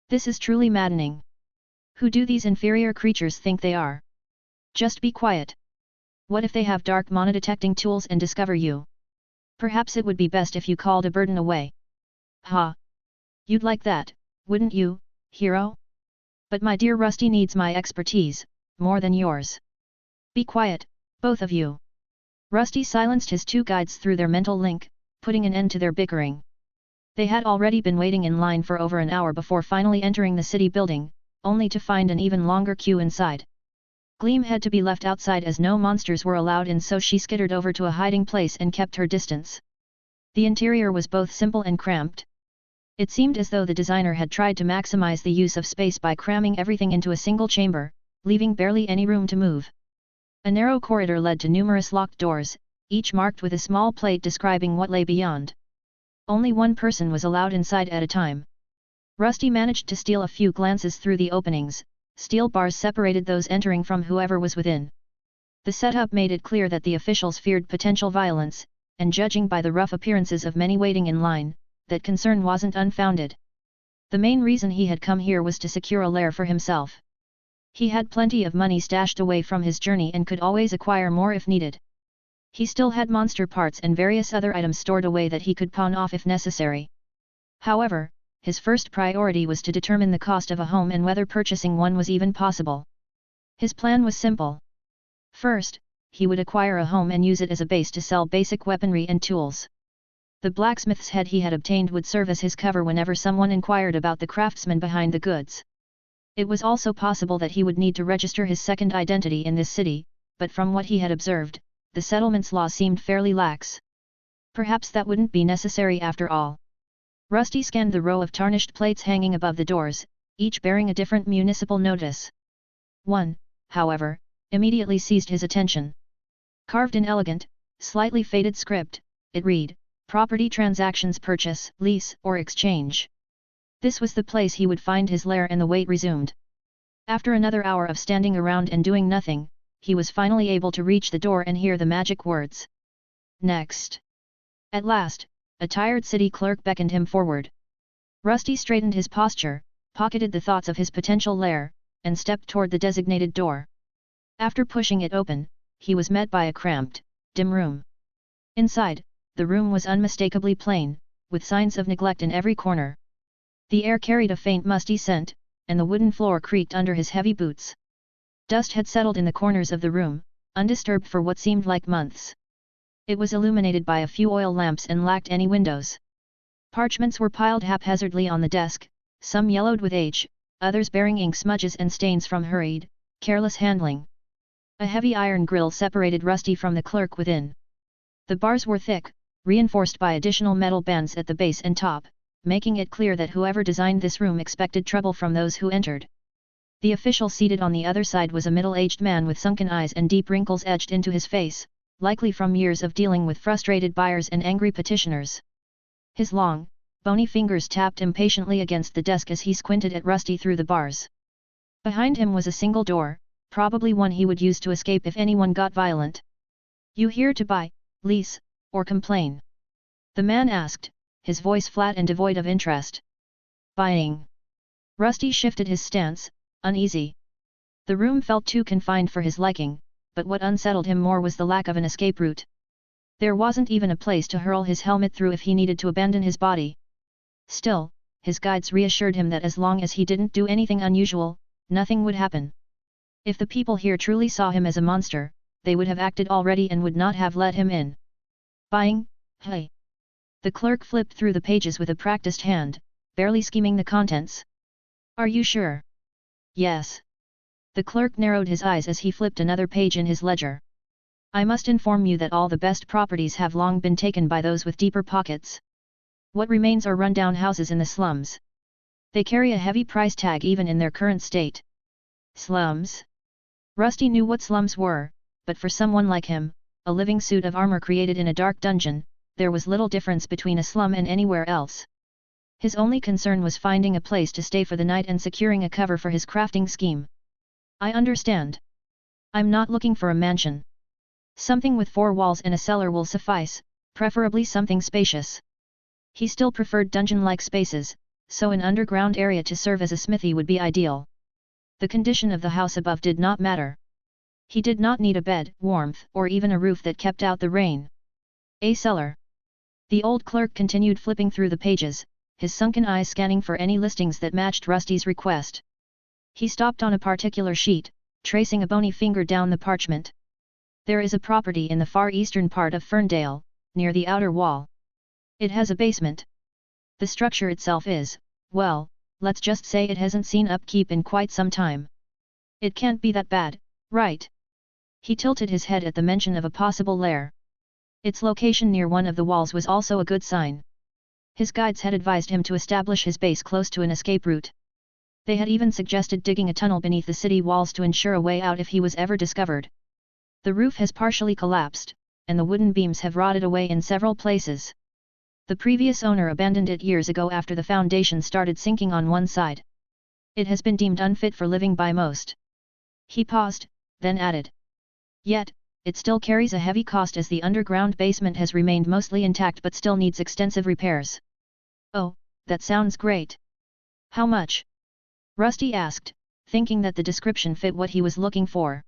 This is truly maddening. Who do these inferior creatures think they are? Just be quiet. What if they have dark mana detecting tools and discover you? Perhaps it would be best if you called a burden away. Ha! You'd like that, wouldn't you, hero? But my dear Rusty needs my expertise, more than yours. Be quiet, both of you. Rusty silenced his two guides through their mental link, putting an end to their bickering. They had already been waiting in line for over an hour before finally entering the city building, only to find an even longer queue inside. Gleam had to be left outside as no monsters were allowed in, so she skittered over to a hiding place and kept her distance. The interior was both simple and cramped. It seemed as though the designer had tried to maximize the use of space by cramming everything into a single chamber, leaving barely any room to move. A narrow corridor led to numerous locked doors, each marked with a small plate describing what lay beyond. Only one person was allowed inside at a time. Rusty managed to steal a few glances through the openings. Steel bars separated those entering from whoever was within. The setup made it clear that the officials feared potential violence, and judging by the rough appearances of many waiting in line, that concern wasn't unfounded. The main reason he had come here was to secure a lair for himself. He had plenty of money stashed away from his journey and could always acquire more if needed. He still had monster parts and various other items stored away that he could pawn off if necessary. However, his first priority was to determine the cost of a home and whether purchasing one was even possible. His plan was simple. First, he would acquire a home and use it as a base to sell basic weaponry and tools. The blacksmith's head he had obtained would serve as his cover whenever someone inquired about the craftsman behind the goods. It was also possible that he would need to register his second identity in this city, but from what he had observed, the settlement's law seemed fairly lax. Perhaps that wouldn't be necessary after all. Rusty scanned the row of tarnished plates hanging above the doors, each bearing a different municipal notice. One, however, immediately seized his attention. Carved in elegant, slightly faded script, it read, "Property transactions purchase, lease, or exchange." This was the place he would find his lair, and the wait resumed. After another hour of standing around and doing nothing, he was finally able to reach the door and hear the magic words. Next. At last, a tired city clerk beckoned him forward. Rusty straightened his posture, pocketed the thoughts of his potential lair, and stepped toward the designated door. After pushing it open, he was met by a cramped, dim room. Inside, the room was unmistakably plain, with signs of neglect in every corner. The air carried a faint musty scent, and the wooden floor creaked under his heavy boots. Dust had settled in the corners of the room, undisturbed for what seemed like months. It was illuminated by a few oil lamps and lacked any windows. Parchments were piled haphazardly on the desk, some yellowed with age, others bearing ink smudges and stains from hurried, careless handling. A heavy iron grill separated Rusty from the clerk within. The bars were thick, reinforced by additional metal bands at the base and top, making it clear that whoever designed this room expected trouble from those who entered. The official seated on the other side was a middle-aged man with sunken eyes and deep wrinkles etched into his face, likely from years of dealing with frustrated buyers and angry petitioners. His long, bony fingers tapped impatiently against the desk as he squinted at Rusty through the bars. Behind him was a single door, probably one he would use to escape if anyone got violent. "You here to buy, lease, or complain?" the man asked, his voice flat and devoid of interest. "Buying." Rusty shifted his stance, uneasy. The room felt too confined for his liking, but what unsettled him more was the lack of an escape route. There wasn't even a place to hurl his helmet through if he needed to abandon his body. Still, his guides reassured him that as long as he didn't do anything unusual, nothing would happen. If the people here truly saw him as a monster, they would have acted already and would not have let him in. "Buying, hey?" The clerk flipped through the pages with a practiced hand, barely skimming the contents. "Are you sure?" "Yes." The clerk narrowed his eyes as he flipped another page in his ledger. "I must inform you that all the best properties have long been taken by those with deeper pockets. What remains are run-down houses in the slums. They carry a heavy price tag even in their current state." Slums? Rusty knew what slums were, but for someone like him, a living suit of armor created in a dark dungeon, there was little difference between a slum and anywhere else. His only concern was finding a place to stay for the night and securing a cover for his crafting scheme. "I understand. I'm not looking for a mansion. Something with 4 walls and a cellar will suffice, preferably something spacious." He still preferred dungeon-like spaces, so an underground area to serve as a smithy would be ideal. The condition of the house above did not matter. He did not need a bed, warmth, or even a roof that kept out the rain. A cellar. The old clerk continued flipping through the pages, his sunken eyes scanning for any listings that matched Rusty's request. He stopped on a particular sheet, tracing a bony finger down the parchment. There is a property in the far eastern part of Ferndale, near the outer wall. It has a basement. The structure itself is, well, let's just say it hasn't seen upkeep in quite some time. It can't be that bad, right? He tilted his head at the mention of a possible lair. Its location near one of the walls was also a good sign. His guides had advised him to establish his base close to an escape route. They had even suggested digging a tunnel beneath the city walls to ensure a way out if he was ever discovered. The roof has partially collapsed, and the wooden beams have rotted away in several places. The previous owner abandoned it years ago after the foundation started sinking on one side. It has been deemed unfit for living by most. He paused, then added. Yet, it still carries a heavy cost as the underground basement has remained mostly intact but still needs extensive repairs. Oh, that sounds great. How much? Rusty asked, thinking that the description fit what he was looking for.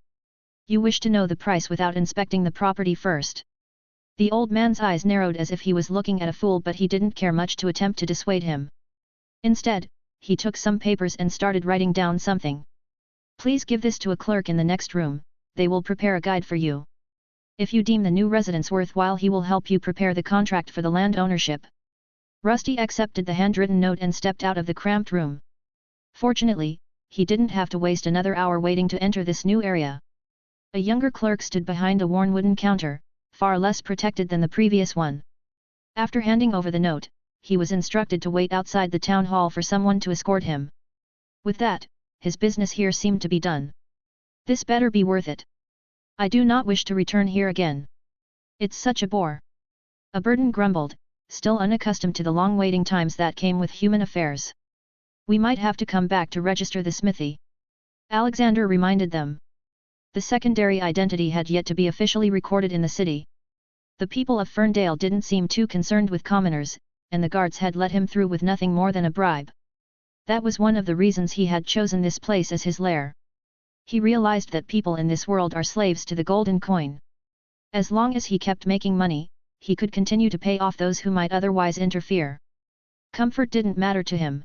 You wish to know the price without inspecting the property first. The old man's eyes narrowed as if he was looking at a fool, but he didn't care much to attempt to dissuade him. Instead, he took some papers and started writing down something. Please give this to a clerk in the next room, they will prepare a guide for you. If you deem the new residence worthwhile, he will help you prepare the contract for the land ownership. Rusty accepted the handwritten note and stepped out of the cramped room. Fortunately, he didn't have to waste another hour waiting to enter this new area. A younger clerk stood behind a worn wooden counter, far less protected than the previous one. After handing over the note, he was instructed to wait outside the town hall for someone to escort him. With that, his business here seemed to be done. This better be worth it. I do not wish to return here again. It's such a bore. A burden grumbled, still unaccustomed to the long waiting times that came with human affairs. We might have to come back to register the smithy. Alexander reminded them. The secondary identity had yet to be officially recorded in the city. The people of Ferndale didn't seem too concerned with commoners, and the guards had let him through with nothing more than a bribe. That was one of the reasons he had chosen this place as his lair. He realized that people in this world are slaves to the golden coin. As long as he kept making money, he could continue to pay off those who might otherwise interfere. Comfort didn't matter to him.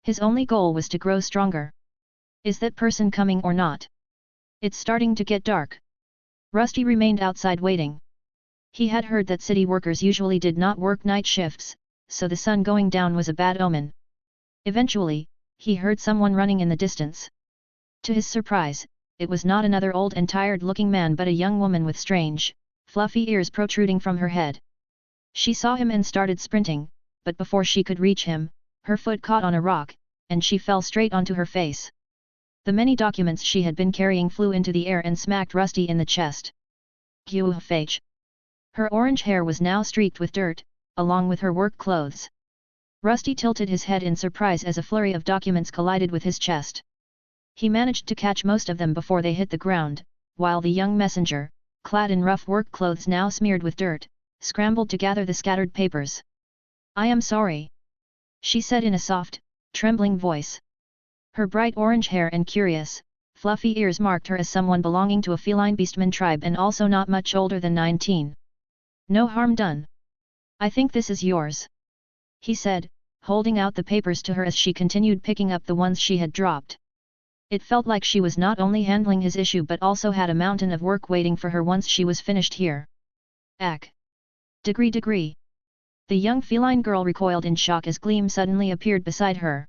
His only goal was to grow stronger. Is that person coming or not? It's starting to get dark. Rusty remained outside waiting. He had heard that city workers usually did not work night shifts, so the sun going down was a bad omen. Eventually, he heard someone running in the distance. To his surprise, it was not another old and tired-looking man but a young woman with strange, fluffy ears protruding from her head. She saw him and started sprinting, but before she could reach him, her foot caught on a rock, and she fell straight onto her face. The many documents she had been carrying flew into the air and smacked Rusty in the chest. Guhfage. Her orange hair was now streaked with dirt, along with her work clothes. Rusty tilted his head in surprise as a flurry of documents collided with his chest. He managed to catch most of them before they hit the ground, while the young messenger, clad in rough work clothes now smeared with dirt, scrambled to gather the scattered papers. I am sorry, she said in a soft, trembling voice. Her bright orange hair and curious, fluffy ears marked her as someone belonging to a feline beastman tribe and also not much older than 19. No harm done. I think this is yours, he said, holding out the papers to her as she continued picking up the ones she had dropped. It felt like she was not only handling his issue but also had a mountain of work waiting for her once she was finished here. Ack. Degree. The young feline girl recoiled in shock as Gleam suddenly appeared beside her.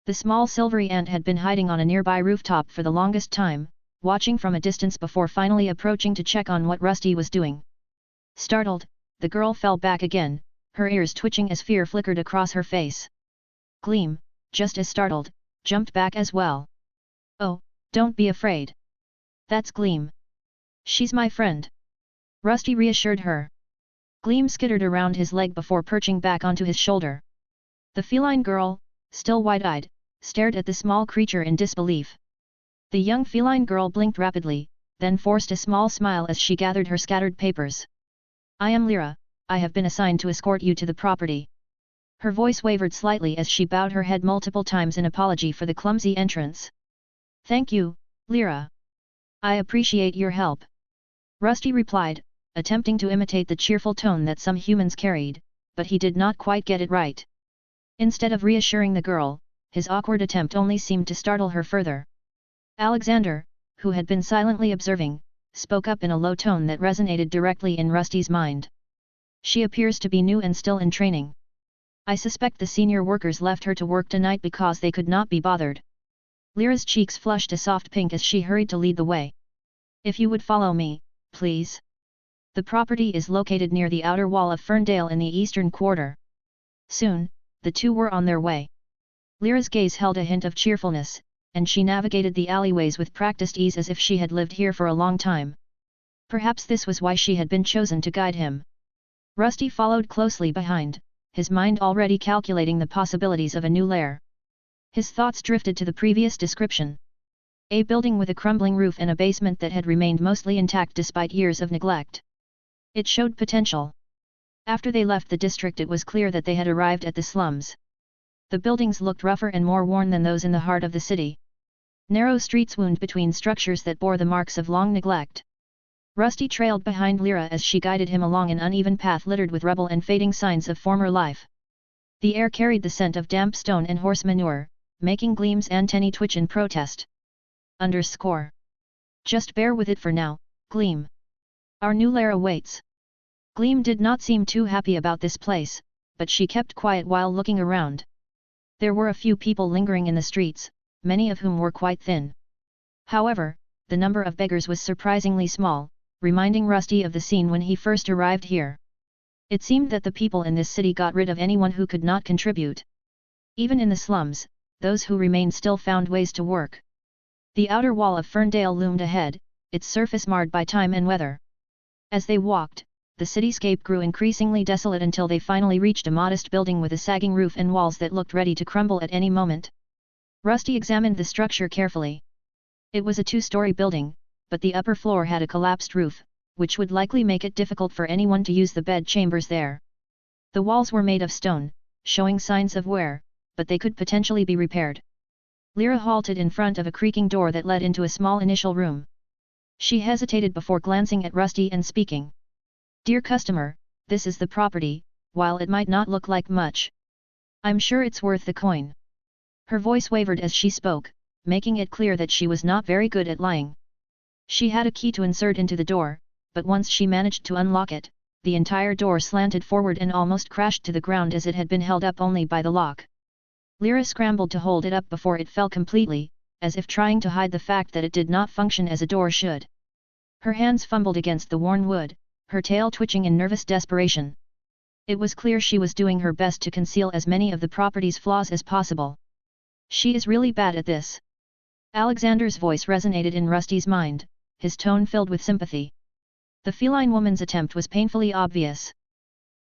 The small silvery ant had been hiding on a nearby rooftop for the longest time, watching from a distance before finally approaching to check on what Rusty was doing. Startled, the girl fell back again, her ears twitching as fear flickered across her face. Gleam, just as startled, jumped back as well. Oh, don't be afraid. That's Gleam. She's my friend. Rusty reassured her. Gleam skittered around his leg before perching back onto his shoulder. The feline girl, still wide-eyed, stared at the small creature in disbelief. The young feline girl blinked rapidly, then forced a small smile as she gathered her scattered papers. I am Lyra, I have been assigned to escort you to the property. Her voice wavered slightly as she bowed her head multiple times in apology for the clumsy entrance. "Thank you, Lyra. I appreciate your help," Rusty replied, attempting to imitate the cheerful tone that some humans carried, but he did not quite get it right. Instead of reassuring the girl, his awkward attempt only seemed to startle her further. Alexander, who had been silently observing, spoke up in a low tone that resonated directly in Rusty's mind. "She appears to be new and still in training. I suspect the senior workers left her to work tonight because they could not be bothered." Lyra's cheeks flushed a soft pink as she hurried to lead the way. "If you would follow me, please. The property is located near the outer wall of Ferndale in the eastern quarter." Soon, the two were on their way. Lyra's gaze held a hint of cheerfulness, and she navigated the alleyways with practiced ease as if she had lived here for a long time. Perhaps this was why she had been chosen to guide him. Rusty followed closely behind, his mind already calculating the possibilities of a new lair. His thoughts drifted to the previous description. A building with a crumbling roof and a basement that had remained mostly intact despite years of neglect. It showed potential. After they left the district, it was clear that they had arrived at the slums. The buildings looked rougher and more worn than those in the heart of the city. Narrow streets wound between structures that bore the marks of long neglect. Rusty trailed behind Lyra as she guided him along an uneven path littered with rubble and fading signs of former life. The air carried the scent of damp stone and horse manure, making Gleam's antennae twitch in protest. Just bear with it for now, Gleam. Our new lair awaits. Gleam did not seem too happy about this place, but she kept quiet while looking around. There were a few people lingering in the streets, many of whom were quite thin. However, the number of beggars was surprisingly small, reminding Rusty of the scene when he first arrived here. It seemed that the people in this city got rid of anyone who could not contribute. Even in the slums, those who remained still found ways to work. The outer wall of Ferndale loomed ahead, its surface marred by time and weather. As they walked, the cityscape grew increasingly desolate until they finally reached a modest building with a sagging roof and walls that looked ready to crumble at any moment. Rusty examined the structure carefully. It was a two-story building, but the upper floor had a collapsed roof, which would likely make it difficult for anyone to use the bed chambers there. The walls were made of stone, showing signs of wear, but they could potentially be repaired. Lyra halted in front of a creaking door that led into a small initial room. She hesitated before glancing at Rusty and speaking. "Dear customer, this is the property, while it might not look like much. I'm sure it's worth the coin." Her voice wavered as she spoke, making it clear that she was not very good at lying. She had a key to insert into the door, but once she managed to unlock it, the entire door slanted forward and almost crashed to the ground as it had been held up only by the lock. Lyra scrambled to hold it up before it fell completely, as if trying to hide the fact that it did not function as a door should. Her hands fumbled against the worn wood, her tail twitching in nervous desperation. It was clear she was doing her best to conceal as many of the property's flaws as possible. She is really bad at this. Alexander's voice resonated in Rusty's mind, his tone filled with sympathy. The feline woman's attempt was painfully obvious.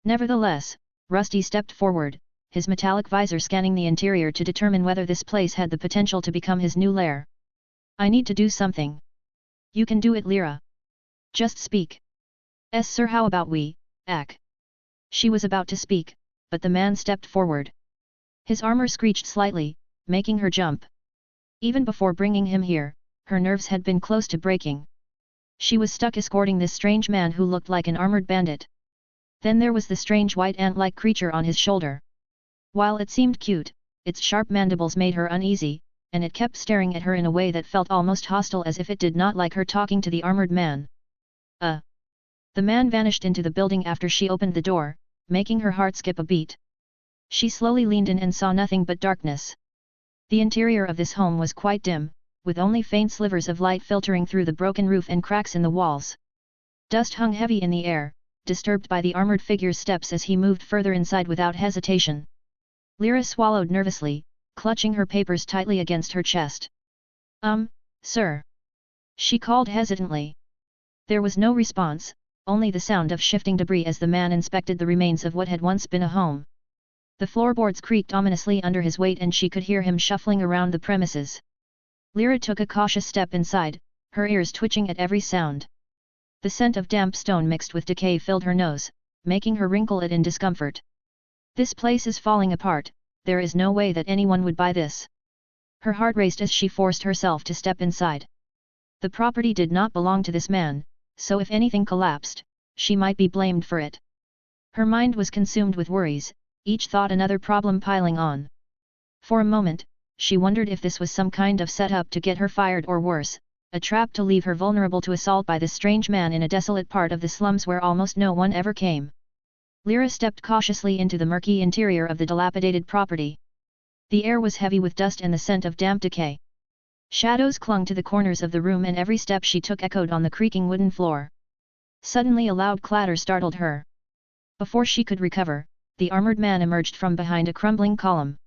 Nevertheless, Rusty stepped forward, his metallic visor scanning the interior to determine whether this place had the potential to become his new lair. "I need to do something." "You can do it, Lyra. Just speak." "Yes sir, how about we, ack?" She was about to speak, but the man stepped forward. His armor screeched slightly, making her jump. Even before bringing him here, her nerves had been close to breaking. She was stuck escorting this strange man who looked like an armored bandit. Then there was the strange white ant-like creature on his shoulder. While it seemed cute, its sharp mandibles made her uneasy, and it kept staring at her in a way that felt almost hostile, as if it did not like her talking to the armored man. The man vanished into the building after she opened the door, making her heart skip a beat. She slowly leaned in and saw nothing but darkness. The interior of this home was quite dim, with only faint slivers of light filtering through the broken roof and cracks in the walls. Dust hung heavy in the air, disturbed by the armored figure's steps as he moved further inside without hesitation. Lyra swallowed nervously, clutching her papers tightly against her chest. Sir?" she called hesitantly. There was no response, only the sound of shifting debris as the man inspected the remains of what had once been a home. The floorboards creaked ominously under his weight and she could hear him shuffling around the premises. Lyra took a cautious step inside, her ears twitching at every sound. The scent of damp stone mixed with decay filled her nose, making her wrinkle it in discomfort. This place is falling apart, there is no way that anyone would buy this. Her heart raced as she forced herself to step inside. The property did not belong to this man, so if anything collapsed, she might be blamed for it. Her mind was consumed with worries, each thought another problem piling on. For a moment, she wondered if this was some kind of setup to get her fired or worse, a trap to leave her vulnerable to assault by this strange man in a desolate part of the slums where almost no one ever came. Lyra stepped cautiously into the murky interior of the dilapidated property. The air was heavy with dust and the scent of damp decay. Shadows clung to the corners of the room and every step she took echoed on the creaking wooden floor. Suddenly a loud clatter startled her. Before she could recover, the armored man emerged from behind a crumbling column.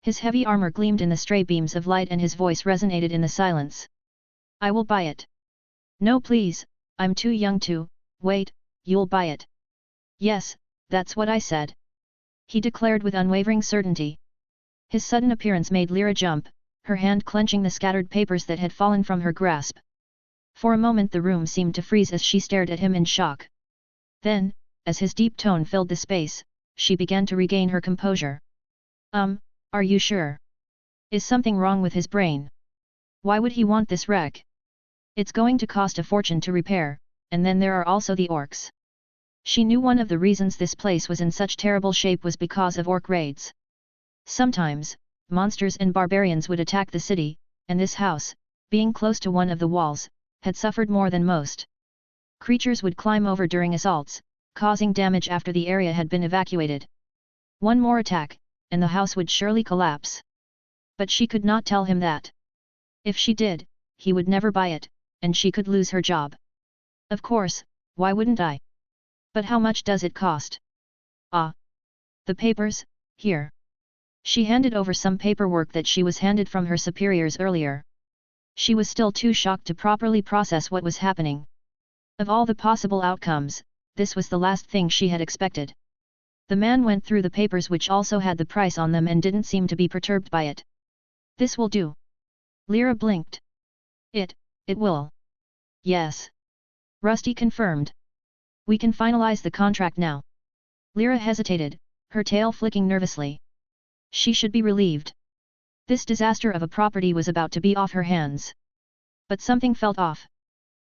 His heavy armor gleamed in the stray beams of light and his voice resonated in the silence. "I will buy it." "No please, I'm too young to." "Wait, you'll buy it." "Yes, that's what I said," he declared with unwavering certainty. His sudden appearance made Lyra jump, her hand clenching the scattered papers that had fallen from her grasp. For a moment the room seemed to freeze as she stared at him in shock. Then, as his deep tone filled the space, she began to regain her composure. Are you sure? Is something wrong with his brain? Why would he want this wreck? It's going to cost a fortune to repair, and then there are also the orcs." She knew one of the reasons this place was in such terrible shape was because of orc raids. Sometimes, monsters and barbarians would attack the city, and this house, being close to one of the walls, had suffered more than most. Creatures would climb over during assaults, causing damage after the area had been evacuated. One more attack, and the house would surely collapse. But she could not tell him that. If she did, he would never buy it, and she could lose her job. Of course, why wouldn't I? But how much does it cost? Ah! The papers, here. She handed over some paperwork that she was handed from her superiors earlier. She was still too shocked to properly process what was happening. Of all the possible outcomes, this was the last thing she had expected. The man went through the papers which also had the price on them and didn't seem to be perturbed by it. "This will do." Lyra blinked. It will. Yes. Rusty confirmed. "We can finalize the contract now." Lyra hesitated, her tail flicking nervously. She should be relieved. This disaster of a property was about to be off her hands. But something felt off.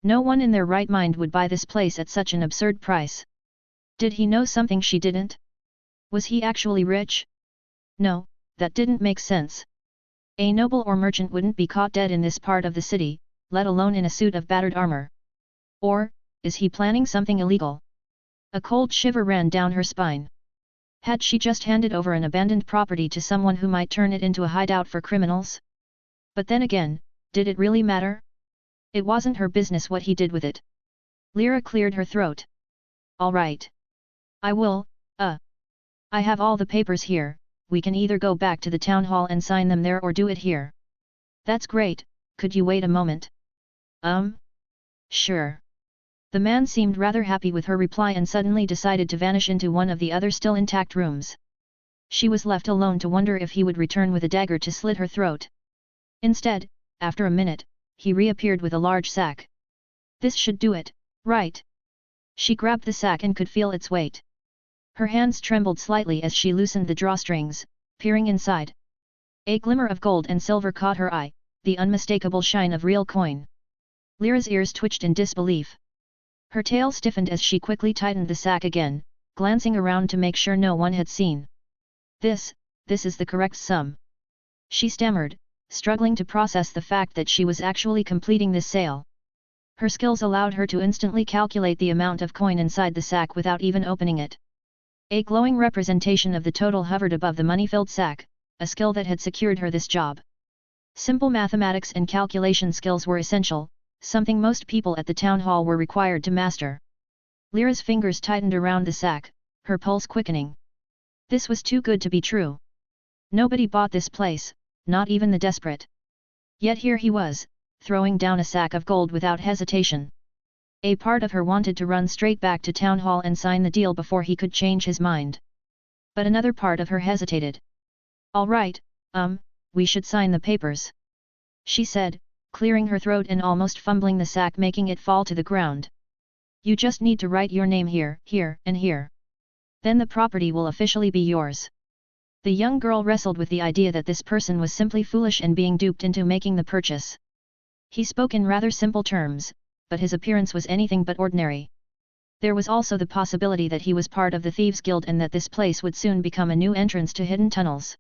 No one in their right mind would buy this place at such an absurd price. Did he know something she didn't? Was he actually rich? No, that didn't make sense. A noble or merchant wouldn't be caught dead in this part of the city, let alone in a suit of battered armor. Or, is he planning something illegal? A cold shiver ran down her spine. Had she just handed over an abandoned property to someone who might turn it into a hideout for criminals? But then again, did it really matter? It wasn't her business what he did with it. Lyra cleared her throat. "All right. I will, I have all the papers here, we can either go back to the town hall and sign them there or do it here." "That's great, could you wait a moment?" Sure." The man seemed rather happy with her reply and suddenly decided to vanish into one of the other still intact rooms. She was left alone to wonder if he would return with a dagger to slit her throat. Instead, after a minute, he reappeared with a large sack. "This should do it, right?" She grabbed the sack and could feel its weight. Her hands trembled slightly as she loosened the drawstrings, peering inside. A glimmer of gold and silver caught her eye, the unmistakable shine of real coin. Lyra's ears twitched in disbelief. Her tail stiffened as she quickly tightened the sack again, glancing around to make sure no one had seen. This is the correct sum," she stammered, struggling to process the fact that she was actually completing this sale. Her skills allowed her to instantly calculate the amount of coin inside the sack without even opening it. A glowing representation of the total hovered above the money-filled sack, a skill that had secured her this job. Simple mathematics and calculation skills were essential, something most people at the town hall were required to master. Lyra's fingers tightened around the sack, her pulse quickening. This was too good to be true. Nobody bought this place, not even the desperate. Yet here he was, throwing down a sack of gold without hesitation. A part of her wanted to run straight back to town hall and sign the deal before he could change his mind. But another part of her hesitated. "All right, we should sign the papers," she said, clearing her throat and almost fumbling the sack, making it fall to the ground. "You just need to write your name here, here, and here." Then the property will officially be yours. The young girl wrestled with the idea that this person was simply foolish and being duped into making the purchase. He spoke in rather simple terms, but his appearance was anything but ordinary. There was also the possibility that he was part of the Thieves' Guild and that this place would soon become a new entrance to hidden tunnels.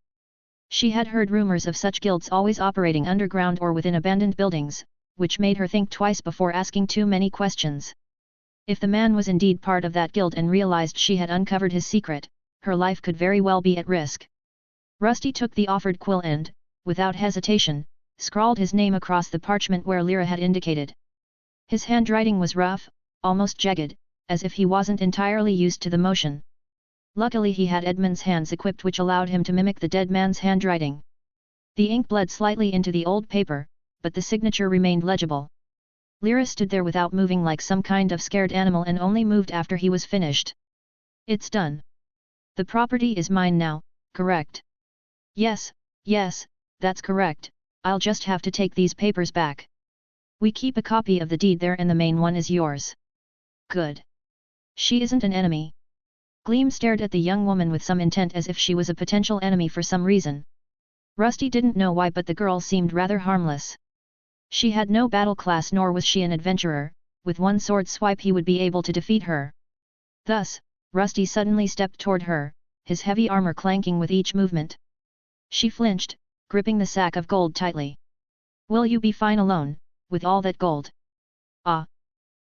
She had heard rumors of such guilds always operating underground or within abandoned buildings, which made her think twice before asking too many questions. If the man was indeed part of that guild and realized she had uncovered his secret, her life could very well be at risk. Rusty took the offered quill and, without hesitation, scrawled his name across the parchment where Lyra had indicated. His handwriting was rough, almost jagged, as if he wasn't entirely used to the motion. Luckily he had Edmund's hands equipped, which allowed him to mimic the dead man's handwriting. The ink bled slightly into the old paper, but the signature remained legible. Lyra stood there without moving, like some kind of scared animal, and only moved after he was finished. "It's done. The property is mine now, correct?" Yes, that's correct, I'll just have to take these papers back. We keep a copy of the deed there and the main one is yours." "Good. She isn't an enemy." Gleam stared at the young woman with some intent, as if she was a potential enemy for some reason. Rusty didn't know why, but the girl seemed rather harmless. She had no battle class, nor was she an adventurer. With one sword swipe he would be able to defeat her. Thus, Rusty suddenly stepped toward her, his heavy armor clanking with each movement. She flinched, gripping the sack of gold tightly. "Will you be fine alone, with all that gold?" "Ah.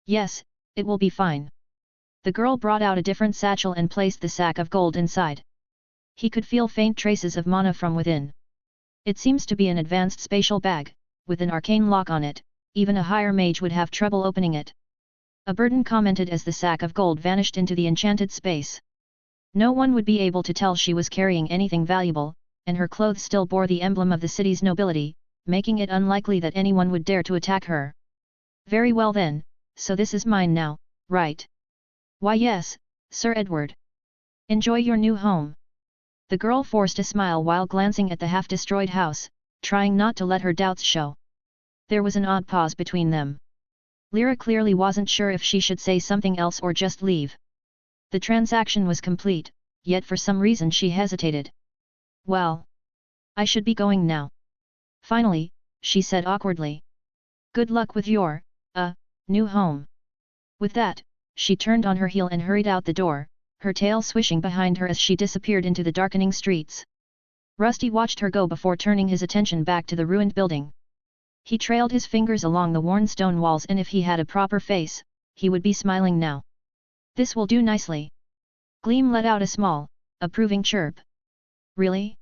Yes, it will be fine." The girl brought out a different satchel and placed the sack of gold inside. He could feel faint traces of mana from within. "It seems to be an advanced spatial bag, with an arcane lock on it, even a higher mage would have trouble opening it." A burden commented as the sack of gold vanished into the enchanted space. No one would be able to tell she was carrying anything valuable, and her clothes still bore the emblem of the city's nobility, making it unlikely that anyone would dare to attack her. "Very well then, so this is mine now, right?" "Why yes, Sir Edward. Enjoy your new home." The girl forced a smile while glancing at the half-destroyed house, trying not to let her doubts show. There was an odd pause between them. Lyra clearly wasn't sure if she should say something else or just leave. The transaction was complete, yet for some reason she hesitated. "Well, I should be going now." Finally, she said awkwardly. "Good luck with your, new home." With that, she turned on her heel and hurried out the door, her tail swishing behind her as she disappeared into the darkening streets. Rusty watched her go before turning his attention back to the ruined building. He trailed his fingers along the worn stone walls, and if he had a proper face, he would be smiling now. "This will do nicely." Gleam let out a small, approving chirp. "Really?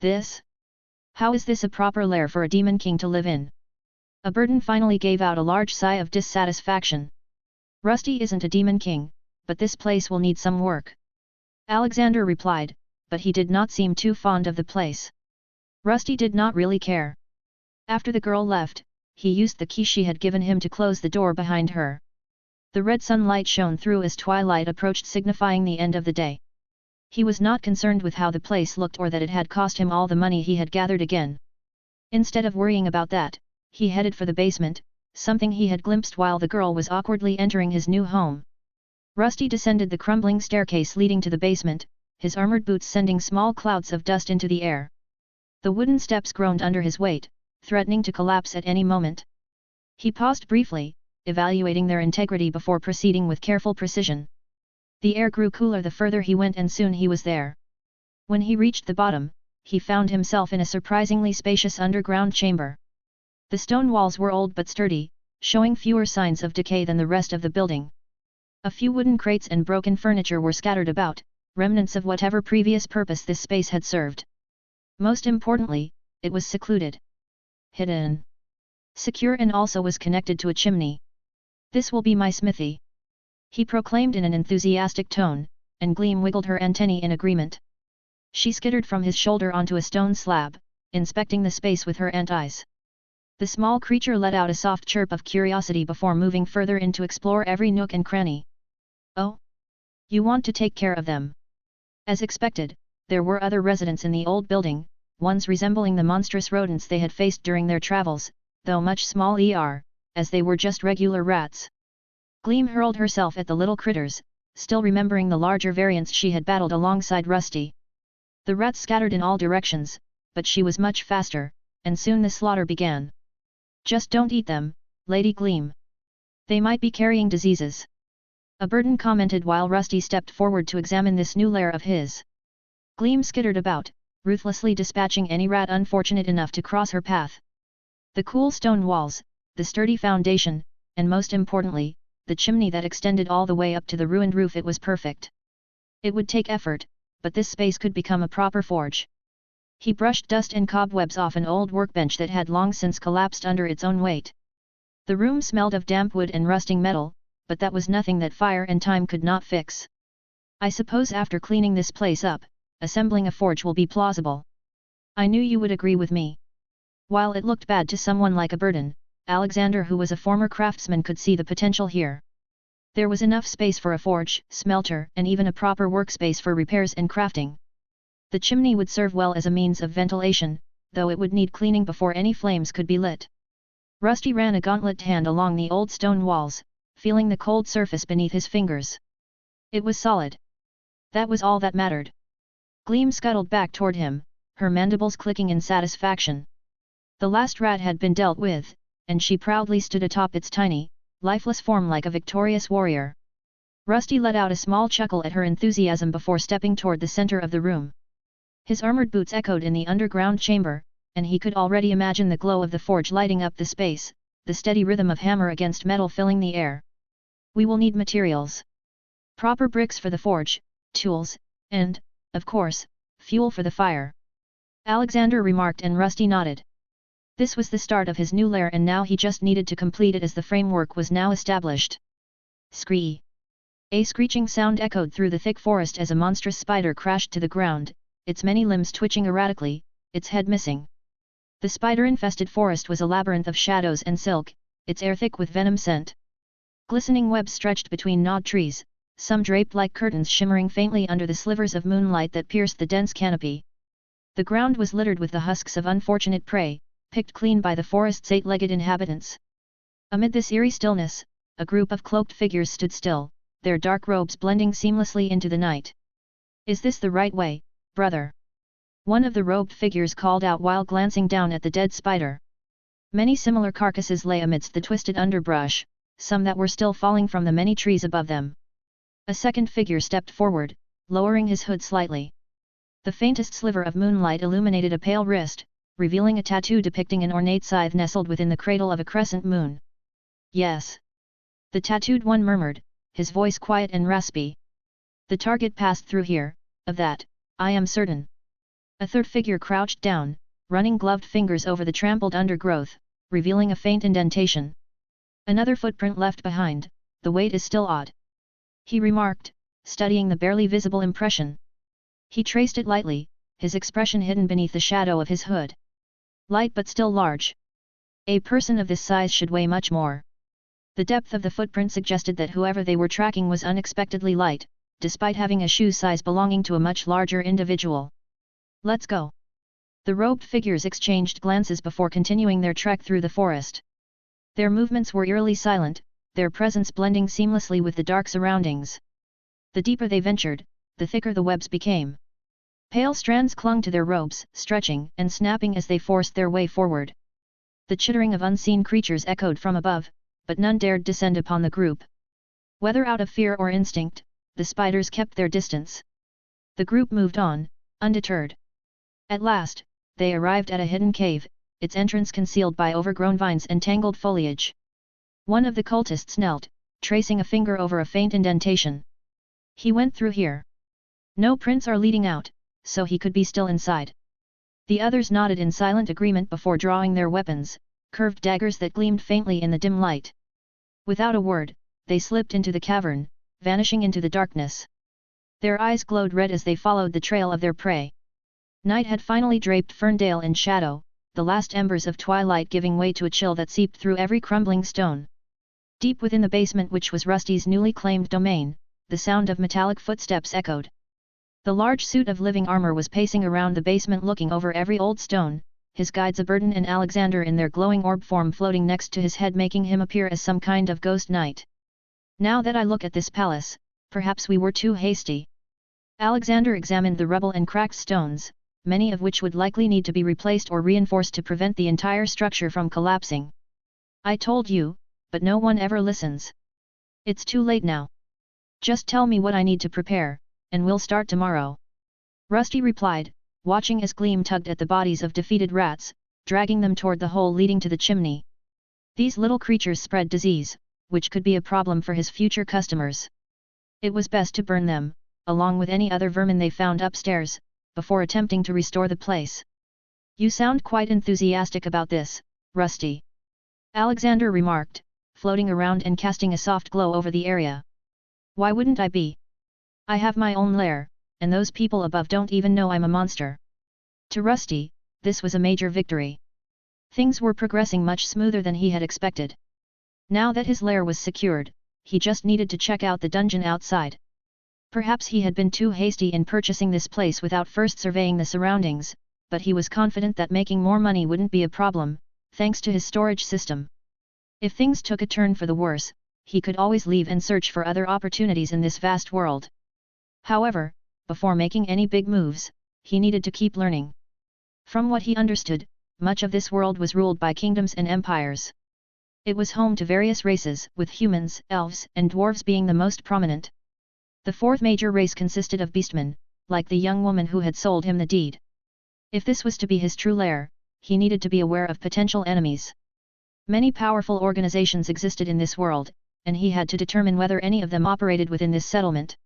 This? How is this a proper lair for a demon king to live in?" A burden finally gave out a large sigh of dissatisfaction. "Rusty isn't a demon king, but this place will need some work." Alexander replied, but he did not seem too fond of the place. Rusty did not really care. After the girl left, he used the key she had given him to close the door behind her. The red sunlight shone through as twilight approached, signifying the end of the day. He was not concerned with how the place looked or that it had cost him all the money he had gathered again. Instead of worrying about that, he headed for the basement, something he had glimpsed while the girl was awkwardly entering his new home. Rusty descended the crumbling staircase leading to the basement, his armored boots sending small clouds of dust into the air. The wooden steps groaned under his weight, threatening to collapse at any moment. He paused briefly, evaluating their integrity before proceeding with careful precision. The air grew cooler the further he went, and soon he was there. When he reached the bottom, he found himself in a surprisingly spacious underground chamber. The stone walls were old but sturdy, showing fewer signs of decay than the rest of the building. A few wooden crates and broken furniture were scattered about, remnants of whatever previous purpose this space had served. Most importantly, it was secluded. Hidden. Secure, and also was connected to a chimney. "This will be my smithy," he proclaimed in an enthusiastic tone, and Gleam wiggled her antennae in agreement. She skittered from his shoulder onto a stone slab, inspecting the space with her ant eyes. The small creature let out a soft chirp of curiosity before moving further in to explore every nook and cranny. "Oh? You want to take care of them?" As expected, there were other residents in the old building, ones resembling the monstrous rodents they had faced during their travels, though much smaller, as they were just regular rats. Gleam hurled herself at the little critters, still remembering the larger variants she had battled alongside Rusty. The rats scattered in all directions, but she was much faster, and soon the slaughter began. Just don't eat them, Lady Gleam. They might be carrying diseases. A burden commented while Rusty stepped forward to examine this new lair of his. Gleam skittered about, ruthlessly dispatching any rat unfortunate enough to cross her path. The cool stone walls, the sturdy foundation, and most importantly, the chimney that extended all the way up to the ruined roof, it was perfect. It would take effort, but this space could become a proper forge. He brushed dust and cobwebs off an old workbench that had long since collapsed under its own weight. The room smelled of damp wood and rusting metal, but that was nothing that fire and time could not fix. I suppose after cleaning this place up, assembling a forge will be plausible. I knew you would agree with me. While it looked bad to someone like a burden, Alexander, who was a former craftsman, could see the potential here. There was enough space for a forge, smelter, and even a proper workspace for repairs and crafting. The chimney would serve well as a means of ventilation, though it would need cleaning before any flames could be lit. Rusty ran a gauntlet hand along the old stone walls, feeling the cold surface beneath his fingers. It was solid. That was all that mattered. Gleam scuttled back toward him, her mandibles clicking in satisfaction. The last rat had been dealt with, and she proudly stood atop its tiny, lifeless form like a victorious warrior. Rusty let out a small chuckle at her enthusiasm before stepping toward the center of the room. His armored boots echoed in the underground chamber, and he could already imagine the glow of the forge lighting up the space, the steady rhythm of hammer against metal filling the air. We will need materials. Proper bricks for the forge, tools, and, of course, fuel for the fire. Alexander remarked, and Rusty nodded. This was the start of his new lair, and now he just needed to complete it as the framework was now established. Scree! A screeching sound echoed through the thick forest as a monstrous spider crashed to the ground, its many limbs twitching erratically, its head missing. The spider-infested forest was a labyrinth of shadows and silk, its air thick with venom scent. Glistening webs stretched between gnawed trees, some draped like curtains shimmering faintly under the slivers of moonlight that pierced the dense canopy. The ground was littered with the husks of unfortunate prey, picked clean by the forest's eight-legged inhabitants. Amid this eerie stillness, a group of cloaked figures stood still, their dark robes blending seamlessly into the night. Is this the right way, brother? One of the robed figures called out while glancing down at the dead spider. Many similar carcasses lay amidst the twisted underbrush, some that were still falling from the many trees above them. A second figure stepped forward, lowering his hood slightly. The faintest sliver of moonlight illuminated a pale wrist, revealing a tattoo depicting an ornate scythe nestled within the cradle of a crescent moon. Yes. The tattooed one murmured, his voice quiet and raspy. The target passed through here, of that, I am certain. A third figure crouched down, running gloved fingers over the trampled undergrowth, revealing a faint indentation. Another footprint left behind, the weight is still odd. He remarked, studying the barely visible impression. He traced it lightly, his expression hidden beneath the shadow of his hood. Light but still large. A person of this size should weigh much more. The depth of the footprint suggested that whoever they were tracking was unexpectedly light, despite having a shoe size belonging to a much larger individual. Let's go. The robed figures exchanged glances before continuing their trek through the forest. Their movements were eerily silent, their presence blending seamlessly with the dark surroundings. The deeper they ventured, the thicker the webs became. Pale strands clung to their robes, stretching and snapping as they forced their way forward. The chittering of unseen creatures echoed from above, but none dared descend upon the group. Whether out of fear or instinct, the spiders kept their distance. The group moved on, undeterred. At last, they arrived at a hidden cave, its entrance concealed by overgrown vines and tangled foliage. One of the cultists knelt, tracing a finger over a faint indentation. He went through here. No prints are leading out, so he could be still inside. The others nodded in silent agreement before drawing their weapons, curved daggers that gleamed faintly in the dim light. Without a word, they slipped into the cavern, vanishing into the darkness. Their eyes glowed red as they followed the trail of their prey. Night had finally draped Ferndale in shadow, the last embers of twilight giving way to a chill that seeped through every crumbling stone. Deep within the basement, which was Rusty's newly claimed domain, the sound of metallic footsteps echoed. The large suit of living armor was pacing around the basement, looking over every old stone, his guides Aberdan and Alexander in their glowing orb form floating next to his head, making him appear as some kind of ghost knight. Now that I look at this palace, Perhaps we were too hasty. Alexander examined the rubble and cracked stones, many of which would likely need to be replaced or reinforced to prevent the entire structure from collapsing. I told you, but no one ever listens. It's too late now. Just tell me what I need to prepare, and we'll start tomorrow. Rusty replied, watching as Gleam tugged at the bodies of defeated rats, dragging them toward the hole leading to the chimney. These little creatures spread disease, which could be a problem for his future customers. It was best to burn them, along with any other vermin they found upstairs, before attempting to restore the place. You sound quite enthusiastic about this, Rusty. Alexander remarked, floating around and casting a soft glow over the area. Why wouldn't I be? I have my own lair, and those people above don't even know I'm a monster. To Rusty, this was a major victory. Things were progressing much smoother than he had expected. Now that his lair was secured, he just needed to check out the dungeon outside. Perhaps he had been too hasty in purchasing this place without first surveying the surroundings, but he was confident that making more money wouldn't be a problem, thanks to his storage system. If things took a turn for the worse, he could always leave and search for other opportunities in this vast world. However, before making any big moves, he needed to keep learning. From what he understood, much of this world was ruled by kingdoms and empires. It was home to various races, with humans, elves, and dwarves being the most prominent. The fourth major race consisted of beastmen, like the young woman who had sold him the deed. If this was to be his true lair, he needed to be aware of potential enemies. Many powerful organizations existed in this world, and he had to determine whether any of them operated within this settlement.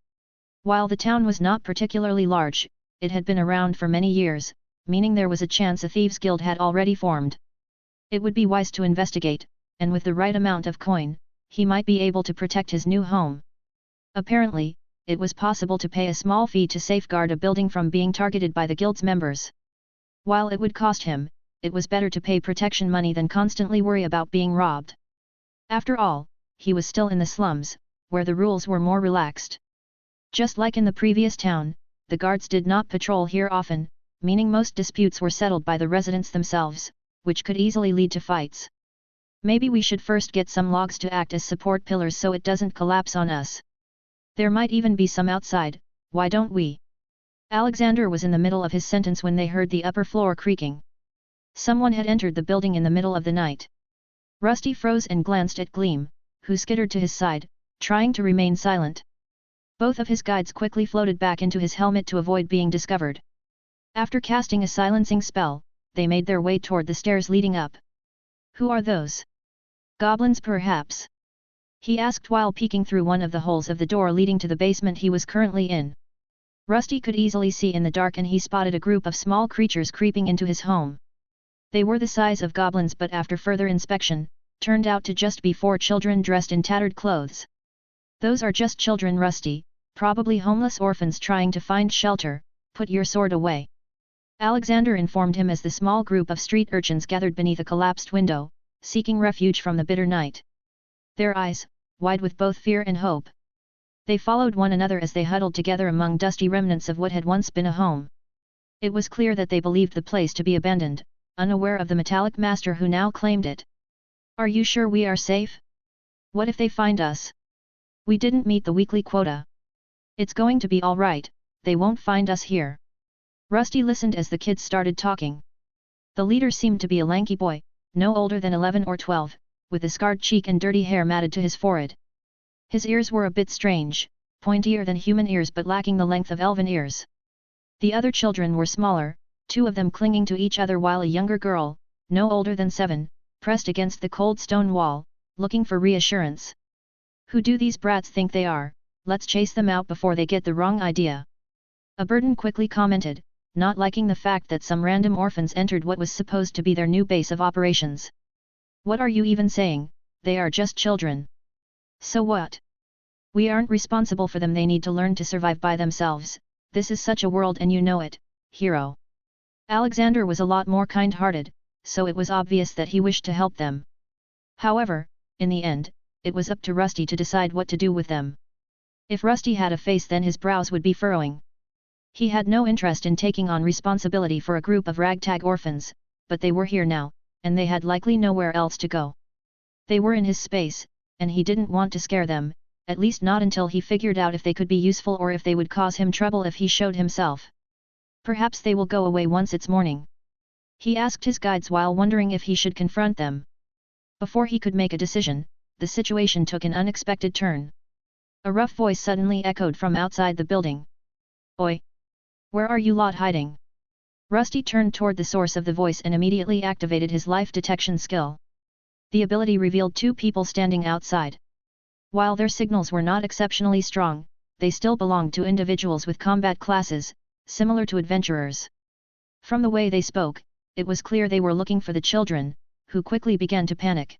While the town was not particularly large, it had been around for many years, meaning there was a chance a thieves' guild had already formed. It would be wise to investigate, and with the right amount of coin, he might be able to protect his new home. Apparently, it was possible to pay a small fee to safeguard a building from being targeted by the guild's members. While it would cost him, it was better to pay protection money than constantly worry about being robbed. After all, he was still in the slums, where the rules were more relaxed. Just like in the previous town, the guards did not patrol here often, meaning most disputes were settled by the residents themselves, which could easily lead to fights. Maybe we should first get some logs to act as support pillars so it doesn't collapse on us. There might even be some outside, why don't we? Alexander was in the middle of his sentence when they heard the upper floor creaking. Someone had entered the building in the middle of the night. Rusty froze and glanced at Gleam, who skittered to his side, trying to remain silent. Both of his guides quickly floated back into his helmet to avoid being discovered. After casting a silencing spell, they made their way toward the stairs leading up. Who are those? Goblins perhaps? He asked while peeking through one of the holes of the door leading to the basement he was currently in. Rusty could easily see in the dark and he spotted a group of small creatures creeping into his home. They were the size of goblins but after further inspection, turned out to just be 4 children dressed in tattered clothes. Those are just children, Rusty, probably homeless orphans trying to find shelter, put your sword away. Alexander informed him as the small group of street urchins gathered beneath a collapsed window, seeking refuge from the bitter night. Their eyes, wide with both fear and hope. They followed one another as they huddled together among dusty remnants of what had once been a home. It was clear that they believed the place to be abandoned, unaware of the metallic master who now claimed it. Are you sure we are safe? What if they find us? We didn't meet the weekly quota. It's going to be all right, they won't find us here. Rusty listened as the kids started talking. The leader seemed to be a lanky boy, no older than 11 or 12, with a scarred cheek and dirty hair matted to his forehead. His ears were a bit strange, pointier than human ears but lacking the length of elven ears. The other children were smaller, 2 of them clinging to each other while a younger girl, no older than 7, pressed against the cold stone wall, looking for reassurance. Who do these brats think they are? Let's chase them out before they get the wrong idea. A burden quickly commented, not liking the fact that some random orphans entered what was supposed to be their new base of operations. What are you even saying? They are just children. So what? We aren't responsible for them, they need to learn to survive by themselves, this is such a world and you know it, hero. Alexander was a lot more kind-hearted, so it was obvious that he wished to help them. However, in the end, it was up to Rusty to decide what to do with them. If Rusty had a face then his brows would be furrowing. He had no interest in taking on responsibility for a group of ragtag orphans, but they were here now, and they had likely nowhere else to go. They were in his space, and he didn't want to scare them, at least not until he figured out if they could be useful or if they would cause him trouble if he showed himself. Perhaps they will go away once it's morning. He asked his guides while wondering if he should confront them. Before he could make a decision, the situation took an unexpected turn. A rough voice suddenly echoed from outside the building. "Oi! Where are you lot hiding?" Rusty turned toward the source of the voice and immediately activated his life detection skill. The ability revealed two people standing outside. While their signals were not exceptionally strong, they still belonged to individuals with combat classes, similar to adventurers. From the way they spoke, it was clear they were looking for the children, who quickly began to panic.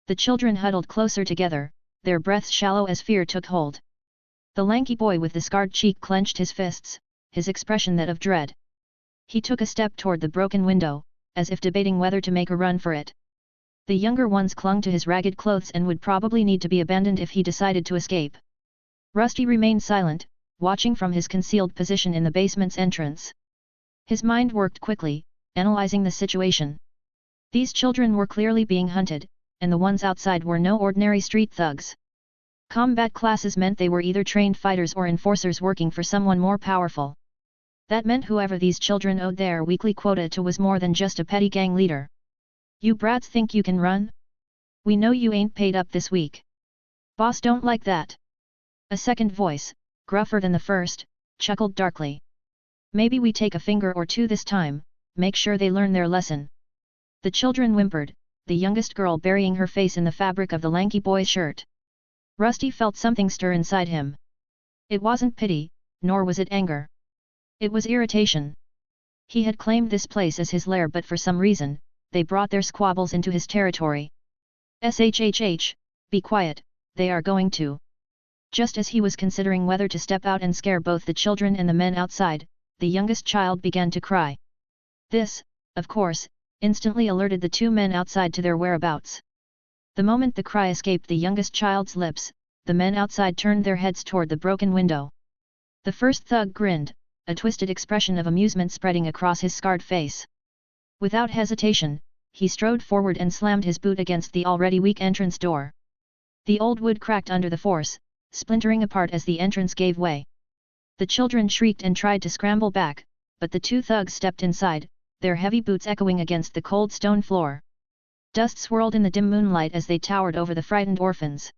The children huddled closer together, their breaths shallow as fear took hold. The lanky boy with the scarred cheek clenched his fists, his expression that of dread. He took a step toward the broken window, as if debating whether to make a run for it. The younger ones clung to his ragged clothes and would probably need to be abandoned if he decided to escape. Rusty remained silent, watching from his concealed position in the basement's entrance. His mind worked quickly, analyzing the situation. These children were clearly being hunted, and the ones outside were no ordinary street thugs. Combat classes meant they were either trained fighters or enforcers working for someone more powerful. That meant whoever these children owed their weekly quota to was more than just a petty gang leader. "You brats think you can run? We know you ain't paid up this week. Boss don't like that." A second voice, gruffer than the first, chuckled darkly. "Maybe we take a finger or two this time, make sure they learn their lesson." The children whimpered, the youngest girl burying her face in the fabric of the lanky boy's shirt. Rusty felt something stir inside him. It wasn't pity, nor was it anger. It was irritation. He had claimed this place as his lair, but for some reason, they brought their squabbles into his territory. "Shhh, be quiet, they are going to." Just as he was considering whether to step out and scare both the children and the men outside, the youngest child began to cry. This, of course, instantly alerted the two men outside to their whereabouts. The moment the cry escaped the youngest child's lips, the men outside turned their heads toward the broken window. The first thug grinned, a twisted expression of amusement spreading across his scarred face. Without hesitation, he strode forward and slammed his boot against the already weak entrance door. The old wood cracked under the force, splintering apart as the entrance gave way. The children shrieked and tried to scramble back, but the two thugs stepped inside, their heavy boots echoing against the cold stone floor. Dust swirled in the dim moonlight as they towered over the frightened orphans.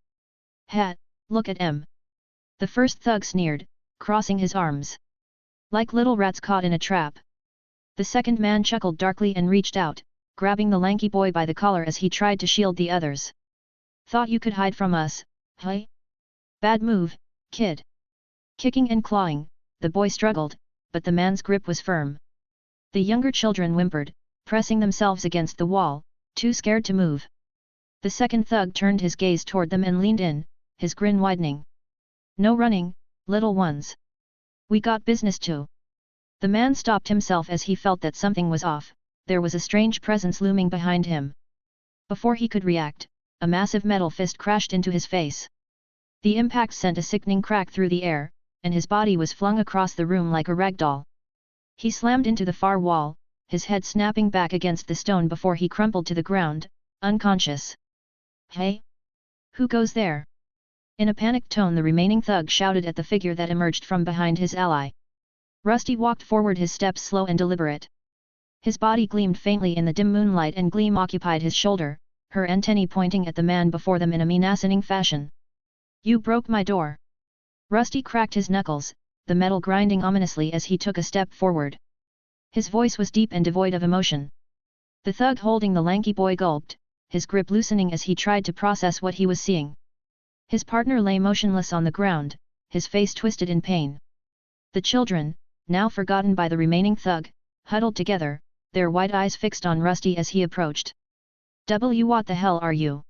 "Ha, look at 'em!" The first thug sneered, crossing his arms. "Like little rats caught in a trap." The second man chuckled darkly and reached out, grabbing the lanky boy by the collar as he tried to shield the others. "Thought you could hide from us, huh? Bad move, kid." Kicking and clawing, the boy struggled, but the man's grip was firm. The younger children whimpered, pressing themselves against the wall, too scared to move. The second thug turned his gaze toward them and leaned in, his grin widening. "No running, little ones. We got business too." The man stopped himself as he felt that something was off, there was a strange presence looming behind him. Before he could react, a massive metal fist crashed into his face. The impact sent a sickening crack through the air, and his body was flung across the room like a rag doll. He slammed into the far wall, his head snapping back against the stone before he crumpled to the ground, unconscious. "Hey! Who goes there?" In a panicked tone the remaining thug shouted at the figure that emerged from behind his ally. Rusty walked forward, his steps slow and deliberate. His body gleamed faintly in the dim moonlight and Gleam occupied his shoulder, her antennae pointing at the man before them in a menacing fashion. "You broke my door." Rusty cracked his knuckles, the metal grinding ominously as he took a step forward. His voice was deep and devoid of emotion. The thug holding the lanky boy gulped, his grip loosening as he tried to process what he was seeing. His partner lay motionless on the ground, his face twisted in pain. The children, now forgotten by the remaining thug, huddled together, their wide eyes fixed on Rusty as he approached. What the hell are you?"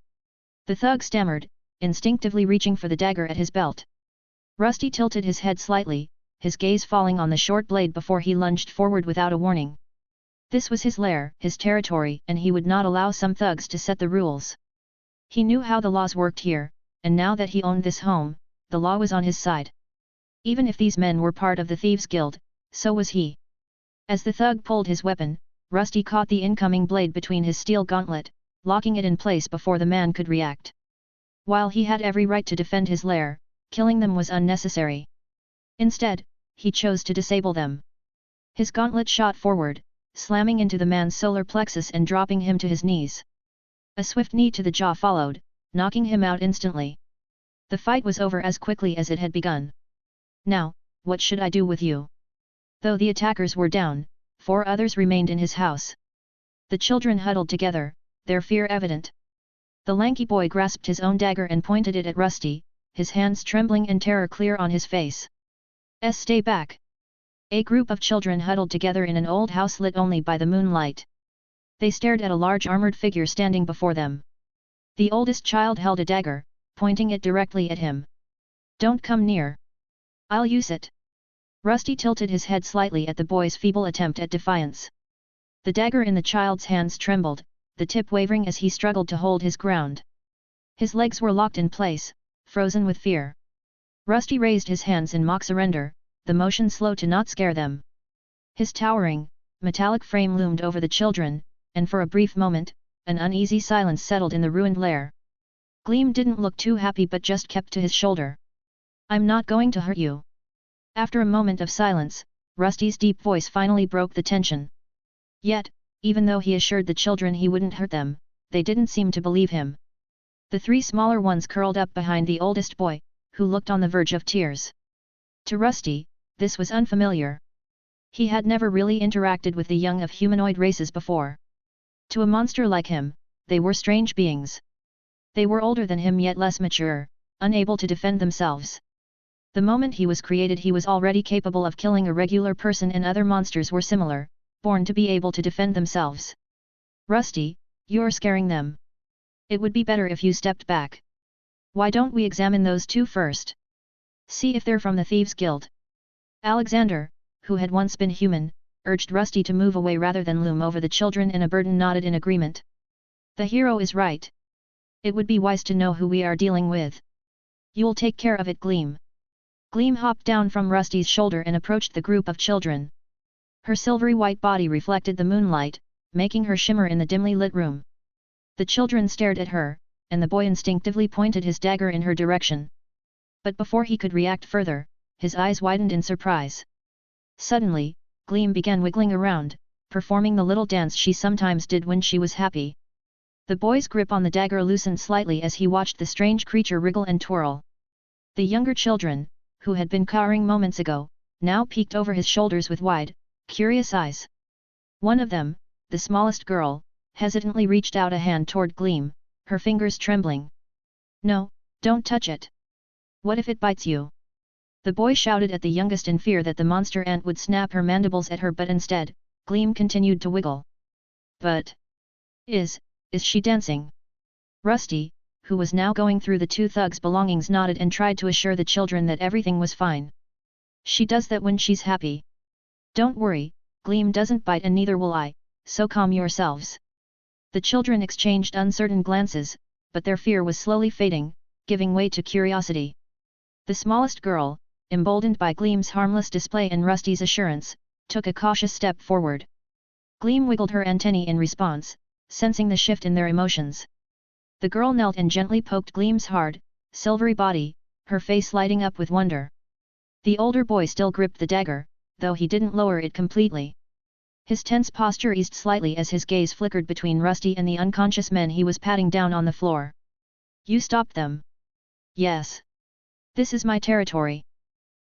The thug stammered, instinctively reaching for the dagger at his belt. Rusty tilted his head slightly, his gaze falling on the short blade before he lunged forward without a warning. This was his lair, his territory, and he would not allow some thugs to set the rules. He knew how the laws worked here, and now that he owned this home, the law was on his side. Even if these men were part of the Thieves' Guild, so was he. As the thug pulled his weapon, Rusty caught the incoming blade between his steel gauntlet, locking it in place before the man could react. While he had every right to defend his lair, killing them was unnecessary. Instead, he chose to disable them. His gauntlet shot forward, slamming into the man's solar plexus and dropping him to his knees. A swift knee to the jaw followed, knocking him out instantly. The fight was over as quickly as it had begun. Now, what should I do with you? Though the attackers were down, 4 others remained in his house. The children huddled together, their fear evident. The lanky boy grasped his own dagger and pointed it at Rusty, his hands trembling and terror clear on his face. Stay back! A group of children huddled together in an old house lit only by the moonlight. They stared at a large armored figure standing before them. The oldest child held a dagger, pointing it directly at him. Don't come near. I'll use it. Rusty tilted his head slightly at the boy's feeble attempt at defiance. The dagger in the child's hands trembled, the tip wavering as he struggled to hold his ground. His legs were locked in place, frozen with fear. Rusty raised his hands in mock surrender, the motion slow to not scare them. His towering, metallic frame loomed over the children, and for a brief moment, an uneasy silence settled in the ruined lair. Gleam didn't look too happy but just kept to his shoulder. I'm not going to hurt you. After a moment of silence, Rusty's deep voice finally broke the tension. Yet, even though he assured the children he wouldn't hurt them, they didn't seem to believe him. The 3 smaller ones curled up behind the oldest boy, who looked on the verge of tears. To Rusty, this was unfamiliar. He had never really interacted with the young of humanoid races before. To a monster like him, they were strange beings. They were older than him yet less mature, unable to defend themselves. The moment he was created he was already capable of killing a regular person, and other monsters were similar, born to be able to defend themselves. Rusty, you're scaring them. It would be better if you stepped back. Why don't we examine those 2 first? See if they're from the Thieves' Guild. Alexander, who had once been human, urged Rusty to move away rather than loom over the children, and a burden nodded in agreement. The hero is right. It would be wise to know who we are dealing with. You'll take care of it, Gleam. Gleam hopped down from Rusty's shoulder and approached the group of children. Her silvery white body reflected the moonlight, making her shimmer in the dimly lit room. The children stared at her, and the boy instinctively pointed his dagger in her direction. But before he could react further, his eyes widened in surprise. Suddenly, Gleam began wiggling around, performing the little dance she sometimes did when she was happy. The boy's grip on the dagger loosened slightly as he watched the strange creature wriggle and twirl. The younger children, who had been cowering moments ago, now peeked over his shoulders with wide, curious eyes. One of them, the smallest girl, hesitantly reached out a hand toward Gleam, her fingers trembling. No, don't touch it. What if it bites you? The boy shouted at the youngest in fear that the monster ant would snap her mandibles at her, but instead, Gleam continued to wiggle. But is she dancing? Rusty, who was now going through the 2 thugs' belongings, nodded and tried to assure the children that everything was fine. She does that when she's happy. Don't worry, Gleam doesn't bite and neither will I, so calm yourselves. The children exchanged uncertain glances, but their fear was slowly fading, giving way to curiosity. The smallest girl, emboldened by Gleam's harmless display and Rusty's assurance, took a cautious step forward. Gleam wiggled her antennae in response, sensing the shift in their emotions. The girl knelt and gently poked Gleam's hard, silvery body, her face lighting up with wonder. The older boy still gripped the dagger, though he didn't lower it completely. His tense posture eased slightly as his gaze flickered between Rusty and the unconscious men he was patting down on the floor. You stopped them. Yes. This is my territory.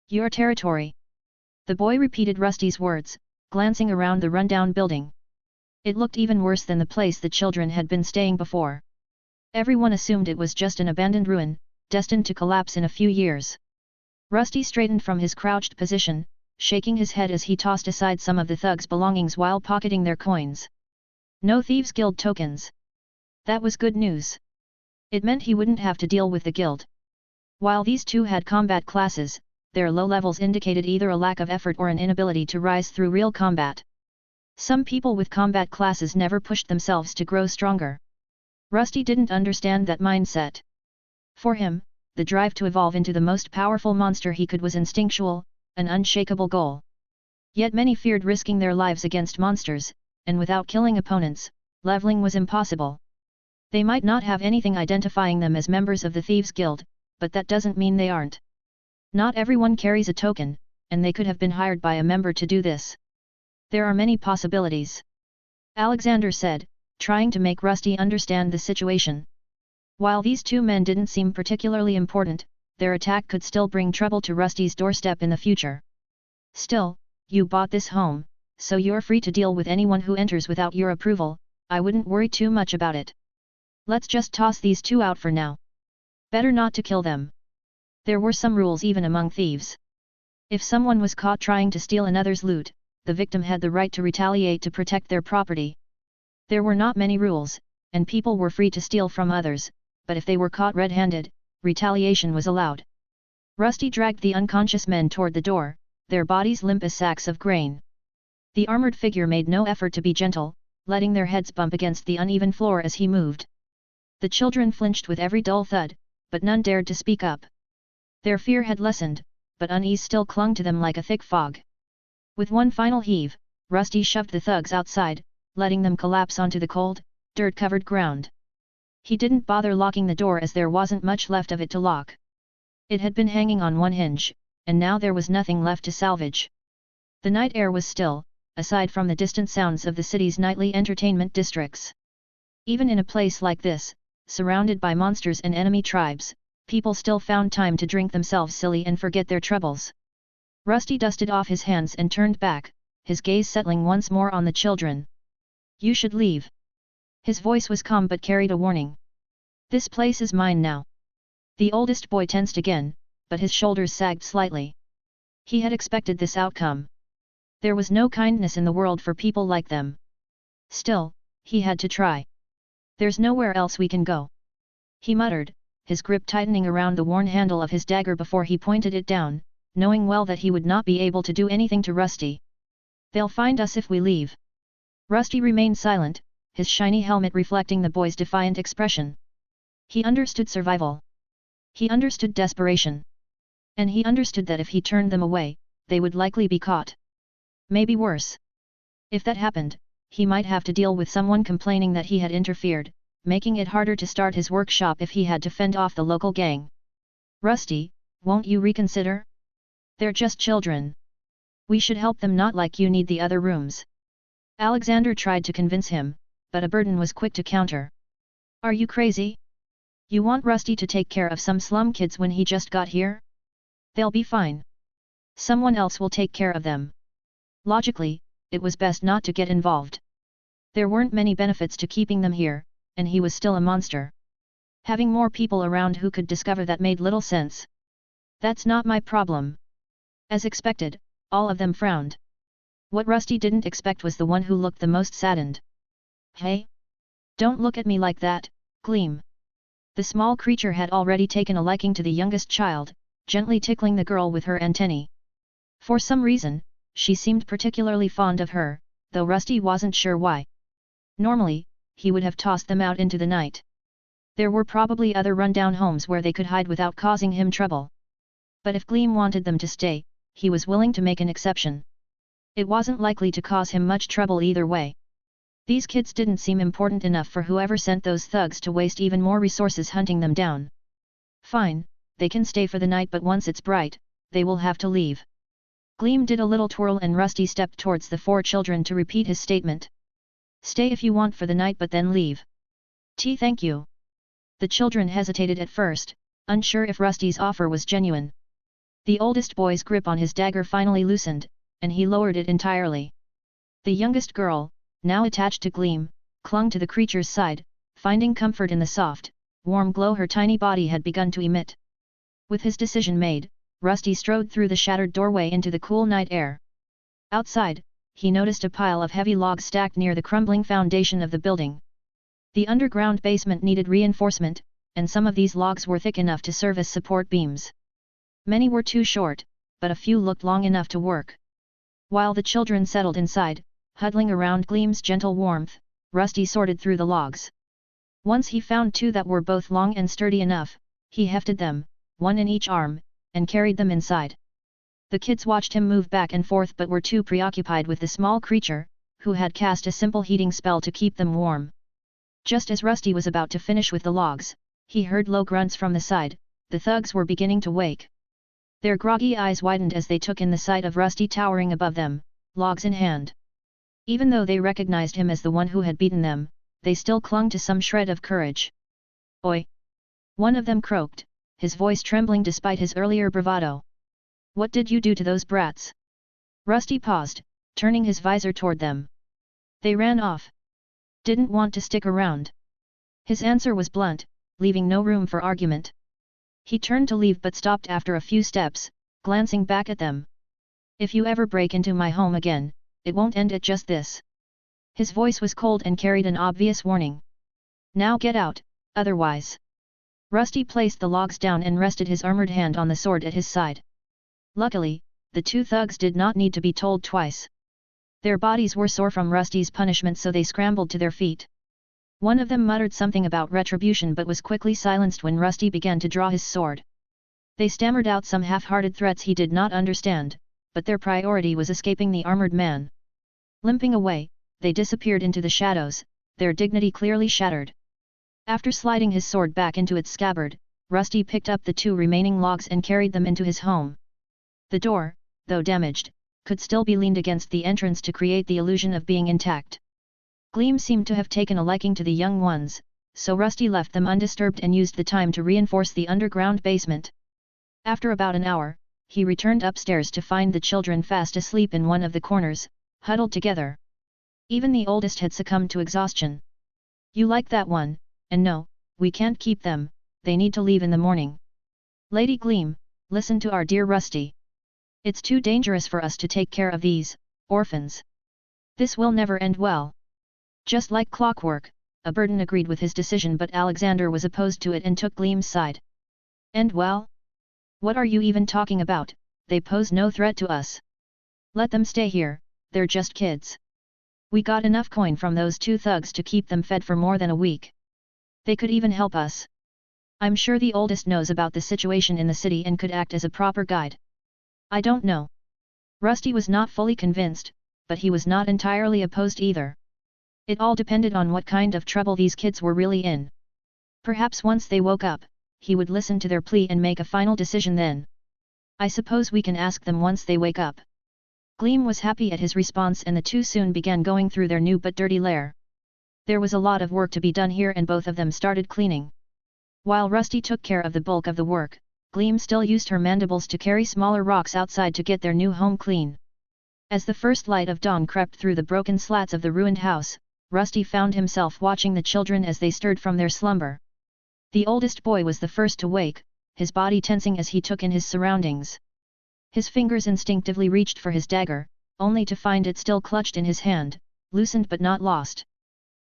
Your territory. The boy repeated Rusty's words, glancing around the rundown building. It looked even worse than the place the children had been staying before. Everyone assumed it was just an abandoned ruin, destined to collapse in a few years. Rusty straightened from his crouched position, shaking his head as he tossed aside some of the thugs' belongings while pocketing their coins. No Thieves' Guild tokens. That was good news. It meant he wouldn't have to deal with the guild. While these 2 had combat classes, their low levels indicated either a lack of effort or an inability to rise through real combat. Some people with combat classes never pushed themselves to grow stronger. Rusty didn't understand that mindset. For him, the drive to evolve into the most powerful monster he could was instinctual, an unshakable goal. Yet many feared risking their lives against monsters, and without killing opponents, leveling was impossible. They might not have anything identifying them as members of the Thieves' Guild, but that doesn't mean they aren't. Not everyone carries a token, and they could have been hired by a member to do this. There are many possibilities. Alexander said, trying to make Rusty understand the situation. While these two men didn't seem particularly important, their attack could still bring trouble to Rusty's doorstep in the future. Still, you bought this home, so you're free to deal with anyone who enters without your approval. I wouldn't worry too much about it. Let's just toss these two out for now. Better not to kill them. There were some rules even among thieves. If someone was caught trying to steal another's loot, the victim had the right to retaliate to protect their property. There were not many rules, and people were free to steal from others, but if they were caught red-handed, retaliation was allowed. Rusty dragged the unconscious men toward the door, their bodies limp as sacks of grain. The armored figure made no effort to be gentle, letting their heads bump against the uneven floor as he moved. The children flinched with every dull thud, but none dared to speak up. Their fear had lessened, but unease still clung to them like a thick fog. With one final heave, Rusty shoved the thugs outside, letting them collapse onto the cold, dirt-covered ground. He didn't bother locking the door as there wasn't much left of it to lock. It had been hanging on one hinge, and now there was nothing left to salvage. The night air was still, aside from the distant sounds of the city's nightly entertainment districts. Even in a place like this, surrounded by monsters and enemy tribes, people still found time to drink themselves silly and forget their troubles. Rusty dusted off his hands and turned back, his gaze settling once more on the children. You should leave. His voice was calm but carried a warning. This place is mine now. The oldest boy tensed again, but his shoulders sagged slightly. He had expected this outcome. There was no kindness in the world for people like them. Still, he had to try. There's nowhere else we can go. He muttered, his grip tightening around the worn handle of his dagger before he pointed it down, knowing well that he would not be able to do anything to Rusty. They'll find us if we leave. Rusty remained silent, his shiny helmet reflecting the boy's defiant expression. He understood survival. He understood desperation. And he understood that if he turned them away, they would likely be caught. Maybe worse. If that happened, he might have to deal with someone complaining that he had interfered, making it harder to start his workshop if he had to fend off the local gang. Rusty, won't you reconsider? They're just children. We should help them, not like you need the other rooms. Alexander tried to convince him, but a burden was quick to counter. Are you crazy? You want Rusty to take care of some slum kids when he just got here? They'll be fine. Someone else will take care of them. Logically, it was best not to get involved. There weren't many benefits to keeping them here, and he was still a monster. Having more people around who could discover that made little sense. That's not my problem. As expected, all of them frowned. What Rusty didn't expect was the one who looked the most saddened. Hey? Don't look at me like that, Gleam. The small creature had already taken a liking to the youngest child, gently tickling the girl with her antennae. For some reason, she seemed particularly fond of her, though Rusty wasn't sure why. Normally, he would have tossed them out into the night. There were probably other rundown homes where they could hide without causing him trouble. But if Gleam wanted them to stay, he was willing to make an exception. It wasn't likely to cause him much trouble either way. These kids didn't seem important enough for whoever sent those thugs to waste even more resources hunting them down. Fine, they can stay for the night, but once it's bright, they will have to leave. Gleam did a little twirl and Rusty stepped towards the four children to repeat his statement. Stay if you want for the night, but then leave. Thank you. The children hesitated at first, unsure if Rusty's offer was genuine. The oldest boy's grip on his dagger finally loosened, and he lowered it entirely. The youngest girl, now attached to Gleam, clung to the creature's side, finding comfort in the soft, warm glow her tiny body had begun to emit. With his decision made, Rusty strode through the shattered doorway into the cool night air. Outside, he noticed a pile of heavy logs stacked near the crumbling foundation of the building. The underground basement needed reinforcement, and some of these logs were thick enough to serve as support beams. Many were too short, but a few looked long enough to work. While the children settled inside, huddling around Gleam's gentle warmth, Rusty sorted through the logs. Once he found two that were both long and sturdy enough, he hefted them, one in each arm, and carried them inside. The kids watched him move back and forth but were too preoccupied with the small creature, who had cast a simple heating spell to keep them warm. Just as Rusty was about to finish with the logs, he heard low grunts from the side. The thugs were beginning to wake. Their groggy eyes widened as they took in the sight of Rusty towering above them, logs in hand. Even though they recognized him as the one who had beaten them, they still clung to some shred of courage. "Oi!" one of them croaked, his voice trembling despite his earlier bravado. "What did you do to those brats?" Rusty paused, turning his visor toward them. "They ran off. Didn't want to stick around." His answer was blunt, leaving no room for argument. He turned to leave but stopped after a few steps, glancing back at them. "If you ever break into my home again, it won't end at just this." His voice was cold and carried an obvious warning. "Now get out, otherwise." Rusty placed the logs down and rested his armored hand on the sword at his side. Luckily, the two thugs did not need to be told twice. Their bodies were sore from Rusty's punishment, so they scrambled to their feet. One of them muttered something about retribution but was quickly silenced when Rusty began to draw his sword. They stammered out some half-hearted threats he did not understand, but their priority was escaping the armored man. Limping away, they disappeared into the shadows, their dignity clearly shattered. After sliding his sword back into its scabbard, Rusty picked up the two remaining logs and carried them into his home. The door, though damaged, could still be leaned against the entrance to create the illusion of being intact. Gleam seemed to have taken a liking to the young ones, so Rusty left them undisturbed and used the time to reinforce the underground basement. After about an hour, he returned upstairs to find the children fast asleep in one of the corners, huddled together. Even the oldest had succumbed to exhaustion. "You like that one, and no, we can't keep them, they need to leave in the morning. Lady Gleam, listen to our dear Rusty. It's too dangerous for us to take care of these orphans. This will never end well." Just like clockwork, a burden agreed with his decision, but Alexander was opposed to it and took Gleam's side. "End well? What are you even talking about? They pose no threat to us. Let them stay here, they're just kids. We got enough coin from those two thugs to keep them fed for more than a week. They could even help us. I'm sure the oldest knows about the situation in the city and could act as a proper guide." "I don't know." Rusty was not fully convinced, but he was not entirely opposed either. It all depended on what kind of trouble these kids were really in. Perhaps once they woke up, he would listen to their plea and make a final decision then. "I suppose we can ask them once they wake up." Gleam was happy at his response and the two soon began going through their new but dirty lair. There was a lot of work to be done here and both of them started cleaning. While Rusty took care of the bulk of the work, Gleam still used her mandibles to carry smaller rocks outside to get their new home clean. As the first light of dawn crept through the broken slats of the ruined house, Rusty found himself watching the children as they stirred from their slumber. The oldest boy was the first to wake, his body tensing as he took in his surroundings. His fingers instinctively reached for his dagger, only to find it still clutched in his hand, loosened but not lost.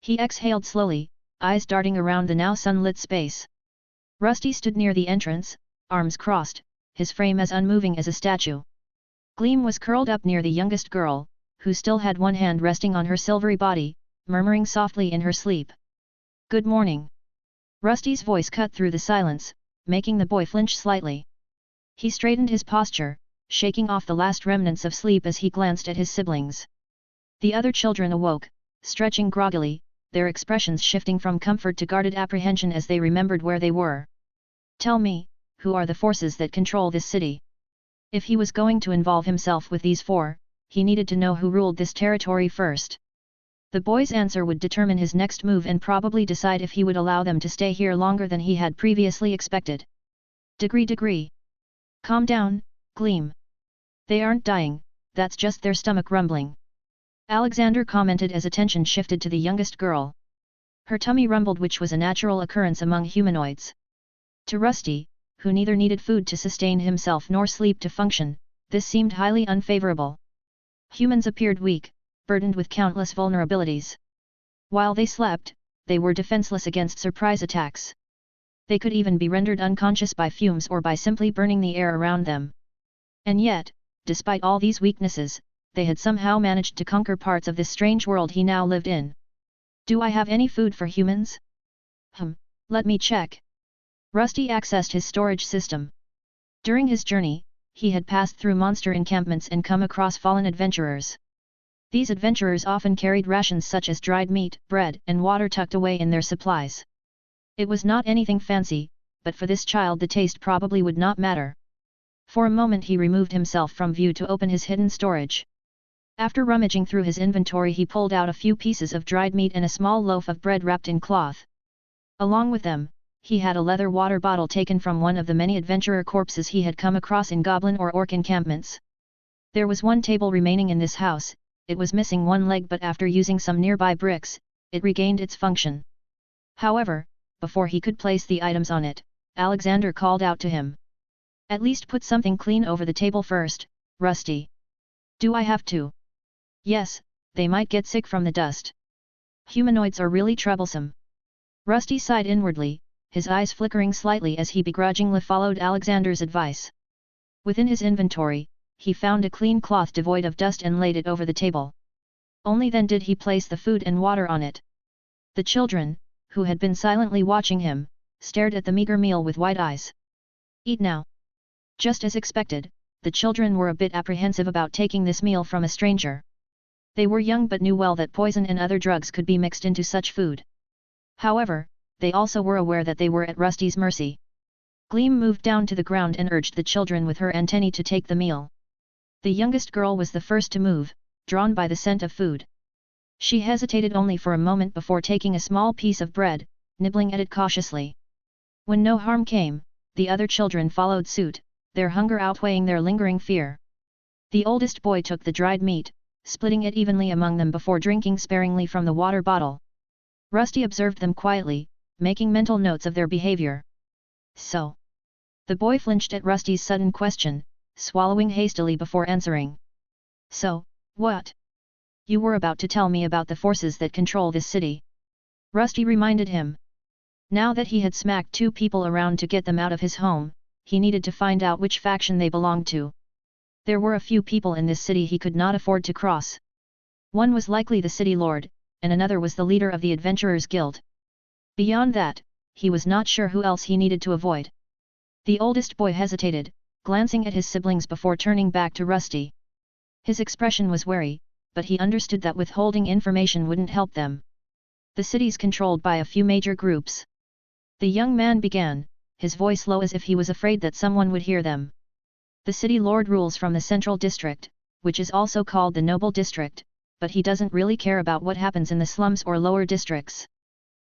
He exhaled slowly, eyes darting around the now sunlit space. Rusty stood near the entrance, arms crossed, his frame as unmoving as a statue. Gleam was curled up near the youngest girl, who still had one hand resting on her silvery body, murmuring softly in her sleep. "Good morning." Rusty's voice cut through the silence, making the boy flinch slightly. He straightened his posture, shaking off the last remnants of sleep as he glanced at his siblings. The other children awoke, stretching groggily, their expressions shifting from comfort to guarded apprehension as they remembered where they were. "Tell me, who are the forces that control this city?" If he was going to involve himself with these four, he needed to know who ruled this territory first. The boy's answer would determine his next move and probably decide if he would allow them to stay here longer than he had previously expected. Degree. Calm down, Gleam. They aren't dying, that's just their stomach rumbling. Alexander commented as attention shifted to the youngest girl. Her tummy rumbled, which was a natural occurrence among humanoids. To Rusty, who neither needed food to sustain himself nor sleep to function, this seemed highly unfavorable. Humans appeared weak, burdened with countless vulnerabilities. While they slept, they were defenseless against surprise attacks. They could even be rendered unconscious by fumes or by simply burning the air around them. And yet, despite all these weaknesses, they had somehow managed to conquer parts of this strange world he now lived in. "Do I have any food for humans?" Let me check." Rusty accessed his storage system. During his journey, he had passed through monster encampments and come across fallen adventurers. These adventurers often carried rations such as dried meat, bread, and water tucked away in their supplies. It was not anything fancy, but for this child the taste probably would not matter. For a moment he removed himself from view to open his hidden storage. After rummaging through his inventory he pulled out a few pieces of dried meat and a small loaf of bread wrapped in cloth. Along with them, he had a leather water bottle taken from one of the many adventurer corpses he had come across in goblin or orc encampments. There was one table remaining in this house, it was missing one leg, but after using some nearby bricks, it regained its function. However, before he could place the items on it, Alexander called out to him. At least put something clean over the table first, Rusty. Do I have to? Yes, they might get sick from the dust. Humanoids are really troublesome. Rusty sighed inwardly, his eyes flickering slightly as he begrudgingly followed Alexander's advice. Within his inventory, he found a clean cloth devoid of dust and laid it over the table. Only then did he place the food and water on it. The children, who had been silently watching him, stared at the meager meal with wide eyes. Eat now. Just as expected, the children were a bit apprehensive about taking this meal from a stranger. They were young but knew well that poison and other drugs could be mixed into such food. However, they also were aware that they were at Rusty's mercy. Gleam moved down to the ground and urged the children with her antennae to take the meal. The youngest girl was the first to move, drawn by the scent of food. She hesitated only for a moment before taking a small piece of bread, nibbling at it cautiously. When no harm came, the other children followed suit, their hunger outweighing their lingering fear. The oldest boy took the dried meat, splitting it evenly among them before drinking sparingly from the water bottle. Rusty observed them quietly, making mental notes of their behavior. So? The boy flinched at Rusty's sudden question, swallowing hastily before answering. So, what? You were about to tell me about the forces that control this city. Rusty reminded him. Now that he had smacked two people around to get them out of his home, he needed to find out which faction they belonged to. There were a few people in this city he could not afford to cross. One was likely the city lord, and another was the leader of the Adventurers Guild. Beyond that, he was not sure who else he needed to avoid. The oldest boy hesitated, glancing at his siblings before turning back to Rusty. His expression was wary, but he understood that withholding information wouldn't help them. The city's controlled by a few major groups. The young man began, his voice low as if he was afraid that someone would hear them. The city lord rules from the central district, which is also called the noble district, but he doesn't really care about what happens in the slums or lower districts.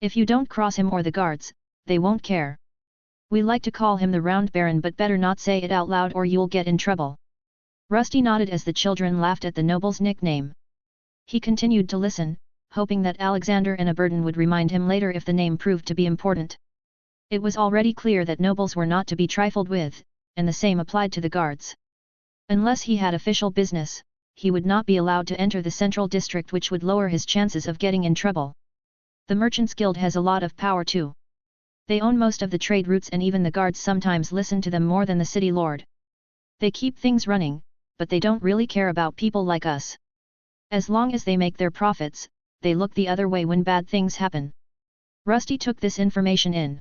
If you don't cross him or the guards, they won't care. We like to call him the Round Baron, but better not say it out loud or you'll get in trouble. Rusty nodded as the children laughed at the noble's nickname. He continued to listen, hoping that Alexander and a burden would remind him later if the name proved to be important. It was already clear that nobles were not to be trifled with, and the same applied to the guards. Unless he had official business, he would not be allowed to enter the central district, which would lower his chances of getting in trouble. The Merchants Guild has a lot of power too. They own most of the trade routes and even the guards sometimes listen to them more than the city lord. They keep things running, but they don't really care about people like us. As long as they make their profits, they look the other way when bad things happen. Rusty took this information in.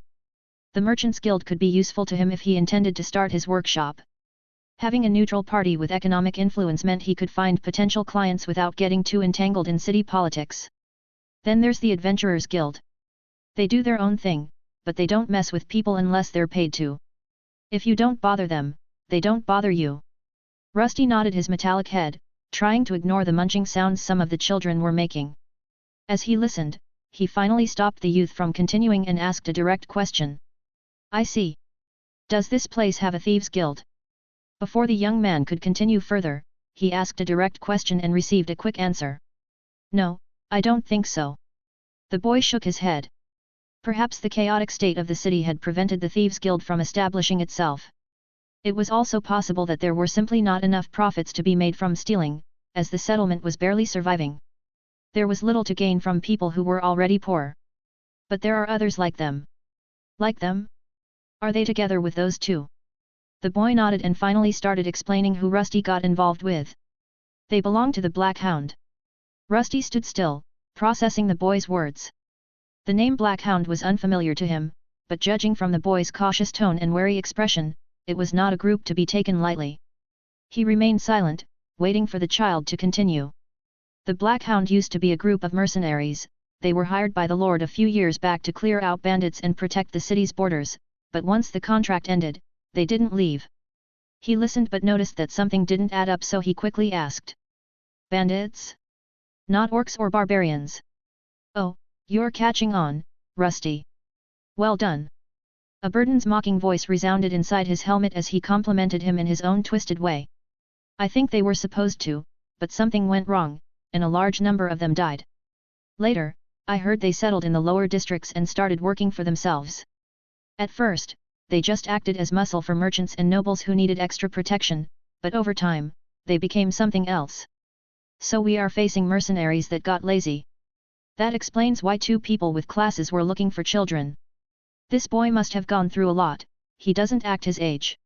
The Merchants Guild could be useful to him if he intended to start his workshop. Having a neutral party with economic influence meant he could find potential clients without getting too entangled in city politics. Then there's the Adventurers Guild. They do their own thing, but they don't mess with people unless they're paid to. If you don't bother them, they don't bother you. Rusty nodded his metallic head, trying to ignore the munching sounds some of the children were making. As he listened, he finally stopped the youth from continuing and asked a direct question. I see. Does this place have a thieves' guild? Before the young man could continue further, he asked a direct question and received a quick answer. No, I don't think so. The boy shook his head. Perhaps the chaotic state of the city had prevented the thieves' guild from establishing itself. It was also possible that there were simply not enough profits to be made from stealing, as the settlement was barely surviving. There was little to gain from people who were already poor. But there are others like them. Like them? Are they together with those two? The boy nodded and finally started explaining who Rusty got involved with. They belong to the Black Hound. Rusty stood still, processing the boy's words. The name Black Hound was unfamiliar to him, but judging from the boy's cautious tone and wary expression, it was not a group to be taken lightly. He remained silent, waiting for the child to continue. The Black Hound used to be a group of mercenaries. They were hired by the Lord a few years back to clear out bandits and protect the city's borders, but once the contract ended, they didn't leave. He listened but noticed that something didn't add up, so he quickly asked. Bandits? Not orcs or barbarians? Oh, you're catching on, Rusty. Well done. A burden's mocking voice resounded inside his helmet as he complimented him in his own twisted way. I think they were supposed to, but something went wrong, and a large number of them died. Later, I heard they settled in the lower districts and started working for themselves. At first, they just acted as muscle for merchants and nobles who needed extra protection, but over time, they became something else. So we are facing mercenaries that got lazy. That explains why 2 people with classes were looking for children. This boy must have gone through a lot, he doesn't act his age.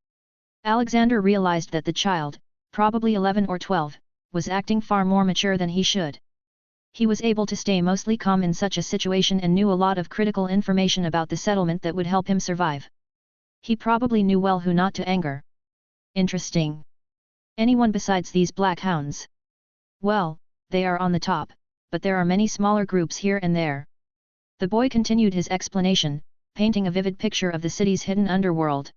Alexander realized that the child, probably 11 or 12, was acting far more mature than he should. He was able to stay mostly calm in such a situation and knew a lot of critical information about the settlement that would help him survive. He probably knew well who not to anger. Interesting. Anyone besides these Black Hounds? Well, they are on the top, but there are many smaller groups here and there. The boy continued his explanation, painting a vivid picture of the city's hidden underworld.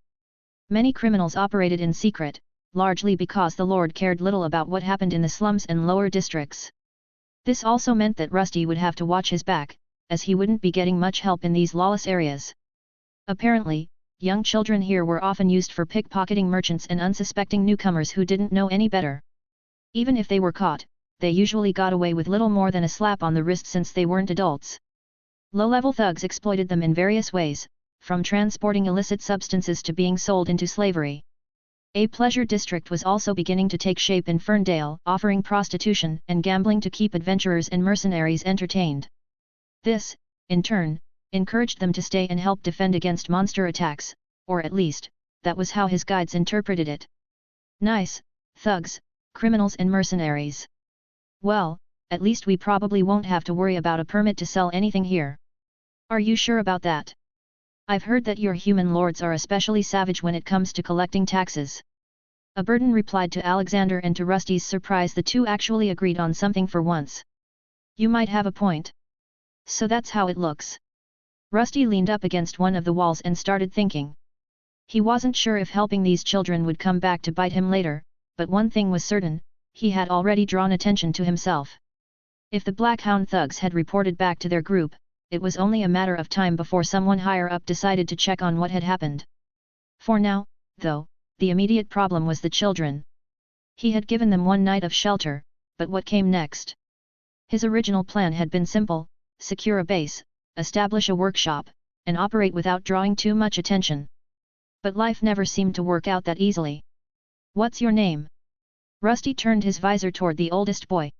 Many criminals operated in secret, largely because the Lord cared little about what happened in the slums and lower districts. This also meant that Rusty would have to watch his back, as he wouldn't be getting much help in these lawless areas. Apparently, young children here were often used for pickpocketing merchants and unsuspecting newcomers who didn't know any better. Even if they were caught, they usually got away with little more than a slap on the wrist since they weren't adults. Low-level thugs exploited them in various ways, from transporting illicit substances to being sold into slavery. A pleasure district was also beginning to take shape in Ferndale, offering prostitution and gambling to keep adventurers and mercenaries entertained. This, in turn, encouraged them to stay and help defend against monster attacks, or at least, that was how his guides interpreted it. Nice, thugs, criminals and mercenaries. Well, at least we probably won't have to worry about a permit to sell anything here. Are you sure about that? I've heard that your human lords are especially savage when it comes to collecting taxes. A burden replied to Alexander, and to Rusty's surprise the 2 actually agreed on something for once. You might have a point. So that's how it looks. Rusty leaned up against one of the walls and started thinking. He wasn't sure if helping these children would come back to bite him later, but one thing was certain, he had already drawn attention to himself. If the Black Hound thugs had reported back to their group, it was only a matter of time before someone higher up decided to check on what had happened. For now, though, the immediate problem was the children. He had given them 1 night of shelter, but what came next? His original plan had been simple: secure a base, establish a workshop, and operate without drawing too much attention. But life never seemed to work out that easily. What's your name? Rusty turned his visor toward the oldest boy.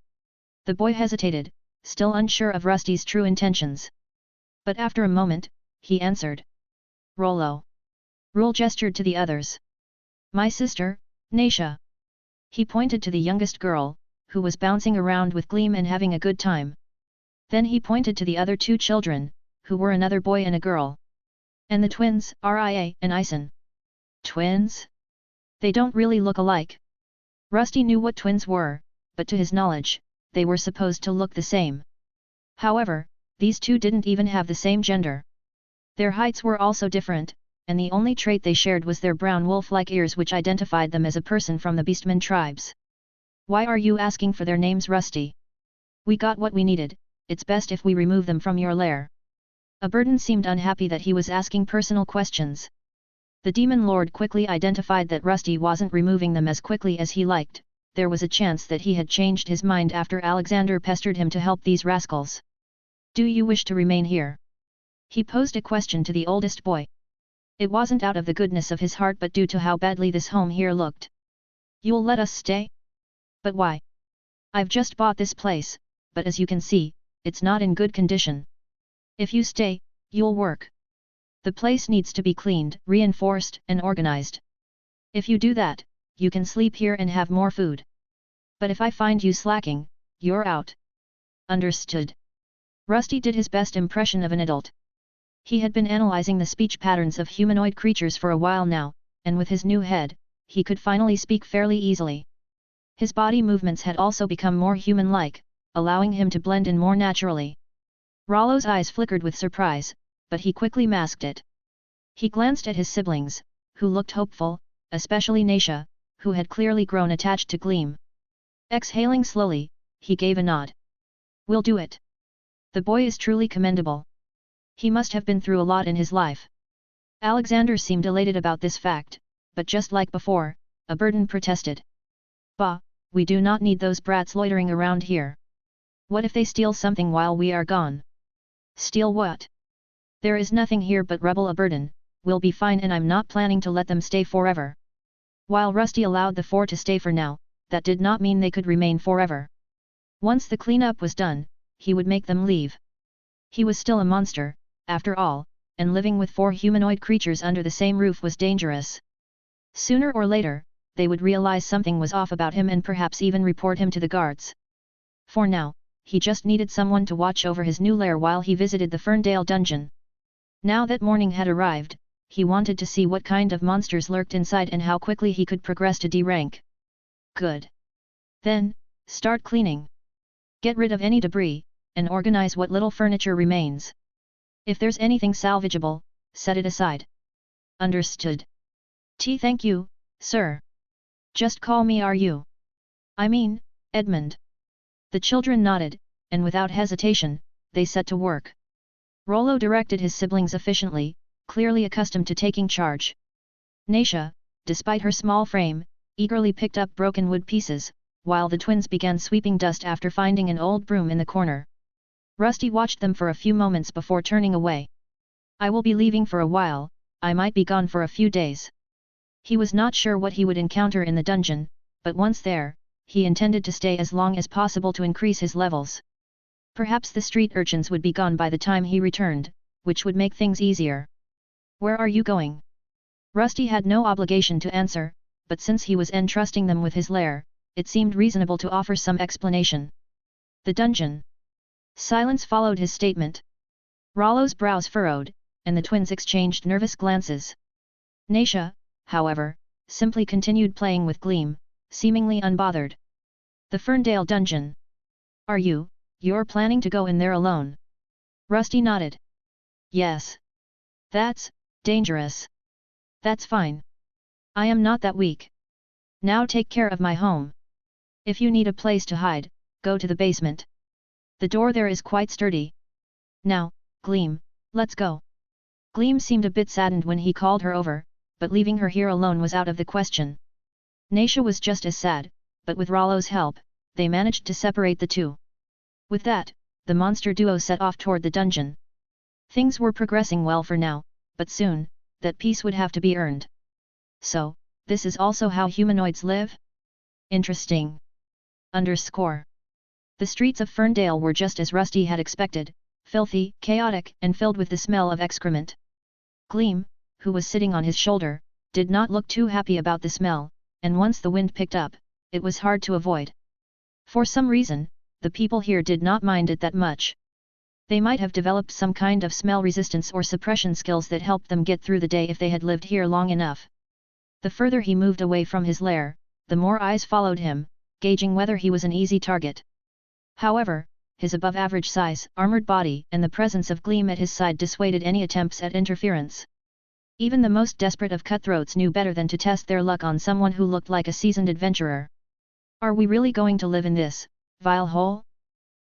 The boy hesitated, still unsure of Rusty's true intentions. But after a moment, he answered. Rollo. Rule gestured to the others. My sister, Naisha. He pointed to the youngest girl, who was bouncing around with Gleam and having a good time. Then he pointed to the other 2 children, who were another boy and a girl. And the twins, Ria and Ison. Twins? They don't really look alike. Rusty knew what twins were, but to his knowledge, they were supposed to look the same. However, these 2 didn't even have the same gender. Their heights were also different, and the only trait they shared was their brown wolf-like ears, which identified them as a person from the Beastmen tribes. Why are you asking for their names, Rusty? We got what we needed, it's best if we remove them from your lair. A burden seemed unhappy that he was asking personal questions. The Demon Lord quickly identified that Rusty wasn't removing them as quickly as he liked. There was a chance that he had changed his mind after Alexander pestered him to help these rascals. Do you wish to remain here? He posed a question to the oldest boy. It wasn't out of the goodness of his heart but due to how badly this home here looked. You'll let us stay? But why? I've just bought this place, but as you can see, it's not in good condition. If you stay, you'll work. The place needs to be cleaned, reinforced, and organized. If you do that, you can sleep here and have more food. But if I find you slacking, you're out. Understood. Rusty did his best impression of an adult. He had been analyzing the speech patterns of humanoid creatures for a while now, and with his new head, he could finally speak fairly easily. His body movements had also become more human-like, allowing him to blend in more naturally. Rollo's eyes flickered with surprise, but he quickly masked it. He glanced at his siblings, who looked hopeful, especially Naisha, who had clearly grown attached to Gleam. Exhaling slowly, he gave a nod. "We'll do it. The boy is truly commendable. He must have been through a lot in his life." Alexander seemed elated about this fact, but just like before, a burden protested. "Bah, we do not need those brats loitering around here. What if they steal something while we are gone?" "Steal what? There is nothing here but rubble. A burden, we'll be fine, and I'm not planning to let them stay forever." While Rusty allowed the four to stay for now, that did not mean they could remain forever. Once the cleanup was done, he would make them leave. He was still a monster, after all, and living with 4 humanoid creatures under the same roof was dangerous. Sooner or later, they would realize something was off about him and perhaps even report him to the guards. For now, he just needed someone to watch over his new lair while he visited the Ferndale dungeon. Now that morning had arrived, he wanted to see what kind of monsters lurked inside and how quickly he could progress to D rank. Good. Then, start cleaning. Get rid of any debris, and organize what little furniture remains. If there's anything salvageable, set it aside. Understood. Thank you, sir. Just call me RU. I mean, Edmund. The children nodded, and without hesitation, they set to work. Rollo directed his siblings efficiently, clearly accustomed to taking charge. Naisha, despite her small frame, eagerly picked up broken wood pieces, while the twins began sweeping dust after finding an old broom in the corner. Rusty watched them for a few moments before turning away. "I will be leaving for a while, I might be gone for a few days." He was not sure what he would encounter in the dungeon, but once there, he intended to stay as long as possible to increase his levels. Perhaps the street urchins would be gone by the time he returned, which would make things easier. "Where are you going?" Rusty had no obligation to answer, but since he was entrusting them with his lair, it seemed reasonable to offer some explanation. "The dungeon." Silence followed his statement. Rollo's brows furrowed, and the twins exchanged nervous glances. Naisha, however, simply continued playing with Gleam, seemingly unbothered. "The Ferndale dungeon. You're planning to go in there alone?" Rusty nodded. "Yes. That's dangerous." "That's fine. I am not that weak. Now take care of my home. If you need a place to hide, go to the basement. The door there is quite sturdy. Now, Gleam, let's go." Gleam seemed a bit saddened when he called her over, but leaving her here alone was out of the question. Naisha was just as sad, but with Rollo's help, they managed to separate the two. With that, the monster duo set off toward the dungeon. Things were progressing well for now, but soon, that peace would have to be earned. So, this is also how humanoids live? Interesting. The streets of Ferndale were just as Rusty had expected, filthy, chaotic, and filled with the smell of excrement. Gleam, who was sitting on his shoulder, did not look too happy about the smell, and once the wind picked up, it was hard to avoid. For some reason, the people here did not mind it that much. They might have developed some kind of smell resistance or suppression skills that helped them get through the day if they had lived here long enough. The further he moved away from his lair, the more eyes followed him, gauging whether he was an easy target. However, his above-average size, armored body, and the presence of Gleam at his side dissuaded any attempts at interference. Even the most desperate of cutthroats knew better than to test their luck on someone who looked like a seasoned adventurer. "Are we really going to live in this vile hole?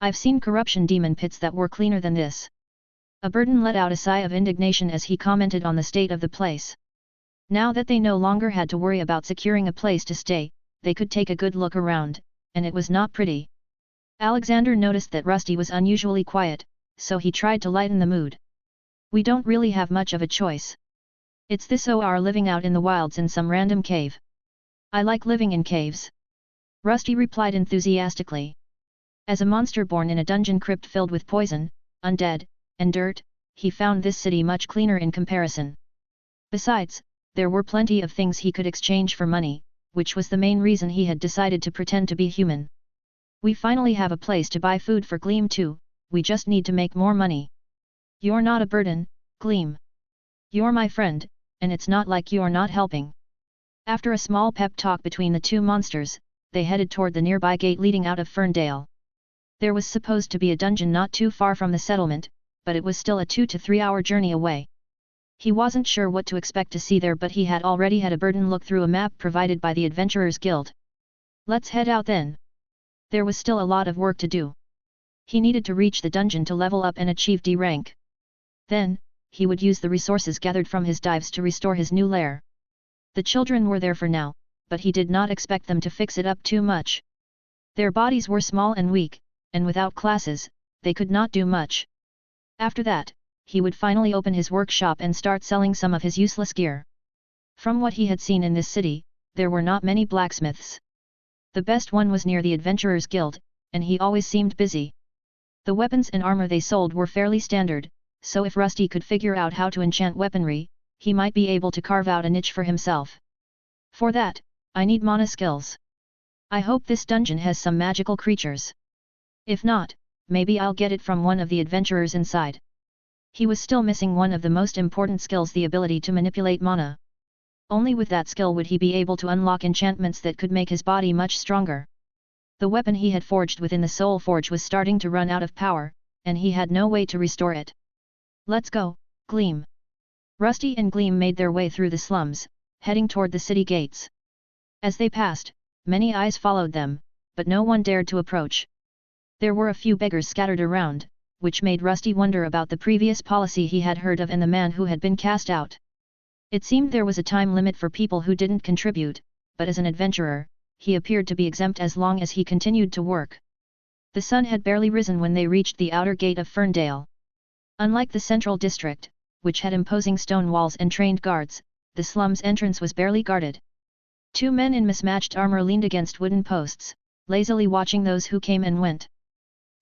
I've seen corruption demon pits that were cleaner than this." A burden let out a sigh of indignation as he commented on the state of the place. Now that they no longer had to worry about securing a place to stay, they could take a good look around, and it was not pretty. Alexander noticed that Rusty was unusually quiet, so he tried to lighten the mood. "We don't really have much of a choice. It's this or living out in the wilds in some random cave." "I like living in caves," Rusty replied enthusiastically. As a monster born in a dungeon crypt filled with poison, undead, and dirt, he found this city much cleaner in comparison. Besides, there were plenty of things he could exchange for money, which was the main reason he had decided to pretend to be human. "We finally have a place to buy food for Gleam too, we just need to make more money." "You're not a burden, Gleam. You're my friend, and it's not like you're not helping." After a small pep talk between the two monsters, they headed toward the nearby gate leading out of Ferndale. There was supposed to be a dungeon not too far from the settlement, but it was still a 2 to 3 hour journey away. He wasn't sure what to expect to see there, but he had already had a Burden look through a map provided by the Adventurers Guild. Let's head out then. There was still a lot of work to do. He needed to reach the dungeon to level up and achieve D rank. Then, he would use the resources gathered from his dives to restore his new lair. The children were there for now, but he did not expect them to fix it up too much. Their bodies were small and weak, and without classes, they could not do much. After that, he would finally open his workshop and start selling some of his useless gear. From what he had seen in this city, there were not many blacksmiths. The best one was near the Adventurers Guild, and he always seemed busy. The weapons and armor they sold were fairly standard, so if Rusty could figure out how to enchant weaponry, he might be able to carve out a niche for himself. For that, I need mana skills. I hope this dungeon has some magical creatures. If not, maybe I'll get it from one of the adventurers inside. He was still missing one of the most important skills, the ability to manipulate mana. Only with that skill would he be able to unlock enchantments that could make his body much stronger. The weapon he had forged within the Soul Forge was starting to run out of power, and he had no way to restore it. Let's go, Gleam. Rusty and Gleam made their way through the slums, heading toward the city gates. As they passed, many eyes followed them, but no one dared to approach. There were a few beggars scattered around, which made Rusty wonder about the previous policy he had heard of and the man who had been cast out. It seemed there was a time limit for people who didn't contribute, but as an adventurer, he appeared to be exempt as long as he continued to work. The sun had barely risen when they reached the outer gate of Ferndale. Unlike the central district, which had imposing stone walls and trained guards, the slum's entrance was barely guarded. Two men in mismatched armor leaned against wooden posts, lazily watching those who came and went.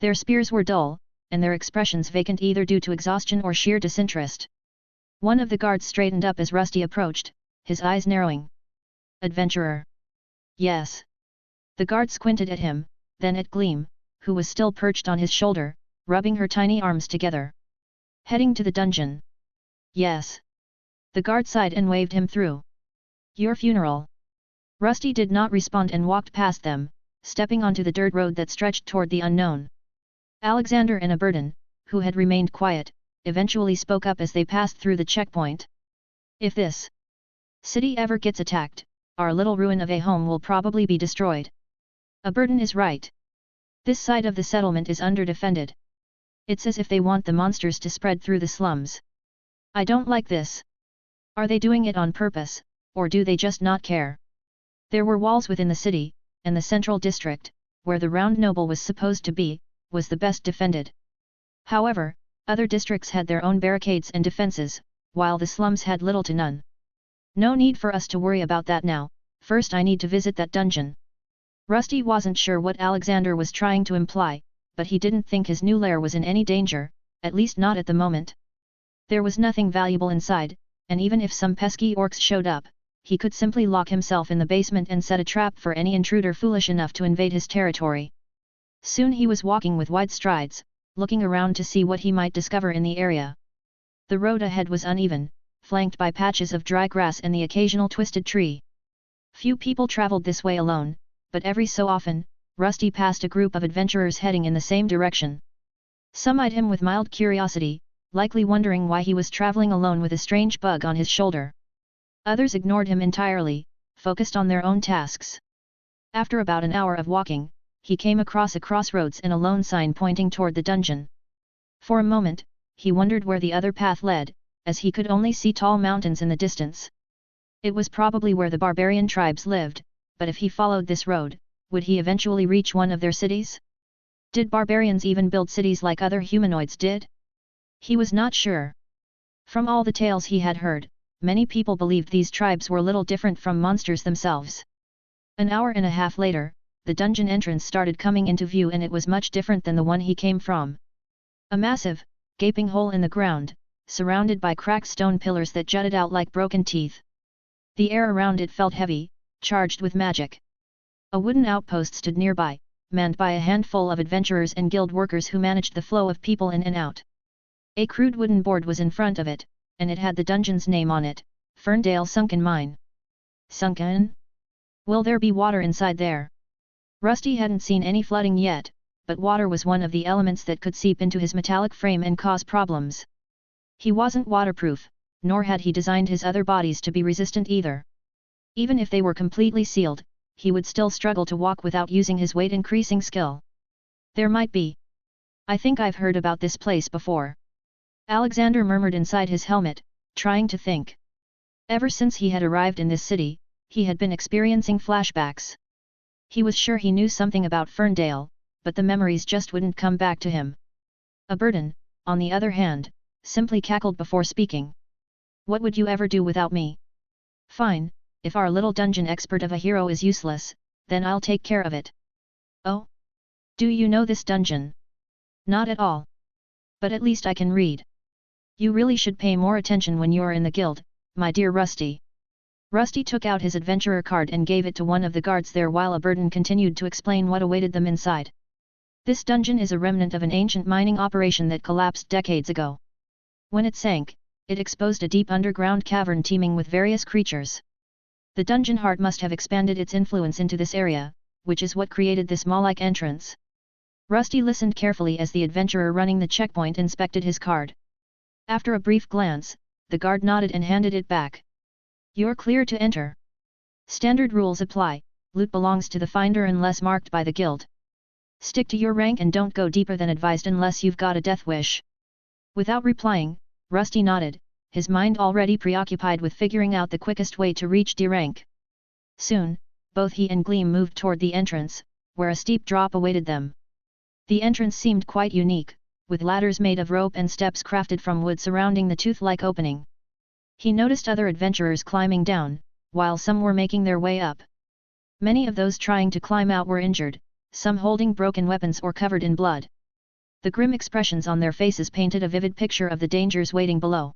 Their spears were dull, and their expressions vacant either due to exhaustion or sheer disinterest. One of the guards straightened up as Rusty approached, his eyes narrowing. Adventurer. Yes. The guard squinted at him, then at Gleam, who was still perched on his shoulder, rubbing her tiny arms together. Heading to the dungeon. Yes. The guard sighed and waved him through. Your funeral. Rusty did not respond and walked past them, stepping onto the dirt road that stretched toward the unknown. Alexander and Burden, who had remained quiet, eventually spoke up as they passed through the checkpoint. If this city ever gets attacked, our little ruin of a home will probably be destroyed. Burden is right. This side of the settlement is underdefended. It's as if they want the monsters to spread through the slums. I don't like this. Are they doing it on purpose, or do they just not care? There were walls within the city, and the central district, where the Round Noble was supposed to be, was the best defended. However, other districts had their own barricades and defenses, while the slums had little to none. No need for us to worry about that now, first I need to visit that dungeon. Rusty wasn't sure what Alexander was trying to imply, but he didn't think his new lair was in any danger, at least not at the moment. There was nothing valuable inside, and even if some pesky orcs showed up, he could simply lock himself in the basement and set a trap for any intruder foolish enough to invade his territory. Soon he was walking with wide strides, looking around to see what he might discover in the area. The road ahead was uneven, flanked by patches of dry grass and the occasional twisted tree. Few people traveled this way alone, but every so often, Rusty passed a group of adventurers heading in the same direction. Some eyed him with mild curiosity, likely wondering why he was traveling alone with a strange bug on his shoulder. Others ignored him entirely, focused on their own tasks. After about an hour of walking, he came across a crossroads and a lone sign pointing toward the dungeon. For a moment, he wondered where the other path led, as he could only see tall mountains in the distance. It was probably where the barbarian tribes lived, but if he followed this road, would he eventually reach one of their cities? Did barbarians even build cities like other humanoids did? He was not sure. From all the tales he had heard, many people believed these tribes were little different from monsters themselves. An hour and a half later, the dungeon entrance started coming into view, and it was much different than the one he came from. A massive, gaping hole in the ground, surrounded by cracked stone pillars that jutted out like broken teeth. The air around it felt heavy, charged with magic. A wooden outpost stood nearby, manned by a handful of adventurers and guild workers who managed the flow of people in and out. A crude wooden board was in front of it, and it had the dungeon's name on it, Ferndale Sunken Mine. Sunken? Will there be water inside there? Rusty hadn't seen any flooding yet, but water was one of the elements that could seep into his metallic frame and cause problems. He wasn't waterproof, nor had he designed his other bodies to be resistant either. Even if they were completely sealed, he would still struggle to walk without using his weight-increasing skill. There might be. I think I've heard about this place before. Alexander murmured inside his helmet, trying to think. Ever since he had arrived in this city, he had been experiencing flashbacks. He was sure he knew something about Ferndale, but the memories just wouldn't come back to him. Aberdan, on the other hand, simply cackled before speaking. What would you ever do without me? Fine, if our little dungeon expert of a hero is useless, then I'll take care of it. Oh? Do you know this dungeon? Not at all. But at least I can read. You really should pay more attention when you're in the guild, my dear Rusty. Rusty took out his adventurer card and gave it to one of the guards there while Aberdan continued to explain what awaited them inside. This dungeon is a remnant of an ancient mining operation that collapsed decades ago. When it sank, it exposed a deep underground cavern teeming with various creatures. The dungeon heart must have expanded its influence into this area, which is what created this maw-like entrance. Rusty listened carefully as the adventurer running the checkpoint inspected his card. After a brief glance, the guard nodded and handed it back. You're clear to enter. Standard rules apply, loot belongs to the finder unless marked by the guild. Stick to your rank and don't go deeper than advised unless you've got a death wish. Without replying, Rusty nodded, his mind already preoccupied with figuring out the quickest way to reach D rank. Soon, both he and Gleam moved toward the entrance, where a steep drop awaited them. The entrance seemed quite unique, with ladders made of rope and steps crafted from wood surrounding the tooth-like opening. He noticed other adventurers climbing down, while some were making their way up. Many of those trying to climb out were injured, some holding broken weapons or covered in blood. The grim expressions on their faces painted a vivid picture of the dangers waiting below.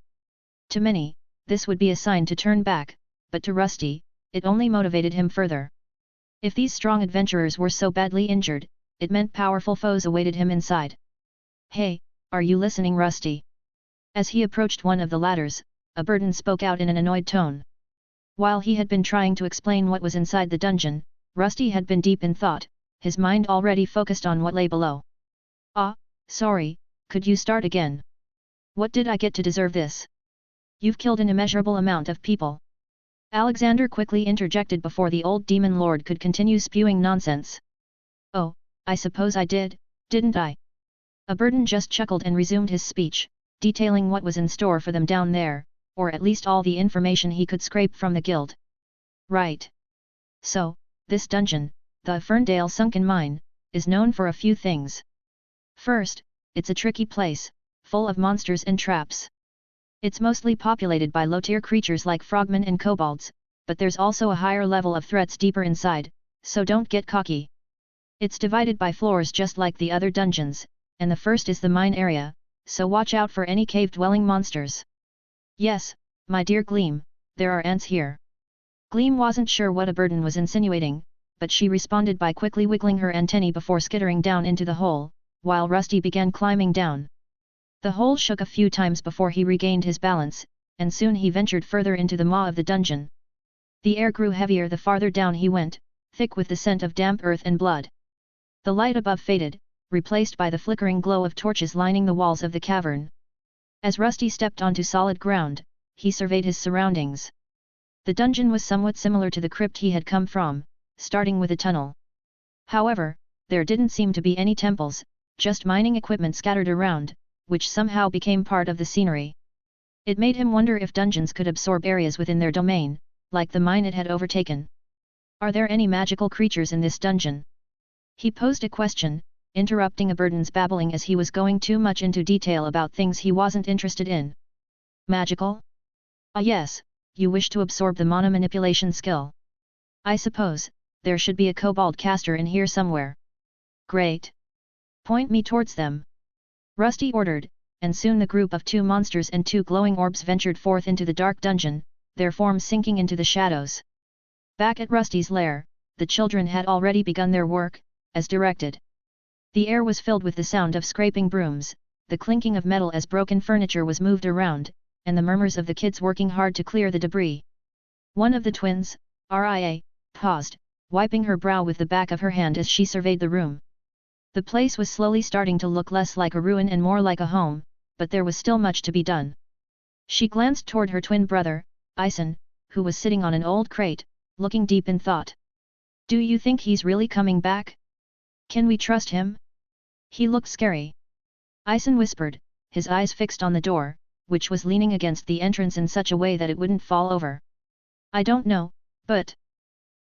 To many, this would be a sign to turn back, but to Rusty, it only motivated him further. If these strong adventurers were so badly injured, it meant powerful foes awaited him inside. Hey, are you listening, Rusty? As he approached one of the ladders, Aberdan spoke out in an annoyed tone. While he had been trying to explain what was inside the dungeon, Rusty had been deep in thought, his mind already focused on what lay below. Ah, sorry, could you start again? What did I get to deserve this? You've killed an immeasurable amount of people. Alexander quickly interjected before the old demon lord could continue spewing nonsense. Oh, I suppose I did, didn't I? Aberdan just chuckled and resumed his speech, detailing what was in store for them down there, or at least all the information he could scrape from the guild. Right. So, this dungeon, the Ferndale Sunken Mine, is known for a few things. First, it's a tricky place, full of monsters and traps. It's mostly populated by low-tier creatures like frogmen and kobolds, but there's also a higher level of threats deeper inside, so don't get cocky. It's divided by floors just like the other dungeons, and the first is the mine area, so watch out for any cave-dwelling monsters. Yes, my dear Gleam, there are ants here. Gleam wasn't sure what Aberdan was insinuating, but she responded by quickly wiggling her antennae before skittering down into the hole, while Rusty began climbing down. The hole shook a few times before he regained his balance, and soon he ventured further into the maw of the dungeon. The air grew heavier the farther down he went, thick with the scent of damp earth and blood. The light above faded, replaced by the flickering glow of torches lining the walls of the cavern. As Rusty stepped onto solid ground, he surveyed his surroundings. The dungeon was somewhat similar to the crypt he had come from, starting with a tunnel. However, there didn't seem to be any temples, just mining equipment scattered around, which somehow became part of the scenery. It made him wonder if dungeons could absorb areas within their domain, like the mine it had overtaken. Are there any magical creatures in this dungeon? He posed a question, interrupting Aberdan's babbling as he was going too much into detail about things he wasn't interested in. Magical? Ah yes, you wish to absorb the mana manipulation skill. I suppose, there should be a kobold caster in here somewhere. Great. Point me towards them. Rusty ordered, and soon the group of 2 monsters and 2 glowing orbs ventured forth into the dark dungeon, their forms sinking into the shadows. Back at Rusty's lair, the children had already begun their work, as directed. The air was filled with the sound of scraping brooms, the clinking of metal as broken furniture was moved around, and the murmurs of the kids working hard to clear the debris. One of the twins, Ria, paused, wiping her brow with the back of her hand as she surveyed the room. The place was slowly starting to look less like a ruin and more like a home, but there was still much to be done. She glanced toward her twin brother, Ison, who was sitting on an old crate, looking deep in thought. Do you think he's really coming back? Can we trust him? He looked scary. Ison whispered, his eyes fixed on the door, which was leaning against the entrance in such a way that it wouldn't fall over. I don't know, but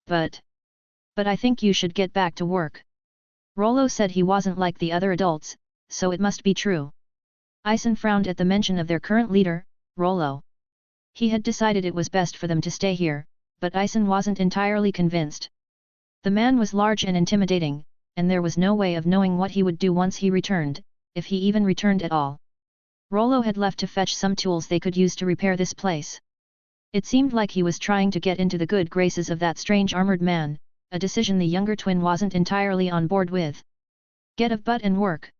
I think you should get back to work. Rollo said he wasn't like the other adults, so it must be true. Ison frowned at the mention of their current leader, Rollo. He had decided it was best for them to stay here, but Ison wasn't entirely convinced. The man was large and intimidating, and there was no way of knowing what he would do once he returned, if he even returned at all. Rollo had left to fetch some tools they could use to repair this place. It seemed like he was trying to get into the good graces of that strange armored man, a decision the younger twin wasn't entirely on board with. Get a butt and work.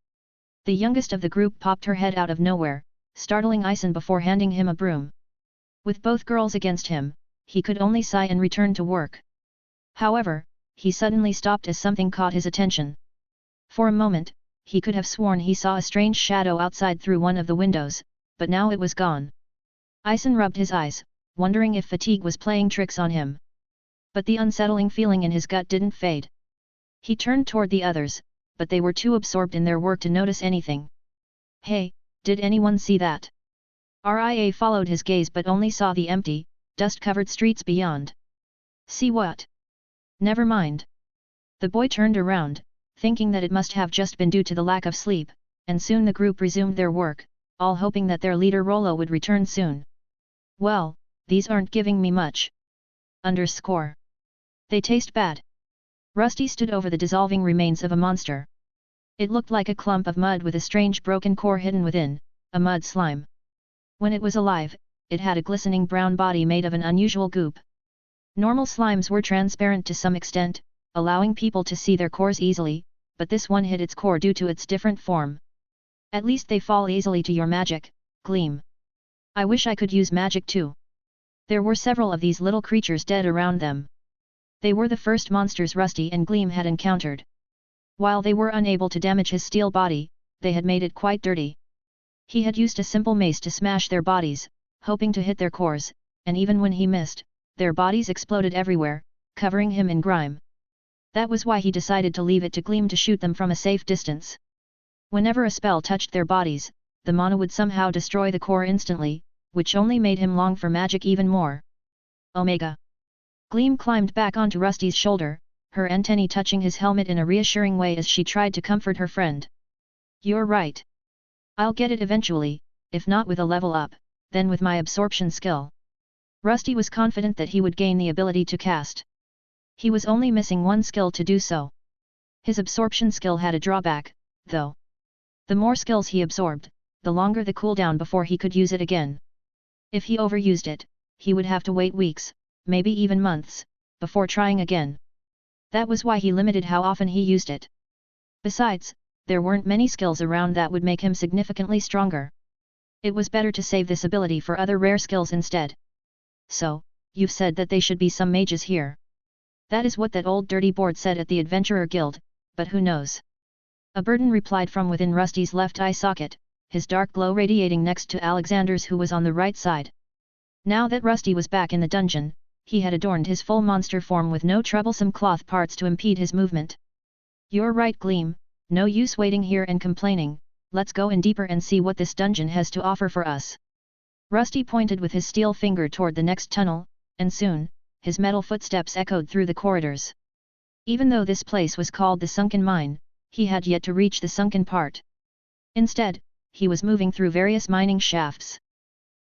The youngest of the group popped her head out of nowhere, startling Ison before handing him a broom. With both girls against him, he could only sigh and return to work. However, he suddenly stopped as something caught his attention. For a moment, he could have sworn he saw a strange shadow outside through one of the windows, but now it was gone. Ison rubbed his eyes, wondering if fatigue was playing tricks on him. But the unsettling feeling in his gut didn't fade. He turned toward the others, but they were too absorbed in their work to notice anything. Hey, did anyone see that? Ria followed his gaze but only saw the empty, dust-covered streets beyond. See what? Never mind. The boy turned around, thinking that it must have just been due to the lack of sleep, and soon the group resumed their work, all hoping that their leader Rollo would return soon. Well, these aren't giving me much. Underscore. They taste bad. Rusty stood over the dissolving remains of a monster. It looked like a clump of mud with a strange broken core hidden within, a mud slime. When it was alive, it had a glistening brown body made of an unusual goop. Normal slimes were transparent to some extent, allowing people to see their cores easily, but this one hid its core due to its different form. At least they fall easily to your magic, Gleam. I wish I could use magic too. There were several of these little creatures dead around them. They were the first monsters Rusty and Gleam had encountered. While they were unable to damage his steel body, they had made it quite dirty. He had used a simple mace to smash their bodies, hoping to hit their cores, and even when he missed, their bodies exploded everywhere, covering him in grime. That was why he decided to leave it to Gleam to shoot them from a safe distance. Whenever a spell touched their bodies, the mana would somehow destroy the core instantly, which only made him long for magic even more. Omega. Gleam climbed back onto Rusty's shoulder, her antennae touching his helmet in a reassuring way as she tried to comfort her friend. You're right. I'll get it eventually, if not with a level up, then with my absorption skill. Rusty was confident that he would gain the ability to cast. He was only missing one skill to do so. His absorption skill had a drawback, though. The more skills he absorbed, the longer the cooldown before he could use it again. If he overused it, he would have to wait weeks, maybe even months, before trying again. That was why he limited how often he used it. Besides, there weren't many skills around that would make him significantly stronger. It was better to save this ability for other rare skills instead. So, you've said that they should be some mages here. That is what that old dirty board said at the Adventurer Guild, but who knows? A burden replied from within Rusty's left eye socket, his dark glow radiating next to Alexander's who was on the right side. Now that Rusty was back in the dungeon, he had adorned his full monster form with no troublesome cloth parts to impede his movement. You're right, Gleam, no use waiting here and complaining, let's go in deeper and see what this dungeon has to offer for us. Rusty pointed with his steel finger toward the next tunnel, and soon, his metal footsteps echoed through the corridors. Even though this place was called the Sunken Mine, he had yet to reach the sunken part. Instead, he was moving through various mining shafts.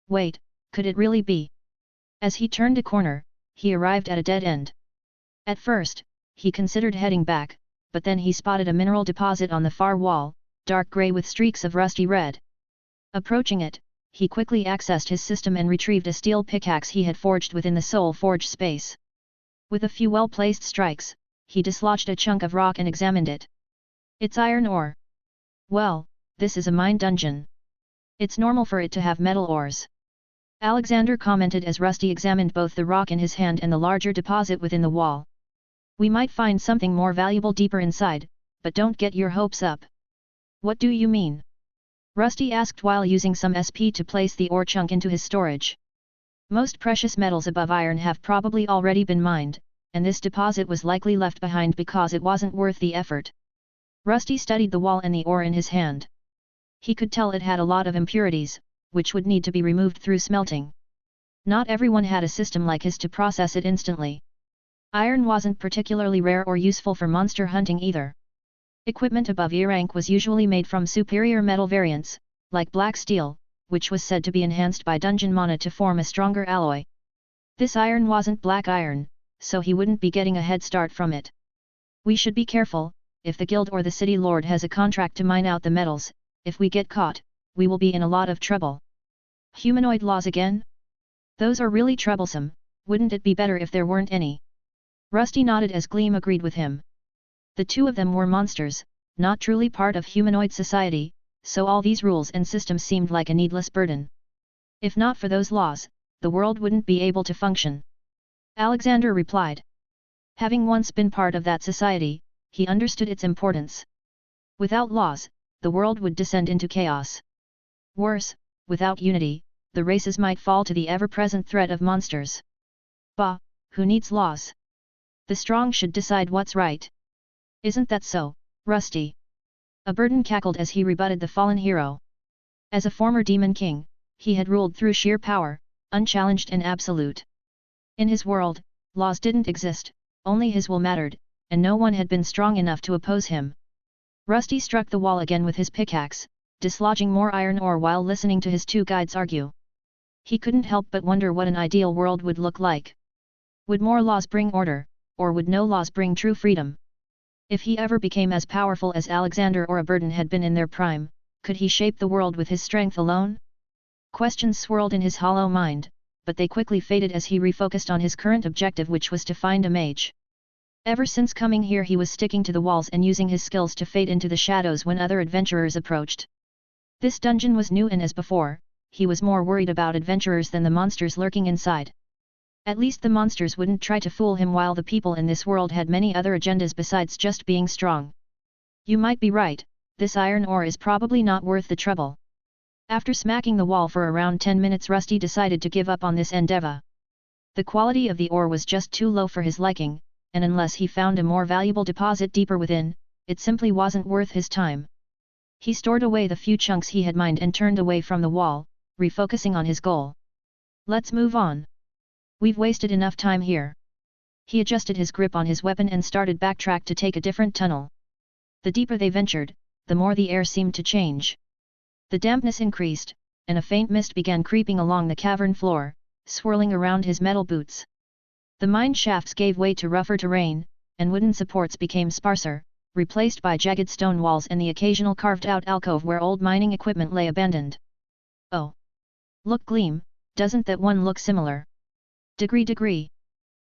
Wait, could it really be? As he turned a corner, he arrived at a dead end. At first, he considered heading back, but then he spotted a mineral deposit on the far wall, dark grey with streaks of rusty red. Approaching it, he quickly accessed his system and retrieved a steel pickaxe he had forged within the Soul Forge space. With a few well-placed strikes, he dislodged a chunk of rock and examined it. It's iron ore. Well, this is a mine dungeon. It's normal for it to have metal ores. Alexander commented as Rusty examined both the rock in his hand and the larger deposit within the wall. We might find something more valuable deeper inside, but don't get your hopes up. What do you mean? Rusty asked while using some SP to place the ore chunk into his storage. Most precious metals above iron have probably already been mined, and this deposit was likely left behind because it wasn't worth the effort. Rusty studied the wall and the ore in his hand. He could tell it had a lot of impurities, which would need to be removed through smelting. Not everyone had a system like his to process it instantly. Iron wasn't particularly rare or useful for monster hunting either. Equipment above E rank was usually made from superior metal variants, like black steel, which was said to be enhanced by dungeon mana to form a stronger alloy. This iron wasn't black iron, so he wouldn't be getting a head start from it. We should be careful. If the guild or the city lord has a contract to mine out the metals, if we get caught, we will be in a lot of trouble. Humanoid laws again? Those are really troublesome. Wouldn't it be better if there weren't any? Rusty nodded as Gleam agreed with him. The two of them were monsters, not truly part of humanoid society, so all these rules and systems seemed like a needless burden. If not for those laws, the world wouldn't be able to function. Alexander replied. Having once been part of that society, he understood its importance. Without laws, the world would descend into chaos. Worse, without unity, the races might fall to the ever-present threat of monsters. Bah, who needs laws? The strong should decide what's right. Isn't that so, Rusty? A burden cackled as he rebutted the fallen hero. As a former demon king, he had ruled through sheer power, unchallenged and absolute. In his world, laws didn't exist, only his will mattered, and no one had been strong enough to oppose him. Rusty struck the wall again with his pickaxe, dislodging more iron ore while listening to his two guides argue. He couldn't help but wonder what an ideal world would look like. Would more laws bring order, or would no laws bring true freedom? If he ever became as powerful as Alexander or a burden had been in their prime, could he shape the world with his strength alone? Questions swirled in his hollow mind, but they quickly faded as he refocused on his current objective, which was to find a mage. Ever since coming here he was sticking to the walls and using his skills to fade into the shadows when other adventurers approached. This dungeon was new, and as before, he was more worried about adventurers than the monsters lurking inside. At least the monsters wouldn't try to fool him, while the people in this world had many other agendas besides just being strong. You might be right, this iron ore is probably not worth the trouble. After smacking the wall for around 10 minutes, Rusty decided to give up on this endeavor. The quality of the ore was just too low for his liking, and unless he found a more valuable deposit deeper within, it simply wasn't worth his time. He stored away the few chunks he had mined and turned away from the wall, refocusing on his goal. Let's move on. We've wasted enough time here. He adjusted his grip on his weapon and started backtrack to take a different tunnel. The deeper they ventured, the more the air seemed to change. The dampness increased, and a faint mist began creeping along the cavern floor, swirling around his metal boots. The mine shafts gave way to rougher terrain, and wooden supports became sparser, replaced by jagged stone walls and the occasional carved-out alcove where old mining equipment lay abandoned. Oh! Look, Gleam, doesn't that one look similar? Degree.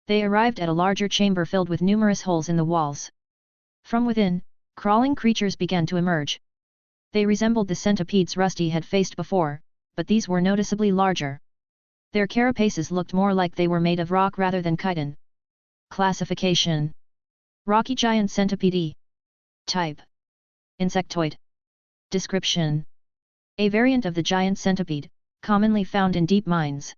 They arrived at a larger chamber filled with numerous holes in the walls. From within, crawling creatures began to emerge. They resembled the centipedes Rusty had faced before, but these were noticeably larger. Their carapaces looked more like they were made of rock rather than chitin. Classification: Rocky Giant Centipede. Type: Insectoid. Description: A variant of the giant centipede, commonly found in deep mines.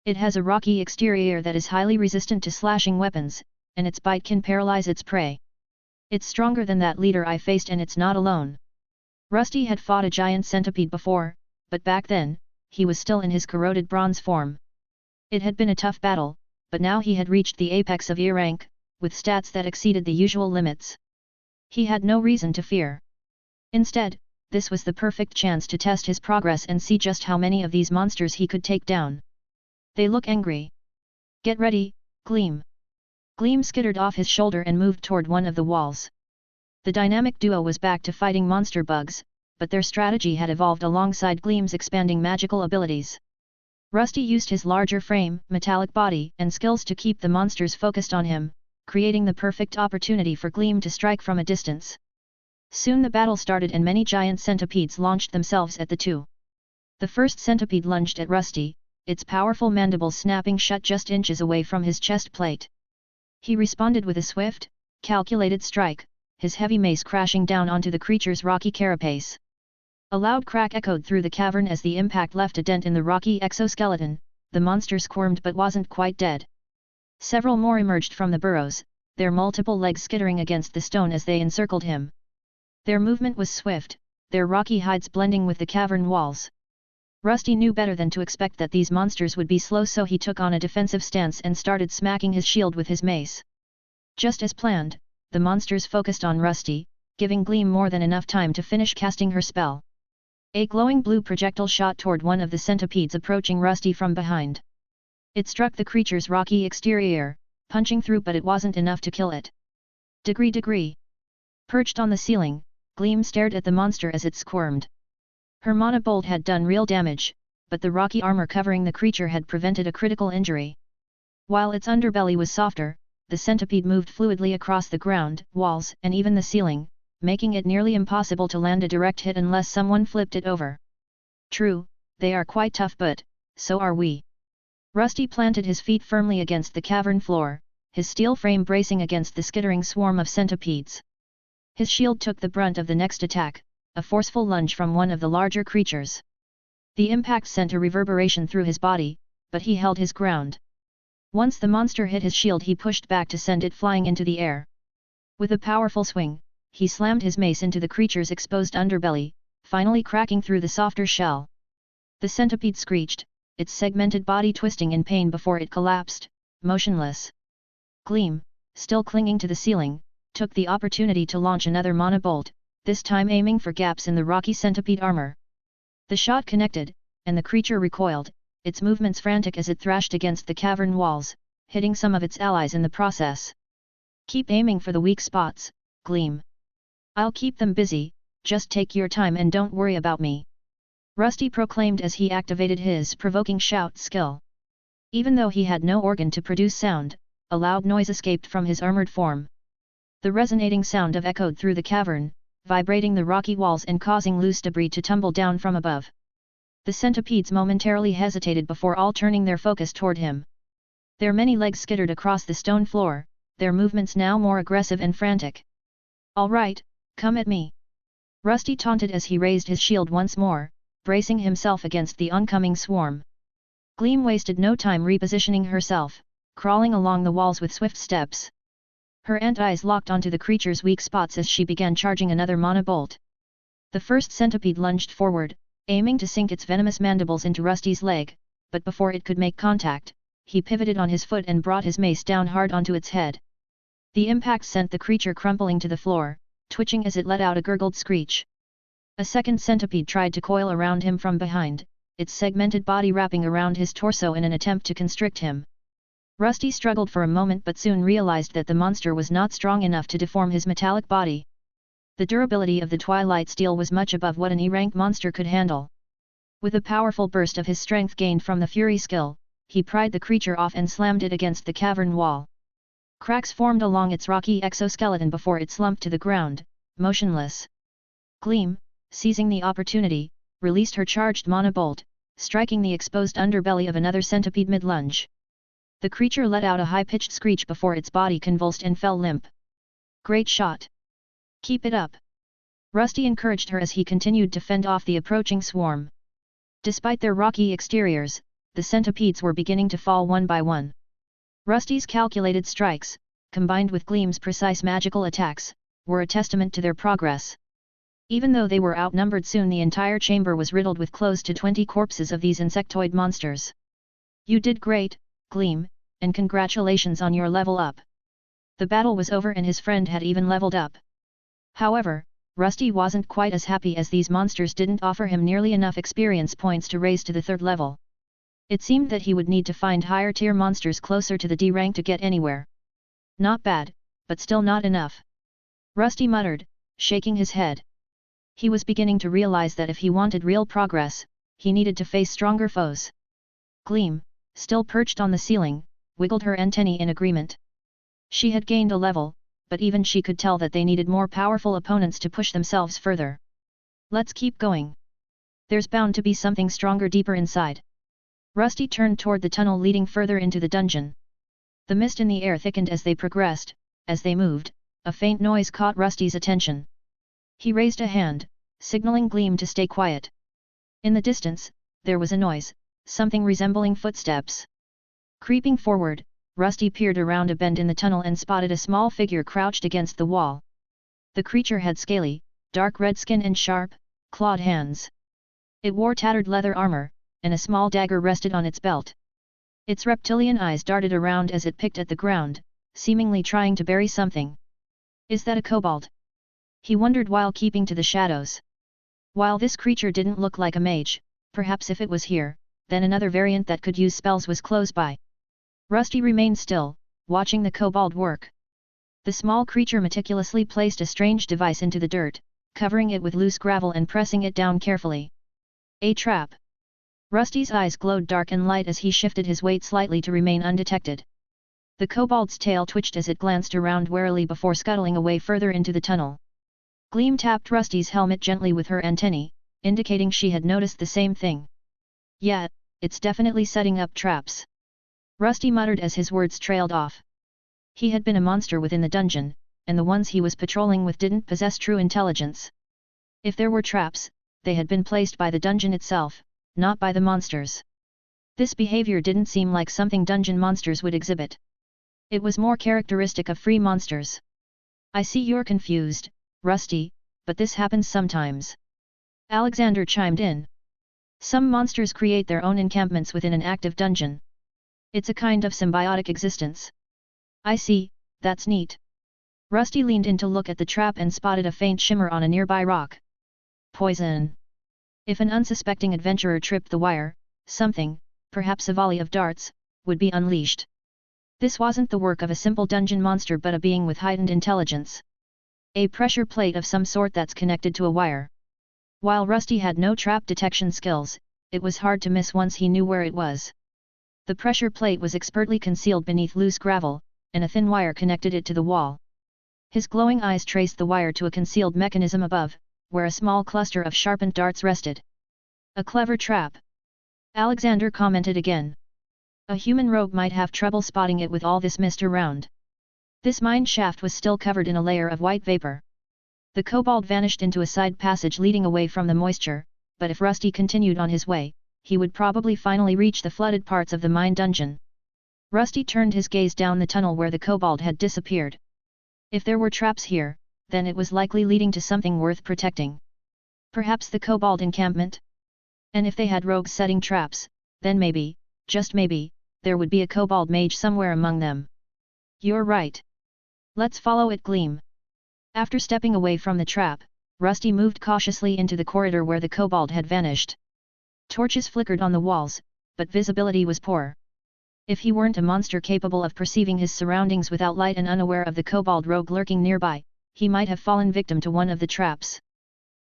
It has a rocky exterior that is highly resistant to slashing weapons, and its bite can paralyze its prey. It's stronger than that leader I faced, and it's not alone. Rusty had fought a giant centipede before, but back then, he was still in his corroded bronze form. It had been a tough battle, but now he had reached the apex of E rank, with stats that exceeded the usual limits. He had no reason to fear. Instead, this was the perfect chance to test his progress and see just how many of these monsters he could take down. They look angry. Get ready, Gleam. Gleam skittered off his shoulder and moved toward one of the walls. The dynamic duo was back to fighting monster bugs, but their strategy had evolved alongside Gleam's expanding magical abilities. Rusty used his larger frame, metallic body, and skills to keep the monsters focused on him, creating the perfect opportunity for Gleam to strike from a distance. Soon the battle started and many giant centipedes launched themselves at the two. The first centipede lunged at Rusty, its powerful mandibles snapping shut just inches away from his chest plate. He responded with a swift, calculated strike, his heavy mace crashing down onto the creature's rocky carapace. A loud crack echoed through the cavern as the impact left a dent in the rocky exoskeleton. The monster squirmed but wasn't quite dead. Several more emerged from the burrows, their multiple legs skittering against the stone as they encircled him. Their movement was swift, their rocky hides blending with the cavern walls. Rusty knew better than to expect that these monsters would be slow, so he took on a defensive stance and started smacking his shield with his mace. Just as planned, the monsters focused on Rusty, giving Gleam more than enough time to finish casting her spell. A glowing blue projectile shot toward one of the centipedes approaching Rusty from behind. It struck the creature's rocky exterior, punching through, but it wasn't enough to kill it. Degree. Perched on the ceiling, Gleam stared at the monster as it squirmed. Her mana bolt had done real damage, but the rocky armor covering the creature had prevented a critical injury. While its underbelly was softer, the centipede moved fluidly across the ground, walls, and even the ceiling, making it nearly impossible to land a direct hit unless someone flipped it over. True, they are quite tough, but so are we. Rusty planted his feet firmly against the cavern floor, his steel frame bracing against the skittering swarm of centipedes. His shield took the brunt of the next attack, a forceful lunge from one of the larger creatures. The impact sent a reverberation through his body, but he held his ground. Once the monster hit his shield, he pushed back to send it flying into the air. With a powerful swing, he slammed his mace into the creature's exposed underbelly, finally cracking through the softer shell. The centipede screeched, its segmented body twisting in pain before it collapsed, motionless. Gleam, still clinging to the ceiling, took the opportunity to launch another mana bolt, this time aiming for gaps in the rocky centipede armor. The shot connected, and the creature recoiled, its movements frantic as it thrashed against the cavern walls, hitting some of its allies in the process. Keep aiming for the weak spots, Gleam. I'll keep them busy, just take your time and don't worry about me. Rusty proclaimed as he activated his provoking shout skill. Even though he had no organ to produce sound, a loud noise escaped from his armored form. The resonating sound echoed through the cavern, vibrating the rocky walls and causing loose debris to tumble down from above. The centipedes momentarily hesitated before all turning their focus toward him. Their many legs skittered across the stone floor, their movements now more aggressive and frantic. All right, come at me. Rusty taunted as he raised his shield once more, bracing himself against the oncoming swarm. Gleam wasted no time repositioning herself, crawling along the walls with swift steps. Her ant-eyes locked onto the creature's weak spots as she began charging another mana bolt. The first centipede lunged forward, aiming to sink its venomous mandibles into Rusty's leg, but before it could make contact, he pivoted on his foot and brought his mace down hard onto its head. The impact sent the creature crumpling to the floor, twitching as it let out a gurgled screech. A second centipede tried to coil around him from behind, its segmented body wrapping around his torso in an attempt to constrict him. Rusty struggled for a moment but soon realized that the monster was not strong enough to deform his metallic body. The durability of the Twilight Steel was much above what an E-rank monster could handle. With a powerful burst of his strength gained from the Fury skill, he pried the creature off and slammed it against the cavern wall. Cracks formed along its rocky exoskeleton before it slumped to the ground, motionless. Gleam, seizing the opportunity, released her charged mana bolt, striking the exposed underbelly of another centipede mid-lunge. The creature let out a high-pitched screech before its body convulsed and fell limp. Great shot! Keep it up! Rusty encouraged her as he continued to fend off the approaching swarm. Despite their rocky exteriors, the centipedes were beginning to fall one by one. Rusty's calculated strikes, combined with Gleam's precise magical attacks, were a testament to their progress. Even though they were outnumbered, soon the entire chamber was riddled with close to 20 corpses of these insectoid monsters. You did great, Gleam, and congratulations on your level up. The battle was over and his friend had even leveled up. However, Rusty wasn't quite as happy as these monsters didn't offer him nearly enough experience points to raise to the 3rd level. It seemed that he would need to find higher tier monsters closer to the D rank to get anywhere. Not bad, but still not enough. Rusty muttered, shaking his head. He was beginning to realize that if he wanted real progress, he needed to face stronger foes. Gleam, still perched on the ceiling, wiggled her antennae in agreement. She had gained a level, but even she could tell that they needed more powerful opponents to push themselves further. Let's keep going. There's bound to be something stronger deeper inside. Rusty turned toward the tunnel leading further into the dungeon. The mist in the air thickened as they progressed. As they moved, a faint noise caught Rusty's attention. He raised a hand, signaling Gleam to stay quiet. In the distance, there was a noise, something resembling footsteps. Creeping forward, Rusty peered around a bend in the tunnel and spotted a small figure crouched against the wall. The creature had scaly, dark red skin and sharp, clawed hands. It wore tattered leather armor, and a small dagger rested on its belt. Its reptilian eyes darted around as it picked at the ground, seemingly trying to bury something. Is that a kobold? He wondered while keeping to the shadows. While this creature didn't look like a mage, perhaps if it was here, then another variant that could use spells was close by. Rusty remained still, watching the kobold work. The small creature meticulously placed a strange device into the dirt, covering it with loose gravel and pressing it down carefully. A trap. Rusty's eyes glowed dark and light as he shifted his weight slightly to remain undetected. The kobold's tail twitched as it glanced around warily before scuttling away further into the tunnel. Gleam tapped Rusty's helmet gently with her antennae, indicating she had noticed the same thing. Yeah, it's definitely setting up traps. Rusty muttered as his words trailed off. He had been a monster within the dungeon, and the ones he was patrolling with didn't possess true intelligence. If there were traps, they had been placed by the dungeon itself, not by the monsters. This behavior didn't seem like something dungeon monsters would exhibit. It was more characteristic of free monsters. I see you're confused, Rusty, but this happens sometimes. Alexander chimed in. Some monsters create their own encampments within an active dungeon. It's a kind of symbiotic existence. I see, that's neat. Rusty leaned in to look at the trap and spotted a faint shimmer on a nearby rock. Poison. If an unsuspecting adventurer tripped the wire, something, perhaps a volley of darts, would be unleashed. This wasn't the work of a simple dungeon monster but a being with heightened intelligence. A pressure plate of some sort that's connected to a wire. While Rusty had no trap detection skills, it was hard to miss once he knew where it was. The pressure plate was expertly concealed beneath loose gravel, and a thin wire connected it to the wall. His glowing eyes traced the wire to a concealed mechanism above, where a small cluster of sharpened darts rested. A clever trap. Alexander commented again. A human rogue might have trouble spotting it with all this mist around. This mine shaft was still covered in a layer of white vapor. The kobold vanished into a side passage leading away from the moisture, but if Rusty continued on his way, he would probably finally reach the flooded parts of the mine dungeon. Rusty turned his gaze down the tunnel where the kobold had disappeared. If there were traps here, then it was likely leading to something worth protecting. Perhaps the kobold encampment? And if they had rogues setting traps, then maybe, just maybe, there would be a kobold mage somewhere among them. You're right. Let's follow it, Gleam. After stepping away from the trap, Rusty moved cautiously into the corridor where the kobold had vanished. Torches flickered on the walls, but visibility was poor. If he weren't a monster capable of perceiving his surroundings without light and unaware of the kobold rogue lurking nearby, he might have fallen victim to one of the traps.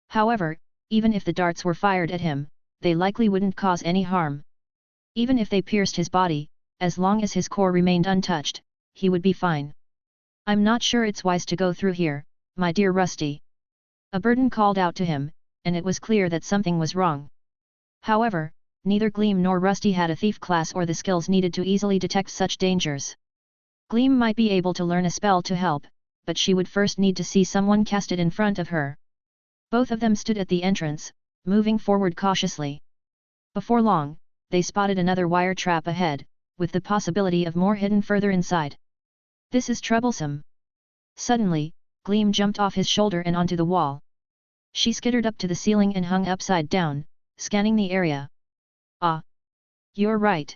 However, even if the darts were fired at him, they likely wouldn't cause any harm. Even if they pierced his body, as long as his core remained untouched, he would be fine. I'm not sure it's wise to go through here, my dear Rusty. A burden called out to him, and it was clear that something was wrong. However, neither Gleam nor Rusty had a thief class or the skills needed to easily detect such dangers. Gleam might be able to learn a spell to help, but she would first need to see someone cast it in front of her. Both of them stood at the entrance, moving forward cautiously. Before long, they spotted another wire trap ahead, with the possibility of more hidden further inside. This is troublesome. Suddenly, Gleam jumped off his shoulder and onto the wall. She skittered up to the ceiling and hung upside down, scanning the area. Ah! You're right.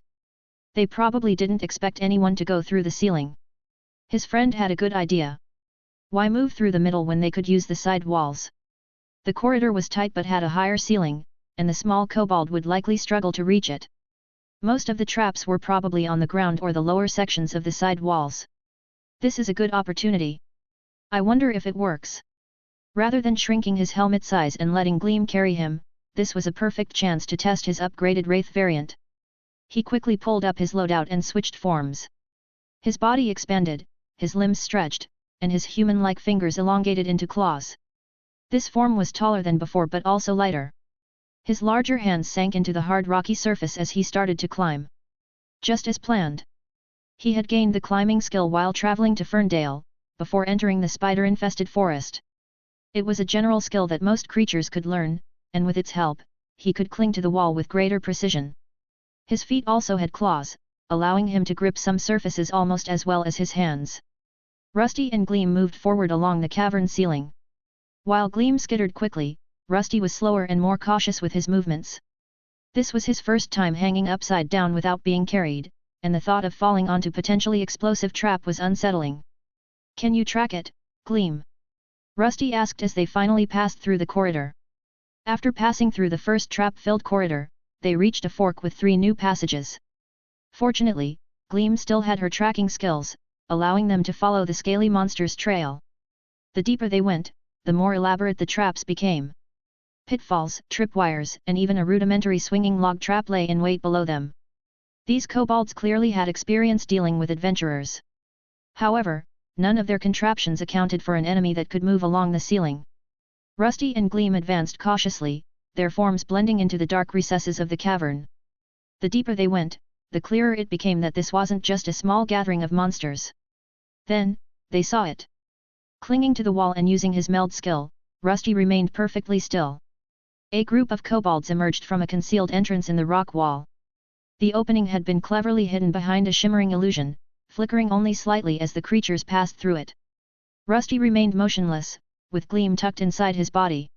They probably didn't expect anyone to go through the ceiling. His friend had a good idea. Why move through the middle when they could use the side walls? The corridor was tight but had a higher ceiling, and the small kobold would likely struggle to reach it. Most of the traps were probably on the ground or the lower sections of the side walls. This is a good opportunity. I wonder if it works. Rather than shrinking his helmet size and letting Gleam carry him, this was a perfect chance to test his upgraded Wraith variant. He quickly pulled up his loadout and switched forms. His body expanded, his limbs stretched, and his human-like fingers elongated into claws. This form was taller than before but also lighter. His larger hands sank into the hard rocky surface as he started to climb. Just as planned. He had gained the climbing skill while traveling to Ferndale, before entering the spider-infested forest. It was a general skill that most creatures could learn, and with its help, he could cling to the wall with greater precision. His feet also had claws, allowing him to grip some surfaces almost as well as his hands. Rusty and Gleam moved forward along the cavern ceiling. While Gleam skittered quickly, Rusty was slower and more cautious with his movements. This was his first time hanging upside down without being carried, and the thought of falling onto potentially explosive trap was unsettling. "Can you track it, Gleam?" Rusty asked as they finally passed through the corridor. After passing through the first trap-filled corridor, they reached a fork with 3 new passages. Fortunately, Gleam still had her tracking skills, allowing them to follow the scaly monster's trail. The deeper they went, the more elaborate the traps became. Pitfalls, tripwires, and even a rudimentary swinging log trap lay in wait below them. These kobolds clearly had experience dealing with adventurers. However, none of their contraptions accounted for an enemy that could move along the ceiling. Rusty and Gleam advanced cautiously, their forms blending into the dark recesses of the cavern. The deeper they went, the clearer it became that this wasn't just a small gathering of monsters. Then, they saw it. Clinging to the wall and using his meld skill, Rusty remained perfectly still. A group of kobolds emerged from a concealed entrance in the rock wall. The opening had been cleverly hidden behind a shimmering illusion, flickering only slightly as the creatures passed through it. Rusty remained motionless, with Gleam tucked inside his body.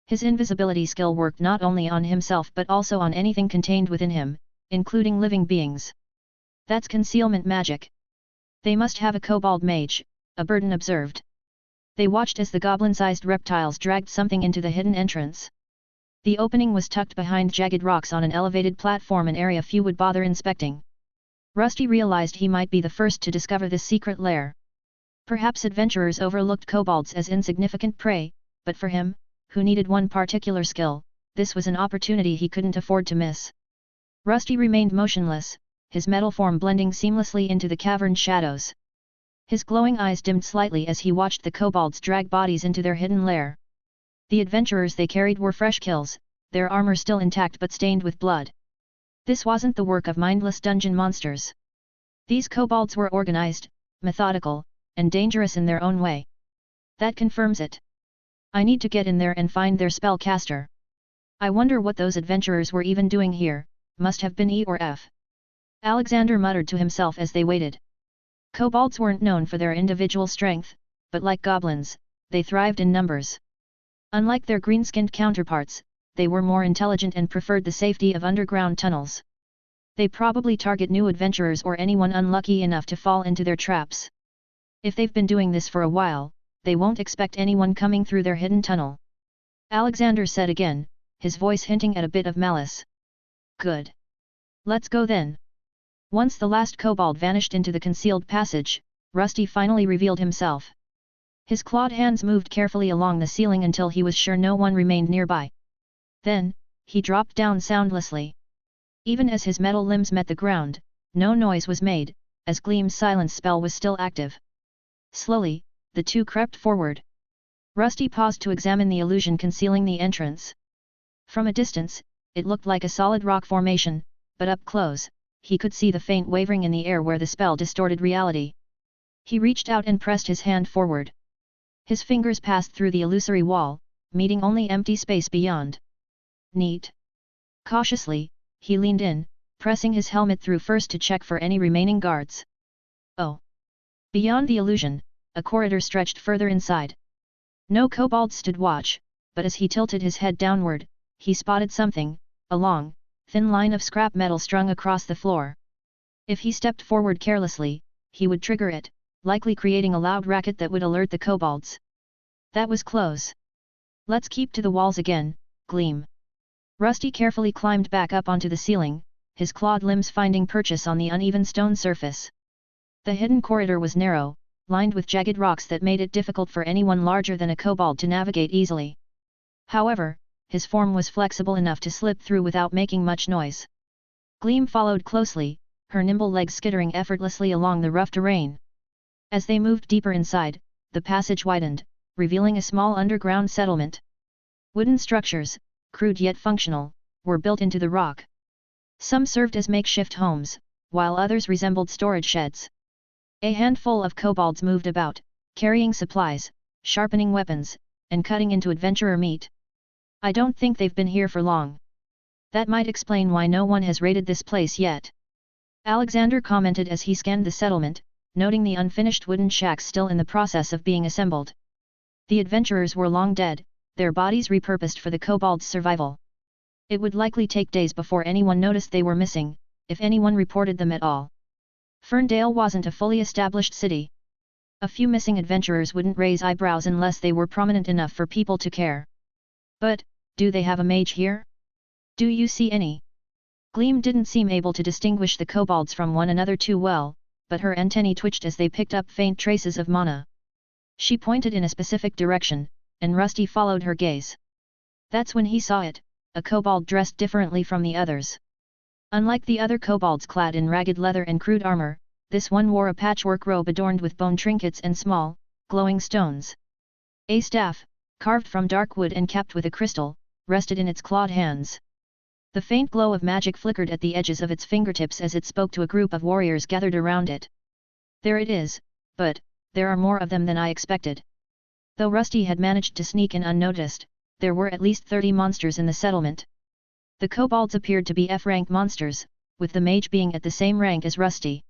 His invisibility skill worked not only on himself but also on anything contained within him, including living beings. "That's concealment magic. They must have a kobold mage," a Burden observed. They watched as the goblin-sized reptiles dragged something into the hidden entrance. The opening was tucked behind jagged rocks on an elevated platform, an area few would bother inspecting. Rusty realized he might be the first to discover this secret lair. Perhaps adventurers overlooked kobolds as insignificant prey, but for him, who needed one particular skill, this was an opportunity he couldn't afford to miss. Rusty remained motionless, his metal form blending seamlessly into the cavern's shadows. His glowing eyes dimmed slightly as he watched the kobolds drag bodies into their hidden lair. The adventurers they carried were fresh kills, their armor still intact but stained with blood. This wasn't the work of mindless dungeon monsters. These kobolds were organized, methodical, and dangerous in their own way. That confirms it. I need to get in there and find their spellcaster. I wonder what those adventurers were even doing here, must have been E or F. Alexander muttered to himself as they waited. Kobolds weren't known for their individual strength, but like goblins, they thrived in numbers. Unlike their green-skinned counterparts, they were more intelligent and preferred the safety of underground tunnels. They probably target new adventurers or anyone unlucky enough to fall into their traps. If they've been doing this for a while, they won't expect anyone coming through their hidden tunnel. Alexander said again, his voice hinting at a bit of malice. Good. Let's go then. Once the last kobold vanished into the concealed passage, Rusty finally revealed himself. His clawed hands moved carefully along the ceiling until he was sure no one remained nearby. Then, he dropped down soundlessly. Even as his metal limbs met the ground, no noise was made, as Gleam's silence spell was still active. Slowly, the two crept forward. Rusty paused to examine the illusion concealing the entrance. From a distance, it looked like a solid rock formation, but up close, he could see the faint wavering in the air where the spell distorted reality. He reached out and pressed his hand forward. His fingers passed through the illusory wall, meeting only empty space beyond. Neat. Cautiously, he leaned in, pressing his helmet through first to check for any remaining guards. Oh! Beyond the illusion, a corridor stretched further inside. No kobolds stood watch, but as he tilted his head downward, he spotted something, a long, thin line of scrap metal strung across the floor. If he stepped forward carelessly, he would trigger it, likely creating a loud racket that would alert the kobolds. That was close. Let's keep to the walls again, Gleam. Rusty carefully climbed back up onto the ceiling, his clawed limbs finding purchase on the uneven stone surface. The hidden corridor was narrow, lined with jagged rocks that made it difficult for anyone larger than a kobold to navigate easily. However, his form was flexible enough to slip through without making much noise. Gleam followed closely, her nimble legs skittering effortlessly along the rough terrain. As they moved deeper inside, the passage widened, revealing a small underground settlement. Wooden structures, crude yet functional, were built into the rock. Some served as makeshift homes, while others resembled storage sheds. A handful of kobolds moved about, carrying supplies, sharpening weapons, and cutting into adventurer meat. I don't think they've been here for long. That might explain why no one has raided this place yet. Alexander commented as he scanned the settlement, noting the unfinished wooden shacks still in the process of being assembled. The adventurers were long dead, their bodies repurposed for the kobolds' survival. It would likely take days before anyone noticed they were missing, if anyone reported them at all. Ferndale wasn't a fully established city. A few missing adventurers wouldn't raise eyebrows unless they were prominent enough for people to care. But, do they have a mage here? Do you see any? Gleam didn't seem able to distinguish the kobolds from one another too well, but her antennae twitched as they picked up faint traces of mana. She pointed in a specific direction, and Rusty followed her gaze. That's when he saw it, a kobold dressed differently from the others. Unlike the other kobolds clad in ragged leather and crude armor, this one wore a patchwork robe adorned with bone trinkets and small, glowing stones. A staff, carved from dark wood and capped with a crystal, rested in its clawed hands. The faint glow of magic flickered at the edges of its fingertips as it spoke to a group of warriors gathered around it. There it is, but, there are more of them than I expected. Though Rusty had managed to sneak in unnoticed, there were at least 30 monsters in the settlement. The kobolds appeared to be F-rank monsters, with the mage being at the same rank as Rusty.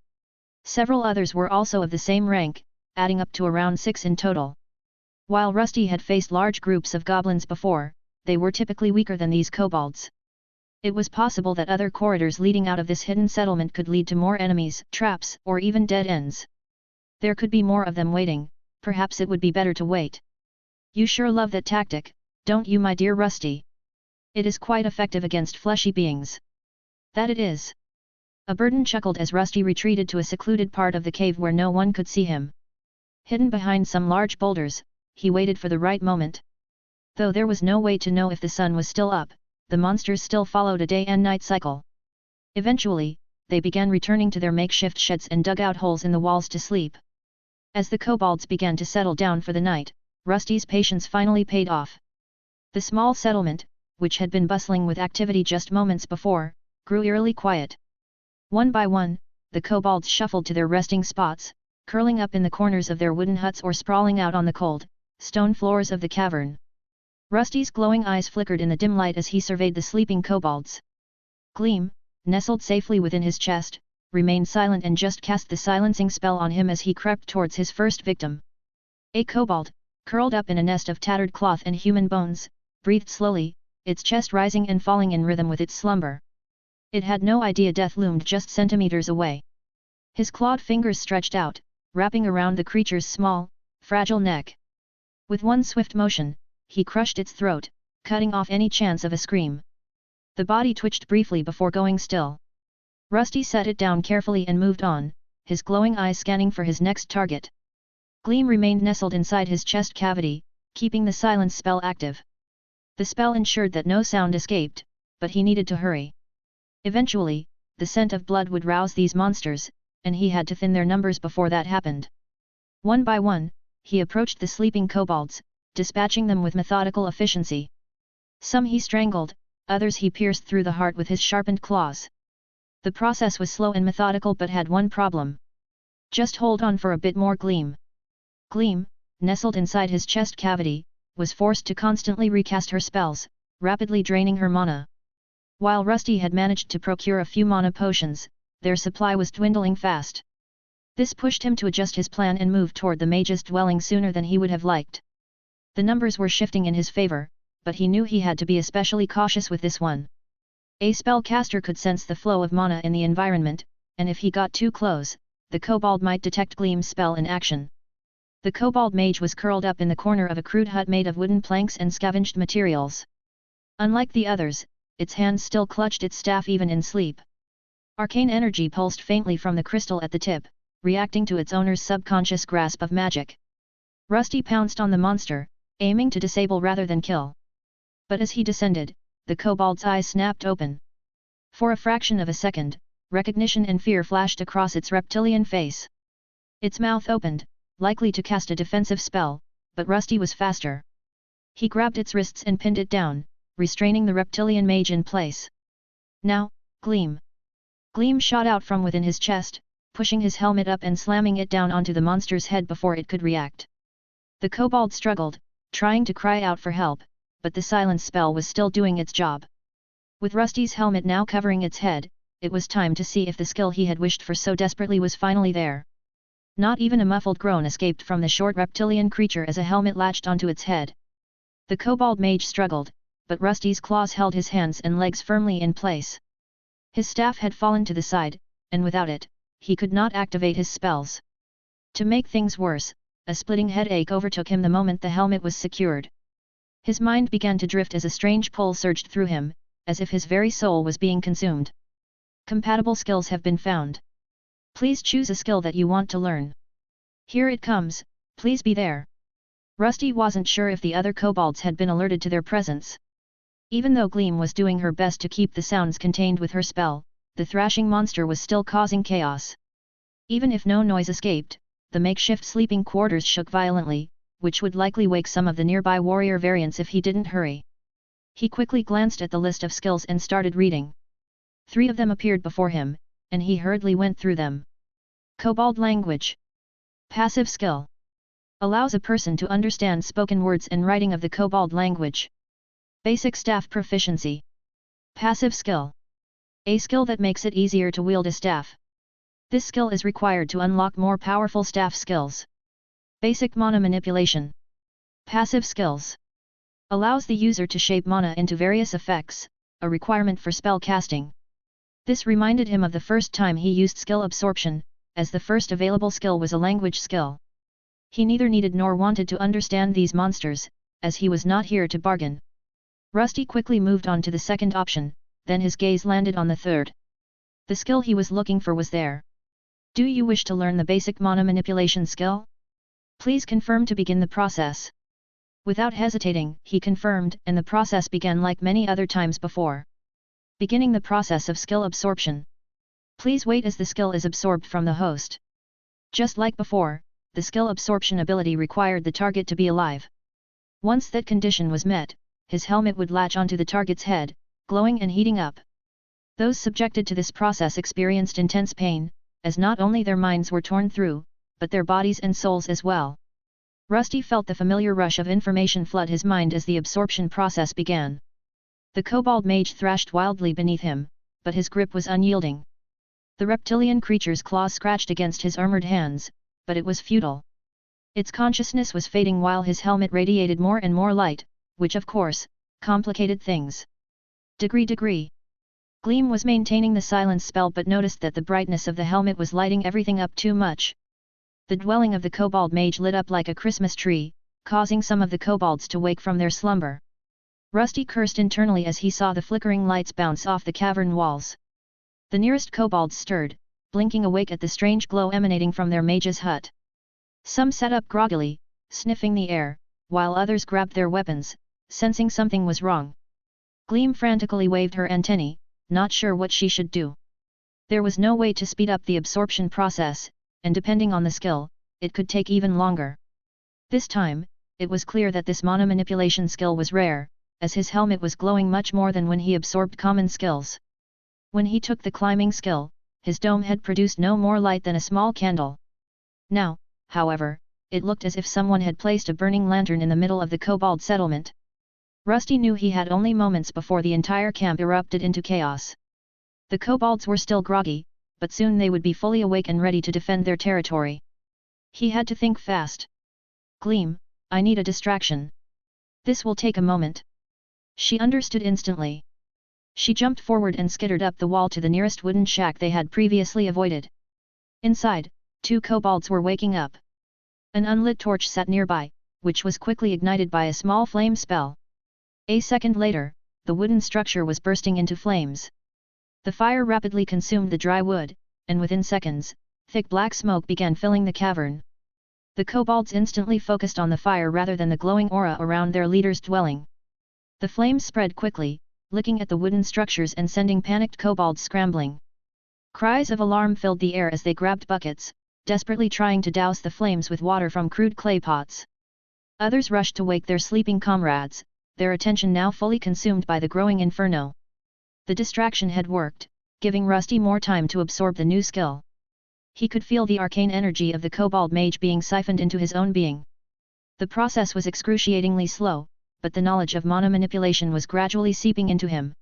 Several others were also of the same rank, adding up to around 6 in total. While Rusty had faced large groups of goblins before, they were typically weaker than these kobolds. It was possible that other corridors leading out of this hidden settlement could lead to more enemies, traps, or even dead ends. There could be more of them waiting, perhaps it would be better to wait. You sure love that tactic, don't you, my dear Rusty? It is quite effective against fleshy beings. That it is. A burden chuckled as Rusty retreated to a secluded part of the cave where no one could see him. Hidden behind some large boulders, he waited for the right moment. Though there was no way to know if the sun was still up, the monsters still followed a day and night cycle. Eventually, they began returning to their makeshift sheds and dug out holes in the walls to sleep. As the kobolds began to settle down for the night, Rusty's patience finally paid off. The small settlement, which had been bustling with activity just moments before, grew eerily quiet. One by one, the kobolds shuffled to their resting spots, curling up in the corners of their wooden huts or sprawling out on the cold, stone floors of the cavern. Rusty's glowing eyes flickered in the dim light as he surveyed the sleeping kobolds. Gleam, nestled safely within his chest, remained silent and just cast the silencing spell on him as he crept towards his first victim. A kobold, curled up in a nest of tattered cloth and human bones, breathed slowly, its chest rising and falling in rhythm with its slumber. It had no idea death loomed just centimeters away. His clawed fingers stretched out, wrapping around the creature's small, fragile neck. With one swift motion, he crushed its throat, cutting off any chance of a scream. The body twitched briefly before going still. Rusty set it down carefully and moved on, his glowing eyes scanning for his next target. Gleam remained nestled inside his chest cavity, keeping the silence spell active. The spell ensured that no sound escaped, but he needed to hurry. Eventually, the scent of blood would rouse these monsters, and he had to thin their numbers before that happened. One by one, he approached the sleeping kobolds, dispatching them with methodical efficiency. Some he strangled, others he pierced through the heart with his sharpened claws. The process was slow and methodical but had one problem. Just hold on for a bit more. Gleam. Gleam, nestled inside his chest cavity, was forced to constantly recast her spells, rapidly draining her mana. While Rusty had managed to procure a few mana potions, their supply was dwindling fast. This pushed him to adjust his plan and move toward the mage's dwelling sooner than he would have liked. The numbers were shifting in his favor, but he knew he had to be especially cautious with this one. A spellcaster could sense the flow of mana in the environment, and if he got too close, the kobold might detect Gleam's spell in action. The kobold mage was curled up in the corner of a crude hut made of wooden planks and scavenged materials. Unlike the others, its hands still clutched its staff even in sleep. Arcane energy pulsed faintly from the crystal at the tip, reacting to its owner's subconscious grasp of magic. Rusty pounced on the monster, aiming to disable rather than kill. But as he descended, the kobold's eyes snapped open. For a fraction of a second, recognition and fear flashed across its reptilian face. Its mouth opened, likely to cast a defensive spell, but Rusty was faster. He grabbed its wrists and pinned it down, restraining the reptilian mage in place. Now, Gleam! Gleam shot out from within his chest, pushing his helmet up and slamming it down onto the monster's head before it could react. The kobold struggled, trying to cry out for help, but the silence spell was still doing its job. With Rusty's helmet now covering its head, it was time to see if the skill he had wished for so desperately was finally there. Not even a muffled groan escaped from the short reptilian creature as a helmet latched onto its head. The kobold mage struggled, but Rusty's claws held his hands and legs firmly in place. His staff had fallen to the side, and without it, he could not activate his spells. To make things worse, a splitting headache overtook him the moment the helmet was secured. His mind began to drift as a strange pull surged through him, as if his very soul was being consumed. Compatible skills have been found. Please choose a skill that you want to learn. Here it comes, please be there. Rusty wasn't sure if the other kobolds had been alerted to their presence. Even though Gleam was doing her best to keep the sounds contained with her spell, the thrashing monster was still causing chaos. Even if no noise escaped, the makeshift sleeping quarters shook violently, which would likely wake some of the nearby warrior variants if he didn't hurry. He quickly glanced at the list of skills and started reading. 3 of them appeared before him, and he hurriedly went through them. Kobold language. Passive skill. Allows a person to understand spoken words and writing of the kobold language. Basic staff proficiency. Passive skill. A skill that makes it easier to wield a staff. This skill is required to unlock more powerful staff skills. Basic mana manipulation. Passive skills. Allows the user to shape mana into various effects, a requirement for spell casting. This reminded him of the first time he used skill absorption, as the first available skill was a language skill. He neither needed nor wanted to understand these monsters, as he was not here to bargain. Rusty quickly moved on to the second option, then his gaze landed on the third. The skill he was looking for was there. Do you wish to learn the basic mana manipulation skill? Please confirm to begin the process. Without hesitating, he confirmed, and the process began like many other times before. Beginning the process of skill absorption. Please wait as the skill is absorbed from the host. Just like before, the skill absorption ability required the target to be alive. Once that condition was met, his helmet would latch onto the target's head, glowing and heating up. Those subjected to this process experienced intense pain, as not only their minds were torn through, but their bodies and souls as well. Rusty felt the familiar rush of information flood his mind as the absorption process began. The kobold mage thrashed wildly beneath him, but his grip was unyielding. The reptilian creature's claws scratched against his armored hands, but it was futile. Its consciousness was fading while his helmet radiated more and more light, which of course, complicated things. Degree. Gleam was maintaining the silence spell but noticed that the brightness of the helmet was lighting everything up too much. The dwelling of the kobold mage lit up like a Christmas tree, causing some of the kobolds to wake from their slumber. Rusty cursed internally as he saw the flickering lights bounce off the cavern walls. The nearest kobolds stirred, blinking awake at the strange glow emanating from their mage's hut. Some sat up groggily, sniffing the air, while others grabbed their weapons, sensing something was wrong. Gleam frantically waved her antennae, not sure what she should do. There was no way to speed up the absorption process, and depending on the skill, it could take even longer. This time, it was clear that this mana manipulation skill was rare, as his helmet was glowing much more than when he absorbed common skills. When he took the climbing skill, his dome had produced no more light than a small candle. Now, however, it looked as if someone had placed a burning lantern in the middle of the kobold settlement. Rusty knew he had only moments before the entire camp erupted into chaos. The kobolds were still groggy, but soon they would be fully awake and ready to defend their territory. He had to think fast. Gleam, I need a distraction. This will take a moment. She understood instantly. She jumped forward and skittered up the wall to the nearest wooden shack they had previously avoided. Inside, 2 kobolds were waking up. An unlit torch sat nearby, which was quickly ignited by a small flame spell. A second later, the wooden structure was bursting into flames. The fire rapidly consumed the dry wood, and within seconds, thick black smoke began filling the cavern. The kobolds instantly focused on the fire rather than the glowing aura around their leader's dwelling. The flames spread quickly, licking at the wooden structures and sending panicked kobolds scrambling. Cries of alarm filled the air as they grabbed buckets, desperately trying to douse the flames with water from crude clay pots. Others rushed to wake their sleeping comrades, their attention now fully consumed by the growing inferno. The distraction had worked, giving Rusty more time to absorb the new skill. He could feel the arcane energy of the kobold mage being siphoned into his own being. The process was excruciatingly slow, but the knowledge of mana manipulation was gradually seeping into him.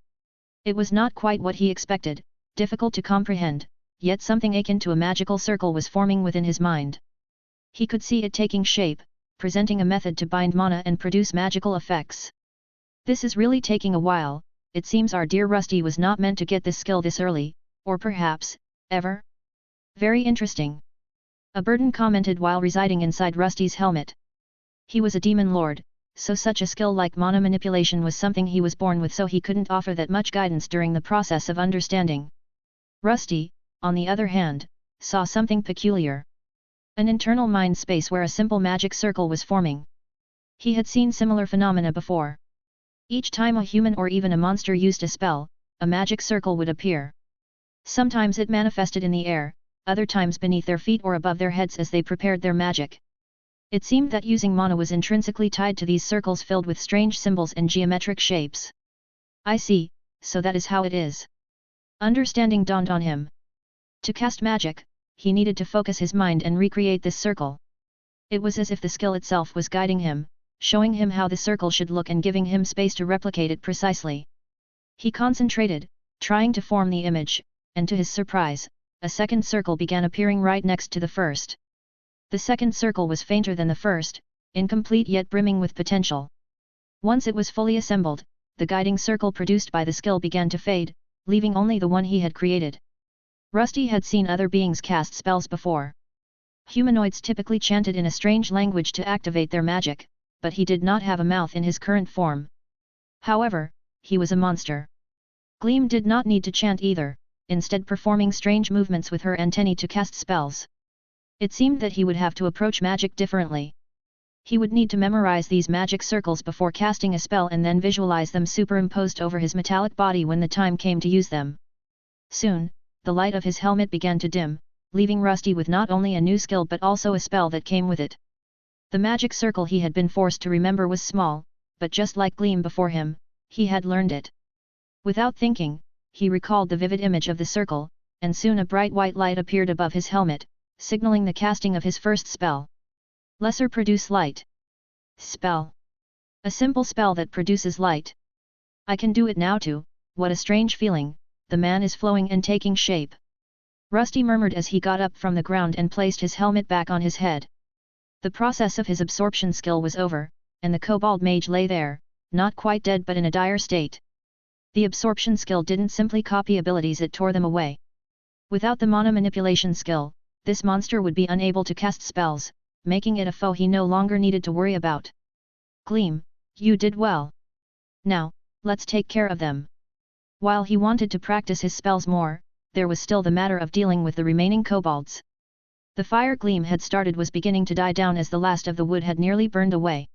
It was not quite what he expected, difficult to comprehend, yet something akin to a magical circle was forming within his mind. He could see it taking shape, presenting a method to bind mana and produce magical effects. This is really taking a while. It seems our dear Rusty was not meant to get this skill this early, or perhaps, ever? Very interesting. A burden commented while residing inside Rusty's helmet. He was a demon lord, so such a skill like mana manipulation was something he was born with, so he couldn't offer that much guidance during the process of understanding. Rusty, on the other hand, saw something peculiar. An internal mind space where a simple magic circle was forming. He had seen similar phenomena before. Each time a human or even a monster used a spell, a magic circle would appear. Sometimes it manifested in the air, other times beneath their feet or above their heads as they prepared their magic. It seemed that using mana was intrinsically tied to these circles filled with strange symbols and geometric shapes. I see, so that is how it is. Understanding dawned on him. To cast magic, he needed to focus his mind and recreate this circle. It was as if the skill itself was guiding him, showing him how the circle should look and giving him space to replicate it precisely. He concentrated, trying to form the image, and to his surprise, a second circle began appearing right next to the first. The second circle was fainter than the first, incomplete yet brimming with potential. Once it was fully assembled, the guiding circle produced by the skill began to fade, leaving only the one he had created. Rusty had seen other beings cast spells before. Humanoids typically chanted in a strange language to activate their magic, but he did not have a mouth in his current form. However, he was a monster. Gleam did not need to chant either, instead performing strange movements with her antennae to cast spells. It seemed that he would have to approach magic differently. He would need to memorize these magic circles before casting a spell and then visualize them superimposed over his metallic body when the time came to use them. Soon, the light of his helmet began to dim, leaving Rusty with not only a new skill but also a spell that came with it. The magic circle he had been forced to remember was small, but just like Gleam before him, he had learned it. Without thinking, he recalled the vivid image of the circle, and soon a bright white light appeared above his helmet, signaling the casting of his first spell. Lesser Produce Light. Spell. A simple spell that produces light. I can do it now too. What a strange feeling, the man is flowing and taking shape. Rusty murmured as he got up from the ground and placed his helmet back on his head. The process of his absorption skill was over, and the kobold mage lay there, not quite dead but in a dire state. The absorption skill didn't simply copy abilities, it tore them away. Without the mana manipulation skill, this monster would be unable to cast spells, making it a foe he no longer needed to worry about. Gleam, you did well. Now, let's take care of them. While he wanted to practice his spells more, there was still the matter of dealing with the remaining kobolds. The fire Gleam had started was beginning to die down as the last of the wood had nearly burned away.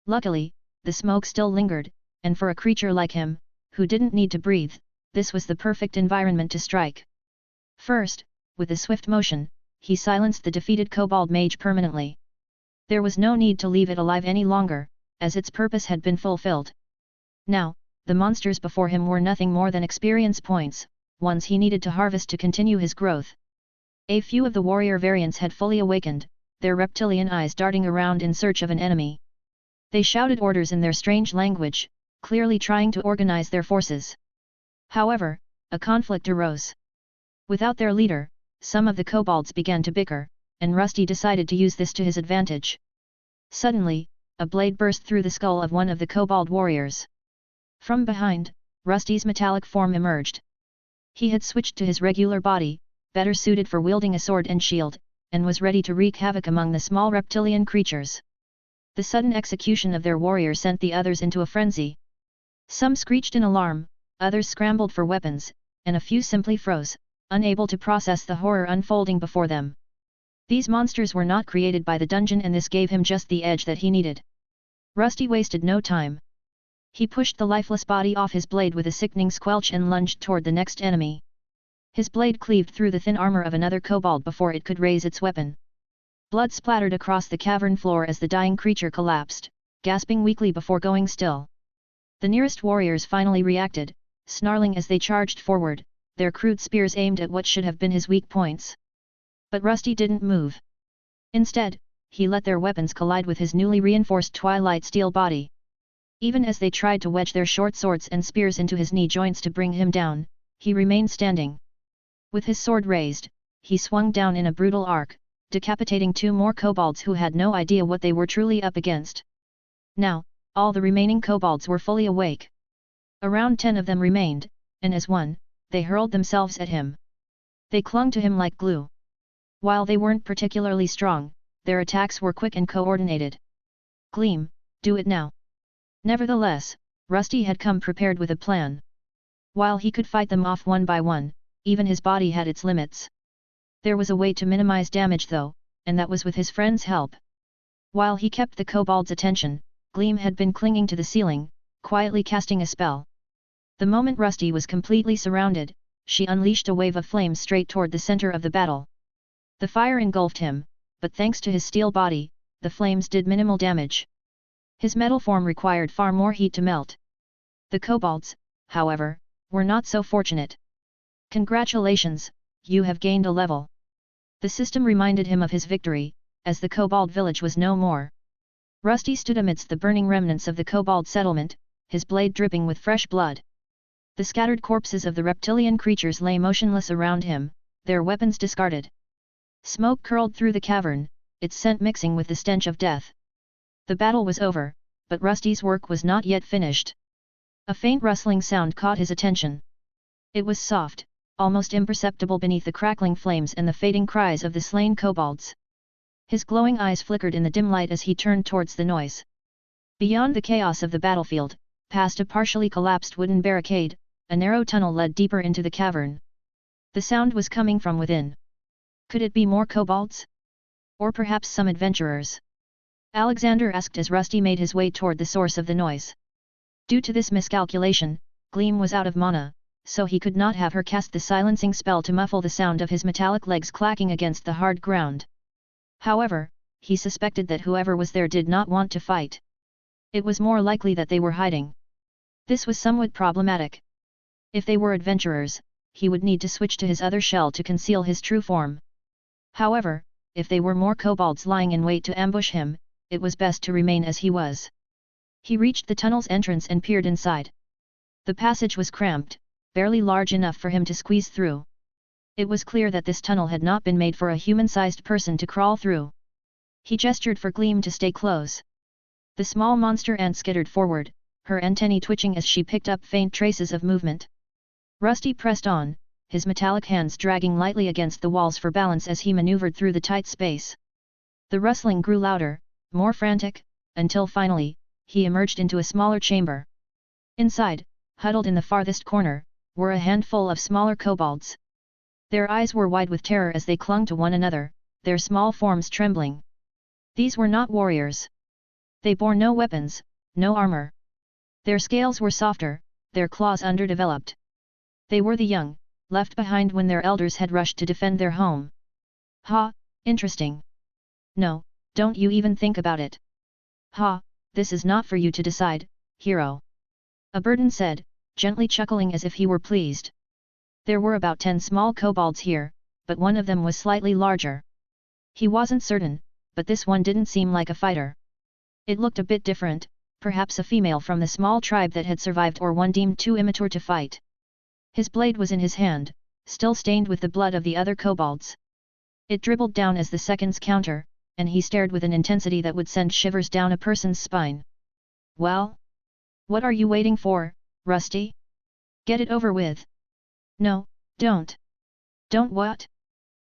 Luckily, the smoke still lingered, and for a creature like him, who didn't need to breathe, this was the perfect environment to strike. First, with a swift motion, he silenced the defeated kobold mage permanently. There was no need to leave it alive any longer, as its purpose had been fulfilled. Now, the monsters before him were nothing more than experience points, ones he needed to harvest to continue his growth. A few of the warrior variants had fully awakened, their reptilian eyes darting around in search of an enemy. They shouted orders in their strange language, clearly trying to organize their forces. However, a conflict arose. Without their leader, some of the kobolds began to bicker, and Rusty decided to use this to his advantage. Suddenly, a blade burst through the skull of one of the kobold warriors. From behind, Rusty's metallic form emerged. He had switched to his regular body, better suited for wielding a sword and shield, and was ready to wreak havoc among the small reptilian creatures. The sudden execution of their warrior sent the others into a frenzy. Some screeched in alarm, others scrambled for weapons, and a few simply froze, unable to process the horror unfolding before them. These monsters were not created by the dungeon, and this gave him just the edge that he needed. Rusty wasted no time. He pushed the lifeless body off his blade with a sickening squelch and lunged toward the next enemy. His blade cleaved through the thin armor of another kobold before it could raise its weapon. Blood splattered across the cavern floor as the dying creature collapsed, gasping weakly before going still. The nearest warriors finally reacted, snarling as they charged forward, their crude spears aimed at what should have been his weak points. But Rusty didn't move. Instead, he let their weapons collide with his newly reinforced twilight steel body. Even as they tried to wedge their short swords and spears into his knee joints to bring him down, he remained standing. With his sword raised, he swung down in a brutal arc, decapitating 2 more kobolds who had no idea what they were truly up against. Now, all the remaining kobolds were fully awake. Around 10 of them remained, and as one, they hurled themselves at him. They clung to him like glue. While they weren't particularly strong, their attacks were quick and coordinated. Gleam, do it now. Nevertheless, Rusty had come prepared with a plan. While he could fight them off one by one, even his body had its limits. There was a way to minimize damage though, and that was with his friend's help. While he kept the kobold's attention, Gleam had been clinging to the ceiling, quietly casting a spell. The moment Rusty was completely surrounded, she unleashed a wave of flames straight toward the center of the battle. The fire engulfed him, but thanks to his steel body, the flames did minimal damage. His metal form required far more heat to melt. The kobolds, however, were not so fortunate. Congratulations, you have gained a level. The system reminded him of his victory, as the kobold village was no more. Rusty stood amidst the burning remnants of the kobold settlement, his blade dripping with fresh blood. The scattered corpses of the reptilian creatures lay motionless around him, their weapons discarded. Smoke curled through the cavern, its scent mixing with the stench of death. The battle was over, but Rusty's work was not yet finished. A faint rustling sound caught his attention. It was soft, almost imperceptible beneath the crackling flames and the fading cries of the slain kobolds. His glowing eyes flickered in the dim light as he turned towards the noise. Beyond the chaos of the battlefield, past a partially collapsed wooden barricade, a narrow tunnel led deeper into the cavern. The sound was coming from within. Could it be more kobolds? Or perhaps some adventurers? Alexander asked as Rusty made his way toward the source of the noise. Due to this miscalculation, Gleam was out of mana, so he could not have her cast the silencing spell to muffle the sound of his metallic legs clacking against the hard ground. However, he suspected that whoever was there did not want to fight. It was more likely that they were hiding. This was somewhat problematic. If they were adventurers, he would need to switch to his other shell to conceal his true form. However, if they were more kobolds lying in wait to ambush him, it was best to remain as he was. He reached the tunnel's entrance and peered inside. The passage was cramped, barely large enough for him to squeeze through. It was clear that this tunnel had not been made for a human-sized person to crawl through. He gestured for Gleam to stay close. The small monster ant skittered forward, her antennae twitching as she picked up faint traces of movement. Rusty pressed on, his metallic hands dragging lightly against the walls for balance as he maneuvered through the tight space. The rustling grew louder, more frantic, until finally, he emerged into a smaller chamber. Inside, huddled in the farthest corner, were a handful of smaller kobolds. Their eyes were wide with terror as they clung to one another, their small forms trembling. These were not warriors. They bore no weapons, no armor. Their scales were softer, their claws underdeveloped. They were the young, left behind when their elders had rushed to defend their home. Ha, interesting. No, don't you even think about it. Ha, this is not for you to decide, hero. A burden said, gently chuckling as if he were pleased. There were about 10 small kobolds here, but one of them was slightly larger. He wasn't certain, but this one didn't seem like a fighter. It looked a bit different, perhaps a female from the small tribe that had survived or one deemed too immature to fight. His blade was in his hand, still stained with the blood of the other kobolds. It dribbled down as the seconds counter, and he stared with an intensity that would send shivers down a person's spine. Well? What are you waiting for, Rusty? Get it over with. No, don't. Don't what?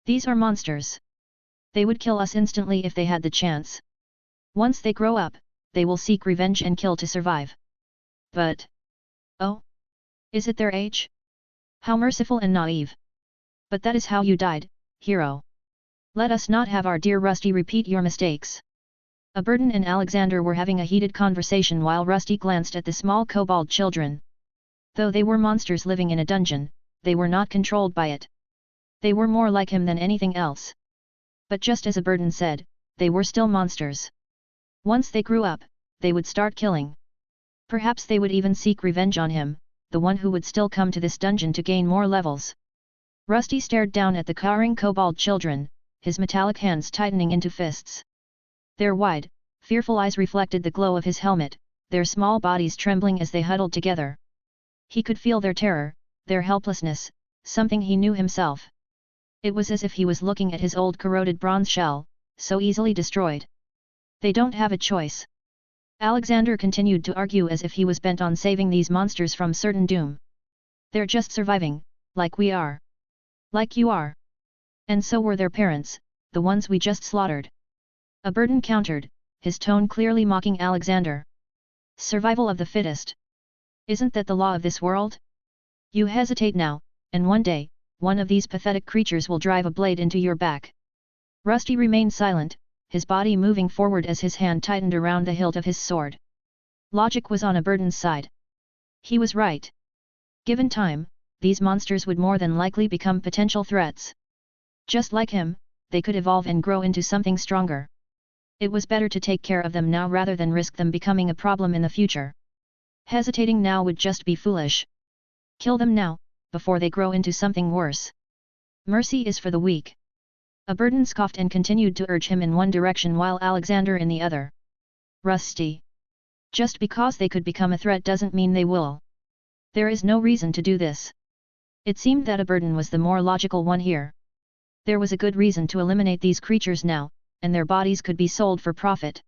These are monsters. They would kill us instantly if they had the chance. Once they grow up, they will seek revenge and kill to survive. But... oh? Is it their age? How merciful and naive. But that is how you died, hero. Let us not have our dear Rusty repeat your mistakes. A burden and Alexander were having a heated conversation while Rusty glanced at the small kobold children. Though they were monsters living in a dungeon, they were not controlled by it. They were more like him than anything else. But just as a burden said, they were still monsters. Once they grew up, they would start killing. Perhaps they would even seek revenge on him, the one who would still come to this dungeon to gain more levels. Rusty stared down at the cowering kobold children, his metallic hands tightening into fists. Their wide, fearful eyes reflected the glow of his helmet, their small bodies trembling as they huddled together. He could feel their terror, their helplessness, something he knew himself. It was as if he was looking at his old corroded bronze shell, so easily destroyed. They don't have a choice. Alexander continued to argue as if he was bent on saving these monsters from certain doom. They're just surviving, like we are. Like you are. And so were their parents, the ones we just slaughtered. Aberdan countered, his tone clearly mocking Alexander. Survival of the fittest. Isn't that the law of this world? You hesitate now, and one day, one of these pathetic creatures will drive a blade into your back. Rusty remained silent, his body moving forward as his hand tightened around the hilt of his sword. Logic was on Aberdan's side. He was right. Given time, these monsters would more than likely become potential threats. Just like him, they could evolve and grow into something stronger. It was better to take care of them now rather than risk them becoming a problem in the future. Hesitating now would just be foolish. Kill them now, before they grow into something worse. Mercy is for the weak. Aberdan scoffed and continued to urge him in one direction while Alexander in the other. Rusty. Just because they could become a threat doesn't mean they will. There is no reason to do this. It seemed that Aberdan was the more logical one here. There was a good reason to eliminate these creatures now, and their bodies could be sold for profit.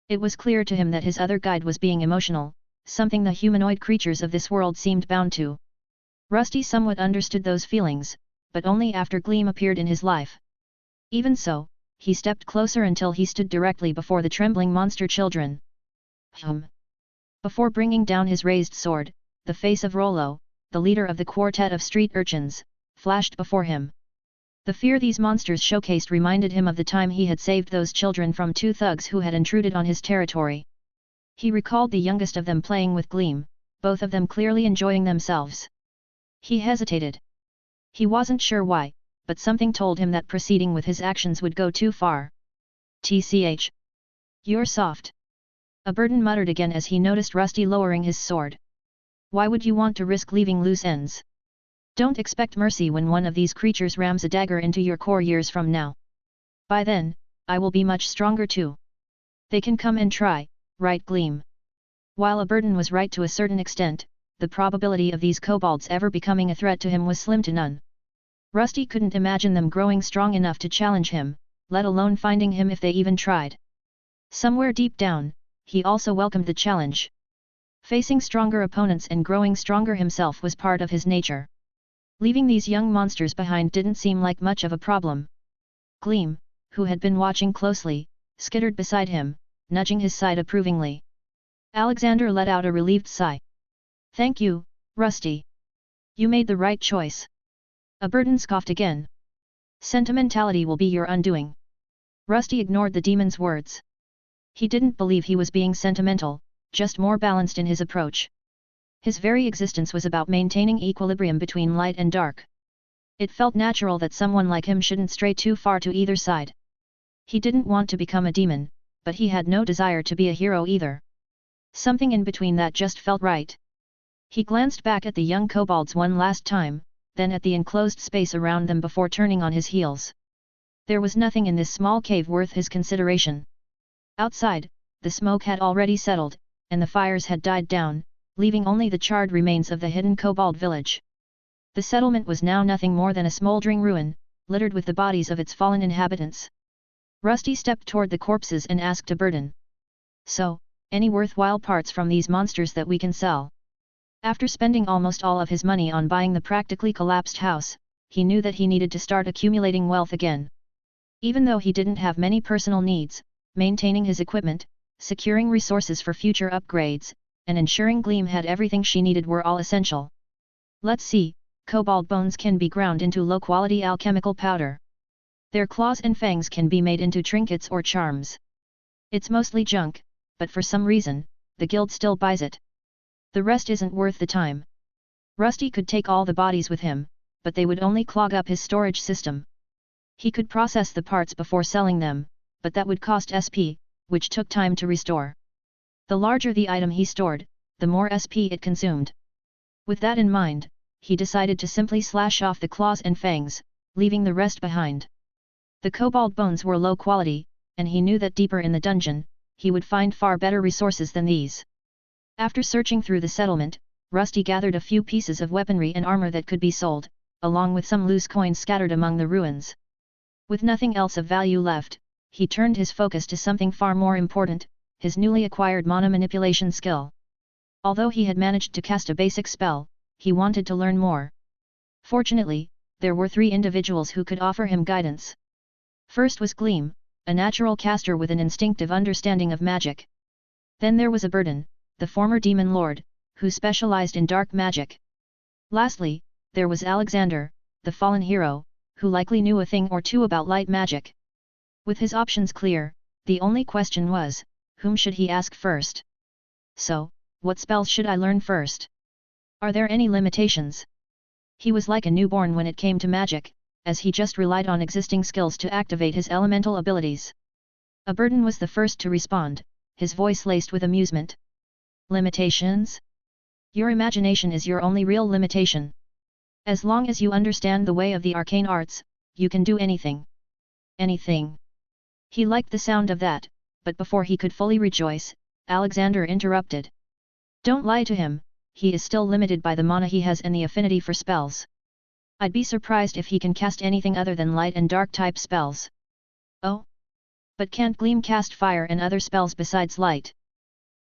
It was clear to him that his other guide was being emotional, something the humanoid creatures of this world seemed bound to. Rusty somewhat understood those feelings, but only after Gleam appeared in his life. Even so, he stepped closer until he stood directly before the trembling monster children. Before bringing down his raised sword, the face of Rollo, the leader of the quartet of street urchins, flashed before him. The fear these monsters showcased reminded him of the time he had saved those children from two thugs who had intruded on his territory. He recalled the youngest of them playing with Gleam, both of them clearly enjoying themselves. He hesitated. He wasn't sure why, but something told him that proceeding with his actions would go too far. TCH. You're soft. Aberdan muttered again as he noticed Rusty lowering his sword. Why would you want to risk leaving loose ends? Don't expect mercy when one of these creatures rams a dagger into your core years from now. By then, I will be much stronger too. They can come and try, right Gleam? While Aberdan was right to a certain extent, the probability of these kobolds ever becoming a threat to him was slim to none. Rusty couldn't imagine them growing strong enough to challenge him, let alone finding him if they even tried. Somewhere deep down, he also welcomed the challenge. Facing stronger opponents and growing stronger himself was part of his nature. Leaving these young monsters behind didn't seem like much of a problem. Gleam, who had been watching closely, skittered beside him, nudging his side approvingly. Alexander let out a relieved sigh. Thank you, Rusty. You made the right choice. Aberdan scoffed again. Sentimentality will be your undoing. Rusty ignored the demon's words. He didn't believe he was being sentimental, just more balanced in his approach. His very existence was about maintaining equilibrium between light and dark. It felt natural that someone like him shouldn't stray too far to either side. He didn't want to become a demon, but he had no desire to be a hero either. Something in between that just felt right. He glanced back at the young kobolds one last time, then at the enclosed space around them before turning on his heels. There was nothing in this small cave worth his consideration. Outside, the smoke had already settled, and the fires had died down, leaving only the charred remains of the hidden kobold village. The settlement was now nothing more than a smoldering ruin, littered with the bodies of its fallen inhabitants. Rusty stepped toward the corpses and asked Aberdan. So, any worthwhile parts from these monsters that we can sell? After spending almost all of his money on buying the practically collapsed house, he knew that he needed to start accumulating wealth again. Even though he didn't have many personal needs, maintaining his equipment, securing resources for future upgrades, and ensuring Gleam had everything she needed were all essential. Let's see, kobold bones can be ground into low-quality alchemical powder. Their claws and fangs can be made into trinkets or charms. It's mostly junk, but for some reason, the guild still buys it. The rest isn't worth the time. Rusty could take all the bodies with him, but they would only clog up his storage system. He could process the parts before selling them, but that would cost SP, which took time to restore. The larger the item he stored, the more SP it consumed. With that in mind, he decided to simply slash off the claws and fangs, leaving the rest behind. The kobold bones were low quality, and he knew that deeper in the dungeon, he would find far better resources than these. After searching through the settlement, Rusty gathered a few pieces of weaponry and armor that could be sold, along with some loose coins scattered among the ruins. With nothing else of value left, he turned his focus to something far more important, his newly acquired mana manipulation skill. Although he had managed to cast a basic spell, he wanted to learn more. Fortunately, there were 3 individuals who could offer him guidance. First was Gleam, a natural caster with an instinctive understanding of magic. Then there was Aberdan, the former demon lord, who specialized in dark magic. Lastly, there was Alexander, the fallen hero, who likely knew a thing or two about light magic. With his options clear, the only question was, whom should he ask first? So, what spells should I learn first? Are there any limitations? He was like a newborn when it came to magic, as he just relied on existing skills to activate his elemental abilities. Aberdan was the first to respond, his voice laced with amusement. Limitations? Your imagination is your only real limitation. As long as you understand the way of the arcane arts, you can do anything. Anything. He liked the sound of that, but before he could fully rejoice, Alexander interrupted. Don't lie to him, he is still limited by the mana he has and the affinity for spells. I'd be surprised if he can cast anything other than light and dark type spells. Oh? But can't Gleam cast fire and other spells besides light?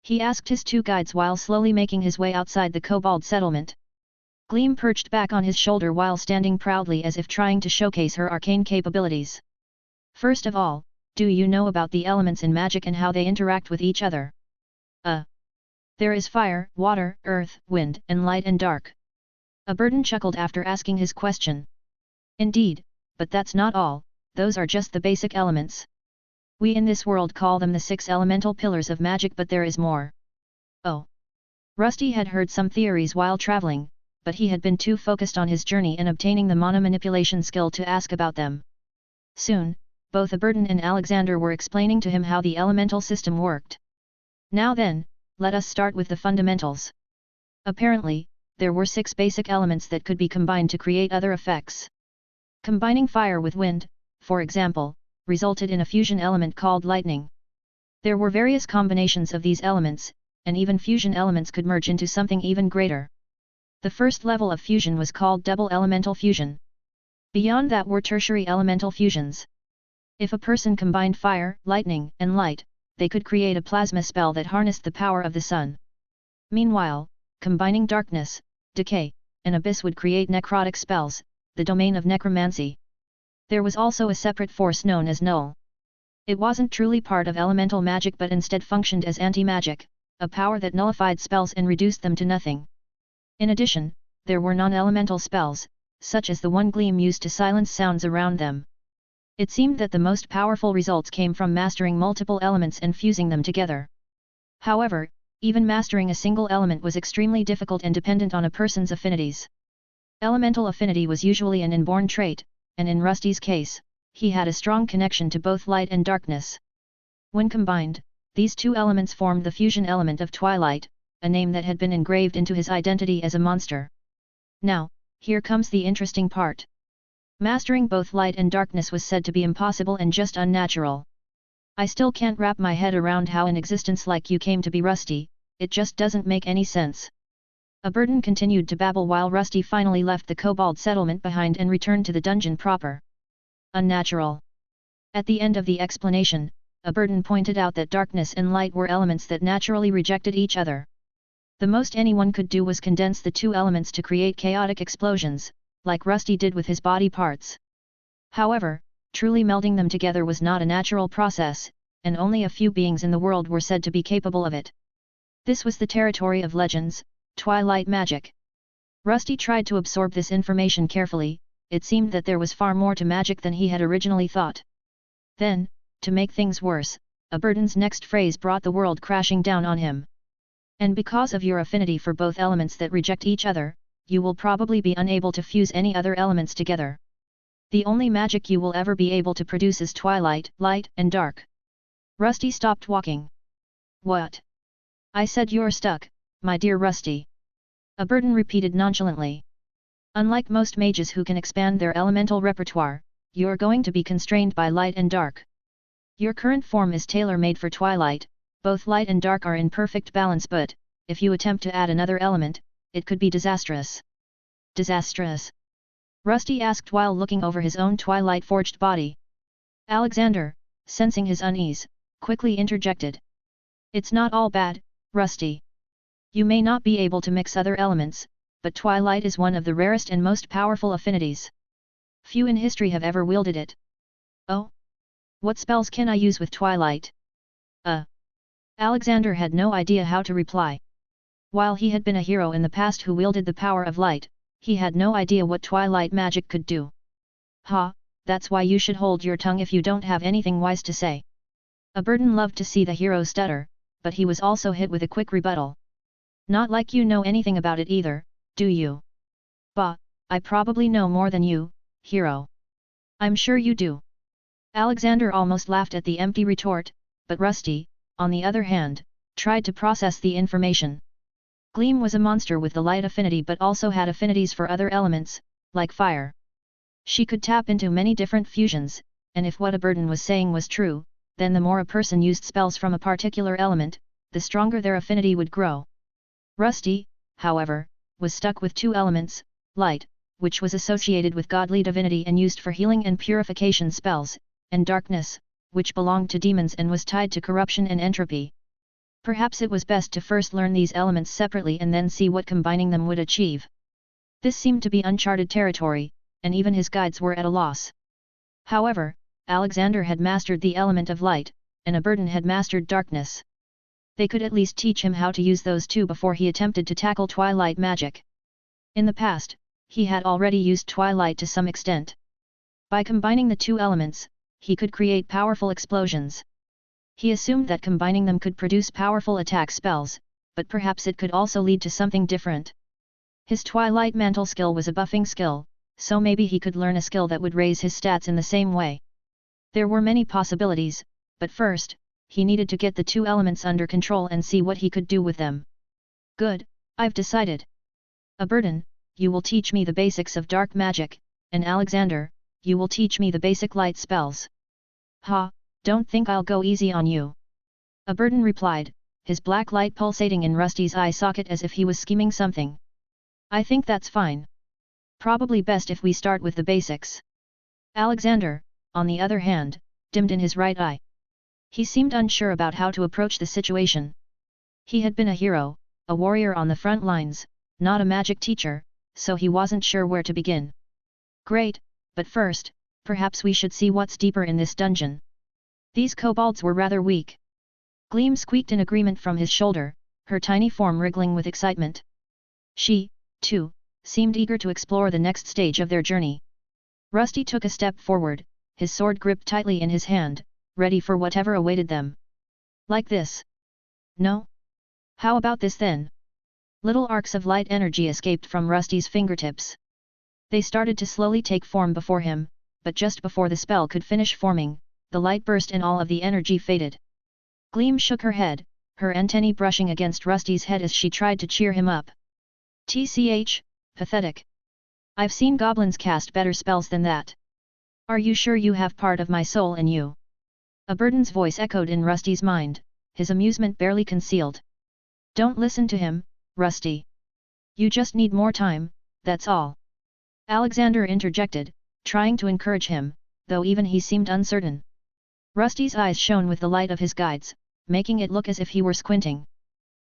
He asked his 2 guides while slowly making his way outside the kobold settlement. Gleam perched back on his shoulder while standing proudly as if trying to showcase her arcane capabilities. First of all, do you know about the elements in magic and how they interact with each other? There is fire, water, earth, wind, and light and dark. Aberdan chuckled after asking his question. Indeed, but that's not all, those are just the basic elements. We in this world call them the 6 elemental pillars of magic, but there is more. Oh. Rusty had heard some theories while traveling, but he had been too focused on his journey and obtaining the mana manipulation skill to ask about them. Soon, both Aberdan and Alexander were explaining to him how the elemental system worked. Now then, let us start with the fundamentals. Apparently, there were 6 basic elements that could be combined to create other effects. Combining fire with wind, for example, resulted in a fusion element called lightning. There were various combinations of these elements, and even fusion elements could merge into something even greater. The first level of fusion was called double elemental fusion. Beyond that were tertiary elemental fusions. If a person combined fire, lightning, and light, they could create a plasma spell that harnessed the power of the sun. Meanwhile, combining darkness, decay, and abyss would create necrotic spells, the domain of necromancy. There was also a separate force known as null. It wasn't truly part of elemental magic but instead functioned as anti-magic, a power that nullified spells and reduced them to nothing. In addition, there were non-elemental spells, such as the one Gleam used to silence sounds around them. It seemed that the most powerful results came from mastering multiple elements and fusing them together. However, even mastering a single element was extremely difficult and dependent on a person's affinities. Elemental affinity was usually an inborn trait, and in Rusty's case, he had a strong connection to both light and darkness. When combined, these 2 elements formed the fusion element of Twilight, a name that had been engraved into his identity as a monster. Now, here comes the interesting part. Mastering both light and darkness was said to be impossible and just unnatural. I still can't wrap my head around how an existence like you came to be, Rusty, it just doesn't make any sense. Aberdan continued to babble while Rusty finally left the kobold settlement behind and returned to the dungeon proper. Unnatural. At the end of the explanation, Aberdan pointed out that darkness and light were elements that naturally rejected each other. The most anyone could do was condense the 2 elements to create chaotic explosions, like Rusty did with his body parts. However, truly melding them together was not a natural process, and only a few beings in the world were said to be capable of it. This was the territory of legends, Twilight magic. Rusty tried to absorb this information carefully. It seemed that there was far more to magic than he had originally thought. Then, to make things worse, Aberdan's next phrase brought the world crashing down on him. And because of your affinity for both elements that reject each other, you will probably be unable to fuse any other elements together. The only magic you will ever be able to produce is twilight, light, and dark. Rusty stopped walking. What? I said you're stuck, my dear Rusty. Aberdan repeated nonchalantly. Unlike most mages who can expand their elemental repertoire, you're going to be constrained by light and dark. Your current form is tailor-made for twilight, both light and dark are in perfect balance, but, if you attempt to add another element, it could be disastrous. Disastrous? Rusty asked while looking over his own twilight-forged body. Alexander, sensing his unease, quickly interjected. It's not all bad, Rusty. You may not be able to mix other elements, but twilight is one of the rarest and most powerful affinities. Few in history have ever wielded it. Oh? What spells can I use with twilight? Alexander had no idea how to reply. While he had been a hero in the past who wielded the power of light, he had no idea what twilight magic could do. Ha, that's why you should hold your tongue if you don't have anything wise to say. Aberdan loved to see the hero stutter, but he was also hit with a quick rebuttal. Not like you know anything about it either, do you? Bah, I probably know more than you, hero. I'm sure you do. Alexander almost laughed at the empty retort, but Rusty, on the other hand, tried to process the information. Gleam was a monster with the light affinity but also had affinities for other elements, like fire. She could tap into many different fusions, and if what Aberdan was saying was true, then the more a person used spells from a particular element, the stronger their affinity would grow. Rusty, however, was stuck with two elements, light, which was associated with godly divinity and used for healing and purification spells, and darkness, which belonged to demons and was tied to corruption and entropy. Perhaps it was best to first learn these elements separately and then see what combining them would achieve. This seemed to be uncharted territory, and even his guides were at a loss. However, Alexander had mastered the element of light, and Aberdan had mastered darkness. They could at least teach him how to use those two before he attempted to tackle twilight magic. In the past, he had already used twilight to some extent. By combining the two elements, he could create powerful explosions. He assumed that combining them could produce powerful attack spells, but perhaps it could also lead to something different. His Twilight Mantle skill was a buffing skill, so maybe he could learn a skill that would raise his stats in the same way. There were many possibilities, but first, he needed to get the two elements under control and see what he could do with them. Good, I've decided. Aberdan, you will teach me the basics of dark magic, and Alexander, you will teach me the basic light spells. Ha, don't think I'll go easy on you. Aberdan replied, his black light pulsating in Rusty's eye socket as if he was scheming something. I think that's fine. Probably best if we start with the basics. Alexander, on the other hand, dimmed in his right eye. He seemed unsure about how to approach the situation. He had been a hero, a warrior on the front lines, not a magic teacher, so he wasn't sure where to begin. Great, but first, perhaps we should see what's deeper in this dungeon. These kobolds were rather weak. Gleam squeaked in agreement from his shoulder, her tiny form wriggling with excitement. She, too, seemed eager to explore the next stage of their journey. Rusty took a step forward, his sword gripped tightly in his hand, ready for whatever awaited them. Like this? No? How about this then? Little arcs of light energy escaped from Rusty's fingertips. They started to slowly take form before him, but just before the spell could finish forming, the light burst and all of the energy faded. Gleam shook her head, her antennae brushing against Rusty's head as she tried to cheer him up. TCH, pathetic. I've seen goblins cast better spells than that. Are you sure you have part of my soul in you? Aberdan's voice echoed in Rusty's mind, his amusement barely concealed. Don't listen to him, Rusty. You just need more time, that's all. Alexander interjected, trying to encourage him, though even he seemed uncertain. Rusty's eyes shone with the light of his guides, making it look as if he were squinting.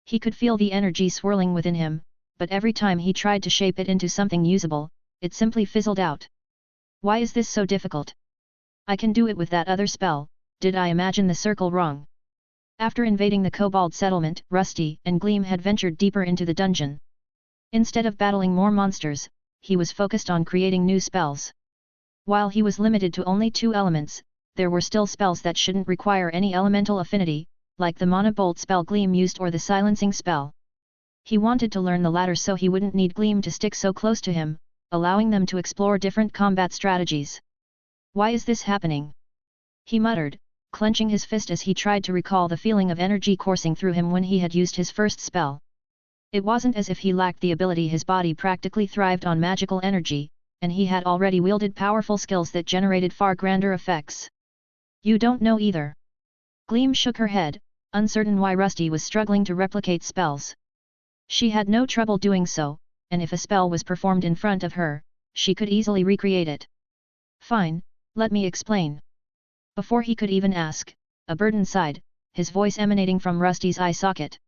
He could feel the energy swirling within him, but every time he tried to shape it into something usable, it simply fizzled out. Why is this so difficult? I can do it with that other spell, did I imagine the circle wrong? After invading the kobold settlement, Rusty and Gleam had ventured deeper into the dungeon. Instead of battling more monsters, he was focused on creating new spells. While he was limited to only two elements, there were still spells that shouldn't require any elemental affinity, like the Mana Bolt spell Gleam used or the silencing spell. He wanted to learn the latter so he wouldn't need Gleam to stick so close to him, allowing them to explore different combat strategies. Why is this happening? He muttered, clenching his fist as he tried to recall the feeling of energy coursing through him when he had used his first spell. It wasn't as if he lacked the ability, his body practically thrived on magical energy, and he had already wielded powerful skills that generated far grander effects. You don't know either. Gleam shook her head, uncertain why Rusty was struggling to replicate spells. She had no trouble doing so, and if a spell was performed in front of her, she could easily recreate it. Fine, let me explain. Before he could even ask, a burden sighed, his voice emanating from Rusty's eye socket.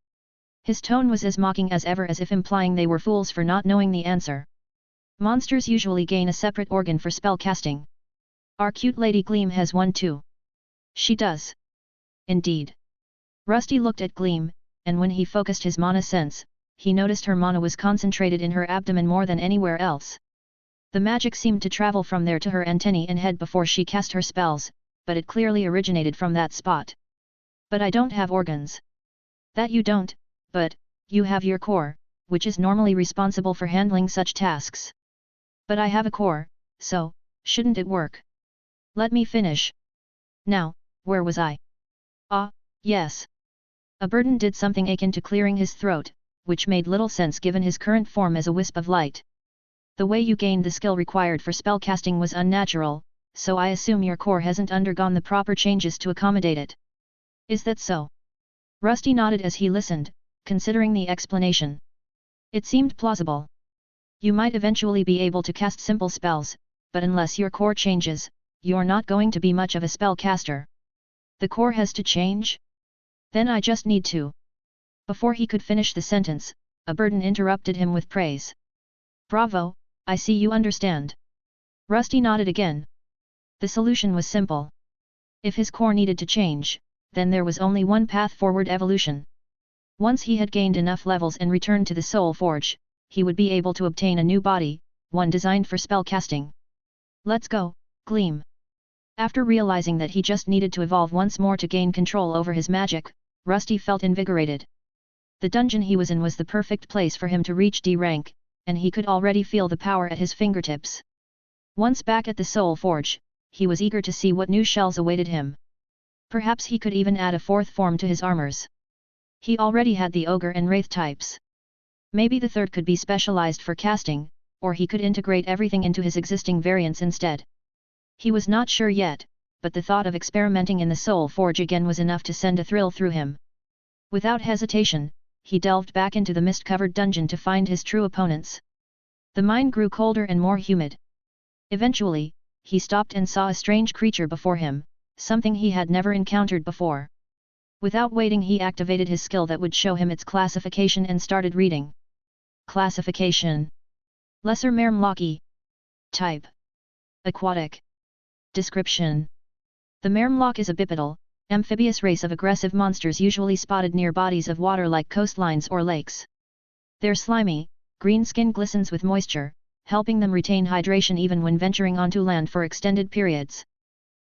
His tone was as mocking as ever, as if implying they were fools for not knowing the answer. Monsters usually gain a separate organ for spell casting. Our cute Lady Gleam has one too. She does. Indeed. Rusty looked at Gleam, and when he focused his mana sense, he noticed her mana was concentrated in her abdomen more than anywhere else. The magic seemed to travel from there to her antennae and head before she cast her spells, but it clearly originated from that spot. But I don't have organs. That you don't, but you have your core, which is normally responsible for handling such tasks. But I have a core, so shouldn't it work? Let me finish. Now, where was I? Ah, yes. A burden did something akin to clearing his throat, which made little sense given his current form as a wisp of light. The way you gained the skill required for spellcasting was unnatural, so I assume your core hasn't undergone the proper changes to accommodate it. Is that so? Rusty nodded as he listened, considering the explanation. It seemed plausible. You might eventually be able to cast simple spells, but unless your core changes, you're not going to be much of a spellcaster. The core has to change? Then I just need to. Before he could finish the sentence, a burden interrupted him with praise. Bravo, I see you understand. Rusty nodded again. The solution was simple. If his core needed to change, then there was only one path forward: evolution. Once he had gained enough levels and returned to the Soul Forge, he would be able to obtain a new body, one designed for spellcasting. Let's go, Gleam. After realizing that he just needed to evolve once more to gain control over his magic, Rusty felt invigorated. The dungeon he was in was the perfect place for him to reach D rank, and he could already feel the power at his fingertips. Once back at the Soul Forge, he was eager to see what new shells awaited him. Perhaps he could even add a fourth form to his armors. He already had the Ogre and Wraith types. Maybe the third could be specialized for casting, or he could integrate everything into his existing variants instead. He was not sure yet, but the thought of experimenting in the Soul Forge again was enough to send a thrill through him. Without hesitation, he delved back into the mist-covered dungeon to find his true opponents. The mine grew colder and more humid. Eventually, he stopped and saw a strange creature before him, something he had never encountered before. Without waiting, he activated his skill that would show him its classification and started reading. Classification: Lesser Mermlocki. Type: Aquatic. Description: The Mermlock is a bipedal, amphibious race of aggressive monsters usually spotted near bodies of water like coastlines or lakes. Their slimy, green skin glistens with moisture, helping them retain hydration even when venturing onto land for extended periods.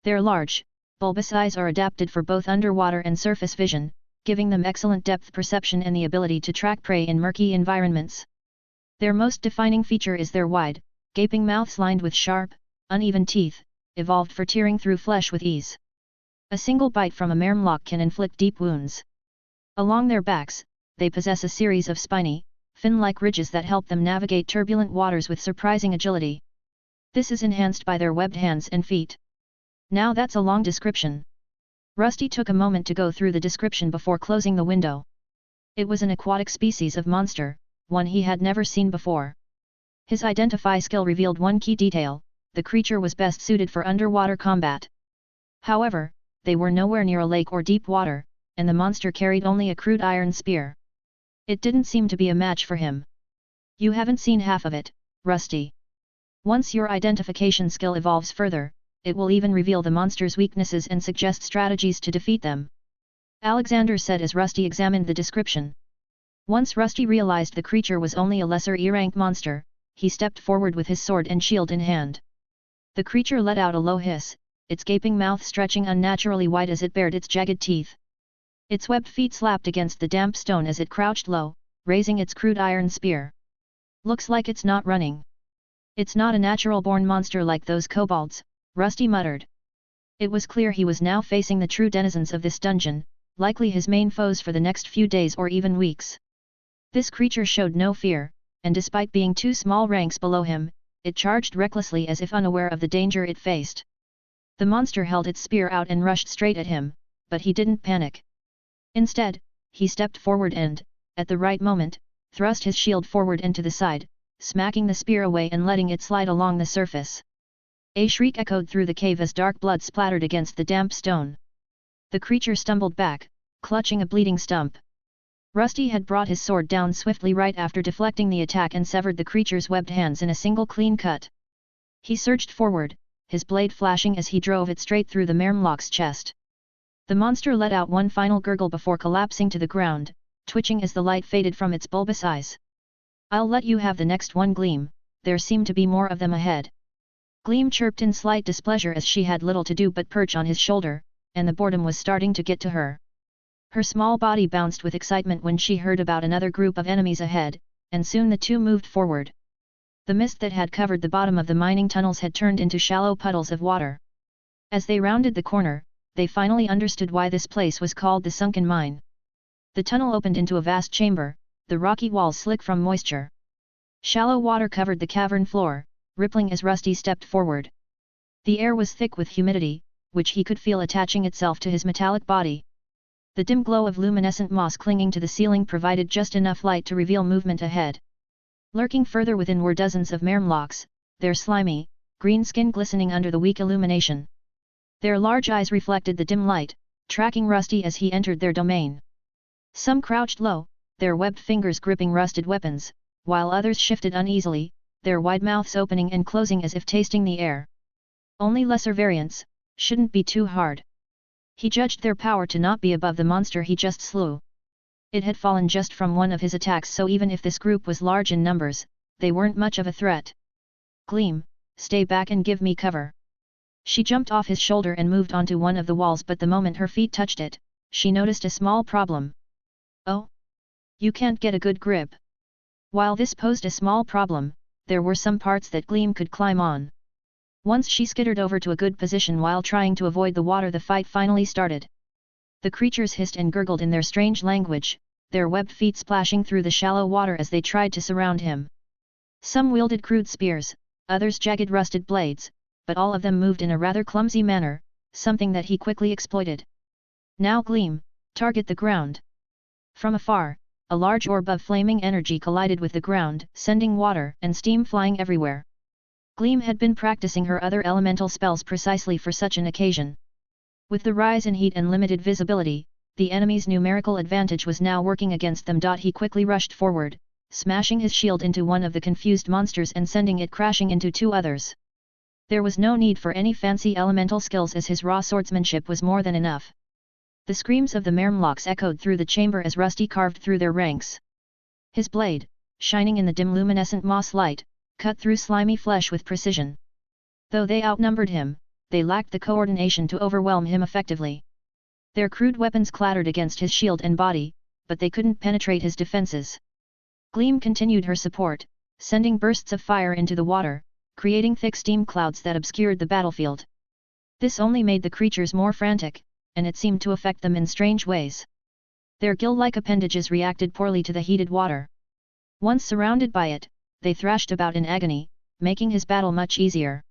Their large, bulbous eyes are adapted for both underwater and surface vision, giving them excellent depth perception and the ability to track prey in murky environments. Their most defining feature is their wide, gaping mouths lined with sharp, uneven teeth, evolved for tearing through flesh with ease. A single bite from a Mermlock can inflict deep wounds. Along their backs, they possess a series of spiny, fin-like ridges that help them navigate turbulent waters with surprising agility. This is enhanced by their webbed hands and feet. Now that's a long description. Rusty took a moment to go through the description before closing the window. It was an aquatic species of monster, one he had never seen before. His Identify skill revealed one key detail: the creature was best suited for underwater combat. However, they were nowhere near a lake or deep water, and the monster carried only a crude iron spear. It didn't seem to be a match for him. You haven't seen half of it, Rusty. Once your identification skill evolves further, it will even reveal the monster's weaknesses and suggest strategies to defeat them. Alexander said as Rusty examined the description. Once Rusty realized the creature was only a lesser E-rank monster, he stepped forward with his sword and shield in hand. The creature let out a low hiss, its gaping mouth stretching unnaturally wide as it bared its jagged teeth. Its webbed feet slapped against the damp stone as it crouched low, raising its crude iron spear. Looks like it's not running. It's not a natural-born monster like those kobolds, Rusty muttered. It was clear he was now facing the true denizens of this dungeon, likely his main foes for the next few days or even weeks. This creature showed no fear, and despite being two small ranks below him, it charged recklessly as if unaware of the danger it faced. The monster held its spear out and rushed straight at him, but he didn't panic. Instead, he stepped forward and, at the right moment, thrust his shield forward and to the side, smacking the spear away and letting it slide along the surface. A shriek echoed through the cave as dark blood splattered against the damp stone. The creature stumbled back, clutching a bleeding stump. Rusty had brought his sword down swiftly right after deflecting the attack and severed the creature's webbed hands in a single clean cut. He surged forward, his blade flashing as he drove it straight through the Murmlock's chest. The monster let out one final gurgle before collapsing to the ground, twitching as the light faded from its bulbous eyes. "I'll let you have the next one, Gleam, there seem to be more of them ahead." Gleam chirped in slight displeasure as she had little to do but perch on his shoulder, and the boredom was starting to get to her. Her small body bounced with excitement when she heard about another group of enemies ahead, and soon the two moved forward. The mist that had covered the bottom of the mining tunnels had turned into shallow puddles of water. As they rounded the corner, they finally understood why this place was called the Sunken Mine. The tunnel opened into a vast chamber, the rocky walls slick from moisture. Shallow water covered the cavern floor, rippling as Rusty stepped forward. The air was thick with humidity, which he could feel attaching itself to his metallic body. The dim glow of luminescent moss clinging to the ceiling provided just enough light to reveal movement ahead. Lurking further within were dozens of Murmlocks, their slimy, green skin glistening under the weak illumination. Their large eyes reflected the dim light, tracking Rusty as he entered their domain. Some crouched low, their webbed fingers gripping rusted weapons, while others shifted uneasily, their wide mouths opening and closing as if tasting the air. Only lesser variants, shouldn't be too hard. He judged their power to not be above the monster he just slew. It had fallen just from one of his attacks, so even if this group was large in numbers, they weren't much of a threat. "Gleam, stay back and give me cover." She jumped off his shoulder and moved onto one of the walls, but the moment her feet touched it, she noticed a small problem. "Oh? You can't get a good grip." While this posed a small problem, there were some parts that Gleam could climb on. Once she skittered over to a good position while trying to avoid the water, the fight finally started. The creatures hissed and gurgled in their strange language, their webbed feet splashing through the shallow water as they tried to surround him. Some wielded crude spears, others jagged rusted blades, but all of them moved in a rather clumsy manner, something that he quickly exploited. "Now Gleam, target the ground." From afar, a large orb of flaming energy collided with the ground, sending water and steam flying everywhere. Gleam had been practicing her other elemental spells precisely for such an occasion. With the rise in heat and limited visibility, the enemy's numerical advantage was now working against them. He quickly rushed forward, smashing his shield into one of the confused monsters and sending it crashing into two others. There was no need for any fancy elemental skills, as his raw swordsmanship was more than enough. The screams of the Murmlocks echoed through the chamber as Rusty carved through their ranks. His blade, shining in the dim luminescent moss light, cut through slimy flesh with precision. Though they outnumbered him, they lacked the coordination to overwhelm him effectively. Their crude weapons clattered against his shield and body, but they couldn't penetrate his defenses. Gleam continued her support, sending bursts of fire into the water, creating thick steam clouds that obscured the battlefield. This only made the creatures more frantic, and it seemed to affect them in strange ways. Their gill-like appendages reacted poorly to the heated water. Once surrounded by it, they thrashed about in agony, making his battle much easier.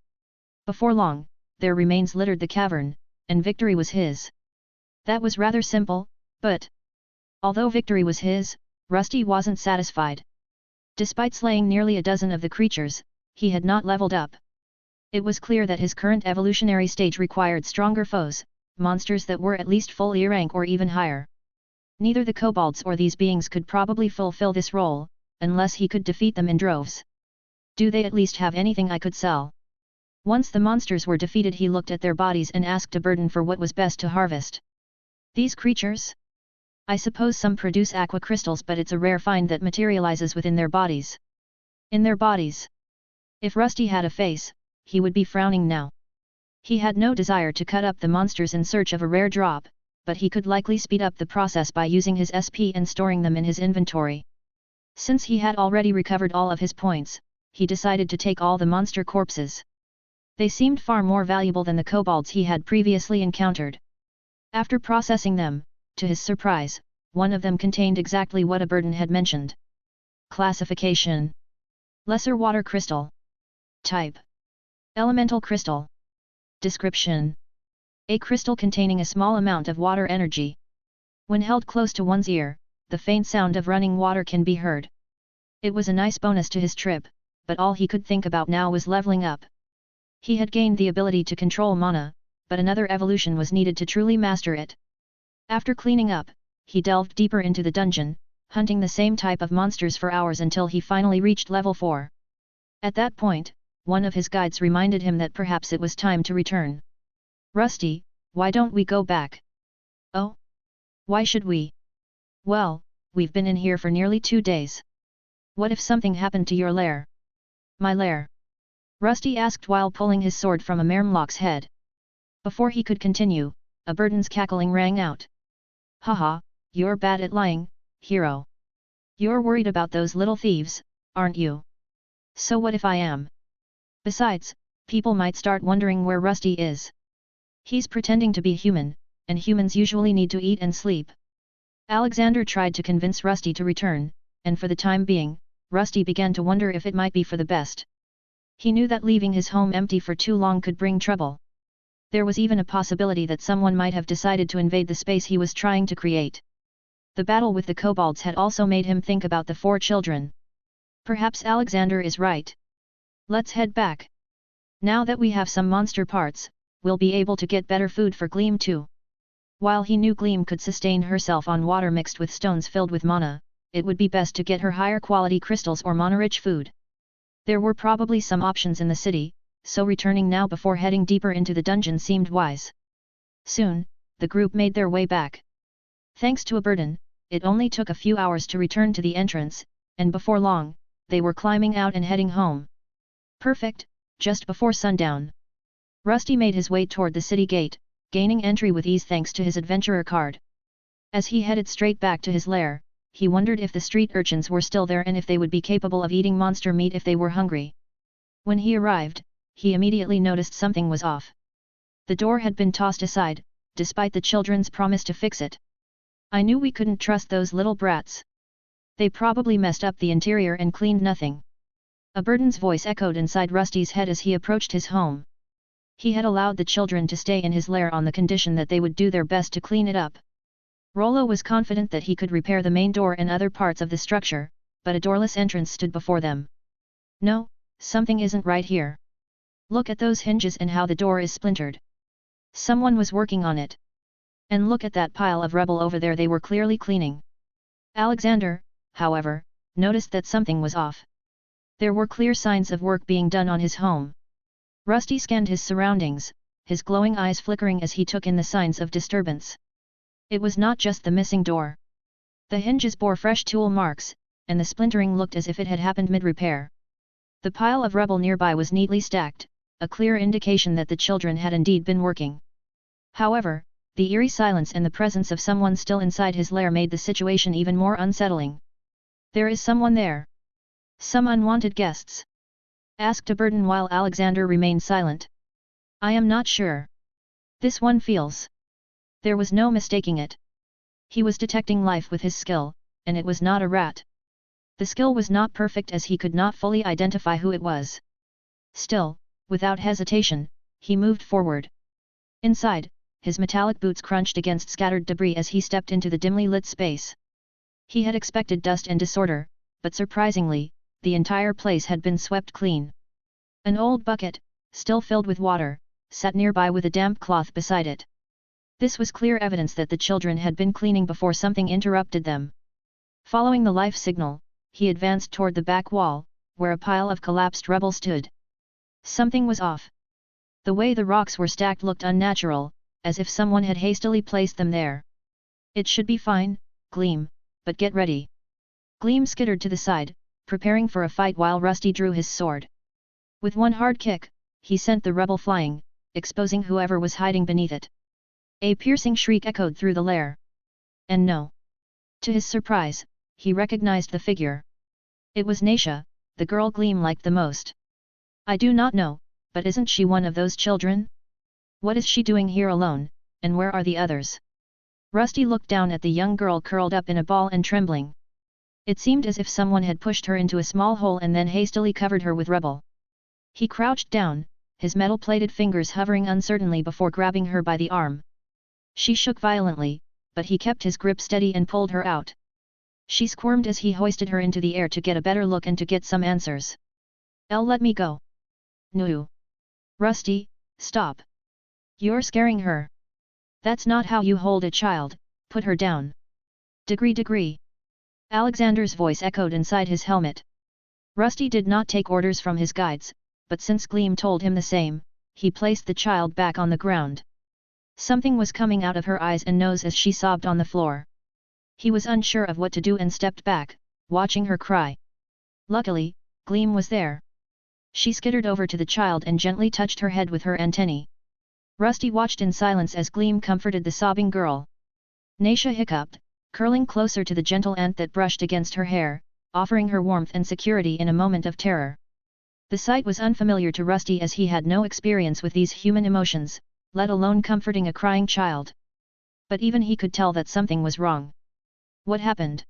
Before long, their remains littered the cavern, and victory was his. That was rather simple, but although victory was his, Rusty wasn't satisfied. Despite slaying nearly a dozen of the creatures, he had not leveled up. It was clear that his current evolutionary stage required stronger foes, monsters that were at least full E rank or even higher. Neither the kobolds or these beings could probably fulfill this role, unless he could defeat them in droves. "Do they at least have anything I could sell?" Once the monsters were defeated, he looked at their bodies and asked a burden for what was best to harvest. "These creatures? I suppose some produce aqua crystals, but it's a rare find that materializes within their bodies." In their bodies. If Rusty had a face, he would be frowning now. He had no desire to cut up the monsters in search of a rare drop, but he could likely speed up the process by using his SP and storing them in his inventory. Since he had already recovered all of his points, he decided to take all the monster corpses. They seemed far more valuable than the kobolds he had previously encountered. After processing them, to his surprise, one of them contained exactly what a burden had mentioned. Classification: Lesser Water Crystal. Type: Elemental Crystal. Description: a crystal containing a small amount of water energy. When held close to one's ear, the faint sound of running water can be heard. It was a nice bonus to his trip, but all he could think about now was leveling up. He had gained the ability to control mana, but another evolution was needed to truly master it. After cleaning up, he delved deeper into the dungeon, hunting the same type of monsters for hours until he finally reached level 4. At that point, one of his guides reminded him that perhaps it was time to return. "Rusty, why don't we go back?" "Oh? Why should we?" "Well, we've been in here for nearly 2 days. What if something happened to your lair?" "My lair?" Rusty asked while pulling his sword from a Mermlock's head. Before he could continue, a bird's cackling rang out. "Haha, you're bad at lying, hero. You're worried about those little thieves, aren't you? So what if I am? Besides, people might start wondering where Rusty is. He's pretending to be human, and humans usually need to eat and sleep." Alexander tried to convince Rusty to return, and for the time being, Rusty began to wonder if it might be for the best. He knew that leaving his home empty for too long could bring trouble. There was even a possibility that someone might have decided to invade the space he was trying to create. The battle with the kobolds had also made him think about the 4 children. Perhaps Alexander is right. Let's head back. Now that we have some monster parts, we'll be able to get better food for Gleam too. While he knew Gleam could sustain herself on water mixed with stones filled with mana, it would be best to get her higher quality crystals or mana-rich food. There were probably some options in the city, so returning now before heading deeper into the dungeon seemed wise. Soon, the group made their way back. Thanks to a burden, it only took a few hours to return to the entrance, and before long, they were climbing out and heading home. Perfect, just before sundown. Rusty made his way toward the city gate, gaining entry with ease thanks to his adventurer card. As he headed straight back to his lair, he wondered if the street urchins were still there and if they would be capable of eating monster meat if they were hungry. When he arrived, he immediately noticed something was off. The door had been tossed aside, despite the children's promise to fix it. "I knew we couldn't trust those little brats. They probably messed up the interior and cleaned nothing." A burden's voice echoed inside Rusty's head as he approached his home. He had allowed the children to stay in his lair on the condition that they would do their best to clean it up. Rollo was confident that he could repair the main door and other parts of the structure, but a doorless entrance stood before them. "No, something isn't right here. Look at those hinges and how the door is splintered. Someone was working on it. And look at that pile of rubble over there, they were clearly cleaning." Alexander, however, noticed that something was off. There were clear signs of work being done on his home. Rusty scanned his surroundings, his glowing eyes flickering as he took in the signs of disturbance. It was not just the missing door. The hinges bore fresh tool marks, and the splintering looked as if it had happened mid-repair. The pile of rubble nearby was neatly stacked, a clear indication that the children had indeed been working. However, the eerie silence and the presence of someone still inside his lair made the situation even more unsettling. "There is someone there. Some unwanted guests?" asked a burden while Alexander remained silent. "I am not sure. This one feels." There was no mistaking it. He was detecting life with his skill, and it was not a rat. The skill was not perfect as he could not fully identify who it was. Still, without hesitation, he moved forward. Inside, his metallic boots crunched against scattered debris as he stepped into the dimly lit space. He had expected dust and disorder, but surprisingly, the entire place had been swept clean. An old bucket, still filled with water, sat nearby with a damp cloth beside it. This was clear evidence that the children had been cleaning before something interrupted them. Following the life signal, he advanced toward the back wall, where a pile of collapsed rubble stood. Something was off. The way the rocks were stacked looked unnatural, as if someone had hastily placed them there. "It should be fine, Gleam, but get ready." Gleam skittered to the side, preparing for a fight while Rusty drew his sword. With one hard kick, he sent the rubble flying, exposing whoever was hiding beneath it. A piercing shriek echoed through the lair. And no. To his surprise, he recognized the figure. It was Naisha, the girl Gleam liked the most. "I do not know, but isn't she one of those children? What is she doing here alone, and where are the others?" Rusty looked down at the young girl curled up in a ball and trembling. It seemed as if someone had pushed her into a small hole and then hastily covered her with rubble. He crouched down, his metal-plated fingers hovering uncertainly before grabbing her by the arm. She shook violently, but he kept his grip steady and pulled her out. She squirmed as he hoisted her into the air to get a better look and to get some answers. Let me go. No. Rusty, stop. You're scaring her. That's not how you hold a child, put her down. Degree. Alexander's voice echoed inside his helmet. Rusty did not take orders from his guides, but since Gleam told him the same, he placed the child back on the ground. Something was coming out of her eyes and nose as she sobbed on the floor. He was unsure of what to do and stepped back, watching her cry. Luckily, Gleam was there. She skittered over to the child and gently touched her head with her antennae. Rusty watched in silence as Gleam comforted the sobbing girl. Naisha hiccuped, curling closer to the gentle ant that brushed against her hair, offering her warmth and security in a moment of terror. The sight was unfamiliar to Rusty as he had no experience with these human emotions, let alone comforting a crying child. But even he could tell that something was wrong. What happened?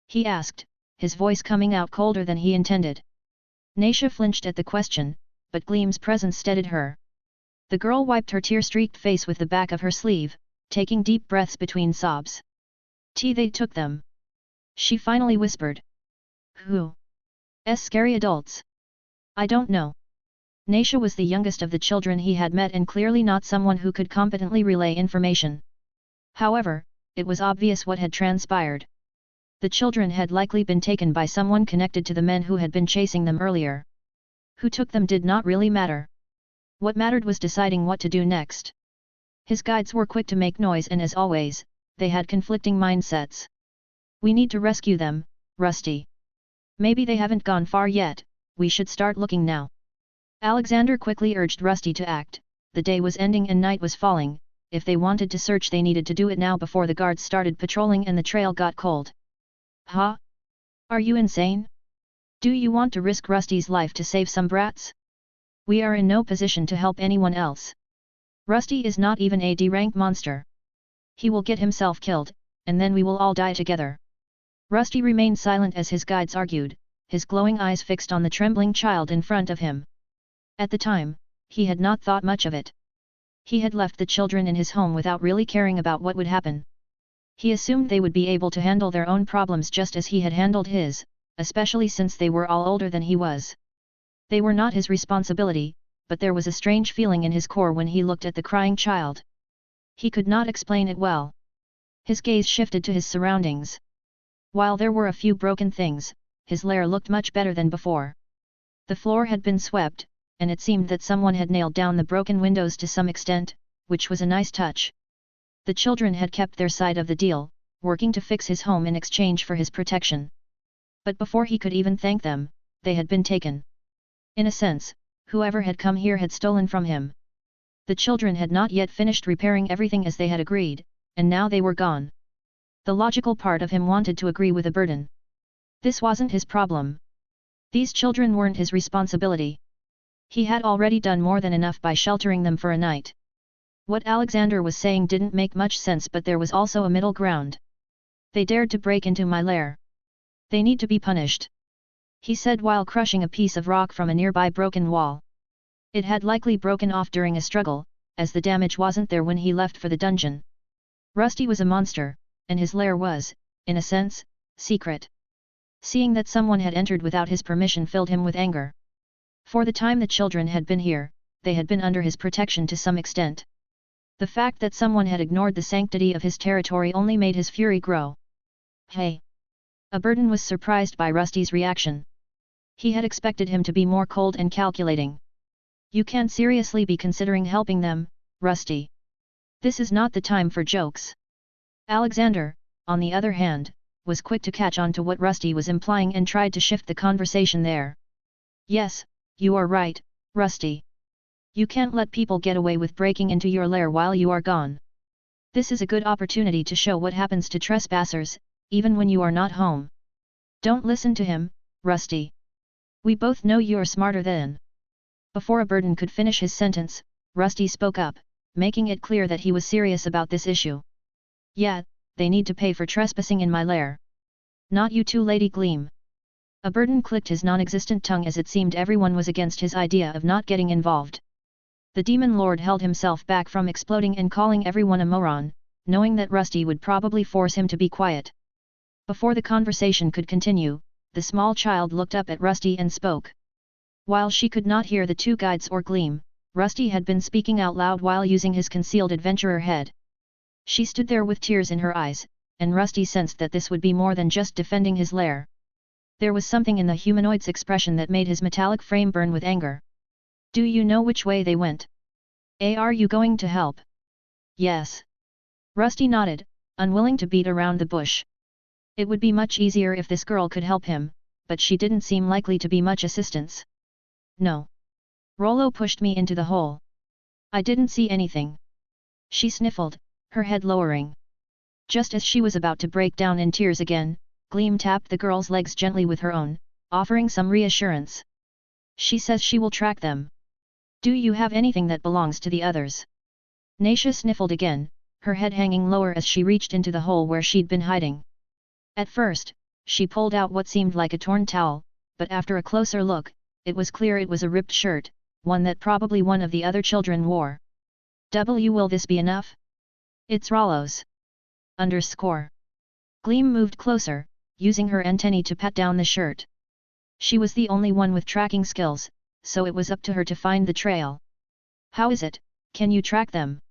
He asked, his voice coming out colder than he intended. Naisha flinched at the question, but Gleam's presence steadied her. The girl wiped her tear-streaked face with the back of her sleeve, taking deep breaths between sobs. They took them. She finally whispered. Who? Scary adults. I don't know. Naisha was the youngest of the children he had met and clearly not someone who could competently relay information. However, it was obvious what had transpired. The children had likely been taken by someone connected to the men who had been chasing them earlier. Who took them did not really matter. What mattered was deciding what to do next. His guides were quick to make noise and as always, they had conflicting mindsets. We need to rescue them, Rusty. Maybe they haven't gone far yet, we should start looking now. Alexander quickly urged Rusty to act. The day was ending and night was falling. If they wanted to search they needed to do it now before the guards started patrolling and the trail got cold. Huh? Are you insane? Do you want to risk Rusty's life to save some brats? We are in no position to help anyone else. Rusty is not even a D-rank monster. He will get himself killed, and then we will all die together. Rusty remained silent as his guides argued, his glowing eyes fixed on the trembling child in front of him. At the time, he had not thought much of it. He had left the children in his home without really caring about what would happen. He assumed they would be able to handle their own problems just as he had handled his, especially since they were all older than he was. They were not his responsibility, but there was a strange feeling in his core when he looked at the crying child. He could not explain it well. His gaze shifted to his surroundings. While there were a few broken things, his lair looked much better than before. The floor had been swept, and it seemed that someone had nailed down the broken windows to some extent, which was a nice touch. The children had kept their side of the deal, working to fix his home in exchange for his protection. But before he could even thank them, they had been taken. In a sense, whoever had come here had stolen from him. The children had not yet finished repairing everything as they had agreed, and now they were gone. The logical part of him wanted to agree with a burden. This wasn't his problem. These children weren't his responsibility. He had already done more than enough by sheltering them for a night. What Alexander was saying didn't make much sense, but there was also a middle ground. They dared to break into my lair. They need to be punished, he said while crushing a piece of rock from a nearby broken wall. It had likely broken off during a struggle, as the damage wasn't there when he left for the dungeon. Rusty was a monster, and his lair was, in a sense, secret. Seeing that someone had entered without his permission filled him with anger. For the time the children had been here, they had been under his protection to some extent. The fact that someone had ignored the sanctity of his territory only made his fury grow. Hey! Aberdan was surprised by Rusty's reaction. He had expected him to be more cold and calculating. You can't seriously be considering helping them, Rusty. This is not the time for jokes. Alexander, on the other hand, was quick to catch on to what Rusty was implying and tried to shift the conversation there. Yes, you are right, Rusty. You can't let people get away with breaking into your lair while you are gone. This is a good opportunity to show what happens to trespassers, even when you are not home. Don't listen to him, Rusty. We both know you are smarter than. Before Aberdan could finish his sentence, Rusty spoke up, making it clear that he was serious about this issue. Yeah, they need to pay for trespassing in my lair. Not you too, Lady Gleam. Aberdan clicked his non-existent tongue as it seemed everyone was against his idea of not getting involved. The demon lord held himself back from exploding and calling everyone a moron, knowing that Rusty would probably force him to be quiet. Before the conversation could continue, the small child looked up at Rusty and spoke. While she could not hear the two guides or Gleam, Rusty had been speaking out loud while using his concealed adventurer head. She stood there with tears in her eyes, and Rusty sensed that this would be more than just defending his lair. There was something in the humanoid's expression that made his metallic frame burn with anger. Do you know which way they went? Are you going to help? Yes. Rusty nodded, unwilling to beat around the bush. It would be much easier if this girl could help him, but she didn't seem likely to be much assistance. No. Rollo pushed me into the hole. I didn't see anything. She sniffled, her head lowering. Just as she was about to break down in tears again, Gleam tapped the girl's legs gently with her own, offering some reassurance. She says she will track them. Do you have anything that belongs to the others? Naisha sniffled again, her head hanging lower as she reached into the hole where she'd been hiding. At first, she pulled out what seemed like a torn towel, but after a closer look, it was clear it was a ripped shirt, one that probably one of the other children wore. Will this be enough? It's Rollo's. Gleam moved closer, using her antennae to pat down the shirt. She was the only one with tracking skills, so it was up to her to find the trail. How is it, can you track them?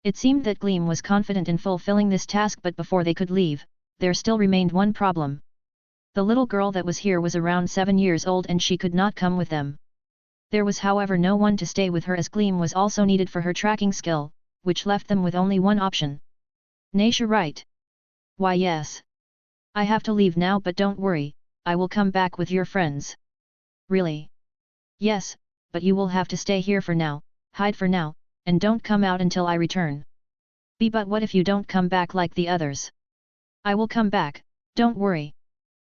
It seemed that Gleam was confident in fulfilling this task, but before they could leave, there still remained one problem. The little girl that was here was around 7 years old and she could not come with them. There was however no one to stay with her as Gleam was also needed for her tracking skill, which left them with only one option. Naisha, right? Why yes. I have to leave now, but don't worry, I will come back with your friends. Really? Yes, but you will have to stay here for now, hide for now, and don't come out until I return. But what if you don't come back like the others? I will come back, don't worry.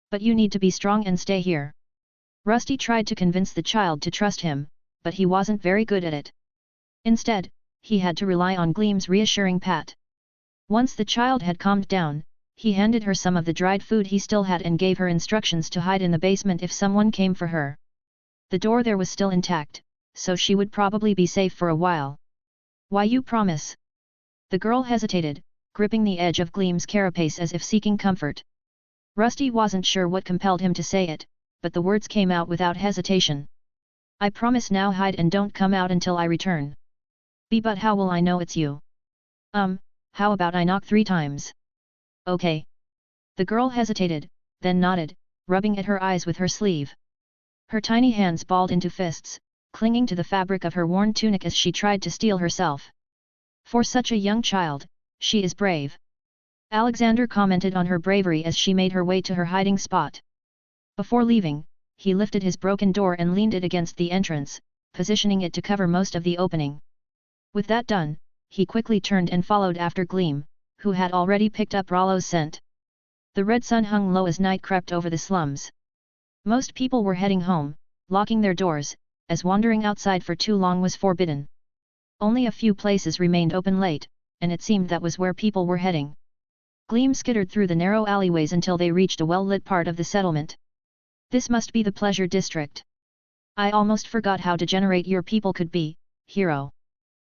But you need to be strong and stay here. Rusty tried to convince the child to trust him, but he wasn't very good at it. Instead, he had to rely on Gleam's reassuring pat. Once the child had calmed down, he handed her some of the dried food he still had and gave her instructions to hide in the basement if someone came for her. The door there was still intact, so she would probably be safe for a while. Why, you promise? The girl hesitated, gripping the edge of Gleam's carapace as if seeking comfort. Rusty wasn't sure what compelled him to say it, but the words came out without hesitation. I promise, now hide and don't come out until I return. But how will I know it's you? How about I knock 3 times? Okay. The girl hesitated, then nodded, rubbing at her eyes with her sleeve. Her tiny hands balled into fists, clinging to the fabric of her worn tunic as she tried to steel herself. For such a young child, she is brave. Alexander commented on her bravery as she made her way to her hiding spot. Before leaving, he lifted his broken door and leaned it against the entrance, positioning it to cover most of the opening. With that done, he quickly turned and followed after Gleam, who had already picked up Rollo's scent. The red sun hung low as night crept over the slums. Most people were heading home, locking their doors, as wandering outside for too long was forbidden. Only a few places remained open late, and it seemed that was where people were heading. Gleam skittered through the narrow alleyways until they reached a well-lit part of the settlement. This must be the Pleasure District. I almost forgot how degenerate your people could be, hero.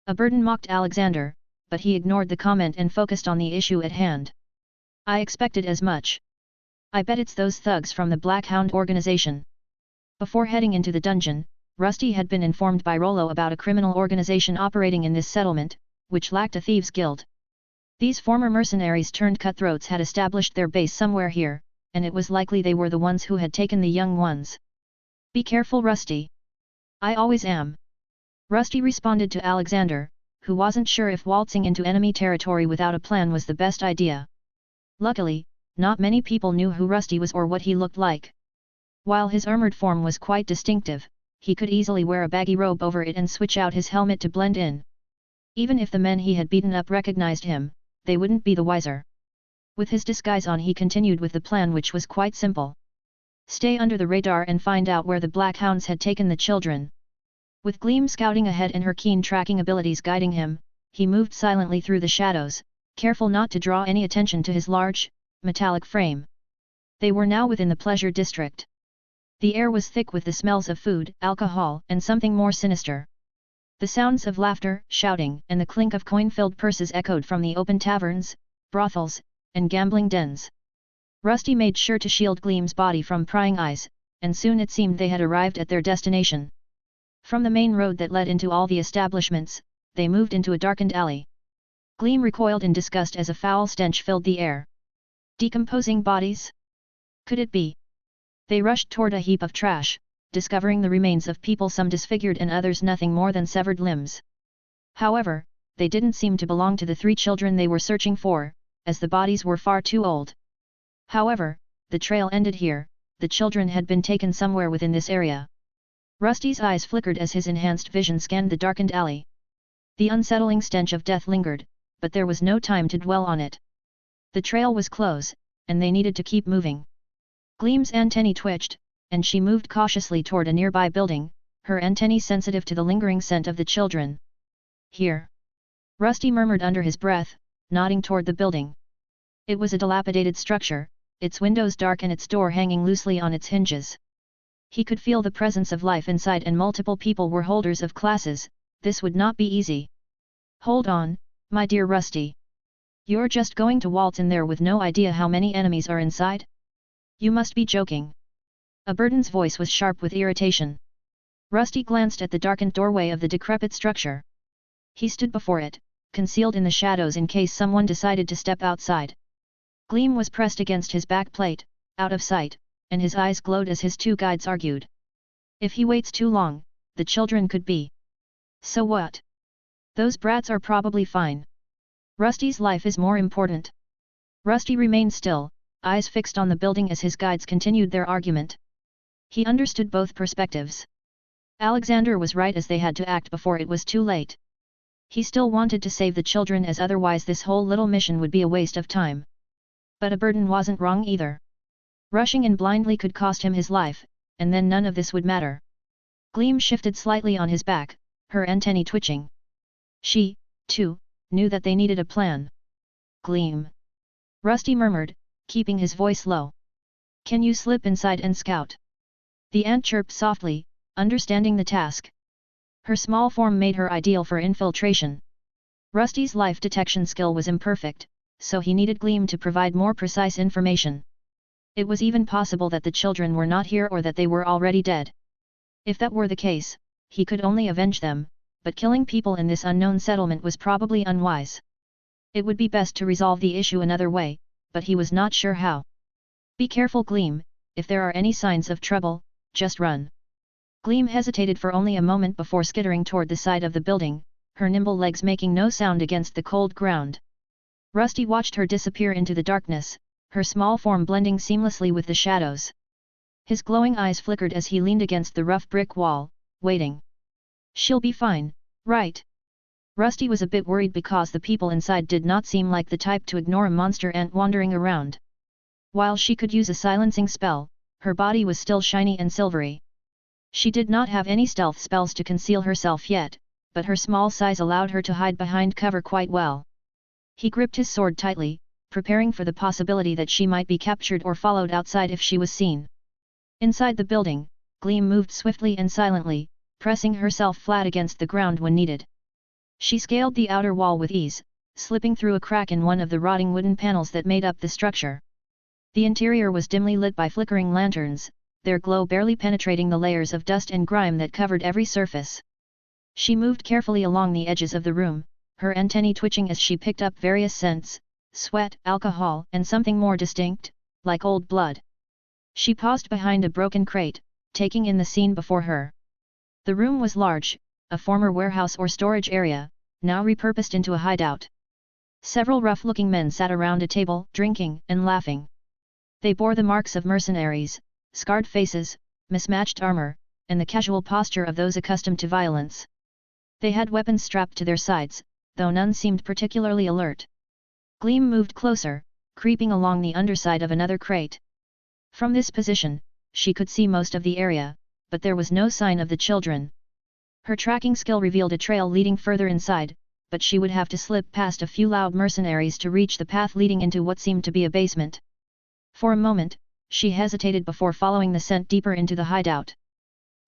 A burden mocked Alexander, but he ignored the comment and focused on the issue at hand. I expected as much. I bet it's those thugs from the Black Hound organization. Before heading into the dungeon, Rusty had been informed by Rollo about a criminal organization operating in this settlement, which lacked a thieves' guild. These former mercenaries turned cutthroats had established their base somewhere here, and it was likely they were the ones who had taken the young ones. Be careful, Rusty. I always am. Rusty responded to Alexander, who wasn't sure if waltzing into enemy territory without a plan was the best idea. Luckily, not many people knew who Rusty was or what he looked like. While his armored form was quite distinctive, he could easily wear a baggy robe over it and switch out his helmet to blend in. Even if the men he had beaten up recognized him, they wouldn't be the wiser. With his disguise on, he continued with the plan, which was quite simple. Stay under the radar and find out where the Black Hounds had taken the children. With Gleam scouting ahead and her keen tracking abilities guiding him, he moved silently through the shadows, careful not to draw any attention to his large, metallic frame. They were now within the Pleasure District. The air was thick with the smells of food, alcohol, and something more sinister. The sounds of laughter, shouting, and the clink of coin-filled purses echoed from the open taverns, brothels, and gambling dens. Rusty made sure to shield Gleam's body from prying eyes, and soon it seemed they had arrived at their destination. From the main road that led into all the establishments, they moved into a darkened alley. Gleam recoiled in disgust as a foul stench filled the air. Decomposing bodies? Could it be? They rushed toward a heap of trash, discovering the remains of people, some disfigured and others nothing more than severed limbs. However, they didn't seem to belong to the 3 children they were searching for, as the bodies were far too old. However, the trail ended here. The children had been taken somewhere within this area. Rusty's eyes flickered as his enhanced vision scanned the darkened alley. The unsettling stench of death lingered, but there was no time to dwell on it. The trail was close, and they needed to keep moving. Gleam's antennae twitched, and she moved cautiously toward a nearby building, her antennae sensitive to the lingering scent of the children. Here! Rusty murmured under his breath, nodding toward the building. It was a dilapidated structure, its windows dark and its door hanging loosely on its hinges. He could feel the presence of life inside, and multiple people were holders of classes. This would not be easy. Hold on, my dear Rusty. You're just going to waltz in there with no idea how many enemies are inside? You must be joking. A burden's voice was sharp with irritation. Rusty glanced at the darkened doorway of the decrepit structure. He stood before it, concealed in the shadows in case someone decided to step outside. Gleam was pressed against his back plate, out of sight, and his eyes glowed as his 2 guides argued. If he waits too long, the children could be. So what? Those brats are probably fine. Rusty's life is more important. Rusty remained still, eyes fixed on the building as his guides continued their argument. He understood both perspectives. Alexander was right, as they had to act before it was too late. He still wanted to save the children, as otherwise this whole little mission would be a waste of time. But a burden wasn't wrong either. Rushing in blindly could cost him his life, and then none of this would matter. Gleam shifted slightly on his back, her antennae twitching. She, too, knew that they needed a plan. Gleam. Rusty murmured, keeping his voice low. Can you slip inside and scout? The ant chirped softly, understanding the task. Her small form made her ideal for infiltration. Rusty's life detection skill was imperfect, so he needed Gleam to provide more precise information. It was even possible that the children were not here, or that they were already dead. If that were the case, he could only avenge them, but killing people in this unknown settlement was probably unwise. It would be best to resolve the issue another way, but he was not sure how. Be careful, Gleam. If there are any signs of trouble, just run. Gleam hesitated for only a moment before skittering toward the side of the building, her nimble legs making no sound against the cold ground. Rusty watched her disappear into the darkness, her small form blending seamlessly with the shadows. His glowing eyes flickered as he leaned against the rough brick wall, waiting. She'll be fine, right? Rusty was a bit worried because the people inside did not seem like the type to ignore a monster ant wandering around. While she could use a silencing spell, her body was still shiny and silvery. She did not have any stealth spells to conceal herself yet, but her small size allowed her to hide behind cover quite well. He gripped his sword tightly, preparing for the possibility that she might be captured or followed outside if she was seen. Inside the building, Gleam moved swiftly and silently, pressing herself flat against the ground when needed. She scaled the outer wall with ease, slipping through a crack in one of the rotting wooden panels that made up the structure. The interior was dimly lit by flickering lanterns, their glow barely penetrating the layers of dust and grime that covered every surface. She moved carefully along the edges of the room, her antennae twitching as she picked up various scents, sweat, alcohol, and something more distinct, like old blood. She paused behind a broken crate, taking in the scene before her. The room was large, a former warehouse or storage area, now repurposed into a hideout. Several rough-looking men sat around a table, drinking and laughing. They bore the marks of mercenaries, scarred faces, mismatched armor, and the casual posture of those accustomed to violence. They had weapons strapped to their sides, though none seemed particularly alert. Gleam moved closer, creeping along the underside of another crate. From this position, she could see most of the area, but there was no sign of the children. Her tracking skill revealed a trail leading further inside, but she would have to slip past a few loud mercenaries to reach the path leading into what seemed to be a basement. For a moment, she hesitated before following the scent deeper into the hideout.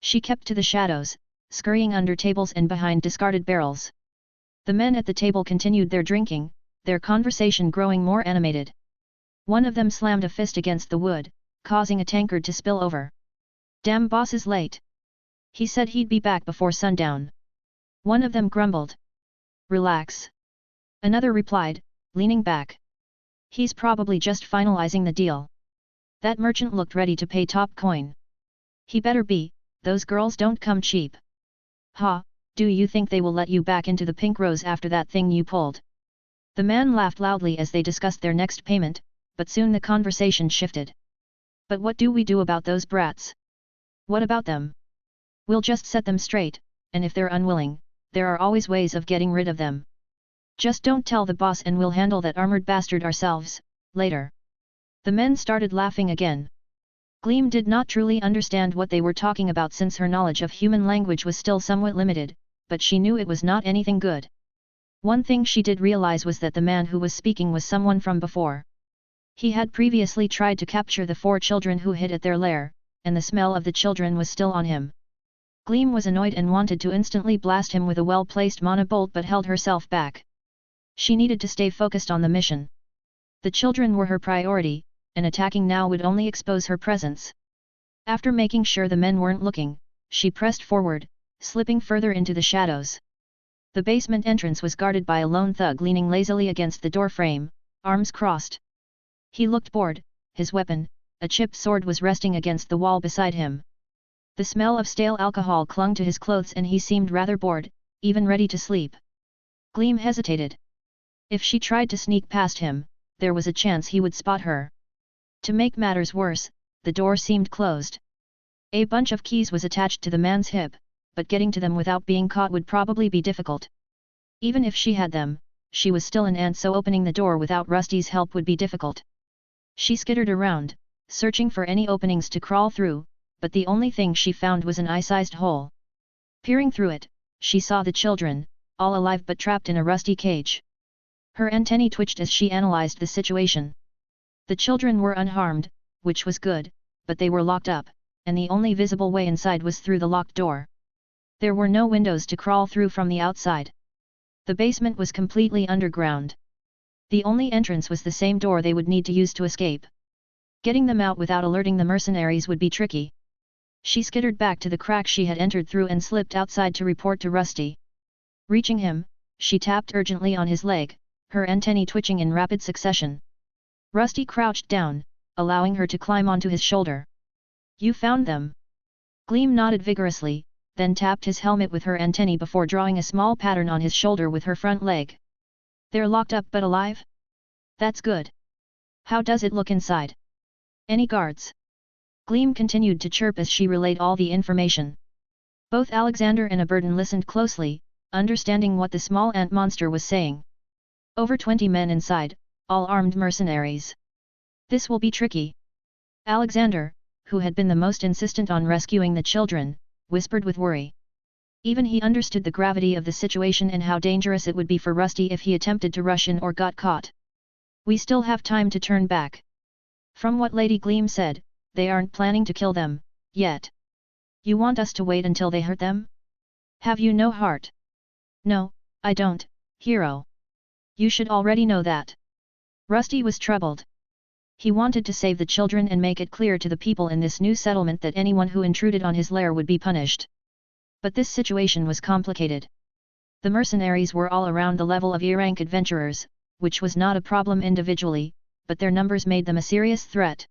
She kept to the shadows, scurrying under tables and behind discarded barrels. The men at the table continued their drinking, their conversation growing more animated. One of them slammed a fist against the wood, causing a tankard to spill over. "Damn, boss is late. He said he'd be back before sundown." One of them grumbled. "Relax." Another replied, leaning back. "He's probably just finalizing the deal." That merchant looked ready to pay top coin. "He better be, those girls don't come cheap." "Ha, do you think they will let you back into the pink rose after that thing you pulled?" The man laughed loudly as they discussed their next payment, but soon the conversation shifted. "But what do we do about those brats?" "What about them? We'll just set them straight, and if they're unwilling, there are always ways of getting rid of them. Just don't tell the boss and we'll handle that armored bastard ourselves, later." The men started laughing again. Gleam did not truly understand what they were talking about since her knowledge of human language was still somewhat limited, but she knew it was not anything good. One thing she did realize was that the man who was speaking was someone from before. He had previously tried to capture the 4 children who hid at their lair, and the smell of the children was still on him. Gleam was annoyed and wanted to instantly blast him with a well-placed mana bolt but held herself back. She needed to stay focused on the mission. The children were her priority, and attacking now would only expose her presence. After making sure the men weren't looking, she pressed forward, slipping further into the shadows. The basement entrance was guarded by a lone thug leaning lazily against the doorframe, arms crossed. He looked bored, his weapon, a chipped sword, was resting against the wall beside him. The smell of stale alcohol clung to his clothes and he seemed rather bored, even ready to sleep. Gleam hesitated. If she tried to sneak past him, there was a chance he would spot her. To make matters worse, the door seemed closed. A bunch of keys was attached to the man's hip, but getting to them without being caught would probably be difficult. Even if she had them, she was still an ant, so opening the door without Rusty's help would be difficult. She skittered around, searching for any openings to crawl through, but the only thing she found was an eye-sized hole. Peering through it, she saw the children, all alive but trapped in a rusty cage. Her antennae twitched as she analyzed the situation. The children were unharmed, which was good, but they were locked up, and the only visible way inside was through the locked door. There were no windows to crawl through from the outside. The basement was completely underground. The only entrance was the same door they would need to use to escape. Getting them out without alerting the mercenaries would be tricky. She skittered back to the crack she had entered through and slipped outside to report to Rusty. Reaching him, she tapped urgently on his leg, her antennae twitching in rapid succession. Rusty crouched down, allowing her to climb onto his shoulder. "You found them?" Gleam nodded vigorously, then tapped his helmet with her antennae before drawing a small pattern on his shoulder with her front leg. "They're locked up but alive? That's good. How does it look inside? Any guards?" Gleam continued to chirp as she relayed all the information. Both Alexander and Aberdan listened closely, understanding what the small ant monster was saying. Over 20 men inside, all armed mercenaries. This will be tricky. Alexander, who had been the most insistent on rescuing the children, whispered with worry. Even he understood the gravity of the situation and how dangerous it would be for Rusty if he attempted to rush in or got caught. "We still have time to turn back. From what Lady Gleam said, they aren't planning to kill them, yet. You want us to wait until they hurt them? Have you no heart?" "No, I don't, hero. You should already know that." Rusty was troubled. He wanted to save the children and make it clear to the people in this new settlement that anyone who intruded on his lair would be punished. But this situation was complicated. The mercenaries were all around the level of E-rank adventurers, which was not a problem individually, but their numbers made them a serious threat.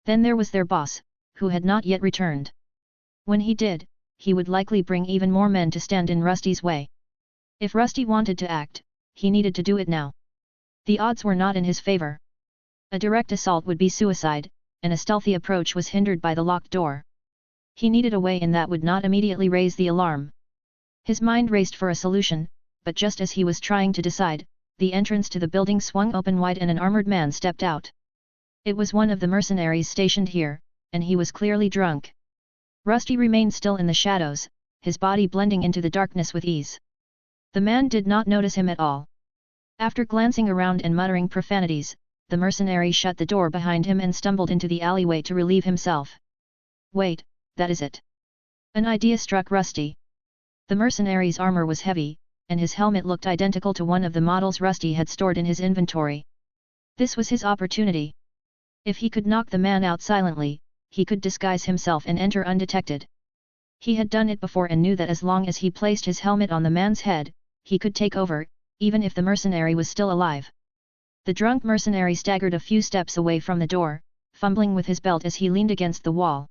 Then there was their boss, who had not yet returned. When he did, he would likely bring even more men to stand in Rusty's way. If Rusty wanted to act, he needed to do it now. The odds were not in his favor. A direct assault would be suicide, and a stealthy approach was hindered by the locked door. He needed a way in that would not immediately raise the alarm. His mind raced for a solution, but just as he was trying to decide, the entrance to the building swung open wide and an armored man stepped out. It was one of the mercenaries stationed here, and he was clearly drunk. Rusty remained still in the shadows, his body blending into the darkness with ease. The man did not notice him at all. After glancing around and muttering profanities, the mercenary shut the door behind him and stumbled into the alleyway to relieve himself. "Wait, that is it." An idea struck Rusty. The mercenary's armor was heavy, and his helmet looked identical to one of the models Rusty had stored in his inventory. This was his opportunity. If he could knock the man out silently, he could disguise himself and enter undetected. He had done it before and knew that as long as he placed his helmet on the man's head, he could take over, even if the mercenary was still alive. The drunk mercenary staggered a few steps away from the door, fumbling with his belt as he leaned against the wall.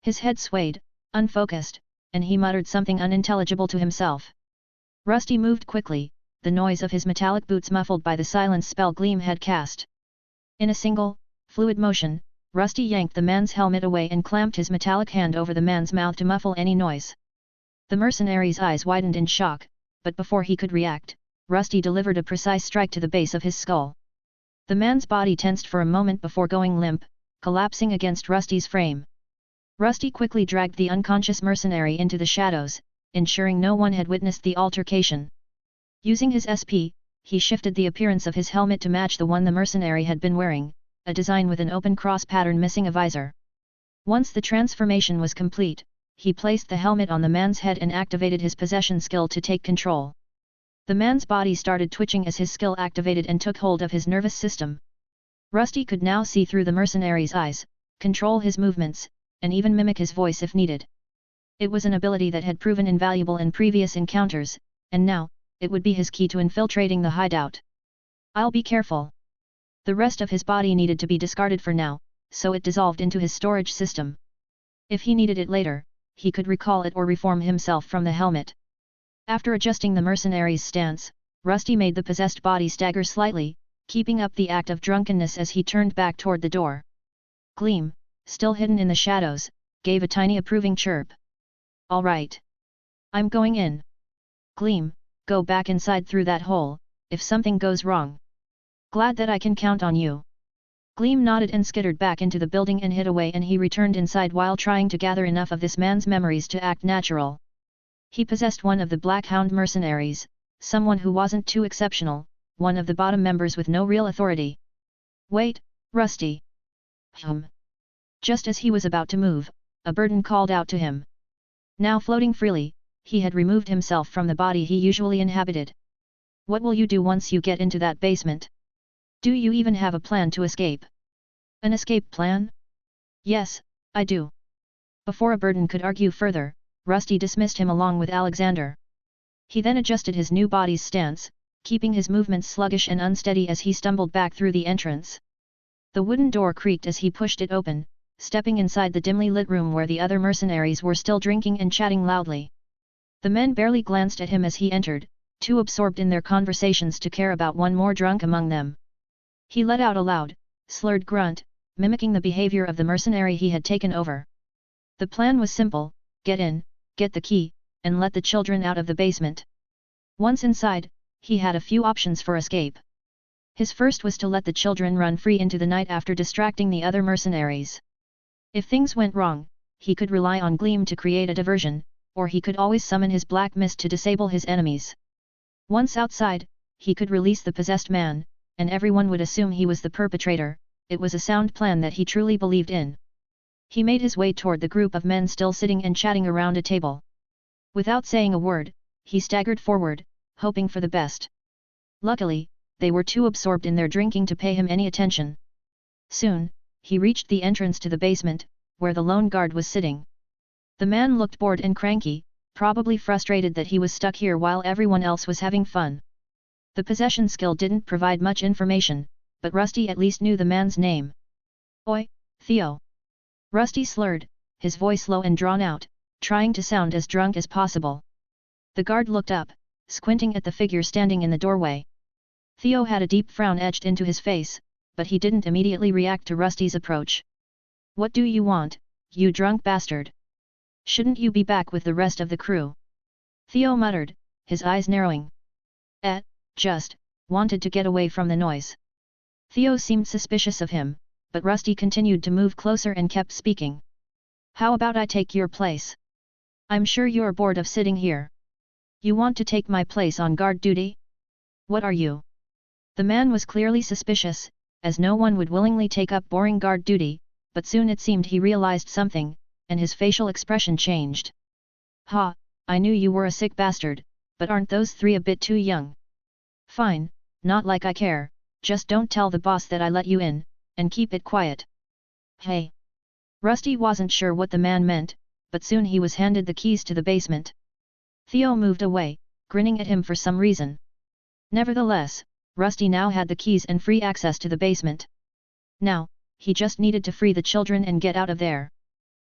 His head swayed, unfocused, and he muttered something unintelligible to himself. Rusty moved quickly, the noise of his metallic boots muffled by the silence spell Gleam had cast. In a single, fluid motion, Rusty yanked the man's helmet away and clamped his metallic hand over the man's mouth to muffle any noise. The mercenary's eyes widened in shock, but before he could react, Rusty delivered a precise strike to the base of his skull. The man's body tensed for a moment before going limp, collapsing against Rusty's frame. Rusty quickly dragged the unconscious mercenary into the shadows, ensuring no one had witnessed the altercation. Using his SP, he shifted the appearance of his helmet to match the one the mercenary had been wearing, a design with an open cross pattern missing a visor. Once the transformation was complete, he placed the helmet on the man's head and activated his possession skill to take control. The man's body started twitching as his skill activated and took hold of his nervous system. Rusty could now see through the mercenary's eyes, control his movements, and even mimic his voice if needed. It was an ability that had proven invaluable in previous encounters, and now, it would be his key to infiltrating the hideout. "I'll be careful." The rest of his body needed to be discarded for now, so it dissolved into his storage system. If he needed it later, he could recall it or reform himself from the helmet. After adjusting the mercenary's stance, Rusty made the possessed body stagger slightly, keeping up the act of drunkenness as he turned back toward the door. Gleam, still hidden in the shadows, gave a tiny approving chirp. "All right. I'm going in." "Gleam, go back inside through that hole, if something goes wrong." "Glad that I can count on you." Gleam nodded and skittered back into the building and hid away, and he returned inside while trying to gather enough of this man's memories to act natural. He possessed one of the Black Hound mercenaries, someone who wasn't too exceptional, one of the bottom members with no real authority. "Wait, Rusty." Just as he was about to move, a burden called out to him. Now floating freely, he had removed himself from the body he usually inhabited. "What will you do once you get into that basement? Do you even have a plan to escape?" "An escape plan? Yes, I do." Before a burden could argue further, Rusty dismissed him along with Alexander. He then adjusted his new body's stance, keeping his movements sluggish and unsteady as he stumbled back through the entrance. The wooden door creaked as he pushed it open, stepping inside the dimly lit room where the other mercenaries were still drinking and chatting loudly. The men barely glanced at him as he entered, too absorbed in their conversations to care about one more drunk among them. He let out a loud, slurred grunt, mimicking the behavior of the mercenary he had taken over. The plan was simple: get in, get the key, and let the children out of the basement. Once inside, he had a few options for escape. His first was to let the children run free into the night after distracting the other mercenaries. If things went wrong, he could rely on Gleam to create a diversion, or he could always summon his black mist to disable his enemies. Once outside, he could release the possessed man, and everyone would assume he was the perpetrator. It was a sound plan that he truly believed in. He made his way toward the group of men still sitting and chatting around a table. Without saying a word, he staggered forward, hoping for the best. Luckily, they were too absorbed in their drinking to pay him any attention. Soon, he reached the entrance to the basement, where the lone guard was sitting. The man looked bored and cranky, probably frustrated that he was stuck here while everyone else was having fun. The possession skill didn't provide much information, but Rusty at least knew the man's name. "Oi, Theo." Rusty slurred, his voice low and drawn out, trying to sound as drunk as possible. The guard looked up, squinting at the figure standing in the doorway. Theo had a deep frown etched into his face, but he didn't immediately react to Rusty's approach. "What do you want, you drunk bastard? Shouldn't you be back with the rest of the crew?" Theo muttered, his eyes narrowing. Just wanted to get away from the noise." Theo seemed suspicious of him, but Rusty continued to move closer and kept speaking. "How about I take your place? I'm sure you're bored of sitting here. You want to take my place on guard duty? What are you?" The man was clearly suspicious, as no one would willingly take up boring guard duty, but soon it seemed he realized something, and his facial expression changed. "Ha, I knew you were a sick bastard, but aren't those three a bit too young? Fine, not like I care, just don't tell the boss that I let you in, and keep it quiet. Hey! Rusty wasn't sure what the man meant, but soon he was handed the keys to the basement. Theo moved away, grinning at him for some reason. Nevertheless, Rusty now had the keys and free access to the basement. Now, he just needed to free the children and get out of there.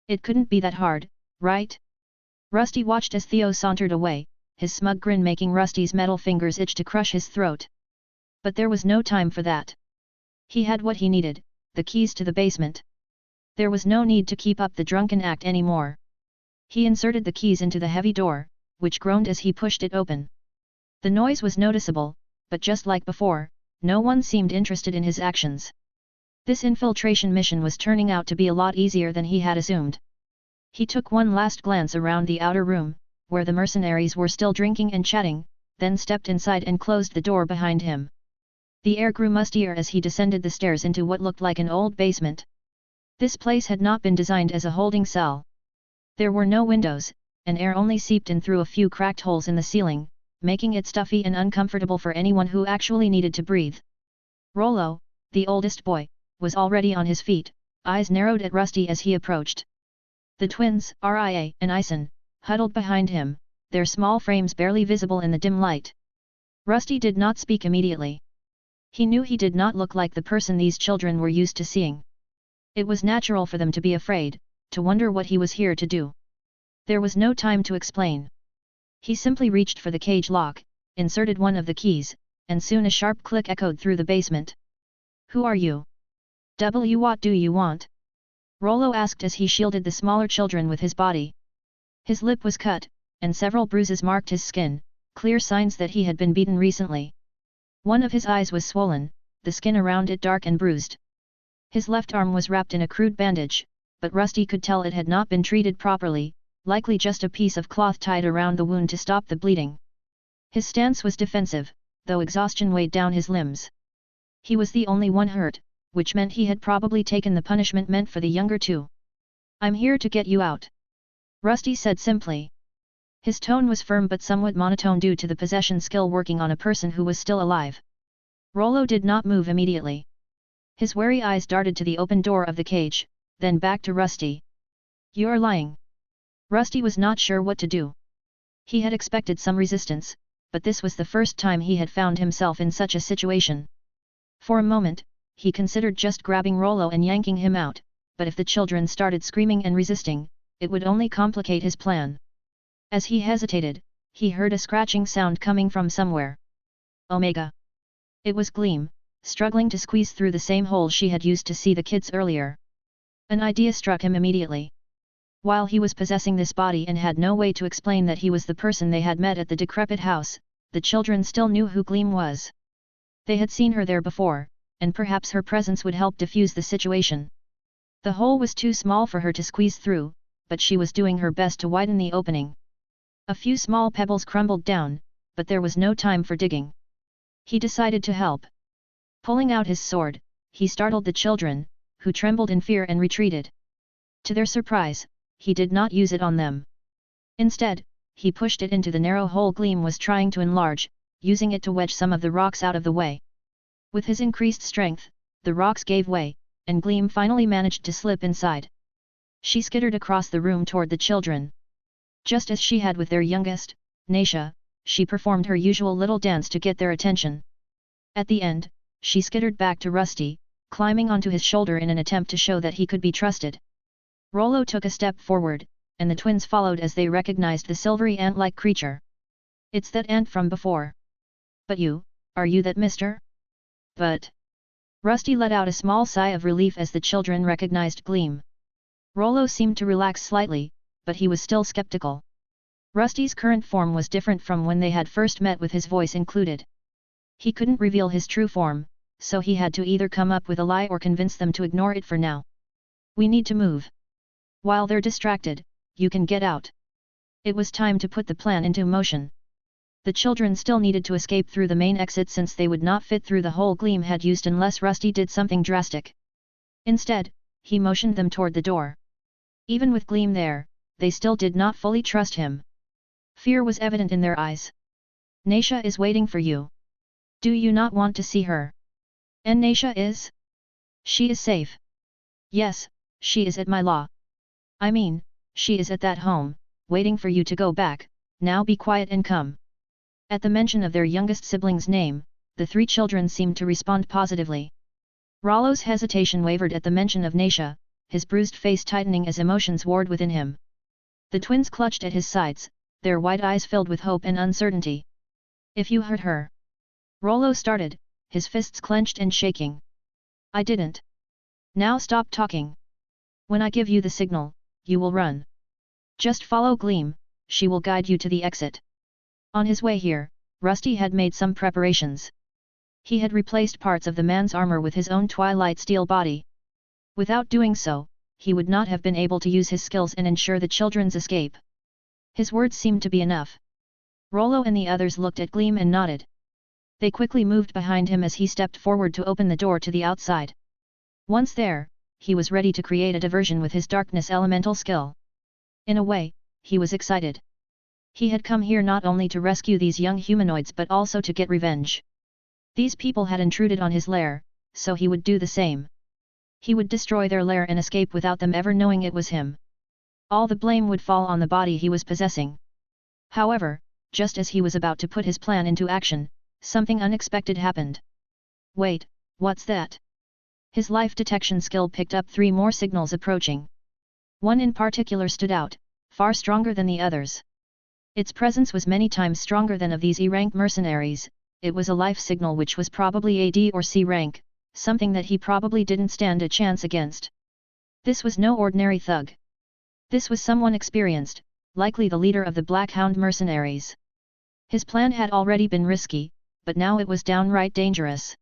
It couldn't be that hard, right? Rusty watched as Theo sauntered away, his smug grin making Rusty's metal fingers itch to crush his throat. But there was no time for that. He had what he needed, the keys to the basement. There was no need to keep up the drunken act anymore. He inserted the keys into the heavy door, which groaned as he pushed it open. The noise was noticeable, but just like before, no one seemed interested in his actions. This infiltration mission was turning out to be a lot easier than he had assumed. He took one last glance around the outer room, where the mercenaries were still drinking and chatting, then stepped inside and closed the door behind him. The air grew mustier as he descended the stairs into what looked like an old basement. This place had not been designed as a holding cell. There were no windows, and air only seeped in through a few cracked holes in the ceiling, making it stuffy and uncomfortable for anyone who actually needed to breathe. Rollo, the oldest boy, was already on his feet, eyes narrowed at Rusty as he approached. The twins, Ria and Ison, huddled behind him, their small frames barely visible in the dim light. Rusty did not speak immediately. He knew he did not look like the person these children were used to seeing. It was natural for them to be afraid, to wonder what he was here to do. There was no time to explain. He simply reached for the cage lock, inserted one of the keys, and soon a sharp click echoed through the basement. "Who are you? What do you want?" Rollo asked as he shielded the smaller children with his body. His lip was cut, and several bruises marked his skin, clear signs that he had been beaten recently. One of his eyes was swollen, the skin around it dark and bruised. His left arm was wrapped in a crude bandage, but Rusty could tell it had not been treated properly, likely just a piece of cloth tied around the wound to stop the bleeding. His stance was defensive, though exhaustion weighed down his limbs. He was the only one hurt, which meant he had probably taken the punishment meant for the younger two. "I'm here to get you out," Rusty said simply. His tone was firm but somewhat monotone due to the possession skill working on a person who was still alive. Rollo did not move immediately. His wary eyes darted to the open door of the cage, then back to Rusty. "You're lying." Rusty was not sure what to do. He had expected some resistance, but this was the first time he had found himself in such a situation. For a moment, he considered just grabbing Rollo and yanking him out, but if the children started screaming and resisting, it would only complicate his plan. As he hesitated, he heard a scratching sound coming from somewhere. Omega! It was Gleam, struggling to squeeze through the same hole she had used to see the kids earlier. An idea struck him immediately. While he was possessing this body and had no way to explain that he was the person they had met at the decrepit house, the children still knew who Gleam was. They had seen her there before, and perhaps her presence would help defuse the situation. The hole was too small for her to squeeze through, but she was doing her best to widen the opening. A few small pebbles crumbled down, but there was no time for digging. He decided to help. Pulling out his sword, he startled the children, who trembled in fear and retreated. To their surprise, he did not use it on them. Instead, he pushed it into the narrow hole Gleam was trying to enlarge, using it to wedge some of the rocks out of the way. With his increased strength, the rocks gave way, and Gleam finally managed to slip inside. She skittered across the room toward the children. Just as she had with their youngest, Naisha, she performed her usual little dance to get their attention. At the end, she skittered back to Rusty, climbing onto his shoulder in an attempt to show that he could be trusted. Rollo took a step forward, and the twins followed as they recognized the silvery ant-like creature. "It's that ant from before." "But are you that mister?" "But..." Rusty let out a small sigh of relief as the children recognized Gleam. Rollo seemed to relax slightly, but he was still skeptical. Rusty's current form was different from when they had first met, with his voice included. He couldn't reveal his true form, so he had to either come up with a lie or convince them to ignore it for now. "We need to move. While they're distracted, you can get out." It was time to put the plan into motion. The children still needed to escape through the main exit since they would not fit through the hole Gleam had used unless Rusty did something drastic. Instead, he motioned them toward the door. Even with Gleam there, they still did not fully trust him. Fear was evident in their eyes. Naisha is waiting for you. Do you not want to see her? And Naisha is? She is safe. Yes, she is at my law. I mean, she is at that home, waiting for you to go back. Now be quiet and come. At the mention of their youngest sibling's name, the three children seemed to respond positively. Rollo's hesitation wavered at the mention of Naisha, his bruised face tightening as emotions warred within him. The twins clutched at his sides, their wide eyes filled with hope and uncertainty. If you hurt her. Rollo started, his fists clenched and shaking. I didn't. Now stop talking. When I give you the signal, you will run. Just follow Gleam, she will guide you to the exit. On his way here, Rusty had made some preparations. He had replaced parts of the man's armor with his own twilight steel body. Without doing so, he would not have been able to use his skills and ensure the children's escape. His words seemed to be enough. Rollo and the others looked at Gleam and nodded. They quickly moved behind him as he stepped forward to open the door to the outside. Once there, he was ready to create a diversion with his darkness elemental skill. In a way, he was excited. He had come here not only to rescue these young humanoids but also to get revenge. These people had intruded on his lair, so he would do the same. He would destroy their lair and escape without them ever knowing it was him. All the blame would fall on the body he was possessing. However, just as he was about to put his plan into action, something unexpected happened. Wait, what's that? His life detection skill picked up 3 more signals approaching. One in particular stood out, far stronger than the others. Its presence was many times stronger than of these E-rank mercenaries. It was a life signal which was probably a D or C rank, something that he probably didn't stand a chance against. This was no ordinary thug. This was someone experienced, likely the leader of the Black Hound mercenaries. His plan had already been risky, but now it was downright dangerous.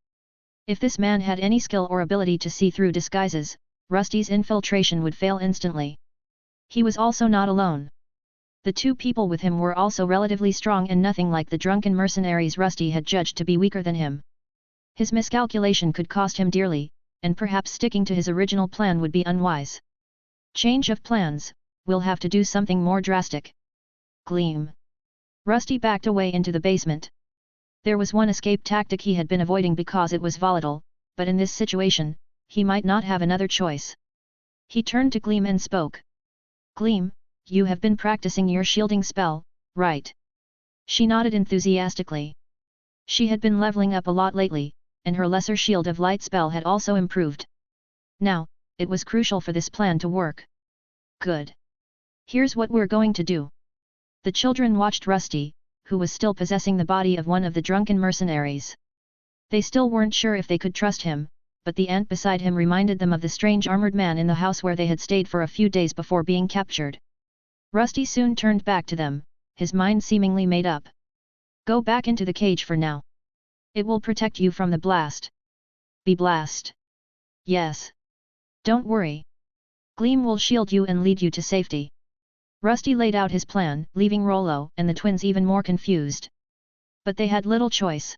If this man had any skill or ability to see through disguises, Rusty's infiltration would fail instantly. He was also not alone. The 2 people with him were also relatively strong and nothing like the drunken mercenaries Rusty had judged to be weaker than him. His miscalculation could cost him dearly, and perhaps sticking to his original plan would be unwise. Change of plans, we'll have to do something more drastic. Gleam. Rusty backed away into the basement. There was one escape tactic he had been avoiding because it was volatile, but in this situation, he might not have another choice. He turned to Gleam and spoke. Gleam, you have been practicing your shielding spell, right? She nodded enthusiastically. She had been leveling up a lot lately, and her lesser shield of light spell had also improved. Now, it was crucial for this plan to work. Good. Here's what we're going to do. The children watched Rusty, who was still possessing the body of one of the drunken mercenaries. They still weren't sure if they could trust him, but the ant beside him reminded them of the strange armored man in the house where they had stayed for a few days before being captured. Rusty soon turned back to them, his mind seemingly made up. Go back into the cage for now. It will protect you from the blast. Be blast. Yes. Don't worry. Gleam will shield you and lead you to safety. Rusty laid out his plan, leaving Rollo and the twins even more confused. But they had little choice.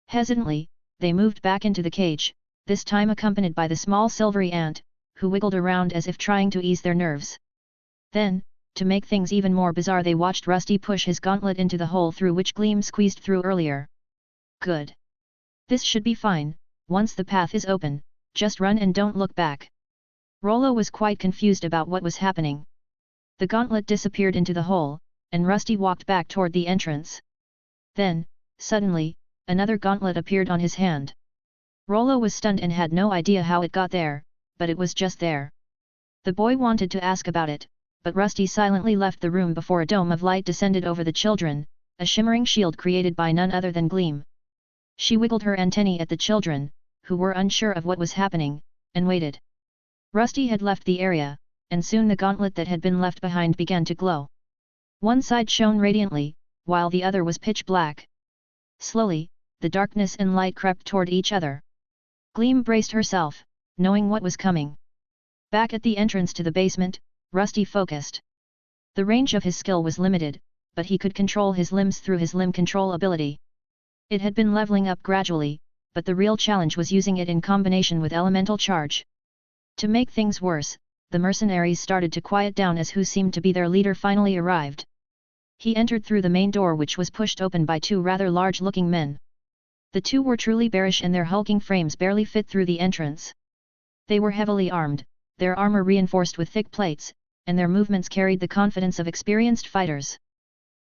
Hesitantly, they moved back into the cage, this time accompanied by the small silvery ant, who wiggled around as if trying to ease their nerves. Then, to make things even more bizarre, they watched Rusty push his gauntlet into the hole through which Gleam squeezed through earlier. Good. This should be fine. Once the path is open, just run and don't look back. Rollo was quite confused about what was happening. The gauntlet disappeared into the hole, and Rusty walked back toward the entrance. Then, suddenly, another gauntlet appeared on his hand. Rollo was stunned and had no idea how it got there, but it was just there. The boy wanted to ask about it, but Rusty silently left the room before a dome of light descended over the children, a shimmering shield created by none other than Gleam. She wiggled her antennae at the children, who were unsure of what was happening, and waited. Rusty had left the area, and soon the gauntlet that had been left behind began to glow. One side shone radiantly, while the other was pitch black. Slowly, the darkness and light crept toward each other. Gleam braced herself, knowing what was coming. Back at the entrance to the basement, Rusty focused. The range of his skill was limited, but he could control his limbs through his limb control ability. It had been leveling up gradually, but the real challenge was using it in combination with elemental charge. To make things worse, the mercenaries started to quiet down as who seemed to be their leader finally arrived. He entered through the main door, which was pushed open by two rather large-looking men. The two were truly bearish and their hulking frames barely fit through the entrance. They were heavily armed, their armor reinforced with thick plates, and their movements carried the confidence of experienced fighters.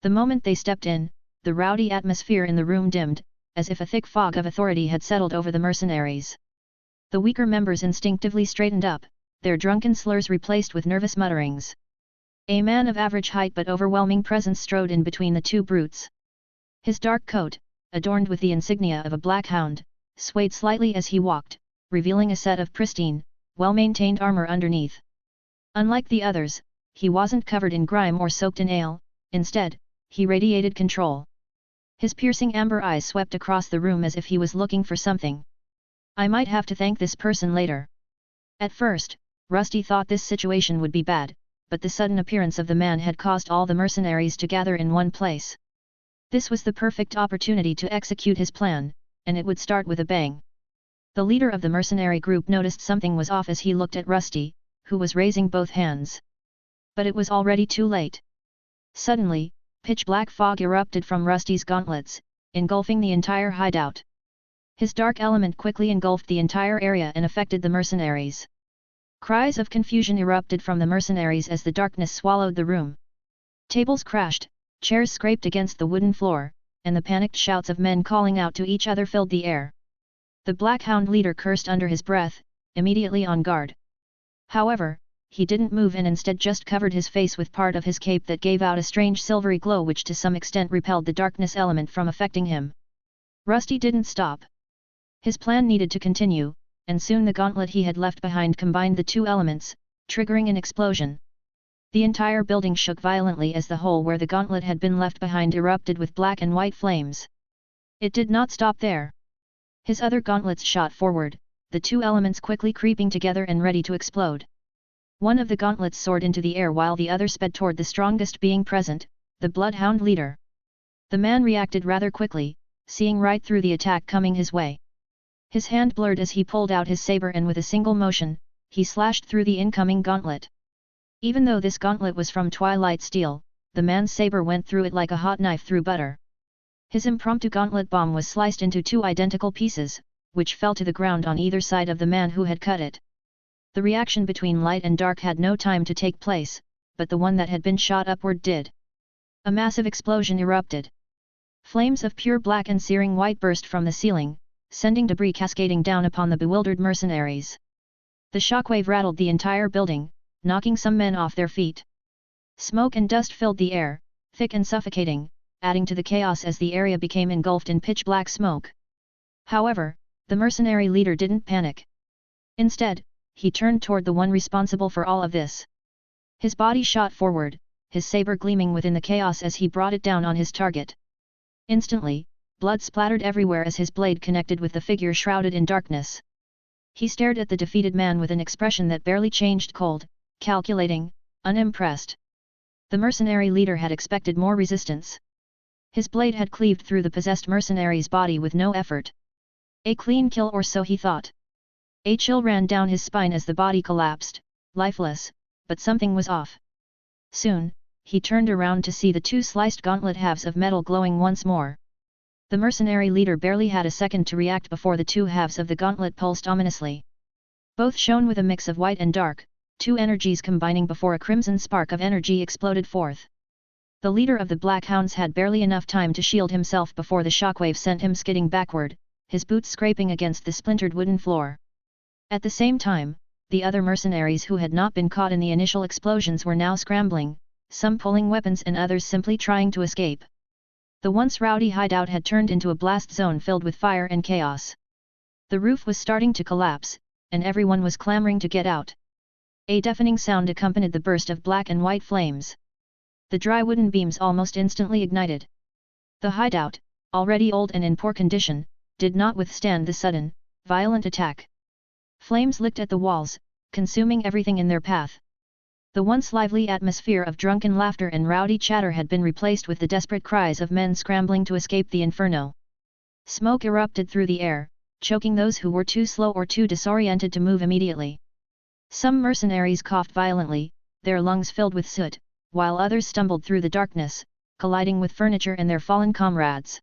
The moment they stepped in, the rowdy atmosphere in the room dimmed, as if a thick fog of authority had settled over the mercenaries. The weaker members instinctively straightened up, their drunken slurs replaced with nervous mutterings. A man of average height but overwhelming presence strode in between the two brutes. His dark coat, adorned with the insignia of a black hound, swayed slightly as he walked, revealing a set of pristine, well-maintained armor underneath. Unlike the others, he wasn't covered in grime or soaked in ale, instead, he radiated control. His piercing amber eyes swept across the room as if he was looking for something. I might have to thank this person later. At first, Rusty thought this situation would be bad, but the sudden appearance of the man had caused all the mercenaries to gather in one place. This was the perfect opportunity to execute his plan, and it would start with a bang. The leader of the mercenary group noticed something was off as he looked at Rusty, who was raising both hands. But it was already too late. Suddenly, pitch-black fog erupted from Rusty's gauntlets, engulfing the entire hideout. His dark element quickly engulfed the entire area and affected the mercenaries. Cries of confusion erupted from the mercenaries as the darkness swallowed the room. Tables crashed, chairs scraped against the wooden floor, and the panicked shouts of men calling out to each other filled the air. The Black Hound leader cursed under his breath, immediately on guard. However, he didn't move and instead just covered his face with part of his cape that gave out a strange silvery glow which to some extent repelled the darkness element from affecting him. Rusty didn't stop. His plan needed to continue, and soon the gauntlet he had left behind combined the two elements, triggering an explosion. The entire building shook violently as the hole where the gauntlet had been left behind erupted with black and white flames. It did not stop there. His other gauntlets shot forward, the two elements quickly creeping together and ready to explode. One of the gauntlets soared into the air while the other sped toward the strongest being present, the Bloodhound leader. The man reacted rather quickly, seeing right through the attack coming his way. His hand blurred as he pulled out his saber and with a single motion, he slashed through the incoming gauntlet. Even though this gauntlet was from Twilight Steel, the man's saber went through it like a hot knife through butter. His impromptu gauntlet bomb was sliced into two identical pieces, which fell to the ground on either side of the man who had cut it. The reaction between light and dark had no time to take place, but the one that had been shot upward did. A massive explosion erupted. Flames of pure black and searing white burst from the ceiling, sending debris cascading down upon the bewildered mercenaries. The shockwave rattled the entire building, knocking some men off their feet. Smoke and dust filled the air, thick and suffocating, adding to the chaos as the area became engulfed in pitch-black smoke. However, the mercenary leader didn't panic. Instead, he turned toward the one responsible for all of this. His body shot forward, his saber gleaming within the chaos as he brought it down on his target. Instantly, blood splattered everywhere as his blade connected with the figure shrouded in darkness. He stared at the defeated man with an expression that barely changed: cold, calculating, unimpressed. The mercenary leader had expected more resistance. His blade had cleaved through the possessed mercenary's body with no effort. A clean kill, or so he thought. A chill ran down his spine as the body collapsed, lifeless, but something was off. Soon, he turned around to see the two sliced gauntlet halves of metal glowing once more. The mercenary leader barely had a second to react before the two halves of the gauntlet pulsed ominously. Both shone with a mix of white and dark, two energies combining before a crimson spark of energy exploded forth. The leader of the Black Hounds had barely enough time to shield himself before the shockwave sent him skidding backward, his boots scraping against the splintered wooden floor. At the same time, the other mercenaries who had not been caught in the initial explosions were now scrambling, some pulling weapons and others simply trying to escape. The once rowdy hideout had turned into a blast zone filled with fire and chaos. The roof was starting to collapse, and everyone was clamoring to get out. A deafening sound accompanied the burst of black and white flames. The dry wooden beams almost instantly ignited. The hideout, already old and in poor condition, did not withstand the sudden, violent attack. Flames licked at the walls, consuming everything in their path. The once lively atmosphere of drunken laughter and rowdy chatter had been replaced with the desperate cries of men scrambling to escape the inferno. Smoke erupted through the air, choking those who were too slow or too disoriented to move immediately. Some mercenaries coughed violently, their lungs filled with soot, while others stumbled through the darkness, colliding with furniture and their fallen comrades.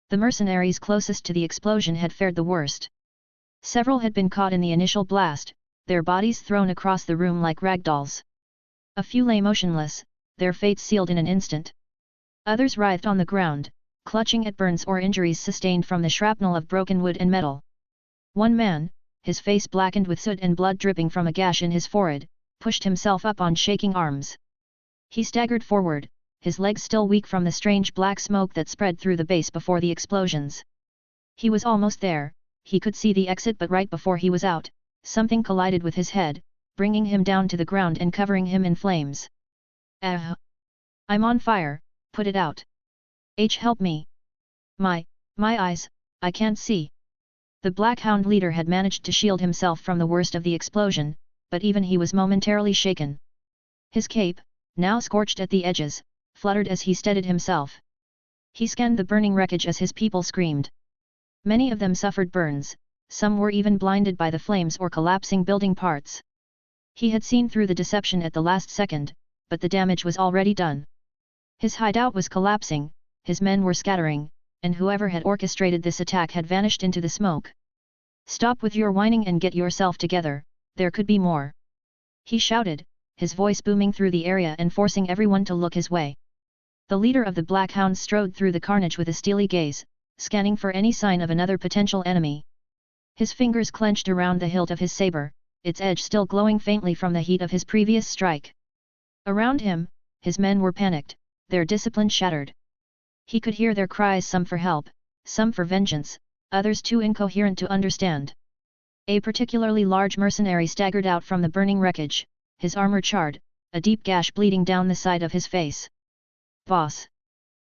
The mercenaries closest to the explosion had fared the worst. Several had been caught in the initial blast, their bodies thrown across the room like ragdolls. A few lay motionless, their fates sealed in an instant. Others writhed on the ground, clutching at burns or injuries sustained from the shrapnel of broken wood and metal. One man, his face blackened with soot and blood dripping from a gash in his forehead, pushed himself up on shaking arms. He staggered forward, his legs still weak from the strange black smoke that spread through the base before the explosions. He was almost there, he could see the exit, but right before he was out, something collided with his head, bringing him down to the ground and covering him in flames. "Ah! I'm on fire, put it out. Help me. My eyes, I can't see." The Black Hound leader had managed to shield himself from the worst of the explosion, but even he was momentarily shaken. His cape, now scorched at the edges, fluttered as he steadied himself. He scanned the burning wreckage as his people screamed. Many of them suffered burns, some were even blinded by the flames or collapsing building parts. He had seen through the deception at the last second, but the damage was already done. His hideout was collapsing, his men were scattering, and whoever had orchestrated this attack had vanished into the smoke. "Stop with your whining and get yourself together, there could be more," he shouted, his voice booming through the area and forcing everyone to look his way. The leader of the Black Hounds strode through the carnage with a steely gaze, scanning for any sign of another potential enemy. His fingers clenched around the hilt of his saber, its edge still glowing faintly from the heat of his previous strike. Around him, his men were panicked, their discipline shattered. He could hear their cries, some for help, some for vengeance, others too incoherent to understand. A particularly large mercenary staggered out from the burning wreckage, his armor charred, a deep gash bleeding down the side of his face. "Boss!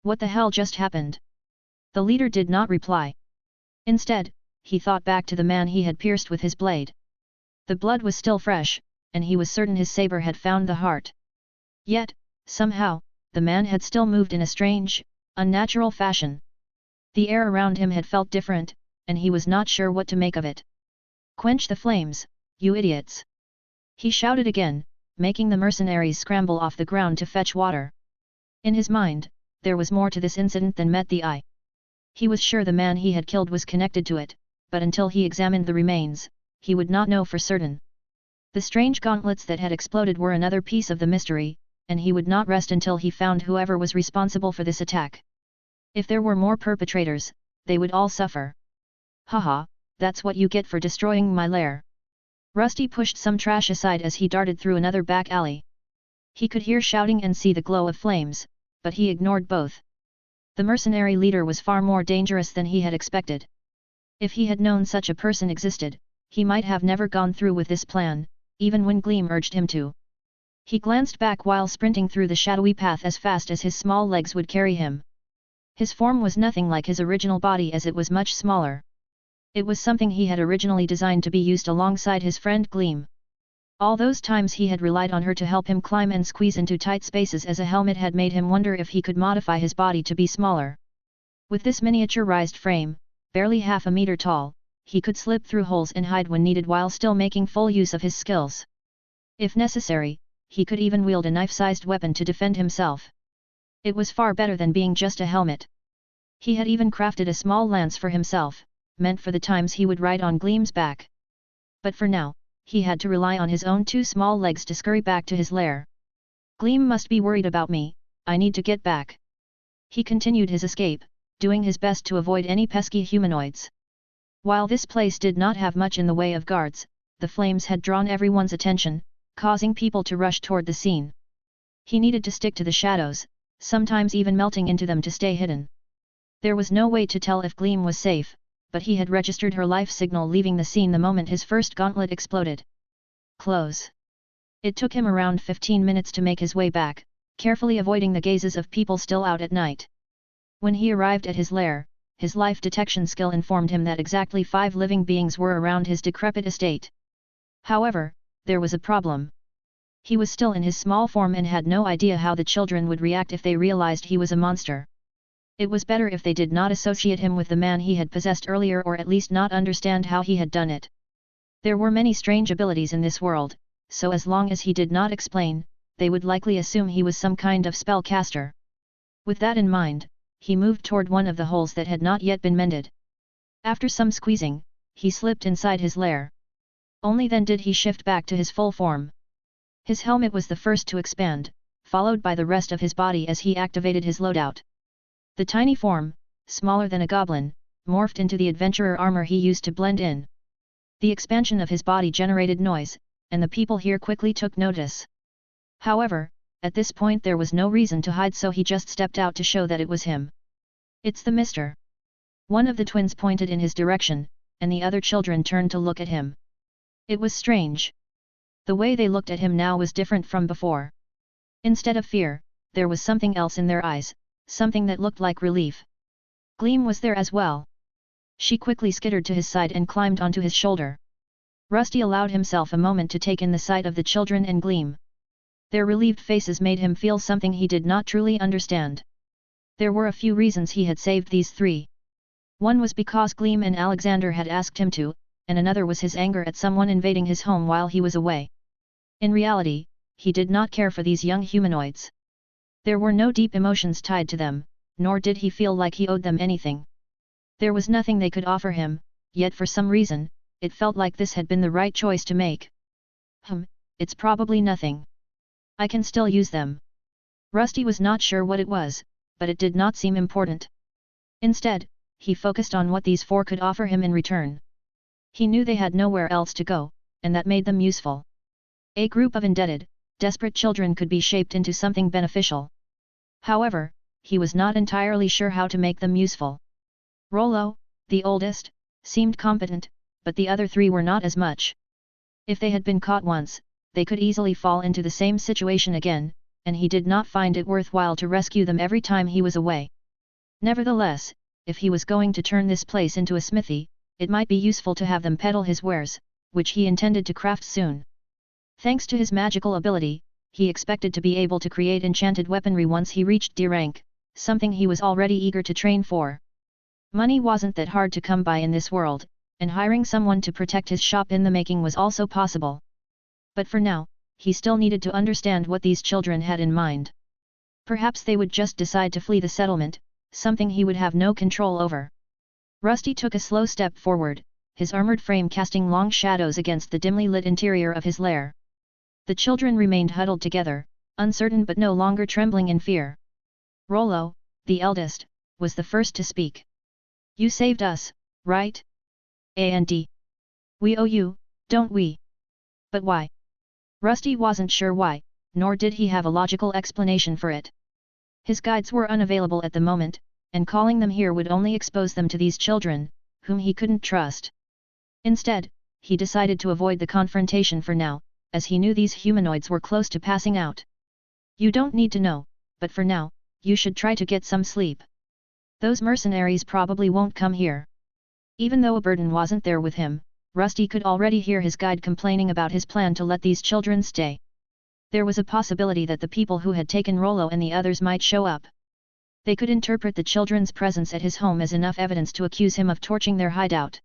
What the hell just happened?" The leader did not reply. Instead, he thought back to the man he had pierced with his blade. The blood was still fresh, and he was certain his saber had found the heart. Yet, somehow, the man had still moved in a strange, unnatural fashion. The air around him had felt different, and he was not sure what to make of it. "Quench the flames, you idiots!" he shouted again, making the mercenaries scramble off the ground to fetch water. In his mind, there was more to this incident than met the eye. He was sure the man he had killed was connected to it, but until he examined the remains, he would not know for certain. The strange gauntlets that had exploded were another piece of the mystery, and he would not rest until he found whoever was responsible for this attack. If there were more perpetrators, they would all suffer. "Haha, that's what you get for destroying my lair." Rusty pushed some trash aside as he darted through another back alley. He could hear shouting and see the glow of flames, but he ignored both. The mercenary leader was far more dangerous than he had expected. If he had known such a person existed, he might have never gone through with this plan, even when Gleam urged him to. He glanced back while sprinting through the shadowy path as fast as his small legs would carry him. His form was nothing like his original body, as it was much smaller. It was something he had originally designed to be used alongside his friend Gleam. All those times he had relied on her to help him climb and squeeze into tight spaces as a helmet had made him wonder if he could modify his body to be smaller. With this miniaturized frame, barely half a meter tall, he could slip through holes and hide when needed while still making full use of his skills. If necessary, he could even wield a knife-sized weapon to defend himself. It was far better than being just a helmet. He had even crafted a small lance for himself, meant for the times he would ride on Gleam's back. But for now, he had to rely on his own two small legs to scurry back to his lair. "Gleam must be worried about me, I need to get back." He continued his escape, doing his best to avoid any pesky humanoids. While this place did not have much in the way of guards, the flames had drawn everyone's attention, causing people to rush toward the scene. He needed to stick to the shadows, sometimes even melting into them to stay hidden. There was no way to tell if Gleam was safe, but he had registered her life signal leaving the scene the moment his first gauntlet exploded. Close. It took him around 15 minutes to make his way back, carefully avoiding the gazes of people still out at night. When he arrived at his lair, his life detection skill informed him that exactly 5 living beings were around his decrepit estate. However, there was a problem. He was still in his small form and had no idea how the children would react if they realized he was a monster. It was better if they did not associate him with the man he had possessed earlier, or at least not understand how he had done it. There were many strange abilities in this world, so as long as he did not explain, they would likely assume he was some kind of spellcaster. With that in mind, he moved toward one of the holes that had not yet been mended. After some squeezing, he slipped inside his lair. Only then did he shift back to his full form. His helmet was the first to expand, followed by the rest of his body as he activated his loadout. The tiny form, smaller than a goblin, morphed into the adventurer armor he used to blend in. The expansion of his body generated noise, and the people here quickly took notice. However, at this point there was no reason to hide, so he just stepped out to show that it was him. "It's the Mr." One of the twins pointed in his direction, and the other children turned to look at him. It was strange. The way they looked at him now was different from before. Instead of fear, there was something else in their eyes, something that looked like relief. Gleam was there as well. She quickly skittered to his side and climbed onto his shoulder. Rusty allowed himself a moment to take in the sight of the children and Gleam. Their relieved faces made him feel something he did not truly understand. There were a few reasons he had saved these three. One was because Gleam and Alexander had asked him to, and another was his anger at someone invading his home while he was away. In reality, he did not care for these young humanoids. There were no deep emotions tied to them, nor did he feel like he owed them anything. There was nothing they could offer him, yet for some reason, it felt like this had been the right choice to make. It's probably nothing. I can still use them. Rusty was not sure what it was, but it did not seem important. Instead, he focused on what these four could offer him in return. He knew they had nowhere else to go, and that made them useful. A group of indebted, desperate children could be shaped into something beneficial. However, he was not entirely sure how to make them useful. Rollo, the oldest, seemed competent, but the other three were not as much. If they had been caught once, they could easily fall into the same situation again, and he did not find it worthwhile to rescue them every time he was away. Nevertheless, if he was going to turn this place into a smithy, it might be useful to have them peddle his wares, which he intended to craft soon. Thanks to his magical ability, he expected to be able to create enchanted weaponry once he reached D rank, something he was already eager to train for. Money wasn't that hard to come by in this world, and hiring someone to protect his shop in the making was also possible. But for now, he still needed to understand what these children had in mind. Perhaps they would just decide to flee the settlement, something he would have no control over. Rusty took a slow step forward, his armored frame casting long shadows against the dimly lit interior of his lair. The children remained huddled together, uncertain but no longer trembling in fear. Rollo, the eldest, was the first to speak. "You saved us, right? And we owe you, don't we? But why?" Rusty wasn't sure why, nor did he have a logical explanation for it. His guides were unavailable at the moment, and calling them here would only expose them to these children, whom he couldn't trust. Instead, he decided to avoid the confrontation for now, as he knew these humanoids were close to passing out. "You don't need to know, but for now, you should try to get some sleep. Those mercenaries probably won't come here." Even though a burden wasn't there with him, Rusty could already hear his guide complaining about his plan to let these children stay. There was a possibility that the people who had taken Rollo and the others might show up. They could interpret the children's presence at his home as enough evidence to accuse him of torching their hideout.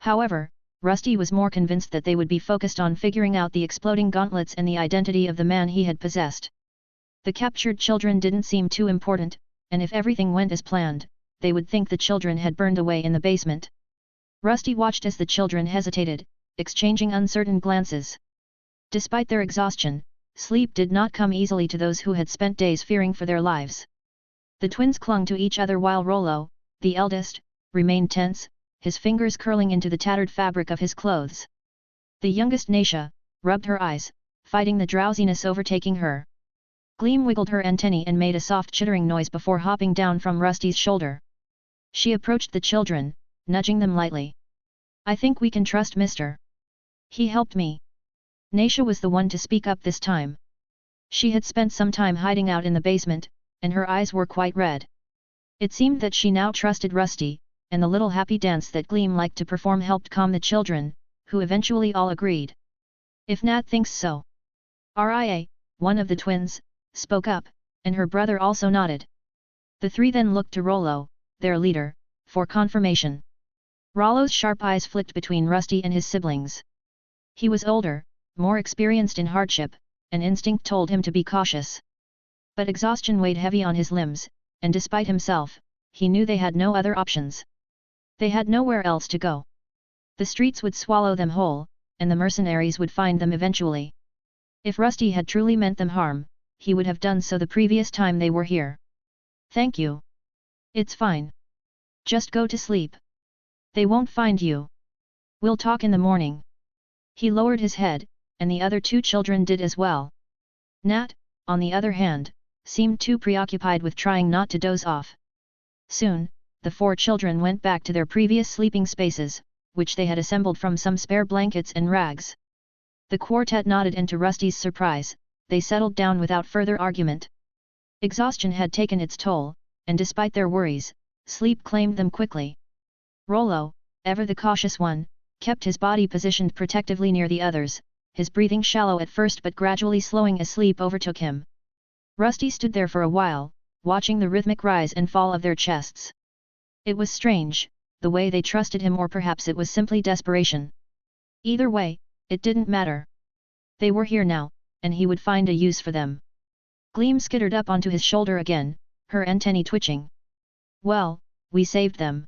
However, Rusty was more convinced that they would be focused on figuring out the exploding gauntlets and the identity of the man he had possessed. The captured children didn't seem too important, and if everything went as planned, they would think the children had burned away in the basement. Rusty watched as the children hesitated, exchanging uncertain glances. Despite their exhaustion, sleep did not come easily to those who had spent days fearing for their lives. The twins clung to each other while Rollo, the eldest, remained tense, his fingers curling into the tattered fabric of his clothes. The youngest Naisha rubbed her eyes, fighting the drowsiness overtaking her. Gleam wiggled her antennae and made a soft chittering noise before hopping down from Rusty's shoulder. She approached the children, nudging them lightly. "I think we can trust Mr. He helped me." Naisha was the one to speak up this time. She had spent some time hiding out in the basement, and her eyes were quite red. It seemed that she now trusted Rusty, and the little happy dance that Gleam liked to perform helped calm the children, who eventually all agreed. "If Nat thinks so." Ria, one of the twins, spoke up, and her brother also nodded. The three then looked to Rollo, their leader, for confirmation. Rollo's sharp eyes flicked between Rusty and his siblings. He was older, more experienced in hardship, and instinct told him to be cautious. But exhaustion weighed heavy on his limbs, and despite himself, he knew they had no other options. They had nowhere else to go. The streets would swallow them whole, and the mercenaries would find them eventually. If Rusty had truly meant them harm, he would have done so the previous time they were here. Thank you. It's fine. Just go to sleep. They won't find you. We'll talk in the morning. He lowered his head, and the other two children did as well. Nat, on the other hand, seemed too preoccupied with trying not to doze off. Soon, the four children went back to their previous sleeping spaces, which they had assembled from some spare blankets and rags. The quartet nodded, and to Rusty's surprise, they settled down without further argument. Exhaustion had taken its toll, and despite their worries, sleep claimed them quickly. Rollo, ever the cautious one, kept his body positioned protectively near the others, his breathing shallow at first but gradually slowing as sleep overtook him. Rusty stood there for a while, watching the rhythmic rise and fall of their chests. It was strange, the way they trusted him, or perhaps it was simply desperation. Either way, it didn't matter. They were here now, and he would find a use for them. Gleam skittered up onto his shoulder again, her antennae twitching. Well, we saved them.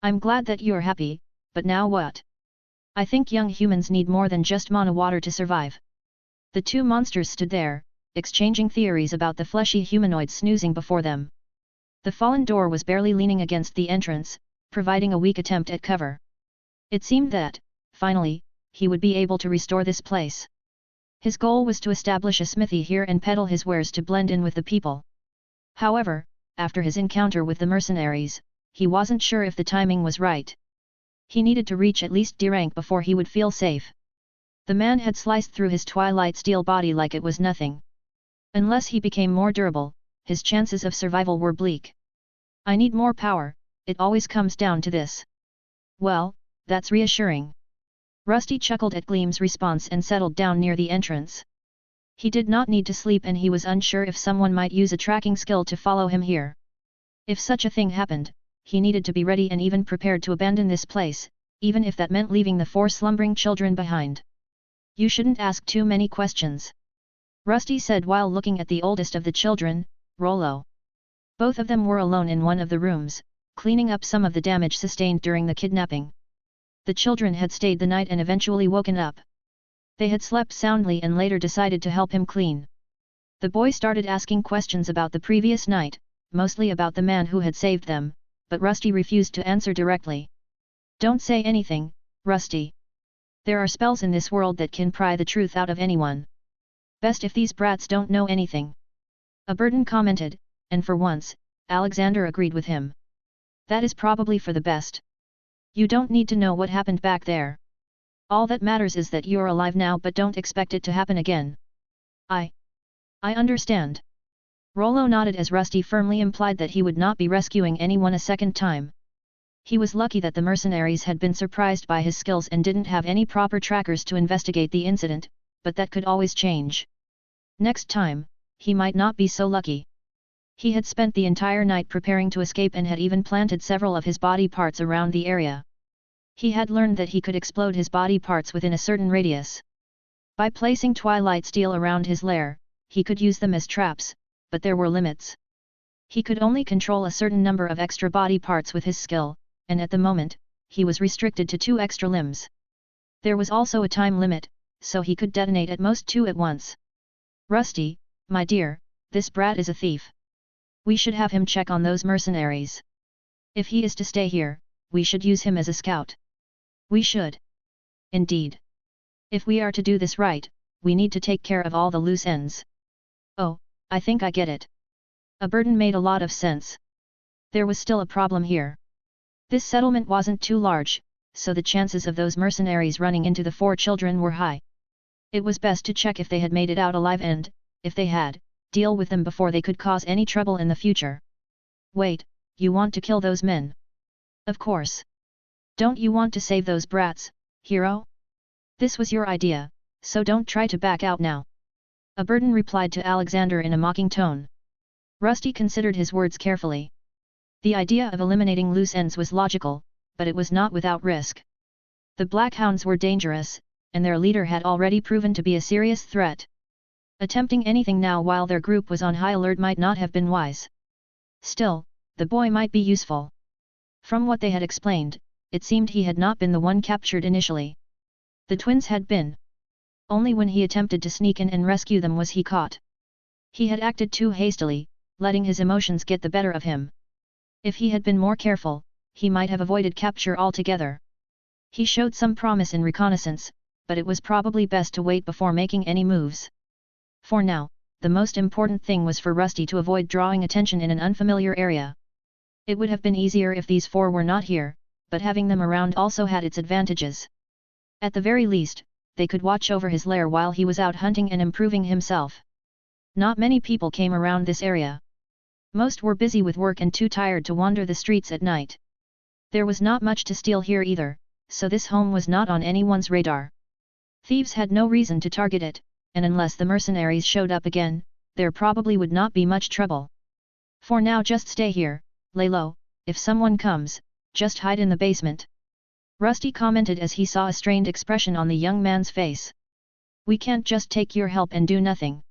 I'm glad that you're happy, but now what? I think young humans need more than just mana water to survive. The two monsters stood there, exchanging theories about the fleshy humanoid snoozing before them. The fallen door was barely leaning against the entrance, providing a weak attempt at cover. It seemed that, finally, he would be able to restore this place. His goal was to establish a smithy here and peddle his wares to blend in with the people. However, after his encounter with the mercenaries, he wasn't sure if the timing was right. He needed to reach at least D rank before he would feel safe. The man had sliced through his twilight steel body like it was nothing. Unless he became more durable, his chances of survival were bleak. I need more power, it always comes down to this. Well, that's reassuring. Rusty chuckled at Gleam's response and settled down near the entrance. He did not need to sleep, and he was unsure if someone might use a tracking skill to follow him here. If such a thing happened, he needed to be ready and even prepared to abandon this place, even if that meant leaving the four slumbering children behind. You shouldn't ask too many questions, Rusty said while looking at the oldest of the children, Rollo. Both of them were alone in one of the rooms, cleaning up some of the damage sustained during the kidnapping. The children had stayed the night and eventually woken up. They had slept soundly and later decided to help him clean. The boy started asking questions about the previous night, mostly about the man who had saved them, but Rusty refused to answer directly. Don't say anything, Rusty. There are spells in this world that can pry the truth out of anyone. Best if these brats don't know anything. A burden commented, and for once, Alexander agreed with him. That is probably for the best. You don't need to know what happened back there. All that matters is that you're alive now, but don't expect it to happen again. I understand. Rollo nodded as Rusty firmly implied that he would not be rescuing anyone a second time. He was lucky that the mercenaries had been surprised by his skills and didn't have any proper trackers to investigate the incident, but that could always change. Next time, he might not be so lucky. He had spent the entire night preparing to escape and had even planted several of his body parts around the area. He had learned that he could explode his body parts within a certain radius. By placing twilight steel around his lair, he could use them as traps, but there were limits. He could only control a certain number of extra body parts with his skill, and at the moment, he was restricted to 2 extra limbs. There was also a time limit, so he could detonate at most 2 at once. Rusty, my dear, this brat is a thief. We should have him check on those mercenaries. If he is to stay here, we should use him as a scout. We should. Indeed. If we are to do this right, we need to take care of all the loose ends. Oh, I think I get it. A burden made a lot of sense. There was still a problem here. This settlement wasn't too large, so the chances of those mercenaries running into the 4 children were high. It was best to check if they had made it out alive and, if they had, deal with them before they could cause any trouble in the future. Wait, you want to kill those men? Of course. Don't you want to save those brats, hero? This was your idea, so don't try to back out now. A burden replied to Alexander in a mocking tone. Rusty considered his words carefully. The idea of eliminating loose ends was logical, but it was not without risk. The Black Hounds were dangerous, and their leader had already proven to be a serious threat. Attempting anything now while their group was on high alert might not have been wise. Still, the boy might be useful. From what they had explained, it seemed he had not been the one captured initially. The twins had been. Only when he attempted to sneak in and rescue them was he caught. He had acted too hastily, letting his emotions get the better of him. If he had been more careful, he might have avoided capture altogether. He showed some promise in reconnaissance, but it was probably best to wait before making any moves. For now, the most important thing was for Rusty to avoid drawing attention in an unfamiliar area. It would have been easier if these four were not here, but having them around also had its advantages. At the very least, they could watch over his lair while he was out hunting and improving himself. Not many people came around this area. Most were busy with work and too tired to wander the streets at night. There was not much to steal here either, so this home was not on anyone's radar. Thieves had no reason to target it, and unless the mercenaries showed up again, there probably would not be much trouble. For now just stay here, lay low, if someone comes, just hide in the basement. Rusty commented as he saw a strained expression on the young man's face. We can't just take your help and do nothing.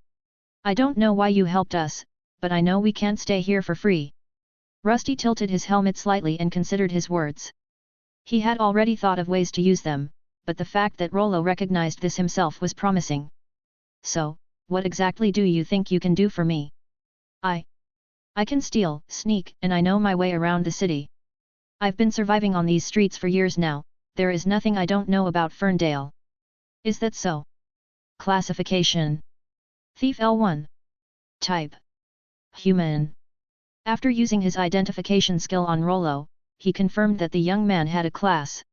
I don't know why you helped us, but I know we can't stay here for free. Rusty tilted his helmet slightly and considered his words. He had already thought of ways to use them, but the fact that Rollo recognized this himself was promising. So, what exactly do you think you can do for me? I can steal, sneak, and I know my way around the city. I've been surviving on these streets for years now, there is nothing I don't know about Ferndale. Is that so? Classification: Thief L1. Type: Human. After using his identification skill on Rollo, he confirmed that the young man had a class.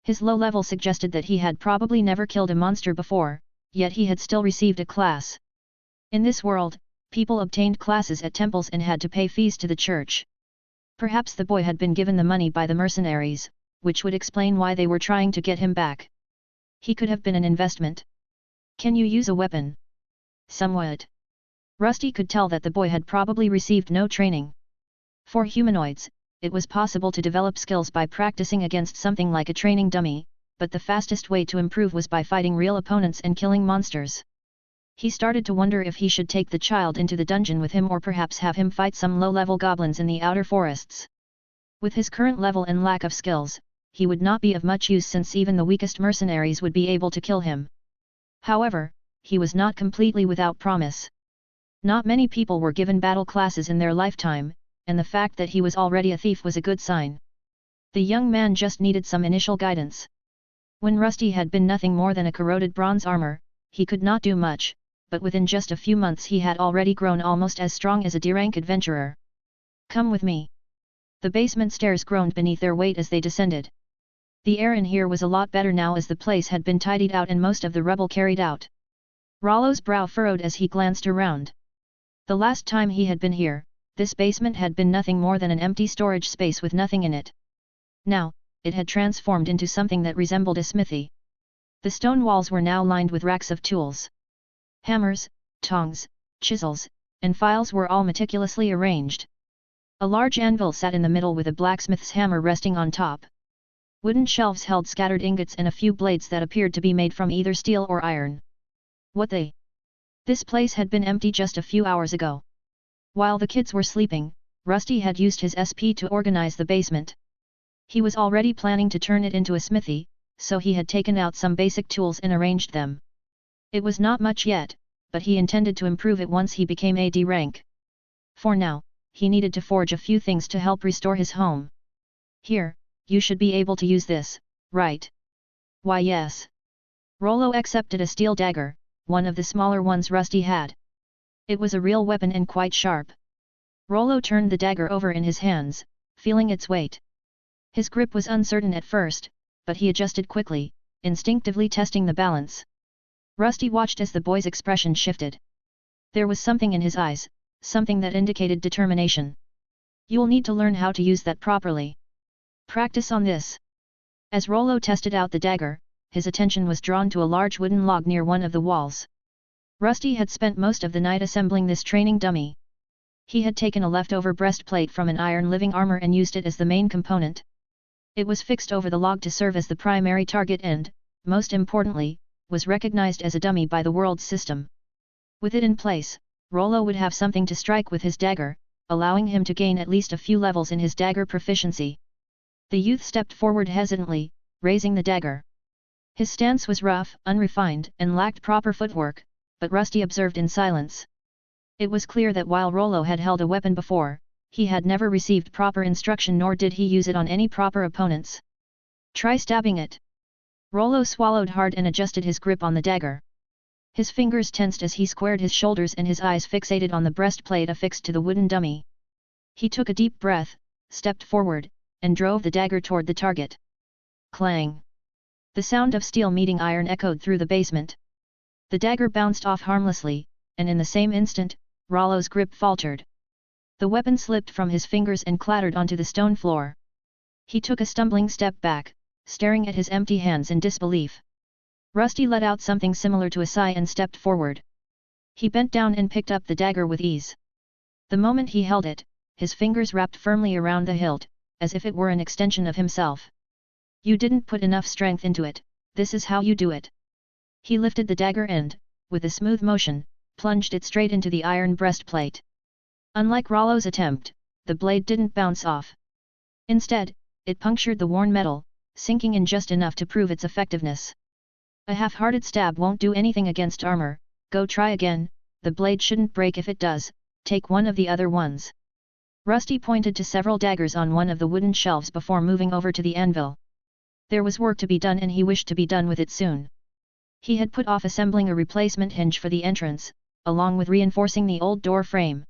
His low level suggested that he had probably never killed a monster before, yet he had still received a class. In this world, people obtained classes at temples and had to pay fees to the church. Perhaps the boy had been given the money by the mercenaries, which would explain why they were trying to get him back. He could have been an investment. Can you use a weapon? Somewhat. Rusty could tell that the boy had probably received no training. For humanoids, it was possible to develop skills by practicing against something like a training dummy, but the fastest way to improve was by fighting real opponents and killing monsters. He started to wonder if he should take the child into the dungeon with him or perhaps have him fight some low-level goblins in the outer forests. With his current level and lack of skills, he would not be of much use since even the weakest mercenaries would be able to kill him. However, he was not completely without promise. Not many people were given battle classes in their lifetime, and the fact that he was already a thief was a good sign. The young man just needed some initial guidance. When Rusty had been nothing more than a corroded bronze armor, he could not do much, but within just a few months he had already grown almost as strong as a D-rank adventurer. Come with me. The basement stairs groaned beneath their weight as they descended. The air in here was a lot better now as the place had been tidied out and most of the rubble carried out. Rollo's brow furrowed as he glanced around. The last time he had been here, this basement had been nothing more than an empty storage space with nothing in it. Now, it had transformed into something that resembled a smithy. The stone walls were now lined with racks of tools. Hammers, tongs, chisels, and files were all meticulously arranged. A large anvil sat in the middle with a blacksmith's hammer resting on top. Wooden shelves held scattered ingots and a few blades that appeared to be made from either steel or iron. This place had been empty just a few hours ago. While the kids were sleeping, Rusty had used his SP to organize the basement. He was already planning to turn it into a smithy, so he had taken out some basic tools and arranged them. It was not much yet, but he intended to improve it once he became a D rank. For now, he needed to forge a few things to help restore his home. Here, you should be able to use this, right? Why yes. Rollo accepted a steel dagger, one of the smaller ones Rusty had. It was a real weapon and quite sharp. Rollo turned the dagger over in his hands, feeling its weight. His grip was uncertain at first, but he adjusted quickly, instinctively testing the balance. Rusty watched as the boy's expression shifted. There was something in his eyes, something that indicated determination. You'll need to learn how to use that properly. Practice on this. As Rollo tested out the dagger, his attention was drawn to a large wooden log near one of the walls. Rusty had spent most of the night assembling this training dummy. He had taken a leftover breastplate from an iron living armor and used it as the main component. It was fixed over the log to serve as the primary target and, most importantly, was recognized as a dummy by the world's system. With it in place, Rollo would have something to strike with his dagger, allowing him to gain at least a few levels in his dagger proficiency. The youth stepped forward hesitantly, raising the dagger. His stance was rough, unrefined, and lacked proper footwork, but Rusty observed in silence. It was clear that while Rollo had held a weapon before, he had never received proper instruction nor did he use it on any proper opponents. Try stabbing it. Rollo swallowed hard and adjusted his grip on the dagger. His fingers tensed as he squared his shoulders and his eyes fixated on the breastplate affixed to the wooden dummy. He took a deep breath, stepped forward, and drove the dagger toward the target. Clang! The sound of steel meeting iron echoed through the basement. The dagger bounced off harmlessly, and in the same instant, Rollo's grip faltered. The weapon slipped from his fingers and clattered onto the stone floor. He took a stumbling step back, staring at his empty hands in disbelief. Rusty let out something similar to a sigh and stepped forward. He bent down and picked up the dagger with ease. The moment he held it, his fingers wrapped firmly around the hilt, as if it were an extension of himself. You didn't put enough strength into it, this is how you do it. He lifted the dagger and, with a smooth motion, plunged it straight into the iron breastplate. Unlike Rollo's attempt, the blade didn't bounce off. Instead, it punctured the worn metal, sinking in just enough to prove its effectiveness. A half-hearted stab won't do anything against armor, go try again, the blade shouldn't break if it does, take one of the other ones. Rusty pointed to several daggers on one of the wooden shelves before moving over to the anvil. There was work to be done and he wished to be done with it soon. He had put off assembling a replacement hinge for the entrance, along with reinforcing the old door frame.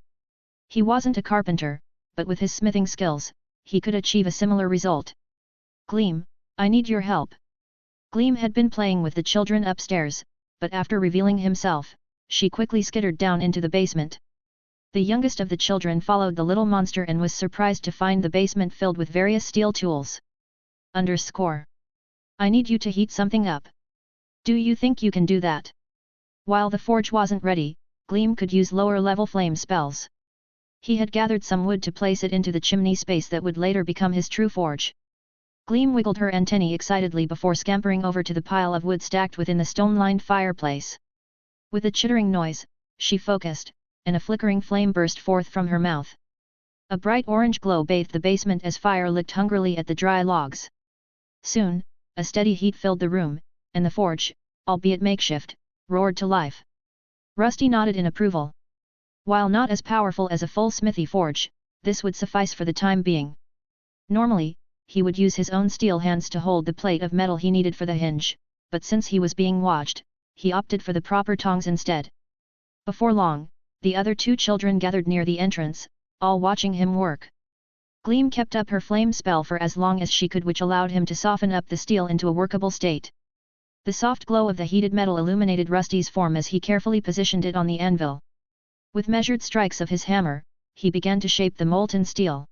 He wasn't a carpenter, but with his smithing skills, he could achieve a similar result. Gleam, I need your help. Gleam had been playing with the children upstairs, but after revealing himself, she quickly skittered down into the basement. The youngest of the children followed the little monster and was surprised to find the basement filled with various steel tools. I need you to heat something up. Do you think you can do that? While the forge wasn't ready, Gleam could use lower-level flame spells. He had gathered some wood to place it into the chimney space that would later become his true forge. Gleam wiggled her antennae excitedly before scampering over to the pile of wood stacked within the stone-lined fireplace. With a chittering noise, she focused, and a flickering flame burst forth from her mouth. A bright orange glow bathed the basement as fire licked hungrily at the dry logs. Soon, a steady heat filled the room, and the forge, albeit makeshift, roared to life. Rusty nodded in approval. While not as powerful as a full smithy forge, this would suffice for the time being. Normally, he would use his own steel hands to hold the plate of metal he needed for the hinge, but since he was being watched, he opted for the proper tongs instead. Before long, the other two children gathered near the entrance, all watching him work. Gleam kept up her flame spell for as long as she could, which allowed him to soften up the steel into a workable state. The soft glow of the heated metal illuminated Rusty's form as he carefully positioned it on the anvil. With measured strikes of his hammer, he began to shape the molten steel.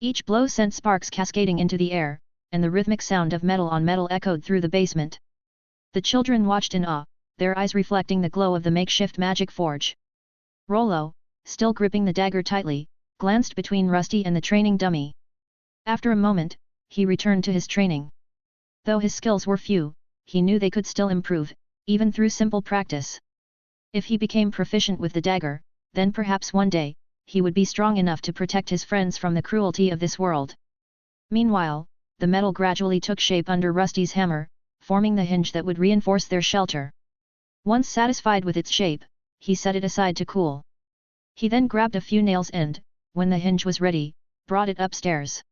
Each blow sent sparks cascading into the air, and the rhythmic sound of metal on metal echoed through the basement. The children watched in awe, their eyes reflecting the glow of the makeshift magic forge. Rollo, still gripping the dagger tightly, glanced between Rusty and the training dummy. After a moment, he returned to his training. Though his skills were few, he knew they could still improve, even through simple practice. If he became proficient with the dagger, then perhaps one day, he would be strong enough to protect his friends from the cruelty of this world. Meanwhile, the metal gradually took shape under Rusty's hammer, forming the hinge that would reinforce their shelter. Once satisfied with its shape, he set it aside to cool. He then grabbed a few nails and, when the hinge was ready, brought it upstairs.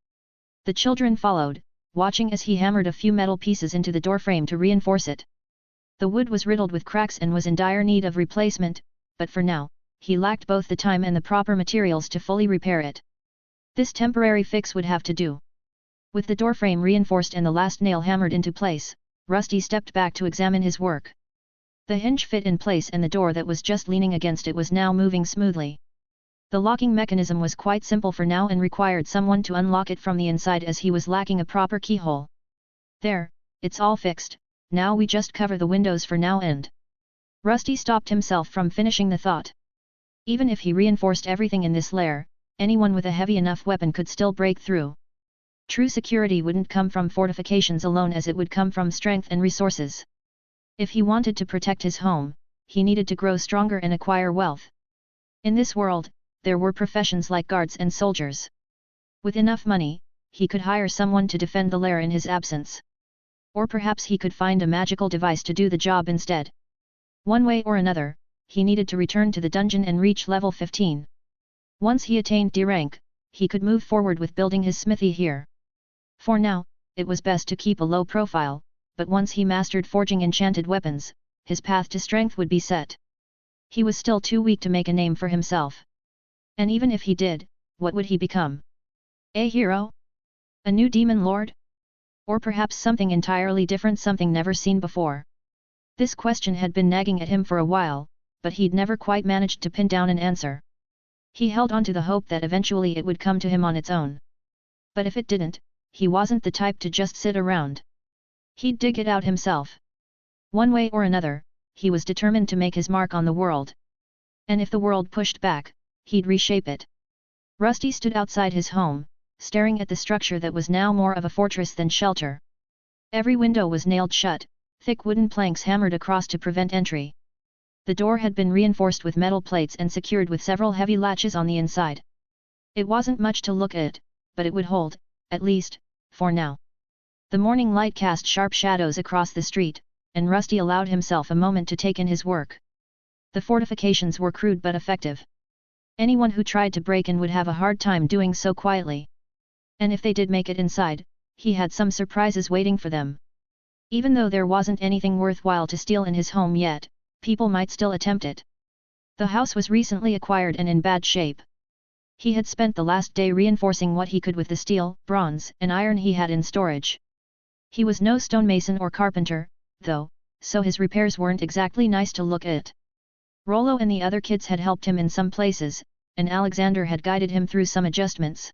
The children followed, watching as he hammered a few metal pieces into the doorframe to reinforce it. The wood was riddled with cracks and was in dire need of replacement, but for now, he lacked both the time and the proper materials to fully repair it. This temporary fix would have to do. With the doorframe reinforced and the last nail hammered into place, Rusty stepped back to examine his work. The hinge fit in place and the door that was just leaning against it was now moving smoothly. The locking mechanism was quite simple for now and required someone to unlock it from the inside as he was lacking a proper keyhole. There, it's all fixed, now we just cover the windows for now and... Rusty stopped himself from finishing the thought. Even if he reinforced everything in this lair, anyone with a heavy enough weapon could still break through. True security wouldn't come from fortifications alone as it would come from strength and resources. If he wanted to protect his home, he needed to grow stronger and acquire wealth. In this world, there were professions like guards and soldiers. With enough money, he could hire someone to defend the lair in his absence. Or perhaps he could find a magical device to do the job instead. One way or another, he needed to return to the dungeon and reach level 15. Once he attained D rank, he could move forward with building his smithy here. For now, it was best to keep a low profile, but once he mastered forging enchanted weapons, his path to strength would be set. He was still too weak to make a name for himself. And even if he did, what would he become? A hero? A new demon lord? Or perhaps something entirely different, something never seen before? This question had been nagging at him for a while, but he'd never quite managed to pin down an answer. He held on to the hope that eventually it would come to him on its own. But if it didn't, he wasn't the type to just sit around. He'd dig it out himself. One way or another, he was determined to make his mark on the world. And if the world pushed back, he'd reshape it. Rusty stood outside his home, staring at the structure that was now more of a fortress than shelter. Every window was nailed shut, thick wooden planks hammered across to prevent entry. The door had been reinforced with metal plates and secured with several heavy latches on the inside. It wasn't much to look at, but it would hold, at least, for now. The morning light cast sharp shadows across the street, and Rusty allowed himself a moment to take in his work. The fortifications were crude but effective. Anyone who tried to break in would have a hard time doing so quietly. And if they did make it inside, he had some surprises waiting for them. Even though there wasn't anything worthwhile to steal in his home yet, people might still attempt it. The house was recently acquired and in bad shape. He had spent the last day reinforcing what he could with the steel, bronze, and iron he had in storage. He was no stonemason or carpenter, though, so his repairs weren't exactly nice to look at. Rollo and the other kids had helped him in some places, and Alexander had guided him through some adjustments.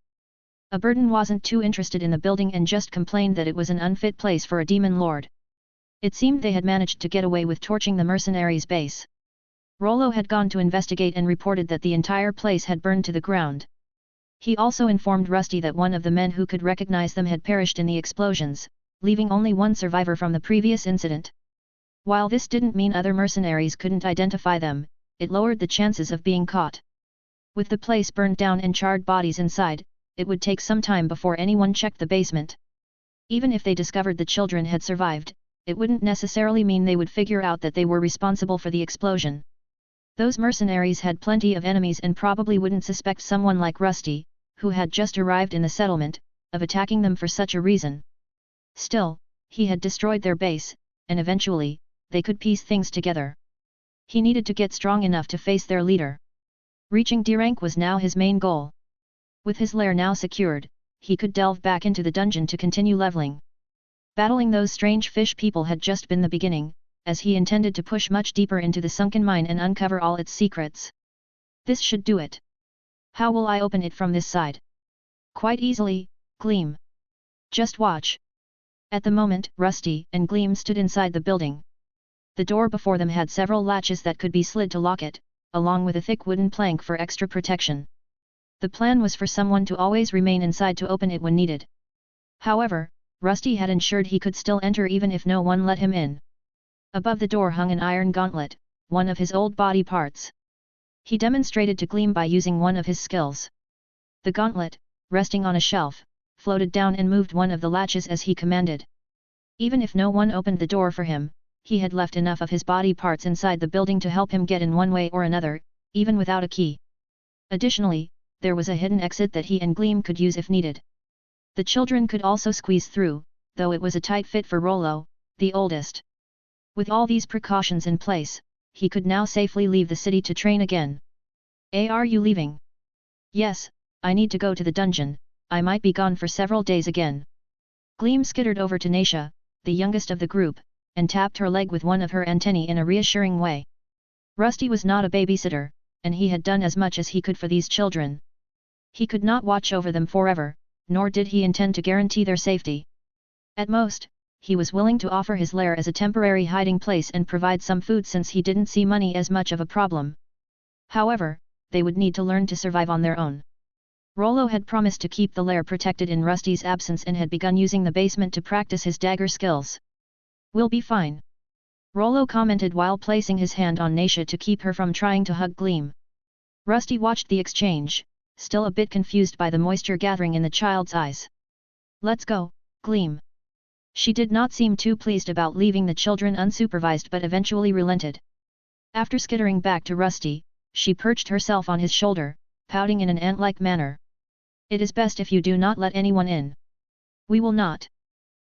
A Burden wasn't too interested in the building and just complained that it was an unfit place for a demon lord. It seemed they had managed to get away with torching the mercenaries' base. Rollo had gone to investigate and reported that the entire place had burned to the ground. He also informed Rusty that one of the men who could recognize them had perished in the explosions, leaving only one survivor from the previous incident. While this didn't mean other mercenaries couldn't identify them, it lowered the chances of being caught. With the place burned down and charred bodies inside, it would take some time before anyone checked the basement. Even if they discovered the children had survived, it wouldn't necessarily mean they would figure out that they were responsible for the explosion. Those mercenaries had plenty of enemies and probably wouldn't suspect someone like Rusty, who had just arrived in the settlement, of attacking them for such a reason. Still, he had destroyed their base, and eventually, they could piece things together. He needed to get strong enough to face their leader. Reaching D rank was now his main goal. With his lair now secured, he could delve back into the dungeon to continue leveling. Battling those strange fish people had just been the beginning, as he intended to push much deeper into the sunken mine and uncover all its secrets. This should do it. How will I open it from this side? Quite easily, Gleam. Just watch. At the moment, Rusty and Gleam stood inside the building. The door before them had several latches that could be slid to lock it, along with a thick wooden plank for extra protection. The plan was for someone to always remain inside to open it when needed. However, Rusty had ensured he could still enter even if no one let him in. Above the door hung an iron gauntlet, one of his old body parts. He demonstrated to Gleam by using one of his skills. The gauntlet, resting on a shelf, floated down and moved one of the latches as he commanded. Even if no one opened the door for him, he had left enough of his body parts inside the building to help him get in one way or another, even without a key. Additionally, there was a hidden exit that he and Gleam could use if needed. The children could also squeeze through, though it was a tight fit for Rollo, the oldest. With all these precautions in place, he could now safely leave the city to train again. Are you leaving? Yes, I need to go to the dungeon, I might be gone for several days again. Gleam skittered over to Naisha, the youngest of the group, and tapped her leg with one of her antennae in a reassuring way. Rusty was not a babysitter, and he had done as much as he could for these children. He could not watch over them forever, nor did he intend to guarantee their safety. At most, he was willing to offer his lair as a temporary hiding place and provide some food since he didn't see money as much of a problem. However, they would need to learn to survive on their own. Rollo had promised to keep the lair protected in Rusty's absence and had begun using the basement to practice his dagger skills. We'll be fine. Rollo commented while placing his hand on Naisha to keep her from trying to hug Gleam. Rusty watched the exchange, still a bit confused by the moisture gathering in the child's eyes. Let's go, Gleam. She did not seem too pleased about leaving the children unsupervised but eventually relented. After skittering back to Rusty, she perched herself on his shoulder, pouting in an ant-like manner. It is best if you do not let anyone in. We will not.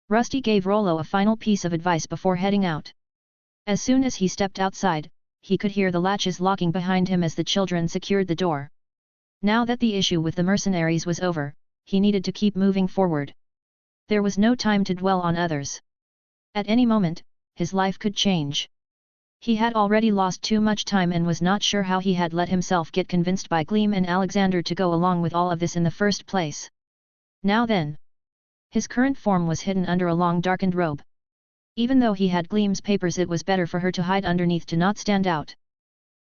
Rusty gave Rollo a final piece of advice before heading out. As soon as he stepped outside, he could hear the latches locking behind him as the children secured the door. Now that the issue with the mercenaries was over, he needed to keep moving forward. There was no time to dwell on others. At any moment, his life could change. He had already lost too much time and was not sure how he had let himself get convinced by Gleam and Alexander to go along with all of this in the first place. Now then. His current form was hidden under a long darkened robe. Even though he had Gleam's papers, it was better for her to hide underneath to not stand out.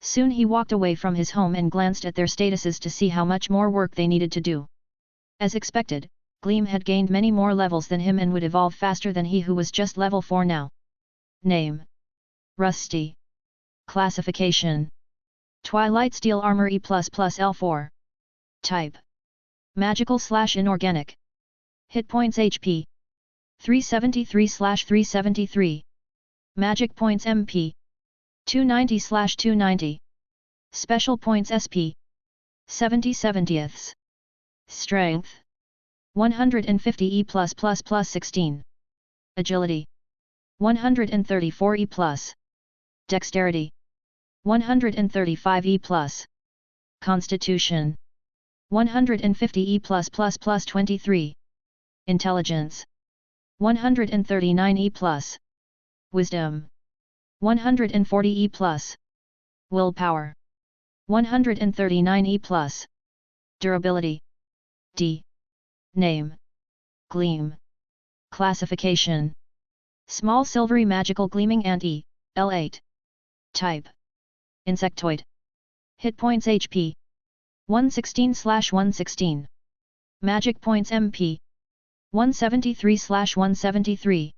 Soon he walked away from his home and glanced at their statuses to see how much more work they needed to do. As expected, Gleam had gained many more levels than him and would evolve faster than he who was just level 4 now. Name: Rusty. Classification: Twilight Steel Armor E++ L4. Type: Magical/Inorganic. Hit points HP: 373/373. Magic points MP: 290/290. Special points SP: 70/70ths. Strength: 150 E+++, 16. Agility: 134 E+. Dexterity: 135 E+. Constitution: 150 E++, 23. Intelligence: 139 E+. Wisdom: 140 E+. Willpower: 139 E+. Durability: D. Name: Gleam. Classification: Small silvery magical gleaming ant E, L8. Type: Insectoid. Hit points HP: 116/116. Magic points MP: 173/173.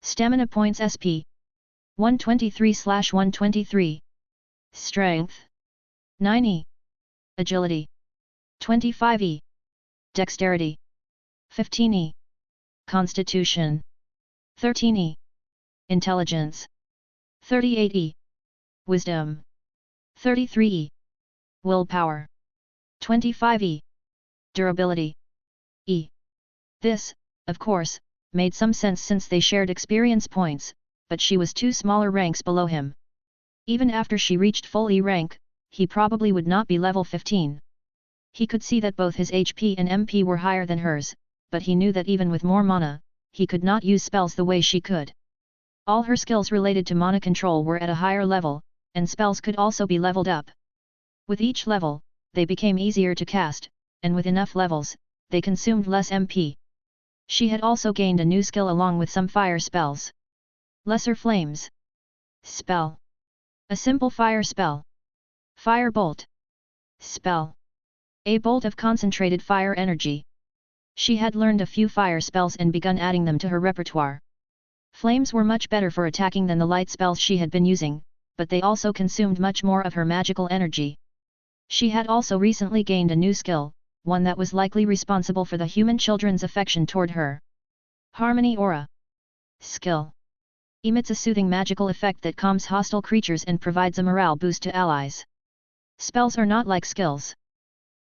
Stamina points SP: 123/123. Strength: 9E. Agility: 25E. Dexterity: 15E. Constitution: 13E. Intelligence: 38E. Wisdom: 33E. Willpower: 25E. Durability: E. This, of course, made some sense since they shared experience points, but she was 2 smaller ranks below him. Even after she reached full E rank, he probably would not be level 15. He could see that both his HP and MP were higher than hers, but he knew that even with more mana, he could not use spells the way she could. All her skills related to mana control were at a higher level, and spells could also be leveled up. With each level, they became easier to cast, and with enough levels, they consumed less MP. She had also gained a new skill along with some fire spells. Lesser Flames. Spell: a simple fire spell. Fire Bolt. Spell: a bolt of concentrated fire energy. She had learned a few fire spells and begun adding them to her repertoire. Flames were much better for attacking than the light spells she had been using, but they also consumed much more of her magical energy. She had also recently gained a new skill, one that was likely responsible for the human children's affection toward her. Harmony Aura. Skill: emits a soothing magical effect that calms hostile creatures and provides a morale boost to allies. Spells are not like skills.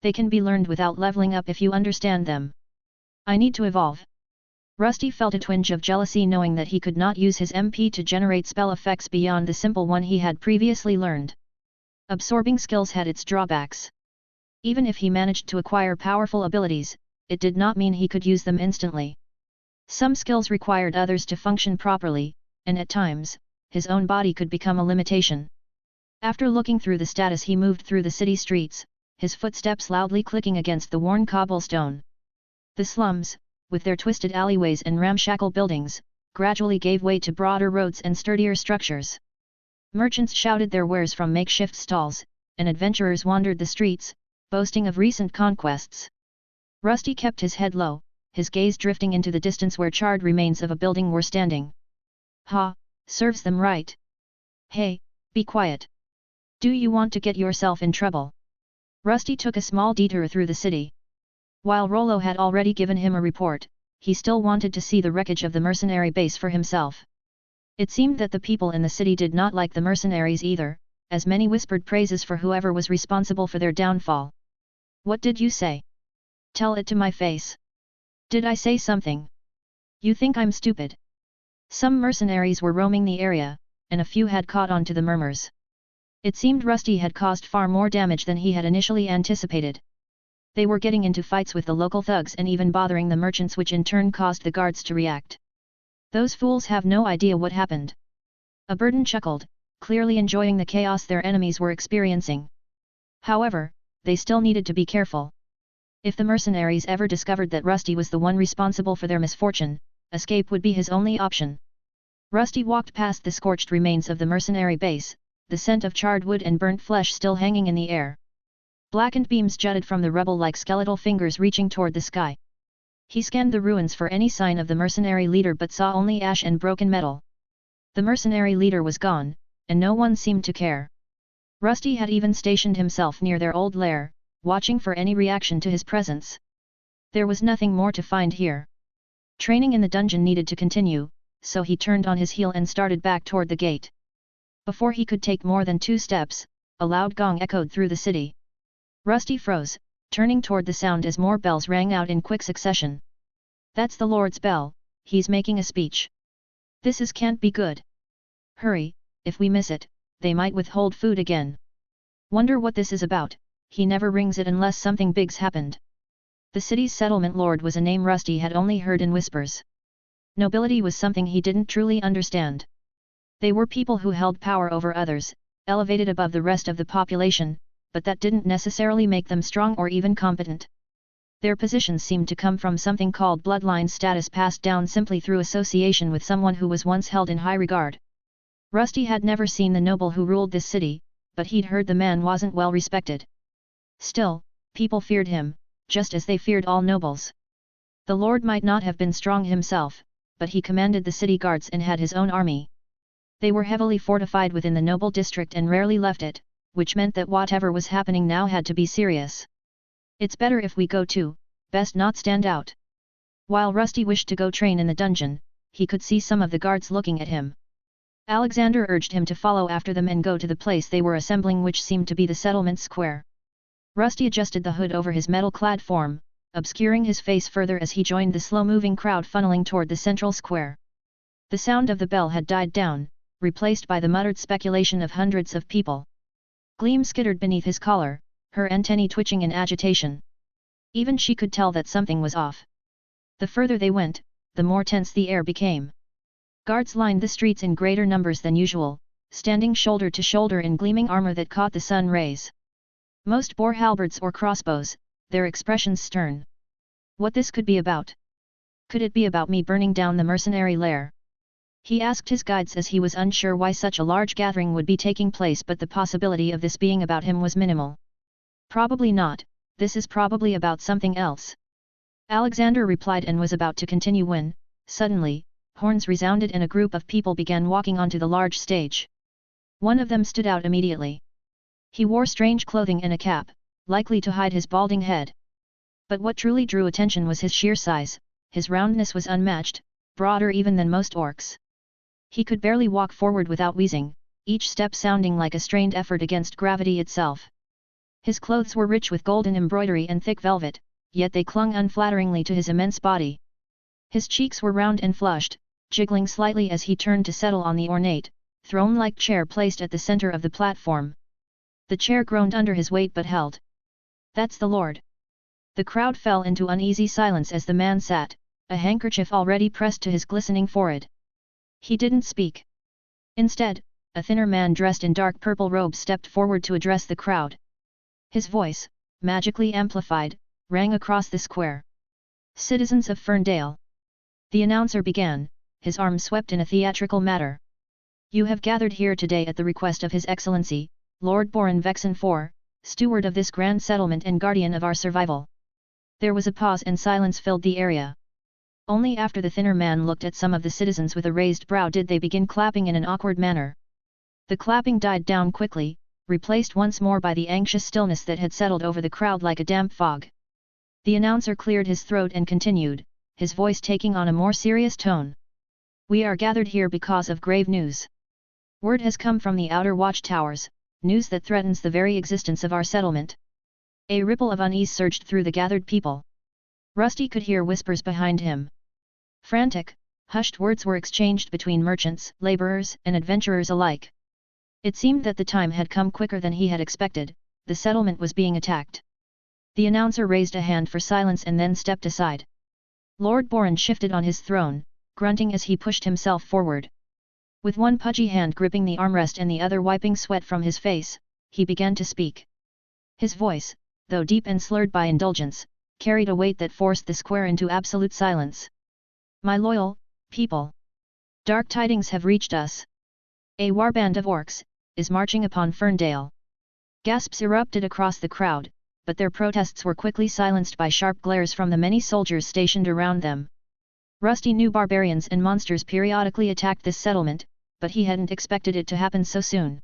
They can be learned without leveling up if you understand them. I need to evolve. Rusty felt a twinge of jealousy knowing that he could not use his MP to generate spell effects beyond the simple one he had previously learned. Absorbing skills had its drawbacks. Even if he managed to acquire powerful abilities, it did not mean he could use them instantly. Some skills required others to function properly, and at times, his own body could become a limitation. After looking through the status, he moved through the city streets, his footsteps loudly clicking against the worn cobblestone. The slums, with their twisted alleyways and ramshackle buildings, gradually gave way to broader roads and sturdier structures. Merchants shouted their wares from makeshift stalls, and adventurers wandered the streets, boasting of recent conquests. Rusty kept his head low, his gaze drifting into the distance where charred remains of a building were standing. Ha, serves them right. Hey, be quiet. Do you want to get yourself in trouble? Rusty took a small detour through the city. While Rollo had already given him a report, he still wanted to see the wreckage of the mercenary base for himself. It seemed that the people in the city did not like the mercenaries either, as many whispered praises for whoever was responsible for their downfall. "What did you say? Tell it to my face. Did I say something? You think I'm stupid?" Some mercenaries were roaming the area, and a few had caught on to the murmurs. It seemed Rusty had caused far more damage than he had initially anticipated. They were getting into fights with the local thugs and even bothering the merchants, which in turn caused the guards to react. "Those fools have no idea what happened." A Burden chuckled, clearly enjoying the chaos their enemies were experiencing. However, they still needed to be careful. If the mercenaries ever discovered that Rusty was the one responsible for their misfortune, escape would be his only option. Rusty walked past the scorched remains of the mercenary base, the scent of charred wood and burnt flesh still hanging in the air. Blackened beams jutted from the rubble like skeletal fingers reaching toward the sky. He scanned the ruins for any sign of the mercenary leader but saw only ash and broken metal. The mercenary leader was gone, and no one seemed to care. Rusty had even stationed himself near their old lair, watching for any reaction to his presence. There was nothing more to find here. Training in the dungeon needed to continue, so he turned on his heel and started back toward the gate. Before he could take more than 2 steps, a loud gong echoed through the city. Rusty froze, turning toward the sound as more bells rang out in quick succession. "That's the Lord's bell, he's making a speech. This can't be good. Hurry, if we miss it, they might withhold food again. Wonder what this is about, he never rings it unless something big's happened." The city's settlement lord was a name Rusty had only heard in whispers. Nobility was something he didn't truly understand. They were people who held power over others, elevated above the rest of the population, but that didn't necessarily make them strong or even competent. Their positions seemed to come from something called bloodline status, passed down simply through association with someone who was once held in high regard. Rusty had never seen the noble who ruled this city, but he'd heard the man wasn't well respected. Still, people feared him, just as they feared all nobles. The lord might not have been strong himself, but he commanded the city guards and had his own army. They were heavily fortified within the noble district and rarely left it, which meant that whatever was happening now had to be serious. "It's better if we go too, best not stand out." While Rusty wished to go train in the dungeon, he could see some of the guards looking at him. Alexander urged him to follow after them and go to the place they were assembling, which seemed to be the settlement square. Rusty adjusted the hood over his metal-clad form, obscuring his face further as he joined the slow-moving crowd funneling toward the central square. The sound of the bell had died down, replaced by the muttered speculation of hundreds of people. Gleam skittered beneath his collar, her antennae twitching in agitation. Even she could tell that something was off. The further they went, the more tense the air became. Guards lined the streets in greater numbers than usual, standing shoulder to shoulder in gleaming armor that caught the sun rays. Most bore halberds or crossbows, their expressions stern. What this could be about? Could it be about me burning down the mercenary lair? He asked his guides as he was unsure why such a large gathering would be taking place, but the possibility of this being about him was minimal. "Probably not, this is probably about something else," Alexander replied and was about to continue when, suddenly, horns resounded and a group of people began walking onto the large stage. One of them stood out immediately. He wore strange clothing and a cap, likely to hide his balding head. But what truly drew attention was his sheer size. His roundness was unmatched, broader even than most orcs. He could barely walk forward without wheezing, each step sounding like a strained effort against gravity itself. His clothes were rich with golden embroidery and thick velvet, yet they clung unflatteringly to his immense body. His cheeks were round and flushed, jiggling slightly as he turned to settle on the ornate, throne-like chair placed at the center of the platform. The chair groaned under his weight but held. "That's the Lord." The crowd fell into uneasy silence as the man sat, a handkerchief already pressed to his glistening forehead. He didn't speak. Instead, a thinner man dressed in dark purple robes stepped forward to address the crowd. His voice, magically amplified, rang across the square. "Citizens of Ferndale." The announcer began, his arm swept in a theatrical manner. "You have gathered here today at the request of His Excellency, Lord Boran Vexen IV, steward of this grand settlement and guardian of our survival." There was a pause and silence filled the area. Only after the thinner man looked at some of the citizens with a raised brow did they begin clapping in an awkward manner. The clapping died down quickly, replaced once more by the anxious stillness that had settled over the crowd like a damp fog. The announcer cleared his throat and continued, his voice taking on a more serious tone. We are gathered here because of grave news. Word has come from the outer watchtowers, news that threatens the very existence of our settlement. A ripple of unease surged through the gathered people. Rusty could hear whispers behind him. Frantic, hushed words were exchanged between merchants, laborers, and adventurers alike. It seemed that the time had come quicker than he had expected, the settlement was being attacked. The announcer raised a hand for silence and then stepped aside. Lord Boren shifted on his throne, grunting as he pushed himself forward. With one pudgy hand gripping the armrest and the other wiping sweat from his face, he began to speak. His voice, though deep and slurred by indulgence, carried a weight that forced the square into absolute silence. My loyal people. Dark tidings have reached us. A warband of orcs is marching upon Ferndale. Gasps erupted across the crowd, but their protests were quickly silenced by sharp glares from the many soldiers stationed around them. Rusty knew barbarians and monsters periodically attacked this settlement, but he hadn't expected it to happen so soon.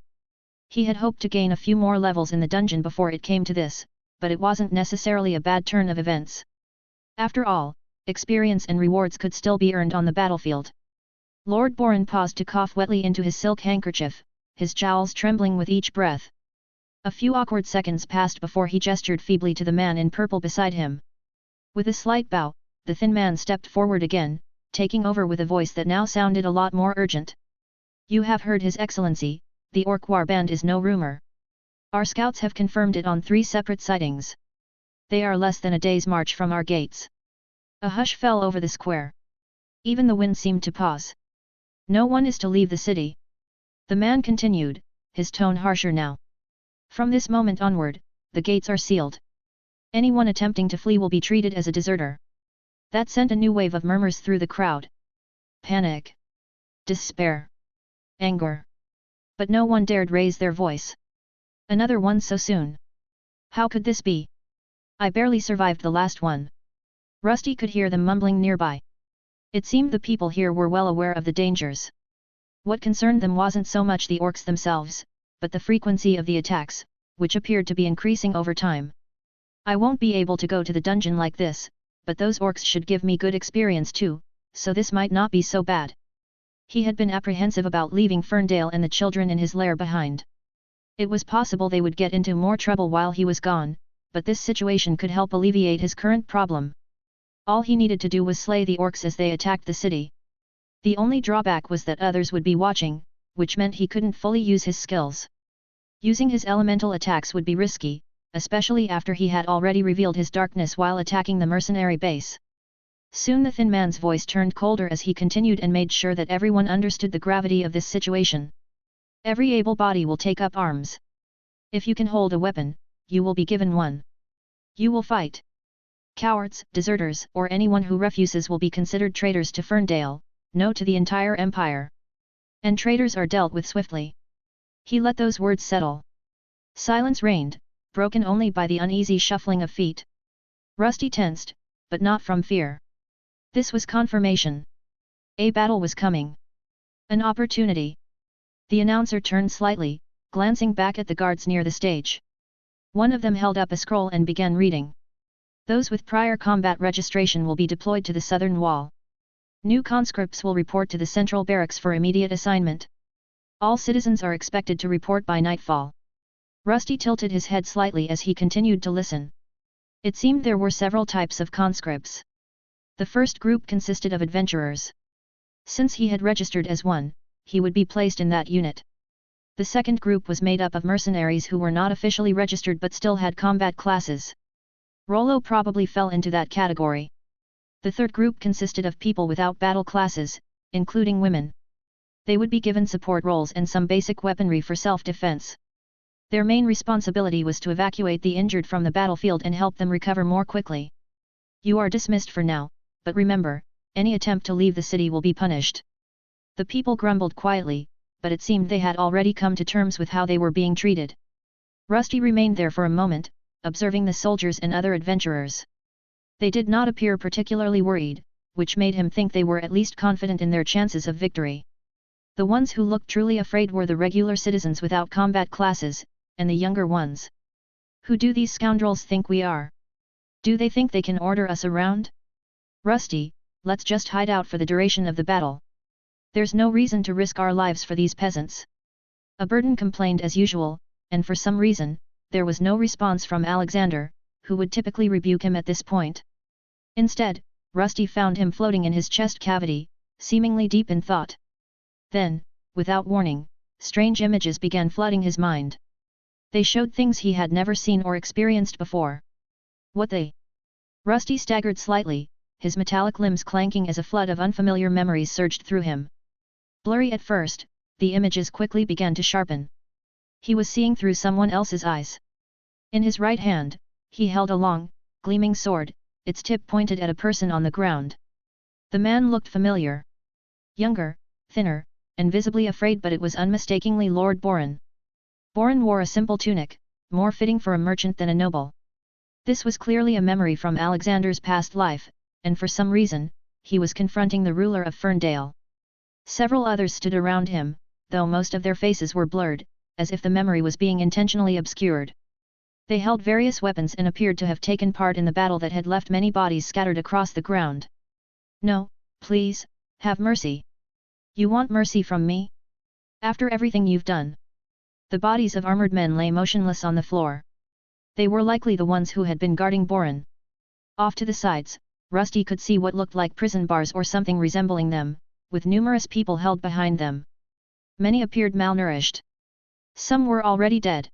He had hoped to gain a few more levels in the dungeon before it came to this, but it wasn't necessarily a bad turn of events. After all, experience and rewards could still be earned on the battlefield. Lord Boren paused to cough wetly into his silk handkerchief, his jowls trembling with each breath. A few awkward seconds passed before he gestured feebly to the man in purple beside him. With a slight bow, the thin man stepped forward again, taking over with a voice that now sounded a lot more urgent. You have heard His Excellency, the Orc warband is no rumor. Our scouts have confirmed it on 3 separate sightings. They are less than a day's march from our gates. A hush fell over the square. Even the wind seemed to pause. No one is to leave the city. The man continued, his tone harsher now. From this moment onward, the gates are sealed. Anyone attempting to flee will be treated as a deserter. That sent a new wave of murmurs through the crowd. Panic. Despair. Anger. But no one dared raise their voice. Another one so soon. How could this be? I barely survived the last one. Rusty could hear them mumbling nearby. It seemed the people here were well aware of the dangers. What concerned them wasn't so much the orcs themselves, but the frequency of the attacks, which appeared to be increasing over time. I won't be able to go to the dungeon like this, but those orcs should give me good experience too, so this might not be so bad. He had been apprehensive about leaving Ferndale and the children in his lair behind. It was possible they would get into more trouble while he was gone, but this situation could help alleviate his current problem. All he needed to do was slay the orcs as they attacked the city. The only drawback was that others would be watching, which meant he couldn't fully use his skills. Using his elemental attacks would be risky, especially after he had already revealed his darkness while attacking the mercenary base. Soon the thin man's voice turned colder as he continued and made sure that everyone understood the gravity of this situation. Every able body will take up arms. If you can hold a weapon, you will be given one. You will fight. Cowards, deserters, or anyone who refuses will be considered traitors to Ferndale, no to the entire empire. And traitors are dealt with swiftly. He let those words settle. Silence reigned, broken only by the uneasy shuffling of feet. Rusty tensed, but not from fear. This was confirmation. A battle was coming. An opportunity. The announcer turned slightly, glancing back at the guards near the stage. One of them held up a scroll and began reading. Those with prior combat registration will be deployed to the southern wall. New conscripts will report to the central barracks for immediate assignment. All citizens are expected to report by nightfall. Rusty tilted his head slightly as he continued to listen. It seemed there were several types of conscripts. The first group consisted of adventurers. Since he had registered as one, he would be placed in that unit. The second group was made up of mercenaries who were not officially registered but still had combat classes. Rollo probably fell into that category. The third group consisted of people without battle classes, including women. They would be given support roles and some basic weaponry for self-defense. Their main responsibility was to evacuate the injured from the battlefield and help them recover more quickly. You are dismissed for now, but remember, any attempt to leave the city will be punished. The people grumbled quietly, but it seemed they had already come to terms with how they were being treated. Rusty remained there for a moment, observing the soldiers and other adventurers. They did not appear particularly worried, which made him think they were at least confident in their chances of victory. The ones who looked truly afraid were the regular citizens without combat classes, and the younger ones. Who do these scoundrels think we are? Do they think they can order us around? Rusty, let's just hide out for the duration of the battle. There's no reason to risk our lives for these peasants. A burden complained as usual, and for some reason, there was no response from Alexander, who would typically rebuke him at this point. Instead, Rusty found him floating in his chest cavity, seemingly deep in thought. Then, without warning, strange images began flooding his mind. They showed things he had never seen or experienced before. What they? Rusty staggered slightly, his metallic limbs clanking as a flood of unfamiliar memories surged through him. Blurry at first, the images quickly began to sharpen. He was seeing through someone else's eyes. In his right hand, he held a long, gleaming sword, its tip pointed at a person on the ground. The man looked familiar. Younger, thinner, and visibly afraid, but it was unmistakably Lord Boren. Boren wore a simple tunic, more fitting for a merchant than a noble. This was clearly a memory from Alexander's past life, and for some reason, he was confronting the ruler of Ferndale. Several others stood around him, though most of their faces were blurred, as if the memory was being intentionally obscured. They held various weapons and appeared to have taken part in the battle that had left many bodies scattered across the ground. No, please, have mercy. You want mercy from me? After everything you've done. The bodies of armored men lay motionless on the floor. They were likely the ones who had been guarding Boren. Off to the sides, Rusty could see what looked like prison bars or something resembling them, with numerous people held behind them. Many appeared malnourished. Some were already dead.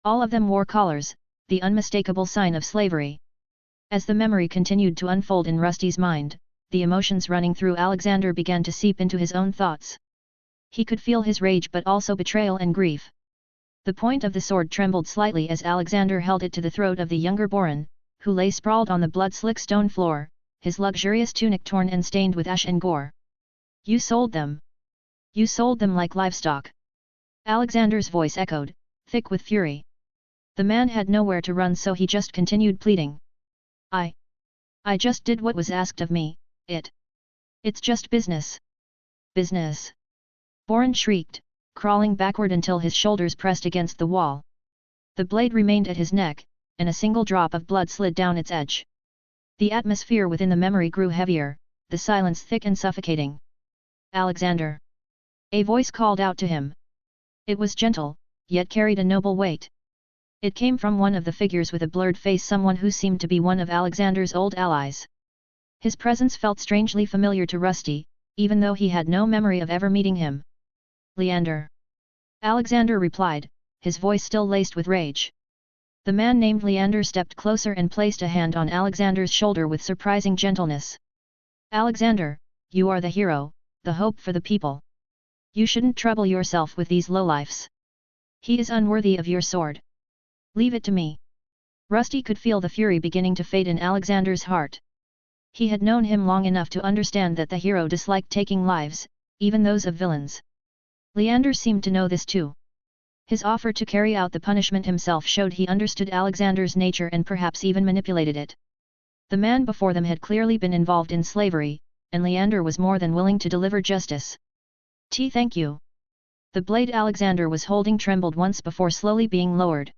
All of them wore collars, the unmistakable sign of slavery. As the memory continued to unfold in Rusty's mind, the emotions running through Alexander began to seep into his own thoughts. He could feel his rage but also betrayal and grief. The point of the sword trembled slightly as Alexander held it to the throat of the younger Boren, who lay sprawled on the blood-slick stone floor, his luxurious tunic torn and stained with ash and gore. You sold them. You sold them like livestock. Alexander's voice echoed, thick with fury. The man had nowhere to run, so he just continued pleading. I just did what was asked of me, it's just business. Business. Boren shrieked, crawling backward until his shoulders pressed against the wall. The blade remained at his neck, and a single drop of blood slid down its edge. The atmosphere within the memory grew heavier, the silence thick and suffocating. Alexander. A voice called out to him. It was gentle, yet carried a noble weight. It came from one of the figures with a blurred face, someone who seemed to be one of Alexander's old allies. His presence felt strangely familiar to Rusty, even though he had no memory of ever meeting him. Leander. Alexander replied, his voice still laced with rage. The man named Leander stepped closer and placed a hand on Alexander's shoulder with surprising gentleness. Alexander, you are the hero, the hope for the people. You shouldn't trouble yourself with these lowlifes. He is unworthy of your sword. Leave it to me. Rusty could feel the fury beginning to fade in Alexander's heart. He had known him long enough to understand that the hero disliked taking lives, even those of villains. Leander seemed to know this too. His offer to carry out the punishment himself showed he understood Alexander's nature and perhaps even manipulated it. The man before them had clearly been involved in slavery, and Leander was more than willing to deliver justice. Thank you. The blade Alexander was holding trembled once before slowly being lowered.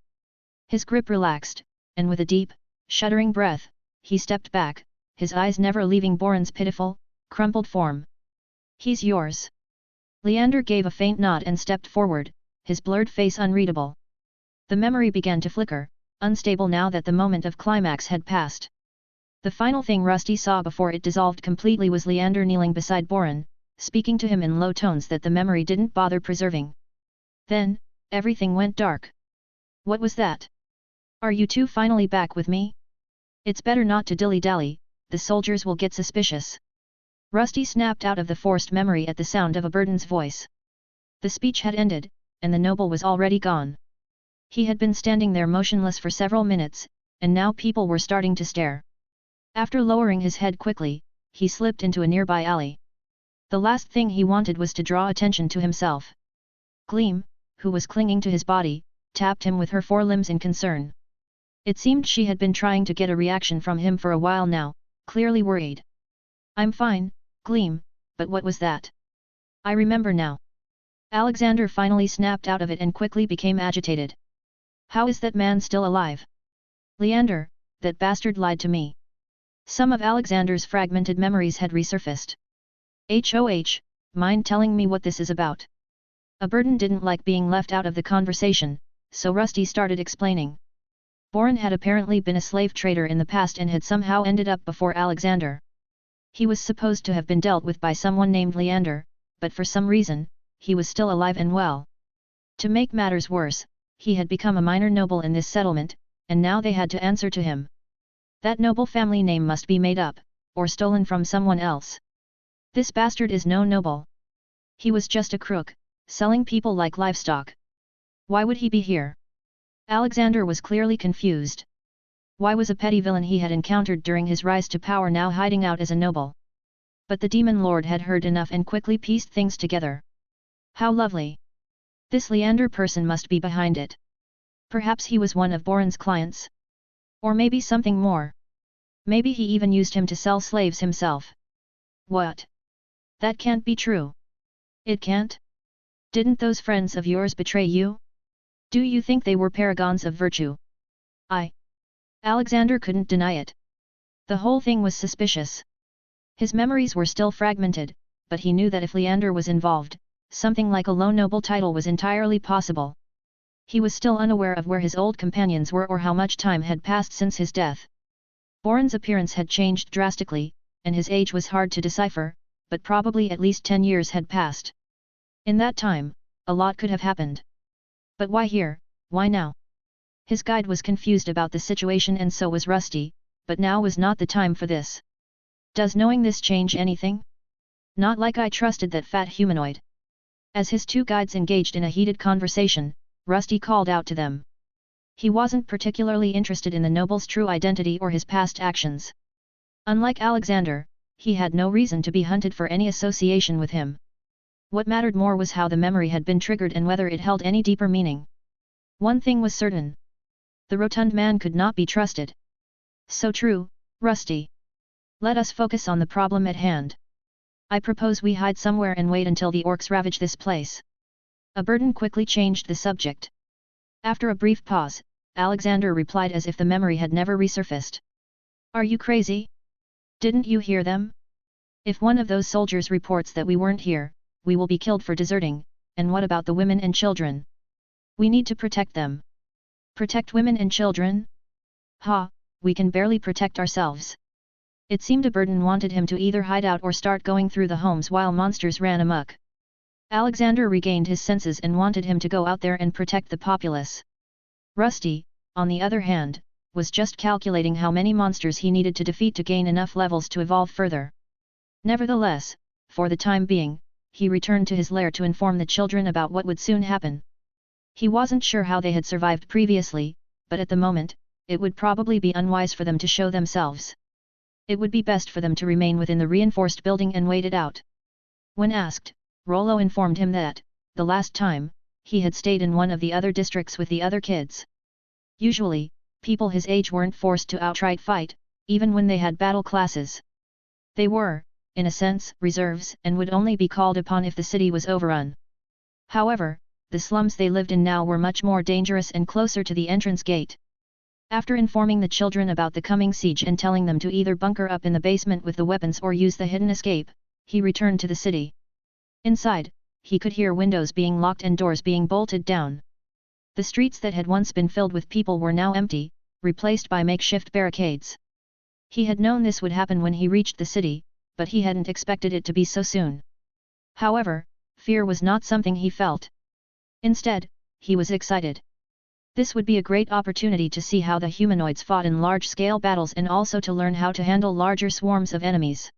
His grip relaxed, and with a deep, shuddering breath, he stepped back, his eyes never leaving Boren's pitiful, crumpled form. He's yours. Leander gave a faint nod and stepped forward, his blurred face unreadable. The memory began to flicker, unstable now that the moment of climax had passed. The final thing Rusty saw before it dissolved completely was Leander kneeling beside Boren, speaking to him in low tones that the memory didn't bother preserving. Then, everything went dark. What was that? Are you two finally back with me? It's better not to dilly-dally, the soldiers will get suspicious. Rusty snapped out of the forced memory at the sound of a burden's voice. The speech had ended, and the noble was already gone. He had been standing there motionless for several minutes, and now people were starting to stare. After lowering his head quickly, he slipped into a nearby alley. The last thing he wanted was to draw attention to himself. Gleam, who was clinging to his body, tapped him with her forelimbs in concern. It seemed she had been trying to get a reaction from him for a while now, clearly worried. I'm fine, Gleam, but what was that? I remember now. Alexander finally snapped out of it and quickly became agitated. How is that man still alive? Leander, that bastard lied to me. Some of Alexander's fragmented memories had resurfaced. HOH, mind telling me what this is about? A burden didn't like being left out of the conversation, so Rusty started explaining. Boren had apparently been a slave trader in the past and had somehow ended up before Alexander. He was supposed to have been dealt with by someone named Leander, but for some reason, he was still alive and well. To make matters worse, he had become a minor noble in this settlement, and now they had to answer to him. That noble family name must be made up, or stolen from someone else. This bastard is no noble. He was just a crook, selling people like livestock. Why would he be here? Alexander was clearly confused. Why was a petty villain he had encountered during his rise to power now hiding out as a noble? But the demon lord had heard enough and quickly pieced things together. How lovely! This Leander person must be behind it. Perhaps he was one of Boren's clients? Or maybe something more. Maybe he even used him to sell slaves himself. What? That can't be true. It can't? Didn't those friends of yours betray you? Do you think they were paragons of virtue? Alexander couldn't deny it. The whole thing was suspicious. His memories were still fragmented, but he knew that if Leander was involved, something like a low noble title was entirely possible. He was still unaware of where his old companions were or how much time had passed since his death. Boren's appearance had changed drastically, and his age was hard to decipher, but probably at least 10 years had passed. In that time, a lot could have happened. But why here, why now? His guide was confused about the situation and so was Rusty, but now was not the time for this. Does knowing this change anything? Not like I trusted that fat humanoid. As his two guides engaged in a heated conversation, Rusty called out to them. He wasn't particularly interested in the noble's true identity or his past actions. Unlike Alexander, he had no reason to be hunted for any association with him. What mattered more was how the memory had been triggered and whether it held any deeper meaning. One thing was certain. The rotund man could not be trusted. So true, Rusty. Let us focus on the problem at hand. I propose we hide somewhere and wait until the orcs ravage this place. A burden quickly changed the subject. After a brief pause, Alexander replied as if the memory had never resurfaced. Are you crazy? Didn't you hear them? If one of those soldiers reports that we weren't here, we will be killed for deserting, and what about the women and children? We need to protect them. Protect women and children? Ha, we can barely protect ourselves. It seemed a burden wanted him to either hide out or start going through the homes while monsters ran amok. Alexander regained his senses and wanted him to go out there and protect the populace. Rusty, on the other hand, was just calculating how many monsters he needed to defeat to gain enough levels to evolve further. Nevertheless, for the time being, he returned to his lair to inform the children about what would soon happen. He wasn't sure how they had survived previously, but at the moment, it would probably be unwise for them to show themselves. It would be best for them to remain within the reinforced building and wait it out. When asked, Rollo informed him that, the last time, he had stayed in one of the other districts with the other kids. Usually, people his age weren't forced to outright fight, even when they had battle classes. They were, in a sense, reserves and would only be called upon if the city was overrun. However, the slums they lived in now were much more dangerous and closer to the entrance gate. After informing the children about the coming siege and telling them to either bunker up in the basement with the weapons or use the hidden escape, he returned to the city. Inside, he could hear windows being locked and doors being bolted down. The streets that had once been filled with people were now empty, replaced by makeshift barricades. He had known this would happen when he reached the city, but he hadn't expected it to be so soon. However, fear was not something he felt. Instead, he was excited. This would be a great opportunity to see how the humanoids fought in large-scale battles and also to learn how to handle larger swarms of enemies.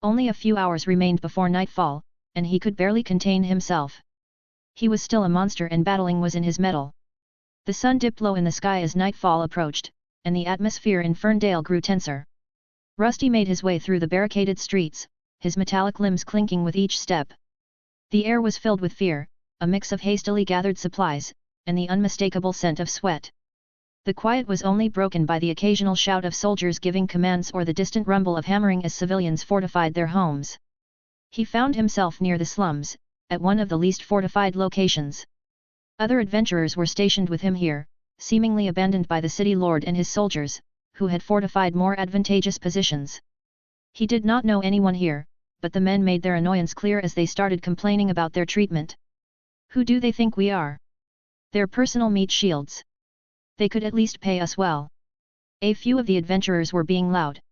Only a few hours remained before nightfall, and he could barely contain himself. He was still a monster and battling was in his mettle. The sun dipped low in the sky as nightfall approached, and the atmosphere in Ferndale grew tenser. Rusty made his way through the barricaded streets, his metallic limbs clinking with each step. The air was filled with fear, a mix of hastily gathered supplies, and the unmistakable scent of sweat. The quiet was only broken by the occasional shout of soldiers giving commands or the distant rumble of hammering as civilians fortified their homes. He found himself near the slums, at one of the least fortified locations. Other adventurers were stationed with him here, seemingly abandoned by the city lord and his soldiers, who had fortified more advantageous positions. He did not know anyone here, but the men made their annoyance clear as they started complaining about their treatment. Who do they think we are? Their personal meat shields. They could at least pay us well. A few of the adventurers were being loud.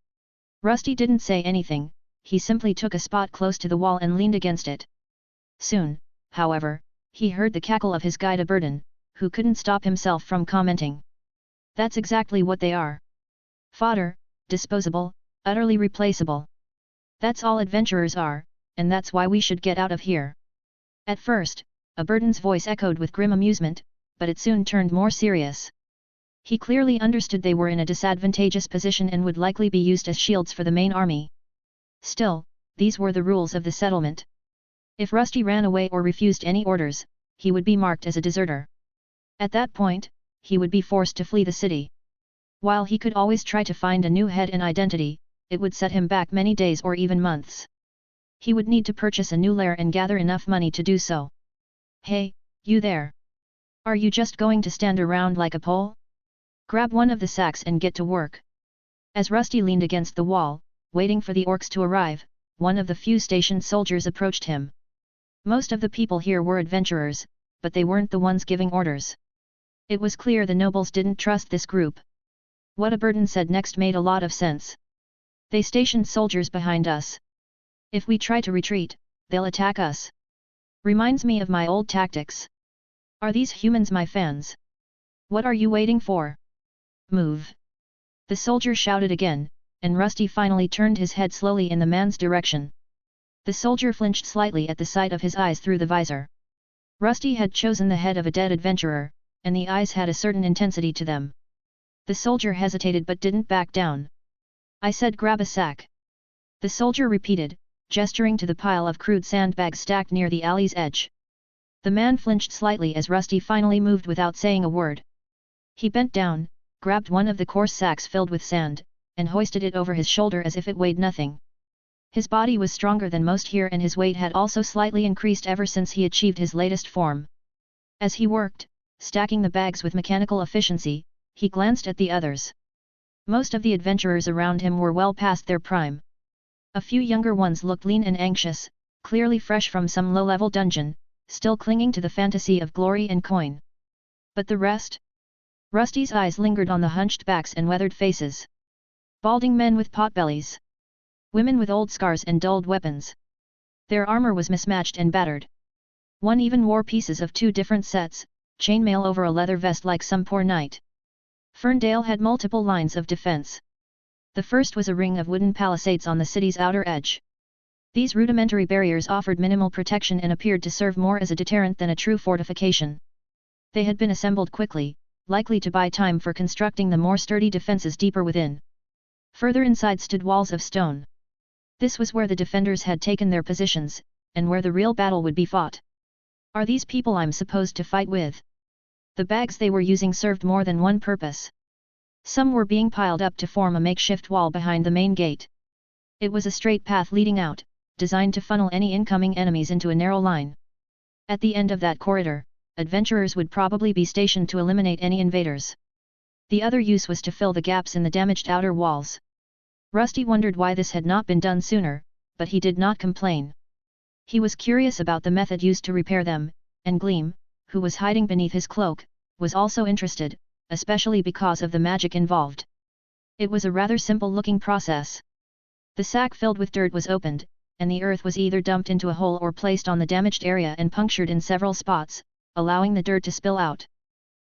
Rusty didn't say anything, he simply took a spot close to the wall and leaned against it. Soon, however, he heard the cackle of his guide Aberdan, who couldn't stop himself from commenting. That's exactly what they are. Fodder, disposable, utterly replaceable. That's all adventurers are, and that's why we should get out of here. At first, Aberdan's voice echoed with grim amusement, but it soon turned more serious. He clearly understood they were in a disadvantageous position and would likely be used as shields for the main army. Still, these were the rules of the settlement. If Rusty ran away or refused any orders, he would be marked as a deserter. At that point, he would be forced to flee the city. While he could always try to find a new head and identity, it would set him back many days or even months. He would need to purchase a new lair and gather enough money to do so. Hey, you there! Are you just going to stand around like a pole? Grab one of the sacks and get to work. As Rusty leaned against the wall, waiting for the orcs to arrive, one of the few stationed soldiers approached him. Most of the people here were adventurers, but they weren't the ones giving orders. It was clear the nobles didn't trust this group. What Aberdan said next made a lot of sense. They stationed soldiers behind us. If we try to retreat, they'll attack us. Reminds me of my old tactics. Are these humans my fans? What are you waiting for? Move! The soldier shouted again, and Rusty finally turned his head slowly in the man's direction. The soldier flinched slightly at the sight of his eyes through the visor. Rusty had chosen the head of a dead adventurer, and the eyes had a certain intensity to them. The soldier hesitated but didn't back down. I said grab a sack. The soldier repeated, gesturing to the pile of crude sandbags stacked near the alley's edge. The man flinched slightly as Rusty finally moved without saying a word. He bent down, grabbed one of the coarse sacks filled with sand, and hoisted it over his shoulder as if it weighed nothing. His body was stronger than most here and his weight had also slightly increased ever since he achieved his latest form. As he worked, stacking the bags with mechanical efficiency, he glanced at the others. Most of the adventurers around him were well past their prime. A few younger ones looked lean and anxious, clearly fresh from some low-level dungeon, still clinging to the fantasy of glory and coin. But the rest? Rusty's eyes lingered on the hunched backs and weathered faces. Balding men with potbellies. Women with old scars and dulled weapons. Their armor was mismatched and battered. One even wore pieces of two different sets, chainmail over a leather vest like some poor knight. Ferndale had multiple lines of defense. The first was a ring of wooden palisades on the city's outer edge. These rudimentary barriers offered minimal protection and appeared to serve more as a deterrent than a true fortification. They had been assembled quickly, likely to buy time for constructing the more sturdy defenses deeper within. Further inside stood walls of stone. This was where the defenders had taken their positions, and where the real battle would be fought. Are these people I'm supposed to fight with? The bags they were using served more than one purpose. Some were being piled up to form a makeshift wall behind the main gate. It was a straight path leading out, designed to funnel any incoming enemies into a narrow line. At the end of that corridor, adventurers would probably be stationed to eliminate any invaders. The other use was to fill the gaps in the damaged outer walls. Rusty wondered why this had not been done sooner, but he did not complain. He was curious about the method used to repair them, and Gleam, who was hiding beneath his cloak, was also interested, especially because of the magic involved. It was a rather simple-looking process. The sack filled with dirt was opened, and the earth was either dumped into a hole or placed on the damaged area and punctured in several spots, allowing the dirt to spill out.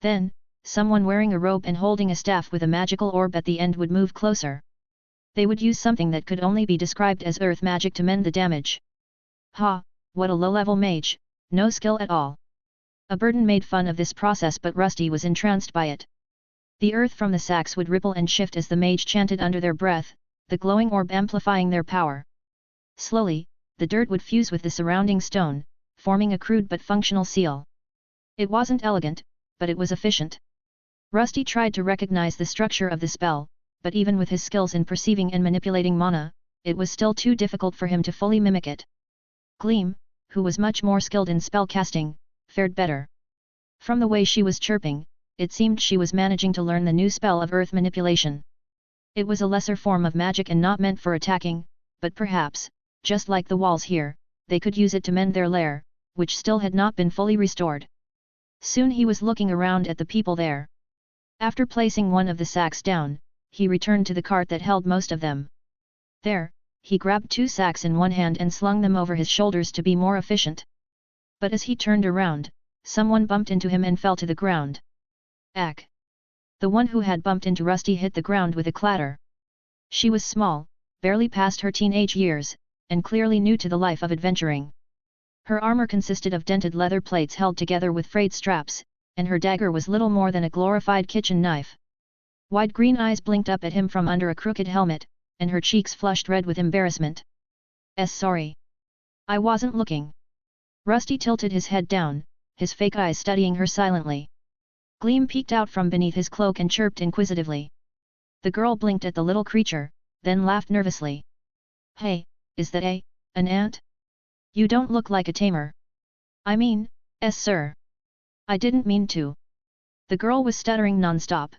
Then, someone wearing a robe and holding a staff with a magical orb at the end would move closer. They would use something that could only be described as earth magic to mend the damage. Ha, what a low-level mage, no skill at all. Aberdan made fun of this process but Rusty was entranced by it. The earth from the sacks would ripple and shift as the mage chanted under their breath, the glowing orb amplifying their power. Slowly, the dirt would fuse with the surrounding stone, forming a crude but functional seal. It wasn't elegant, but it was efficient. Rusty tried to recognize the structure of the spell, but even with his skills in perceiving and manipulating mana, it was still too difficult for him to fully mimic it. Gleam, who was much more skilled in spell casting, fared better. From the way she was chirping, it seemed she was managing to learn the new spell of earth manipulation. It was a lesser form of magic and not meant for attacking, but perhaps, just like the walls here, they could use it to mend their lair, which still had not been fully restored. Soon he was looking around at the people there. After placing one of the sacks down, he returned to the cart that held most of them. There, he grabbed 2 sacks in one hand and slung them over his shoulders to be more efficient. But as he turned around, someone bumped into him and fell to the ground. Ack! The one who had bumped into Rusty hit the ground with a clatter. She was small, barely past her teenage years, and clearly new to the life of adventuring. Her armor consisted of dented leather plates held together with frayed straps, and her dagger was little more than a glorified kitchen knife. Wide green eyes blinked up at him from under a crooked helmet, and her cheeks flushed red with embarrassment. Sorry. I wasn't looking. Rusty tilted his head down, his fake eyes studying her silently. Gleam peeked out from beneath his cloak and chirped inquisitively. The girl blinked at the little creature, then laughed nervously. Hey, is that an ant? You don't look like a tamer. I mean, sir. I didn't mean to. The girl was stuttering non-stop.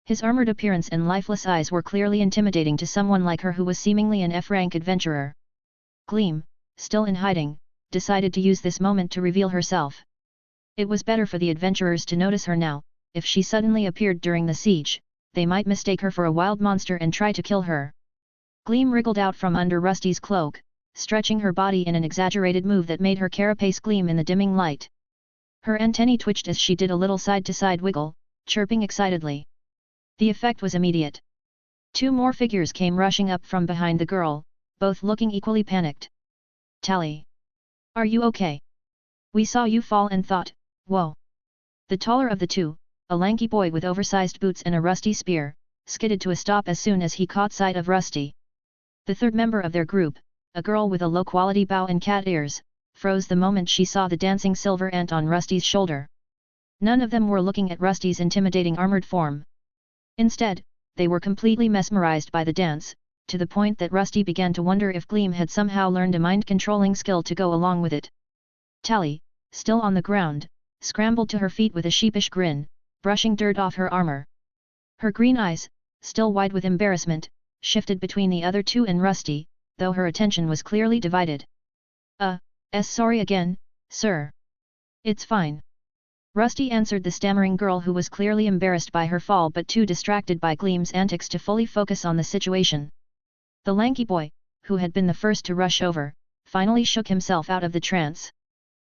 His armored appearance and lifeless eyes were clearly intimidating to someone like her who was seemingly an F-rank adventurer. Gleam, still in hiding, decided to use this moment to reveal herself. It was better for the adventurers to notice her now. If she suddenly appeared during the siege, they might mistake her for a wild monster and try to kill her. Gleam wriggled out from under Rusty's cloak, stretching her body in an exaggerated move that made her carapace gleam in the dimming light. Her antennae twitched as she did a little side-to-side wiggle, chirping excitedly. The effect was immediate. 2 more figures came rushing up from behind the girl, both looking equally panicked. Tally! Are you okay? We saw you fall and thought, whoa! The taller of the 2, a lanky boy with oversized boots and a rusty spear, skidded to a stop as soon as he caught sight of Rusty. The third member of their group, a girl with a low-quality bow and cat ears, froze the moment she saw the dancing silver ant on Rusty's shoulder. None of them were looking at Rusty's intimidating armored form. Instead, they were completely mesmerized by the dance, to the point that Rusty began to wonder if Gleam had somehow learned a mind-controlling skill to go along with it. Tally, still on the ground, scrambled to her feet with a sheepish grin, brushing dirt off her armor. Her green eyes, still wide with embarrassment, shifted between the other 2 and Rusty, though her attention was clearly divided. Sorry again, sir. It's fine. Rusty answered the stammering girl who was clearly embarrassed by her fall but too distracted by Gleam's antics to fully focus on the situation. The lanky boy, who had been the first to rush over, finally shook himself out of the trance.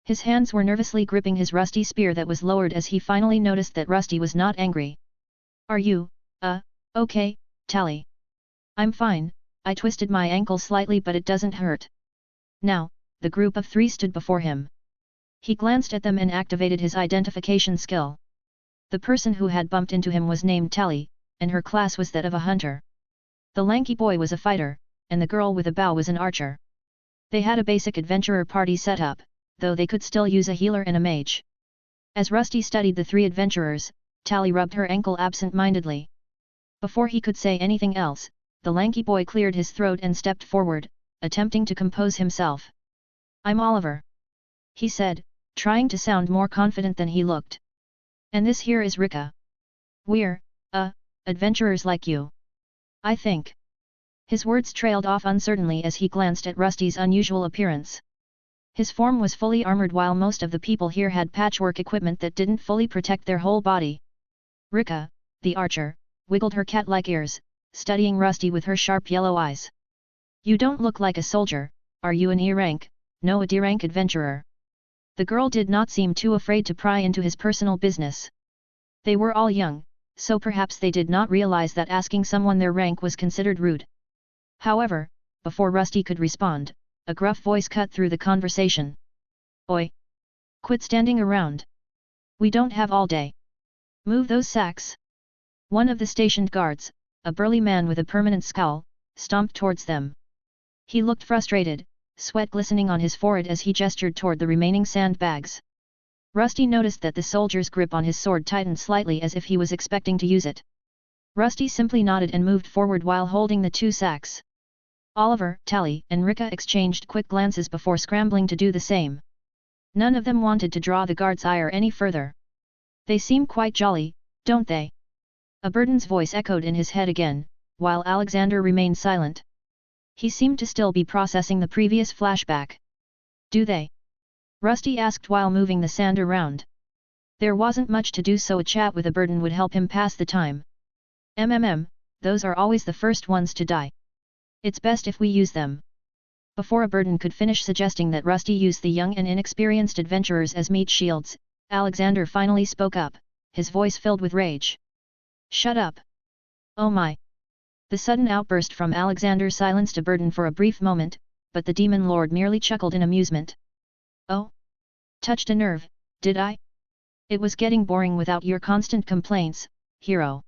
His hands were nervously gripping his rusty spear that was lowered as he finally noticed that Rusty was not angry. Are you, okay, Tally? I'm fine, I twisted my ankle slightly but it doesn't hurt. Now, the group of 3 stood before him. He glanced at them and activated his identification skill. The person who had bumped into him was named Tally, and her class was that of a hunter. The lanky boy was a fighter, and the girl with a bow was an archer. They had a basic adventurer party set up, though they could still use a healer and a mage. As Rusty studied the 3 adventurers, Tally rubbed her ankle absent-mindedly. Before he could say anything else, the lanky boy cleared his throat and stepped forward, attempting to compose himself. I'm Oliver. He said, trying to sound more confident than he looked. And this here is Rika. We're, adventurers like you. I think. His words trailed off uncertainly as he glanced at Rusty's unusual appearance. His form was fully armored while most of the people here had patchwork equipment that didn't fully protect their whole body. Rika, the archer, wiggled her cat-like ears, studying Rusty with her sharp yellow eyes. You don't look like a soldier, are you an E-rank? No, a D-rank adventurer. The girl did not seem too afraid to pry into his personal business. They were all young, so perhaps they did not realize that asking someone their rank was considered rude. However, before Rusty could respond, a gruff voice cut through the conversation. Oi! Quit standing around. We don't have all day. Move those sacks. One of the stationed guards, a burly man with a permanent scowl, stomped towards them. He looked frustrated, sweat glistening on his forehead as he gestured toward the remaining sandbags. Rusty noticed that the soldier's grip on his sword tightened slightly as if he was expecting to use it. Rusty simply nodded and moved forward while holding the 2 sacks. Oliver, Tally, and Rika exchanged quick glances before scrambling to do the same. None of them wanted to draw the guard's ire any further. They seem quite jolly, don't they? A burden's voice echoed in his head again, while Alexander remained silent. He seemed to still be processing the previous flashback. Do they? Rusty asked while moving the sand around. There wasn't much to do, so a chat with a burden would help him pass the time. Those are always the first ones to die. It's best if we use them. Before a burden could finish suggesting that Rusty use the young and inexperienced adventurers as meat shields, Alexander finally spoke up, his voice filled with rage. Shut up! Oh my! The sudden outburst from Alexander silenced a burden for a brief moment, but the demon lord merely chuckled in amusement. Oh? Touched a nerve, did I? It was getting boring without your constant complaints, hero.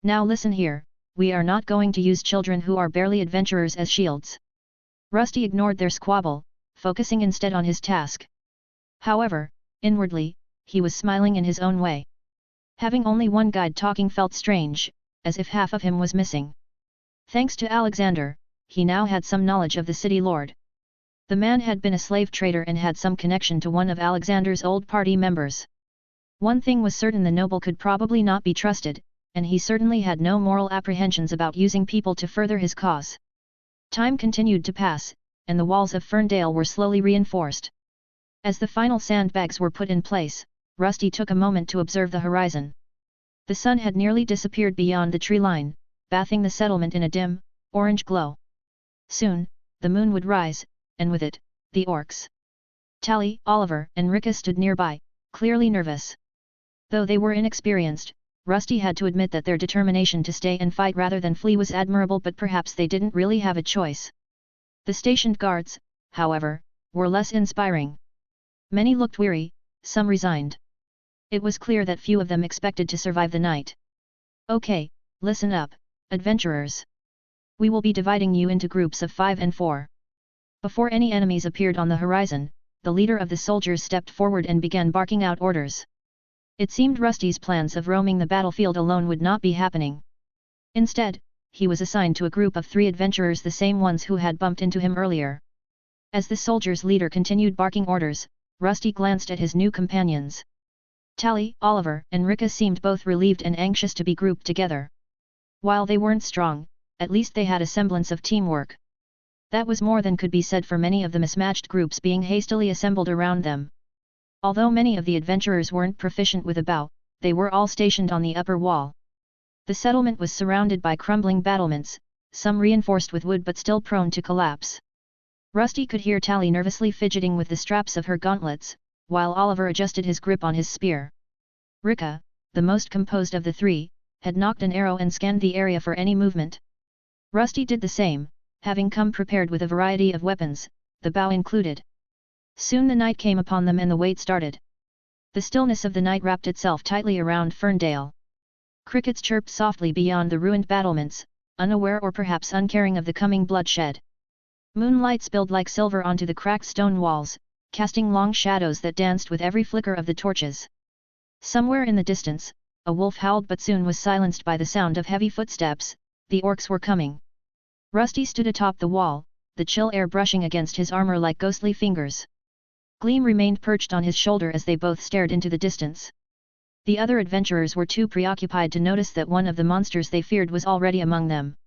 Now listen here, we are not going to use children who are barely adventurers as shields. Rusty ignored their squabble, focusing instead on his task. However, inwardly, he was smiling in his own way. Having only one guide talking felt strange, as if half of him was missing. Thanks to Alexander, he now had some knowledge of the city lord. The man had been a slave trader and had some connection to one of Alexander's old party members. One thing was certain: the noble could probably not be trusted, and he certainly had no moral apprehensions about using people to further his cause. Time continued to pass, and the walls of Ferndale were slowly reinforced. As the final sandbags were put in place, Rusty took a moment to observe the horizon. The sun had nearly disappeared beyond the tree line, bathing the settlement in a dim, orange glow. Soon, the moon would rise, and with it, the orcs. Tally, Oliver, and Rika stood nearby, clearly nervous. Though they were inexperienced, Rusty had to admit that their determination to stay and fight rather than flee was admirable, but perhaps they didn't really have a choice. The stationed guards, however, were less inspiring. Many looked weary, some resigned. It was clear that few of them expected to survive the night. Okay, listen up, adventurers. We will be dividing you into groups of 5 and 4. Before any enemies appeared on the horizon, the leader of the soldiers stepped forward and began barking out orders. It seemed Rusty's plans of roaming the battlefield alone would not be happening. Instead, he was assigned to a group of 3 adventurers, the same ones who had bumped into him earlier. As the soldiers' leader continued barking orders, Rusty glanced at his new companions. Tally, Oliver, and Rika seemed both relieved and anxious to be grouped together. While they weren't strong, at least they had a semblance of teamwork. That was more than could be said for many of the mismatched groups being hastily assembled around them. Although many of the adventurers weren't proficient with a bow, they were all stationed on the upper wall. The settlement was surrounded by crumbling battlements, some reinforced with wood but still prone to collapse. Rusty could hear Tally nervously fidgeting with the straps of her gauntlets, while Oliver adjusted his grip on his spear. Rika, the most composed of the 3, had nocked an arrow and scanned the area for any movement. Rusty did the same, having come prepared with a variety of weapons, the bow included. Soon the night came upon them and the wait started. The stillness of the night wrapped itself tightly around Ferndale. Crickets chirped softly beyond the ruined battlements, unaware or perhaps uncaring of the coming bloodshed. Moonlight spilled like silver onto the cracked stone walls, casting long shadows that danced with every flicker of the torches. Somewhere in the distance, a wolf howled but soon was silenced by the sound of heavy footsteps. The orcs were coming. Rusty stood atop the wall, the chill air brushing against his armor like ghostly fingers. Gleam remained perched on his shoulder as they both stared into the distance. The other adventurers were too preoccupied to notice that one of the monsters they feared was already among them.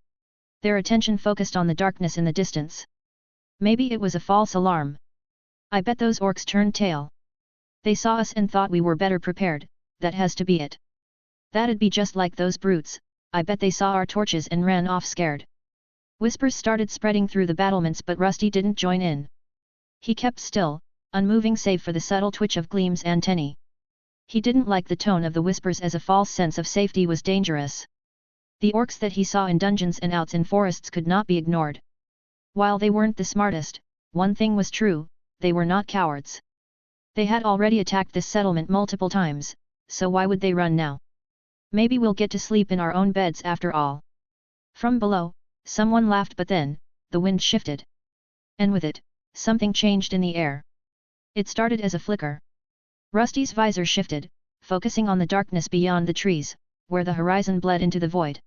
Their attention focused on the darkness in the distance. Maybe it was a false alarm. I bet those orcs turned tail. They saw us and thought we were better prepared, that has to be it. That'd be just like those brutes, I bet they saw our torches and ran off scared. Whispers started spreading through the battlements, but Rusty didn't join in. He kept still, unmoving save for the subtle twitch of Gleam's antennae. He didn't like the tone of the whispers, as a false sense of safety was dangerous. The orcs that he saw in dungeons and outs in forests could not be ignored. While they weren't the smartest, one thing was true: they were not cowards. They had already attacked this settlement multiple times, so why would they run now? Maybe we'll get to sleep in our own beds after all. From below, someone laughed, but then, the wind shifted. And with it, something changed in the air. It started as a flicker. Rusty's visor shifted, focusing on the darkness beyond the trees, where the horizon bled into the void.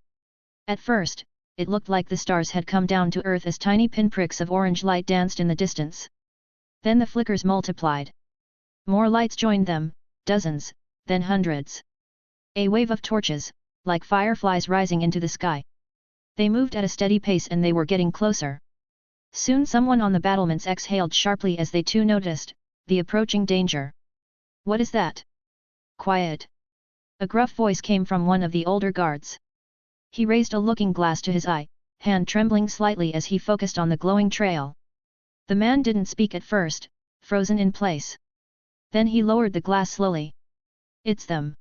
At first, it looked like the stars had come down to earth as tiny pinpricks of orange light danced in the distance. Then the flickers multiplied. More lights joined them, dozens, then hundreds. A wave of torches, like fireflies rising into the sky. They moved at a steady pace and they were getting closer. Soon someone on the battlements exhaled sharply as they too noticed the approaching danger. What is that? Quiet. A gruff voice came from one of the older guards. He raised a looking glass to his eye, hand trembling slightly as he focused on the glowing trail. The man didn't speak at first, frozen in place. Then he lowered the glass slowly. It's them.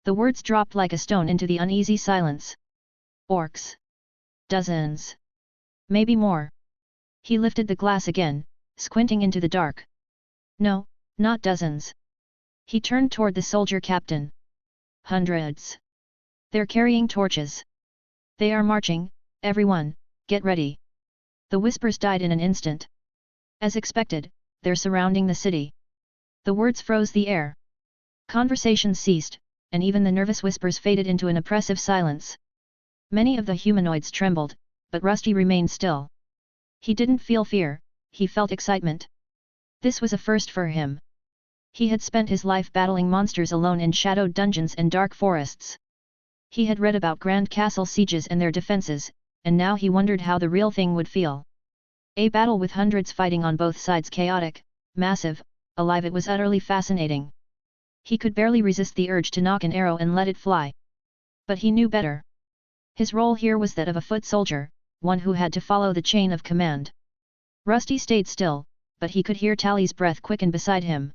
The words dropped like a stone into the uneasy silence. Orcs. Dozens. Maybe more. He lifted the glass again, squinting into the dark. No, not dozens. He turned toward the soldier captain. Hundreds. They're carrying torches. They are marching, everyone, get ready. The whispers died in an instant. As expected, they're surrounding the city. The words froze the air. Conversations ceased, and even the nervous whispers faded into an oppressive silence. Many of the humanoids trembled, but Rusty remained still. He didn't feel fear, he felt excitement. This was a first for him. He had spent his life battling monsters alone in shadowed dungeons and dark forests. He had read about grand castle sieges and their defenses, and now he wondered how the real thing would feel. A battle with hundreds fighting on both sides, chaotic, massive, alive. It was utterly fascinating. He could barely resist the urge to knock an arrow and let it fly. But he knew better. His role here was that of a foot soldier, one who had to follow the chain of command. Rusty stayed still, but he could hear Tally's breath quicken beside him.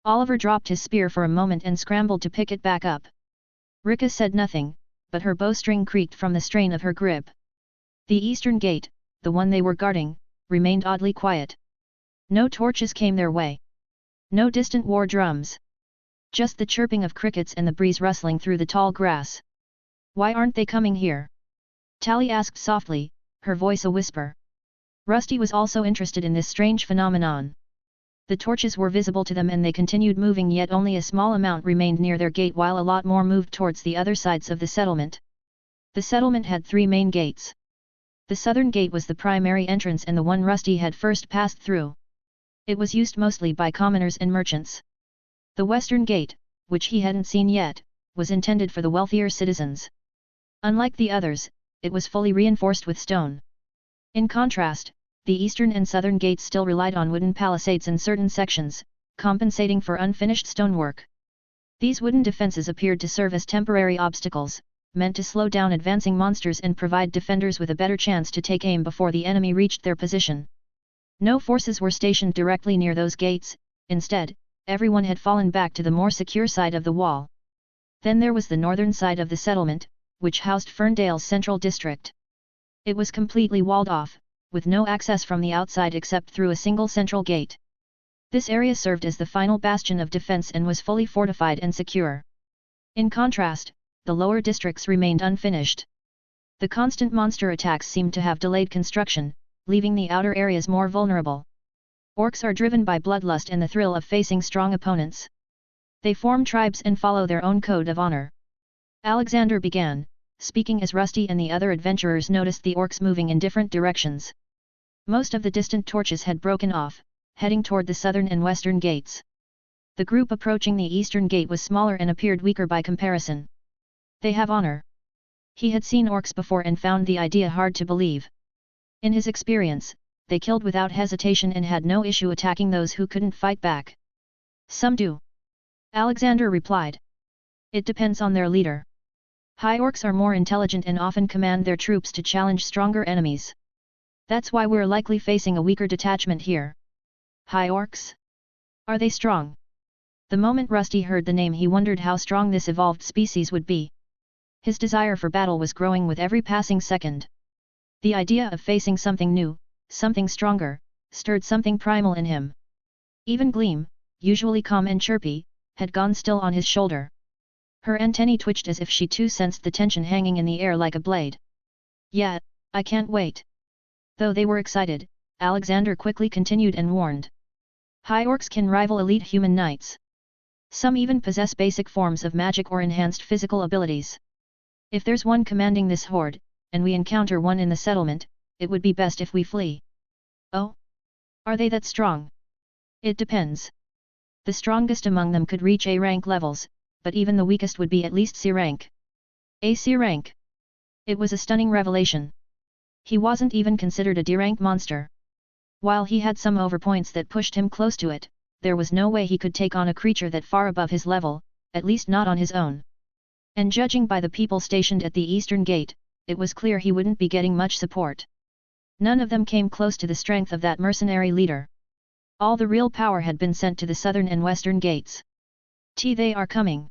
Oliver dropped his spear for a moment and scrambled to pick it back up. Rika said nothing, but her bowstring creaked from the strain of her grip. The eastern gate, the one they were guarding, remained oddly quiet. No torches came their way. No distant war drums. Just the chirping of crickets and the breeze rustling through the tall grass. Why aren't they coming here? Tally asked softly, her voice a whisper. Rusty was also interested in this strange phenomenon. The torches were visible to them and they continued moving, yet only a small amount remained near their gate while a lot more moved towards the other sides of the settlement. The settlement had 3 main gates. The southern gate was the primary entrance and the one Rusty had first passed through. It was used mostly by commoners and merchants. The western gate, which he hadn't seen yet, was intended for the wealthier citizens. Unlike the others, it was fully reinforced with stone. In contrast, the eastern and southern gates still relied on wooden palisades in certain sections, compensating for unfinished stonework. These wooden defenses appeared to serve as temporary obstacles, meant to slow down advancing monsters and provide defenders with a better chance to take aim before the enemy reached their position. No forces were stationed directly near those gates, instead, everyone had fallen back to the more secure side of the wall. Then there was the northern side of the settlement, which housed Ferndale's central district. It was completely walled off, with no access from the outside except through a single central gate. This area served as the final bastion of defense and was fully fortified and secure. In contrast, the lower districts remained unfinished. The constant monster attacks seemed to have delayed construction, leaving the outer areas more vulnerable. Orcs are driven by bloodlust and the thrill of facing strong opponents. They form tribes and follow their own code of honor. Alexander began, speaking as Rusty and the other adventurers noticed the orcs moving in different directions. Most of the distant torches had broken off, heading toward the southern and western gates. The group approaching the eastern gate was smaller and appeared weaker by comparison. They have honor. He had seen orcs before and found the idea hard to believe. In his experience, they killed without hesitation and had no issue attacking those who couldn't fight back. Some do. Alexander replied. It depends on their leader. High orcs are more intelligent and often command their troops to challenge stronger enemies. That's why we're likely facing a weaker detachment here. High orcs? Are they strong? The moment Rusty heard the name, he wondered how strong this evolved species would be. His desire for battle was growing with every passing second. The idea of facing something new, something stronger, stirred something primal in him. Even Gleam, usually calm and chirpy, had gone still on his shoulder. Her antennae twitched as if she too sensed the tension hanging in the air like a blade. Yeah, I can't wait. Though they were excited, Alexander quickly continued and warned. High orcs can rival elite human knights. Some even possess basic forms of magic or enhanced physical abilities. If there's one commanding this horde, and we encounter one in the settlement, it would be best if we flee. Oh? Are they that strong? It depends. The strongest among them could reach A-rank levels, but even the weakest would be at least C rank. A C rank. It was a stunning revelation. He wasn't even considered a D rank monster. While he had some overpoints that pushed him close to it, there was no way he could take on a creature that far above his level, at least not on his own. And judging by the people stationed at the eastern gate, it was clear he wouldn't be getting much support. None of them came close to the strength of that mercenary leader. All the real power had been sent to the southern and western gates. They are coming.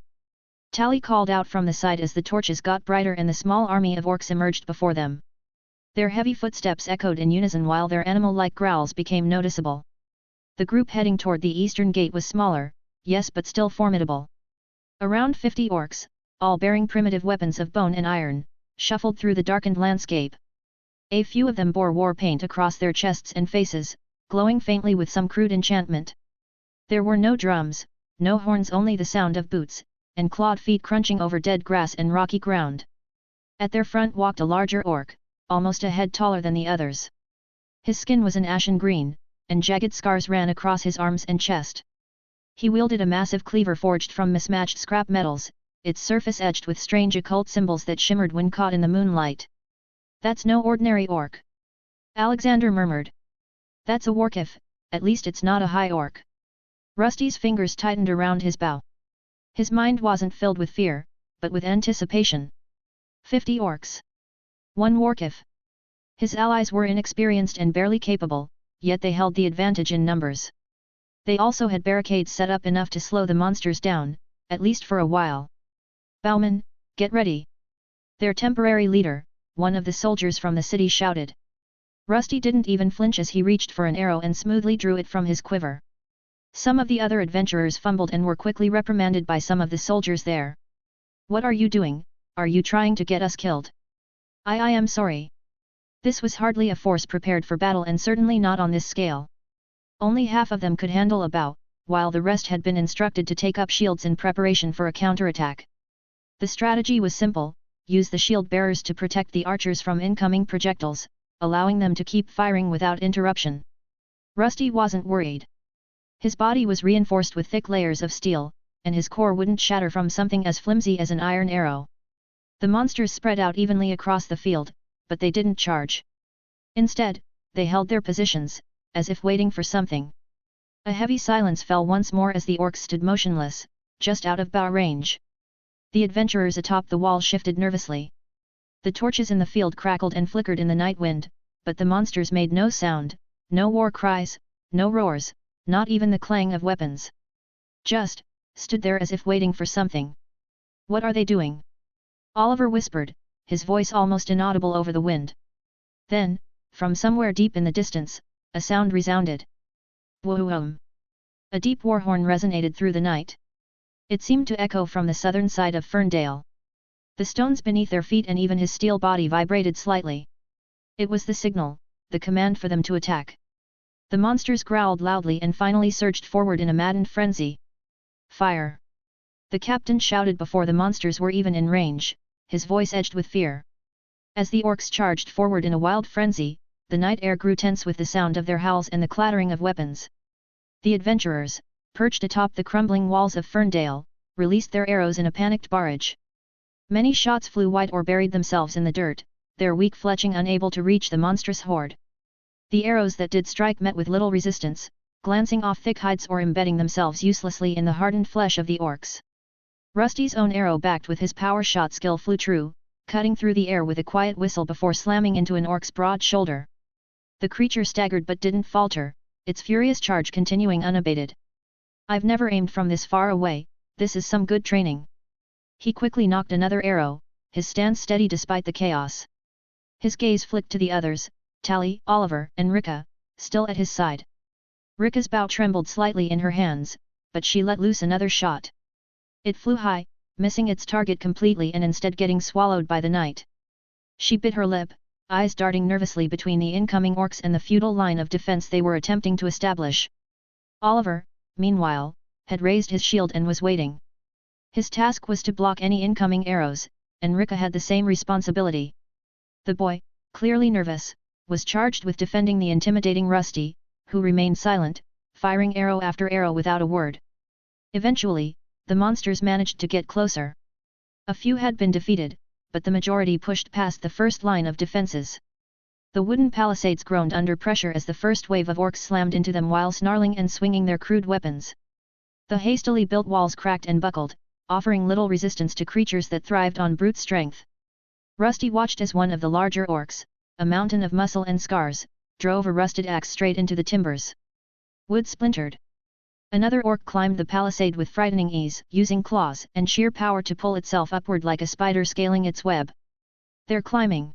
Tally called out from the side as the torches got brighter and the small army of orcs emerged before them. Their heavy footsteps echoed in unison while their animal-like growls became noticeable. The group heading toward the eastern gate was smaller, yes, but still formidable. Around 50 orcs, all bearing primitive weapons of bone and iron, shuffled through the darkened landscape. A few of them bore war paint across their chests and faces, glowing faintly with some crude enchantment. There were no drums, no horns, only the sound of boots, and clawed feet crunching over dead grass and rocky ground. At their front walked a larger orc, almost a head taller than the others. His skin was an ashen green, and jagged scars ran across his arms and chest. He wielded a massive cleaver forged from mismatched scrap metals, its surface edged with strange occult symbols that shimmered when caught in the moonlight. "That's no ordinary orc," Alexander murmured. "That's a warkif, at least it's not a high orc." Rusty's fingers tightened around his bow. His mind wasn't filled with fear, but with anticipation. 50 orcs. One warkif. His allies were inexperienced and barely capable, yet they held the advantage in numbers. They also had barricades set up enough to slow the monsters down, at least for a while. "Bowman, get ready!" Their temporary leader, one of the soldiers from the city, shouted. Rusty didn't even flinch as he reached for an arrow and smoothly drew it from his quiver. Some of the other adventurers fumbled and were quickly reprimanded by some of the soldiers there. "What are you doing? Are you trying to get us killed?" I am sorry. This was hardly a force prepared for battle, and certainly not on this scale. Only half of them could handle a bow, while the rest had been instructed to take up shields in preparation for a counterattack. The strategy was simple: use the shield bearers to protect the archers from incoming projectiles, allowing them to keep firing without interruption. Rusty wasn't worried. His body was reinforced with thick layers of steel, and his core wouldn't shatter from something as flimsy as an iron arrow. The monsters spread out evenly across the field, but they didn't charge. Instead, they held their positions, as if waiting for something. A heavy silence fell once more as the orcs stood motionless, just out of bow range. The adventurers atop the wall shifted nervously. The torches in the field crackled and flickered in the night wind, but the monsters made no sound, no war cries, no roars, not even the clang of weapons. Just stood there as if waiting for something. "What are they doing?" Oliver whispered, his voice almost inaudible over the wind. Then, from somewhere deep in the distance, a sound resounded. Whoom! A deep war horn resonated through the night. It seemed to echo from the southern side of Ferndale. The stones beneath their feet and even his steel body vibrated slightly. It was the signal, the command for them to attack. The monsters growled loudly and finally surged forward in a maddened frenzy. "Fire!" The captain shouted before the monsters were even in range, his voice edged with fear. As the orcs charged forward in a wild frenzy, the night air grew tense with the sound of their howls and the clattering of weapons. The adventurers, perched atop the crumbling walls of Ferndale, released their arrows in a panicked barrage. Many shots flew wide or buried themselves in the dirt, their weak fletching unable to reach the monstrous horde. The arrows that did strike met with little resistance, glancing off thick hides or embedding themselves uselessly in the hardened flesh of the orcs. Rusty's own arrow, backed with his power shot skill, flew true, cutting through the air with a quiet whistle before slamming into an orc's broad shoulder. The creature staggered but didn't falter, its furious charge continuing unabated. "I've never aimed from this far away, this is some good training." He quickly knocked another arrow, his stance steady despite the chaos. His gaze flicked to the others, Tally, Oliver, and Rika, still at his side. Rika's bow trembled slightly in her hands, but she let loose another shot. It flew high, missing its target completely and instead getting swallowed by the night. She bit her lip, eyes darting nervously between the incoming orcs and the futile line of defense they were attempting to establish. Oliver, meanwhile, had raised his shield and was waiting. His task was to block any incoming arrows, and Rika had the same responsibility. The boy, clearly nervous, was charged with defending the intimidating Rusty, who remained silent, firing arrow after arrow without a word. Eventually, the monsters managed to get closer. A few had been defeated, but the majority pushed past the first line of defenses. The wooden palisades groaned under pressure as the first wave of orcs slammed into them while snarling and swinging their crude weapons. The hastily built walls cracked and buckled, offering little resistance to creatures that thrived on brute strength. Rusty watched as one of the larger orcs, a mountain of muscle and scars, drove a rusted axe straight into the timbers. Wood splintered. Another orc climbed the palisade with frightening ease, using claws and sheer power to pull itself upward like a spider scaling its web. "They're climbing!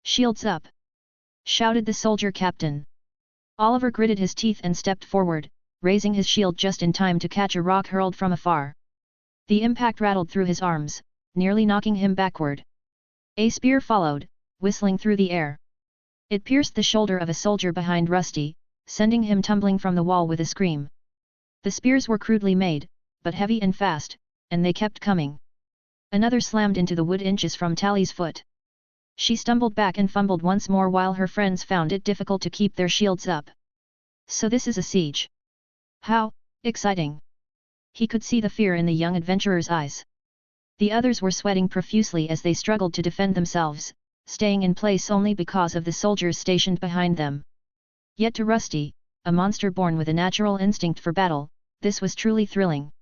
Shields up!" shouted the soldier captain. Oliver gritted his teeth and stepped forward, raising his shield just in time to catch a rock hurled from afar. The impact rattled through his arms, nearly knocking him backward. A spear followed, whistling through the air. It pierced the shoulder of a soldier behind Rusty, sending him tumbling from the wall with a scream. The spears were crudely made, but heavy and fast, and they kept coming. Another slammed into the wood inches from Tally's foot. She stumbled back and fumbled once more while her friends found it difficult to keep their shields up. So this is a siege. How exciting! He could see the fear in the young adventurer's eyes. The others were sweating profusely as they struggled to defend themselves, staying in place only because of the soldiers stationed behind them. Yet to Rusty, a monster born with a natural instinct for battle, this was truly thrilling.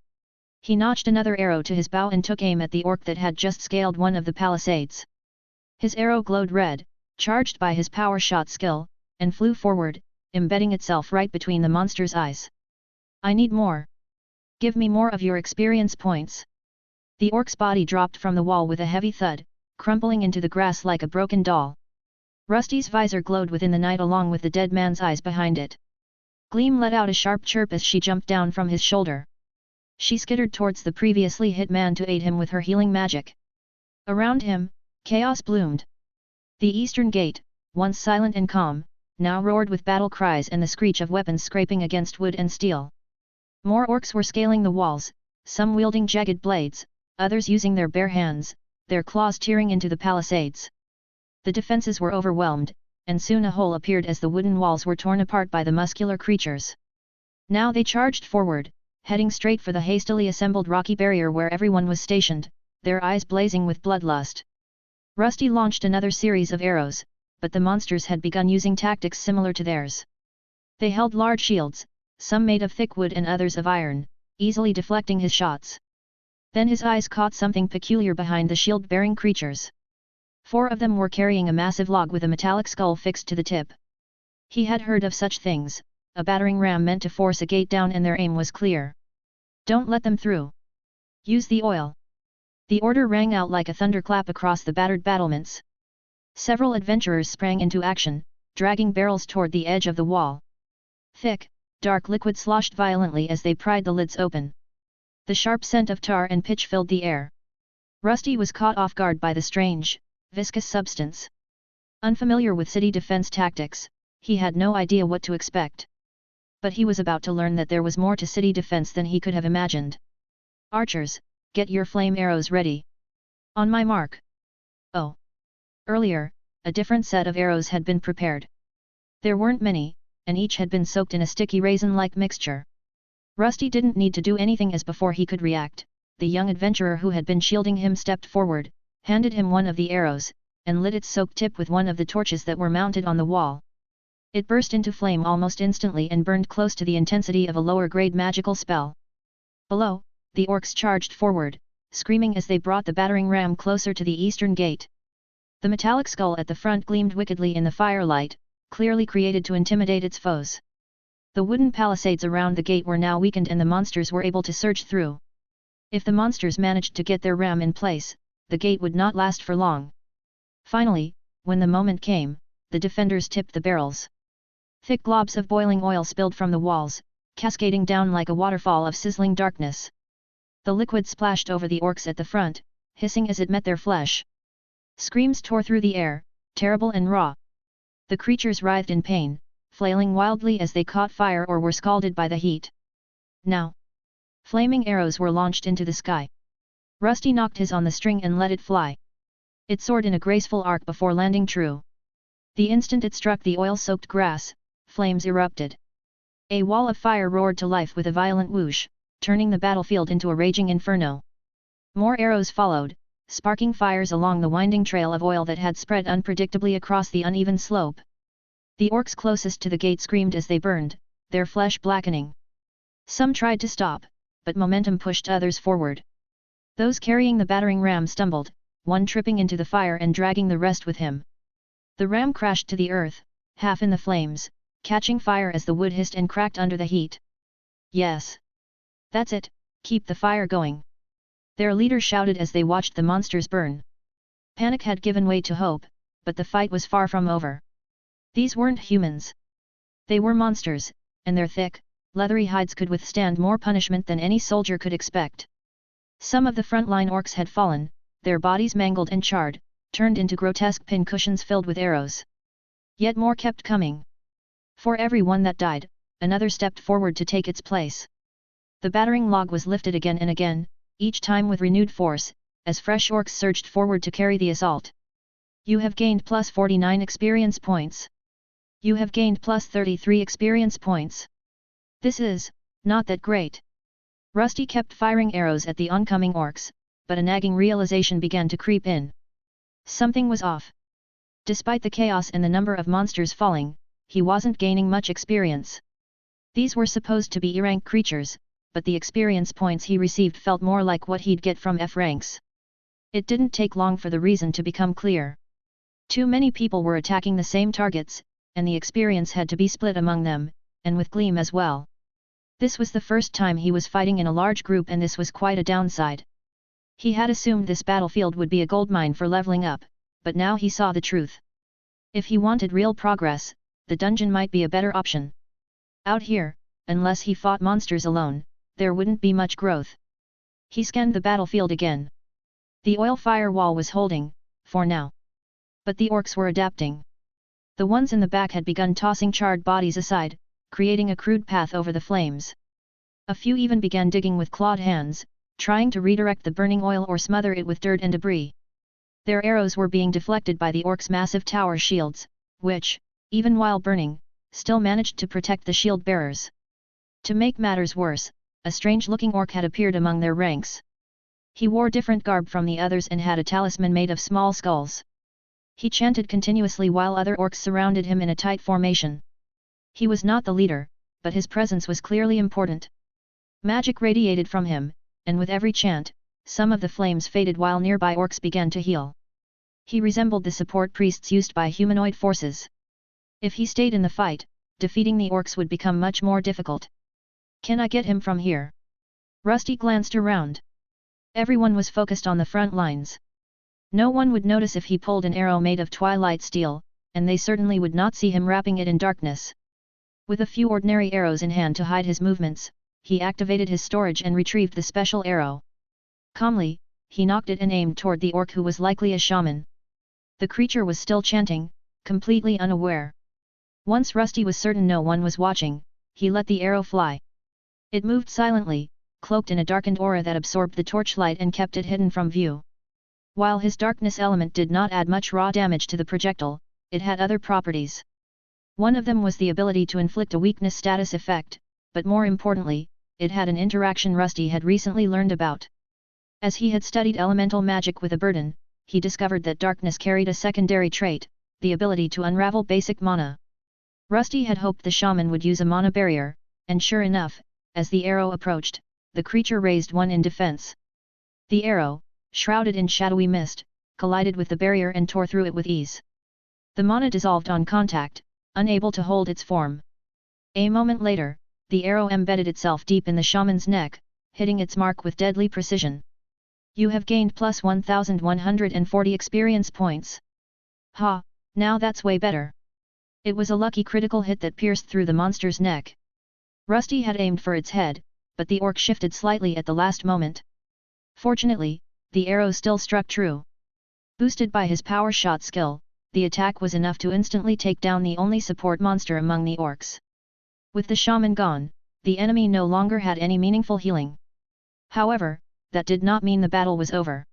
He notched another arrow to his bow and took aim at the orc that had just scaled one of the palisades. His arrow glowed red, charged by his power shot skill, and flew forward, embedding itself right between the monster's eyes. "I need more. Give me more of your experience points." The orc's body dropped from the wall with a heavy thud, crumpling into the grass like a broken doll. Rusty's visor glowed within the night along with the dead man's eyes behind it. Gleam let out a sharp chirp as she jumped down from his shoulder. She skittered towards the previously hit man to aid him with her healing magic. Around him, chaos bloomed. The eastern gate, once silent and calm, now roared with battle cries and the screech of weapons scraping against wood and steel. More orcs were scaling the walls, some wielding jagged blades, others using their bare hands, their claws tearing into the palisades. The defenses were overwhelmed, and soon a hole appeared as the wooden walls were torn apart by the muscular creatures. Now they charged forward, heading straight for the hastily assembled rocky barrier where everyone was stationed, their eyes blazing with bloodlust. Rusty launched another series of arrows, but the monsters had begun using tactics similar to theirs. They held large shields, some made of thick wood and others of iron, easily deflecting his shots. Then his eyes caught something peculiar behind the shield-bearing creatures. 4 of them were carrying a massive log with a metallic skull fixed to the tip. He had heard of such things, a battering ram meant to force a gate down, and their aim was clear. "Don't let them through. Use the oil." The order rang out like a thunderclap across the battered battlements. Several adventurers sprang into action, dragging barrels toward the edge of the wall. Thick, dark liquid sloshed violently as they pried the lids open. The sharp scent of tar and pitch filled the air. Rusty was caught off guard by the strange, viscous substance. Unfamiliar with city defense tactics, he had no idea what to expect. But he was about to learn that there was more to city defense than he could have imagined. "Archers, get your flame arrows ready. On my mark." Oh! Earlier, a different set of arrows had been prepared. There weren't many, and each had been soaked in a sticky raisin-like mixture. Rusty didn't need to do anything as before he could react. The young adventurer who had been shielding him stepped forward, handed him one of the arrows, and lit its soaked tip with one of the torches that were mounted on the wall. It burst into flame almost instantly and burned close to the intensity of a lower-grade magical spell. Below, the orcs charged forward, screaming as they brought the battering ram closer to the eastern gate. The metallic skull at the front gleamed wickedly in the firelight, clearly created to intimidate its foes. The wooden palisades around the gate were now weakened and the monsters were able to surge through. If the monsters managed to get their ram in place, the gate would not last for long. Finally, when the moment came, the defenders tipped the barrels. Thick globs of boiling oil spilled from the walls, cascading down like a waterfall of sizzling darkness. The liquid splashed over the orcs at the front, hissing as it met their flesh. Screams tore through the air, terrible and raw. The creatures writhed in pain, flailing wildly as they caught fire or were scalded by the heat. Now, flaming arrows were launched into the sky. Rusty knocked his on the string and let it fly. It soared in a graceful arc before landing true. The instant it struck the oil-soaked grass, flames erupted. A wall of fire roared to life with a violent whoosh, turning the battlefield into a raging inferno. More arrows followed, sparking fires along the winding trail of oil that had spread unpredictably across the uneven slope. The orcs closest to the gate screamed as they burned, their flesh blackening. Some tried to stop, but momentum pushed others forward. Those carrying the battering ram stumbled, one tripping into the fire and dragging the rest with him. The ram crashed to the earth, half in the flames, catching fire as the wood hissed and cracked under the heat. Yes. That's it, keep the fire going. Their leader shouted as they watched the monsters burn. Panic had given way to hope, but the fight was far from over. These weren't humans. They were monsters, and their thick, leathery hides could withstand more punishment than any soldier could expect. Some of the frontline orcs had fallen, their bodies mangled and charred, turned into grotesque pincushions filled with arrows. Yet more kept coming. For every one that died, another stepped forward to take its place. The battering log was lifted again and again, each time with renewed force, as fresh orcs surged forward to carry the assault. You have gained plus 49 experience points. You have gained plus 33 experience points. This is not that great. Rusty kept firing arrows at the oncoming orcs, but a nagging realization began to creep in. Something was off. Despite the chaos and the number of monsters falling, he wasn't gaining much experience. These were supposed to be E-rank creatures, but the experience points he received felt more like what he'd get from F ranks. It didn't take long for the reason to become clear. Too many people were attacking the same targets, and the experience had to be split among them, and with Gleam as well. This was the first time he was fighting in a large group, and this was quite a downside. He had assumed this battlefield would be a goldmine for leveling up, but now he saw the truth. If he wanted real progress, the dungeon might be a better option. Out here, unless he fought monsters alone, there wouldn't be much growth. He scanned the battlefield again. The oil firewall was holding, for now. But the orcs were adapting. The ones in the back had begun tossing charred bodies aside, creating a crude path over the flames. A few even began digging with clawed hands, trying to redirect the burning oil or smother it with dirt and debris. Their arrows were being deflected by the orcs' massive tower shields, which, even while burning, still managed to protect the shield bearers. To make matters worse, a strange-looking orc had appeared among their ranks. He wore different garb from the others and had a talisman made of small skulls. He chanted continuously while other orcs surrounded him in a tight formation. He was not the leader, but his presence was clearly important. Magic radiated from him, and with every chant, some of the flames faded while nearby orcs began to heal. He resembled the support priests used by humanoid forces. If he stayed in the fight, defeating the orcs would become much more difficult. Can I get him from here? Rusty glanced around. Everyone was focused on the front lines. No one would notice if he pulled an arrow made of twilight steel, and they certainly would not see him wrapping it in darkness. With a few ordinary arrows in hand to hide his movements, he activated his storage and retrieved the special arrow. Calmly, he nocked it and aimed toward the orc who was likely a shaman. The creature was still chanting, completely unaware. Once Rusty was certain no one was watching, he let the arrow fly. It moved silently, cloaked in a darkened aura that absorbed the torchlight and kept it hidden from view. While his darkness element did not add much raw damage to the projectile, it had other properties. One of them was the ability to inflict a weakness status effect, but more importantly, it had an interaction Rusty had recently learned about. As he had studied elemental magic with a burden, he discovered that darkness carried a secondary trait, the ability to unravel basic mana. Rusty had hoped the shaman would use a mana barrier, and sure enough, as the arrow approached, the creature raised one in defense. The arrow, shrouded in shadowy mist, collided with the barrier and tore through it with ease. The mana dissolved on contact, unable to hold its form. A moment later, the arrow embedded itself deep in the shaman's neck, hitting its mark with deadly precision. You have gained plus 1140 experience points. Ha, now that's way better. It was a lucky critical hit that pierced through the monster's neck. Rusty had aimed for its head, but the orc shifted slightly at the last moment. Fortunately, the arrow still struck true. Boosted by his power shot skill, the attack was enough to instantly take down the only support monster among the orcs. With the shaman gone, the enemy no longer had any meaningful healing. However, that did not mean the battle was over.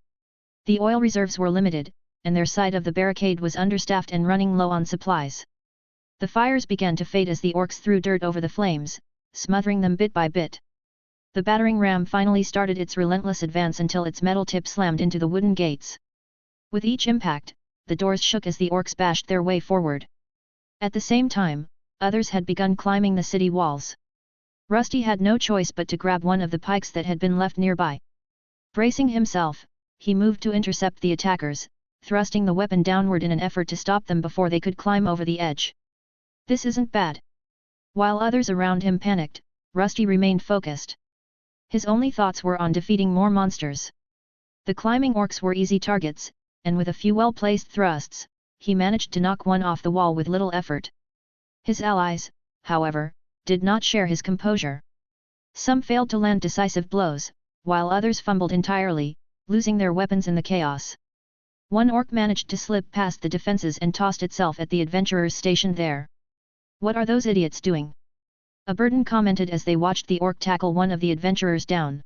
The oil reserves were limited, and their side of the barricade was understaffed and running low on supplies. The fires began to fade as the orcs threw dirt over the flames, smothering them bit by bit. The battering ram finally started its relentless advance until its metal tip slammed into the wooden gates. With each impact, the doors shook as the orcs bashed their way forward. At the same time, others had begun climbing the city walls. Rusty had no choice but to grab one of the pikes that had been left nearby. Bracing himself, he moved to intercept the attackers, thrusting the weapon downward in an effort to stop them before they could climb over the edge. This isn't bad. While others around him panicked, Rusty remained focused. His only thoughts were on defeating more monsters. The climbing orcs were easy targets, and with a few well-placed thrusts, he managed to knock one off the wall with little effort. His allies, however, did not share his composure. Some failed to land decisive blows, while others fumbled entirely, losing their weapons in the chaos. One orc managed to slip past the defenses and tossed itself at the adventurers stationed there. "What are those idiots doing?" a burden commented as they watched the orc tackle one of the adventurers down.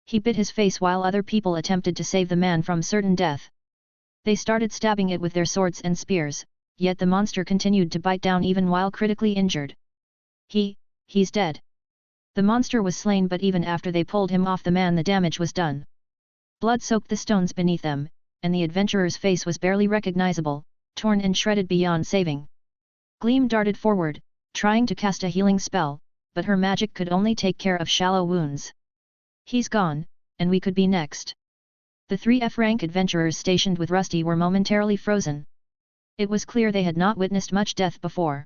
He bit his face while other people attempted to save the man from certain death. They started stabbing it with their swords and spears, yet the monster continued to bite down even while critically injured. He's dead. The monster was slain, but even after they pulled him off the man, the damage was done. Blood soaked the stones beneath them, and the adventurer's face was barely recognizable, torn and shredded beyond saving. Gleam darted forward, trying to cast a healing spell, but her magic could only take care of shallow wounds. "He's gone, and we could be next." The 3 F-rank adventurers stationed with Rusty were momentarily frozen. It was clear they had not witnessed much death before.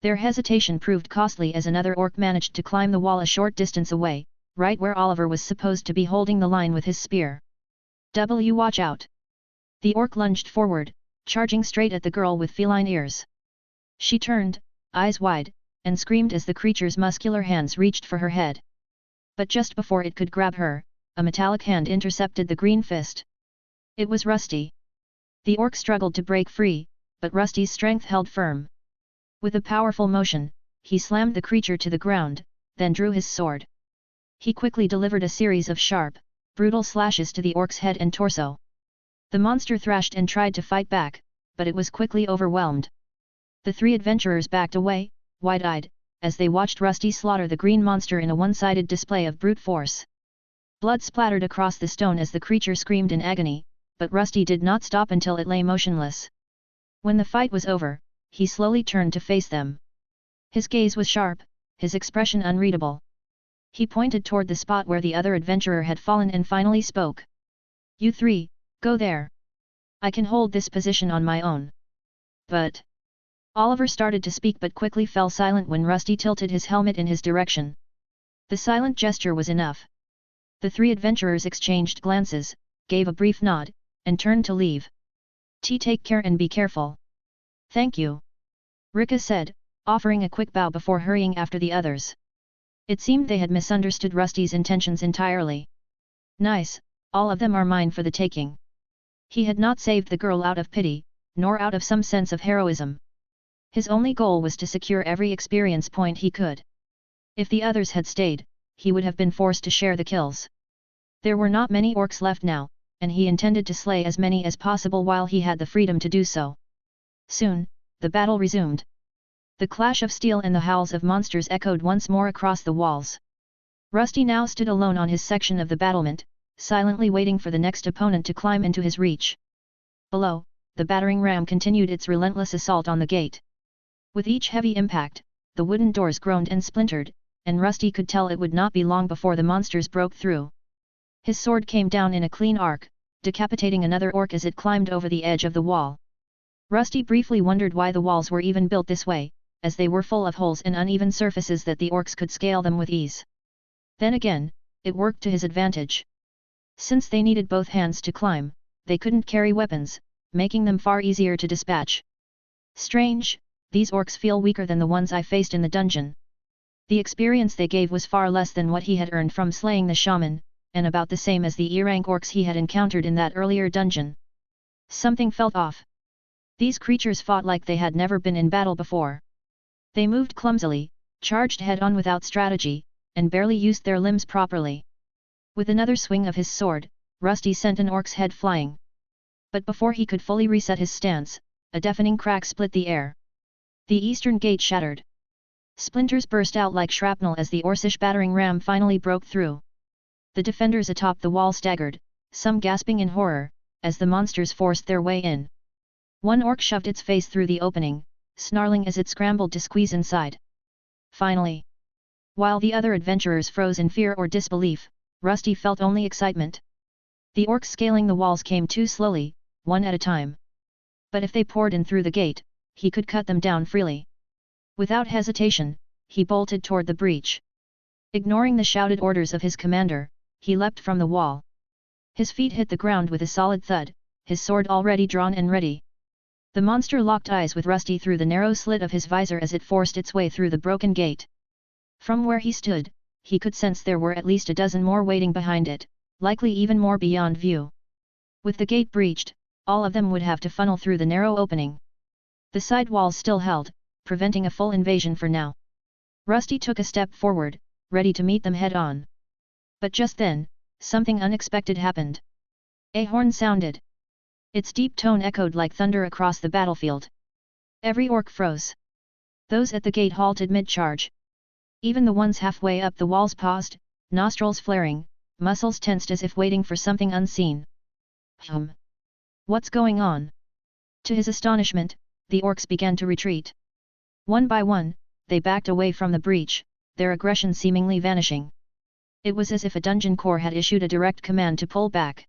Their hesitation proved costly as another orc managed to climb the wall a short distance away, right where Oliver was supposed to be holding the line with his spear. Watch out!" The orc lunged forward, charging straight at the girl with feline ears. She turned, eyes wide, and screamed as the creature's muscular hands reached for her head. But just before it could grab her, a metallic hand intercepted the green fist. It was Rusty. The orc struggled to break free, but Rusty's strength held firm. With a powerful motion, he slammed the creature to the ground, then drew his sword. He quickly delivered a series of sharp, brutal slashes to the orc's head and torso. The monster thrashed and tried to fight back, but it was quickly overwhelmed. The 3 adventurers backed away, wide-eyed, as they watched Rusty slaughter the green monster in a one-sided display of brute force. Blood splattered across the stone as the creature screamed in agony, but Rusty did not stop until it lay motionless. When the fight was over, he slowly turned to face them. His gaze was sharp, his expression unreadable. He pointed toward the spot where the other adventurer had fallen and finally spoke. "You 3, go there. I can hold this position on my own." "But..." Oliver started to speak but quickly fell silent when Rusty tilted his helmet in his direction. The silent gesture was enough. The 3 adventurers exchanged glances, gave a brief nod, and turned to leave. "Take care and be careful." "Thank you," Rika said, offering a quick bow before hurrying after the others. It seemed they had misunderstood Rusty's intentions entirely. "Nice, all of them are mine for the taking." He had not saved the girl out of pity, nor out of some sense of heroism. His only goal was to secure every experience point he could. If the others had stayed, he would have been forced to share the kills. There were not many orcs left now, and he intended to slay as many as possible while he had the freedom to do so. Soon, the battle resumed. The clash of steel and the howls of monsters echoed once more across the walls. Rusty now stood alone on his section of the battlement, silently waiting for the next opponent to climb into his reach. Below, the battering ram continued its relentless assault on the gate. With each heavy impact, the wooden doors groaned and splintered, and Rusty could tell it would not be long before the monsters broke through. His sword came down in a clean arc, decapitating another orc as it climbed over the edge of the wall. Rusty briefly wondered why the walls were even built this way, as they were full of holes and uneven surfaces that the orcs could scale them with ease. Then again, it worked to his advantage. Since they needed both hands to climb, they couldn't carry weapons, making them far easier to dispatch. "Strange, these orcs feel weaker than the ones I faced in the dungeon." The experience they gave was far less than what he had earned from slaying the shaman, and about the same as the E-rank orcs he had encountered in that earlier dungeon. Something felt off. These creatures fought like they had never been in battle before. They moved clumsily, charged head-on without strategy, and barely used their limbs properly. With another swing of his sword, Rusty sent an orc's head flying. But before he could fully reset his stance, a deafening crack split the air. The eastern gate shattered. Splinters burst out like shrapnel as the Orcish battering ram finally broke through. The defenders atop the wall staggered, some gasping in horror, as the monsters forced their way in. One orc shoved its face through the opening, snarling as it scrambled to squeeze inside. Finally, while the other adventurers froze in fear or disbelief, Rusty felt only excitement. The orcs scaling the walls came too slowly, one at a time. But if they poured in through the gate, he could cut them down freely. Without hesitation, he bolted toward the breach. Ignoring the shouted orders of his commander, he leapt from the wall. His feet hit the ground with a solid thud, his sword already drawn and ready. The monster locked eyes with Rusty through the narrow slit of his visor as it forced its way through the broken gate. From where he stood, he could sense there were at least a dozen more waiting behind it, likely even more beyond view. With the gate breached, all of them would have to funnel through the narrow opening. The side walls still held, preventing a full invasion for now. Rusty took a step forward, ready to meet them head-on. But just then, something unexpected happened. A horn sounded. Its deep tone echoed like thunder across the battlefield. Every orc froze. Those at the gate halted mid-charge. Even the ones halfway up the walls paused, nostrils flaring, muscles tensed as if waiting for something unseen. What's going on? To his astonishment, the orcs began to retreat. One by one, they backed away from the breach, their aggression seemingly vanishing. It was as if a dungeon core had issued a direct command to pull back.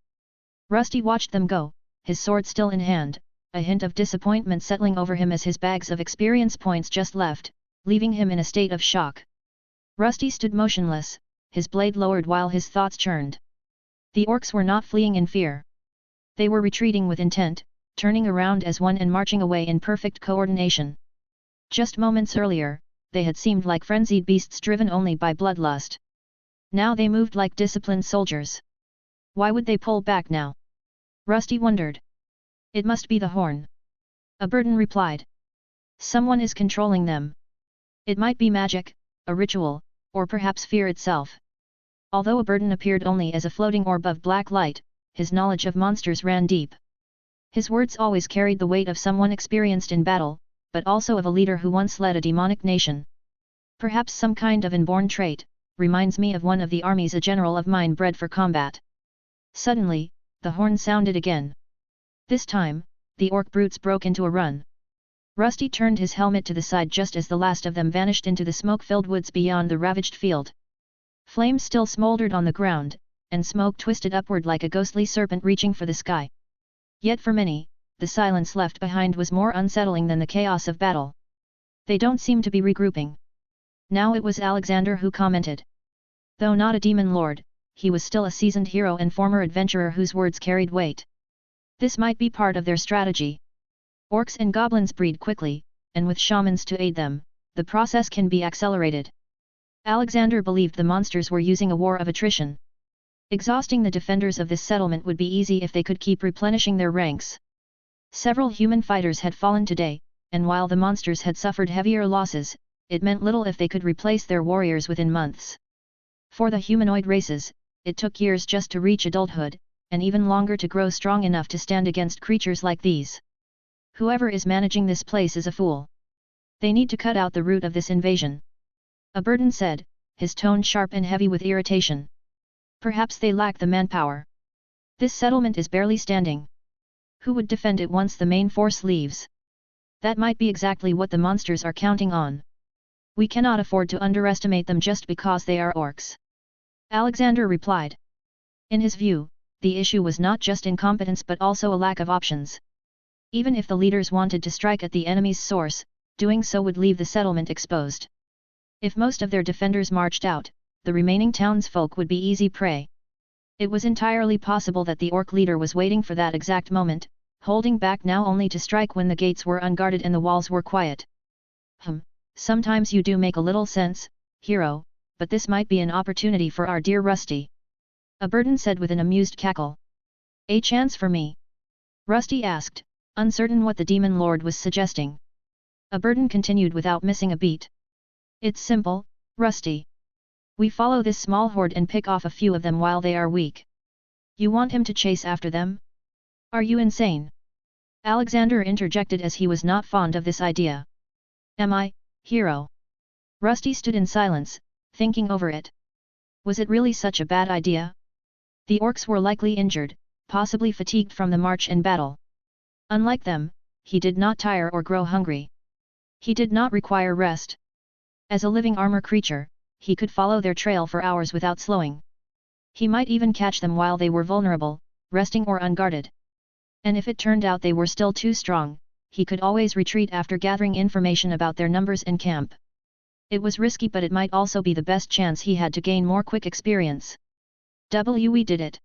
Rusty watched them go, his sword still in hand, a hint of disappointment settling over him as his bags of experience points just left, leaving him in a state of shock. Rusty stood motionless, his blade lowered while his thoughts churned. The orcs were not fleeing in fear. They were retreating with intent, turning around as one and marching away in perfect coordination. Just moments earlier, they had seemed like frenzied beasts driven only by bloodlust. Now they moved like disciplined soldiers. Why would they pull back now? Rusty wondered. It must be the horn. A burden replied. Someone is controlling them. It might be magic, a ritual, or perhaps fear itself. Although a burden appeared only as a floating orb of black light, his knowledge of monsters ran deep. His words always carried the weight of someone experienced in battle, but also of a leader who once led a demonic nation. Perhaps some kind of inborn trait, reminds me of one of the armies a general of mine bred for combat. Suddenly, the horn sounded again. This time, the orc brutes broke into a run. Rusty turned his helmet to the side just as the last of them vanished into the smoke-filled woods beyond the ravaged field. Flames still smoldered on the ground, and smoke twisted upward like a ghostly serpent reaching for the sky. Yet for many, the silence left behind was more unsettling than the chaos of battle. They don't seem to be regrouping. Now it was Alexander who commented. Though not a demon lord, he was still a seasoned hero and former adventurer whose words carried weight. This might be part of their strategy. Orcs and goblins breed quickly, and with shamans to aid them, the process can be accelerated. Alexander believed the monsters were using a war of attrition. Exhausting the defenders of this settlement would be easy if they could keep replenishing their ranks. Several human fighters had fallen today, and while the monsters had suffered heavier losses, it meant little if they could replace their warriors within months. For the humanoid races, it took years just to reach adulthood, and even longer to grow strong enough to stand against creatures like these. Whoever is managing this place is a fool. They need to cut out the root of this invasion. A burden said, his tone sharp and heavy with irritation. Perhaps they lack the manpower. This settlement is barely standing. Who would defend it once the main force leaves? That might be exactly what the monsters are counting on. We cannot afford to underestimate them just because they are orcs. Alexander replied. In his view, the issue was not just incompetence but also a lack of options. Even if the leaders wanted to strike at the enemy's source, doing so would leave the settlement exposed. If most of their defenders marched out, the remaining townsfolk would be easy prey. It was entirely possible that the orc leader was waiting for that exact moment, holding back now only to strike when the gates were unguarded and the walls were quiet. Sometimes you do make a little sense, hero, but this might be an opportunity for our dear Rusty. A burden said with an amused cackle. A chance for me? Rusty asked, uncertain what the demon lord was suggesting. A burden continued without missing a beat. It's simple, Rusty. We follow this small horde and pick off a few of them while they are weak. You want him to chase after them? Are you insane? Alexander interjected as he was not fond of this idea. Am I, hero? Rusty stood in silence, thinking over it. Was it really such a bad idea? The orcs were likely injured, possibly fatigued from the march and battle. Unlike them, he did not tire or grow hungry. He did not require rest. As a living armor creature, he could follow their trail for hours without slowing. He might even catch them while they were vulnerable, resting or unguarded. And if it turned out they were still too strong, he could always retreat after gathering information about their numbers in camp. It was risky, but it might also be the best chance he had to gain more quick experience. We did it.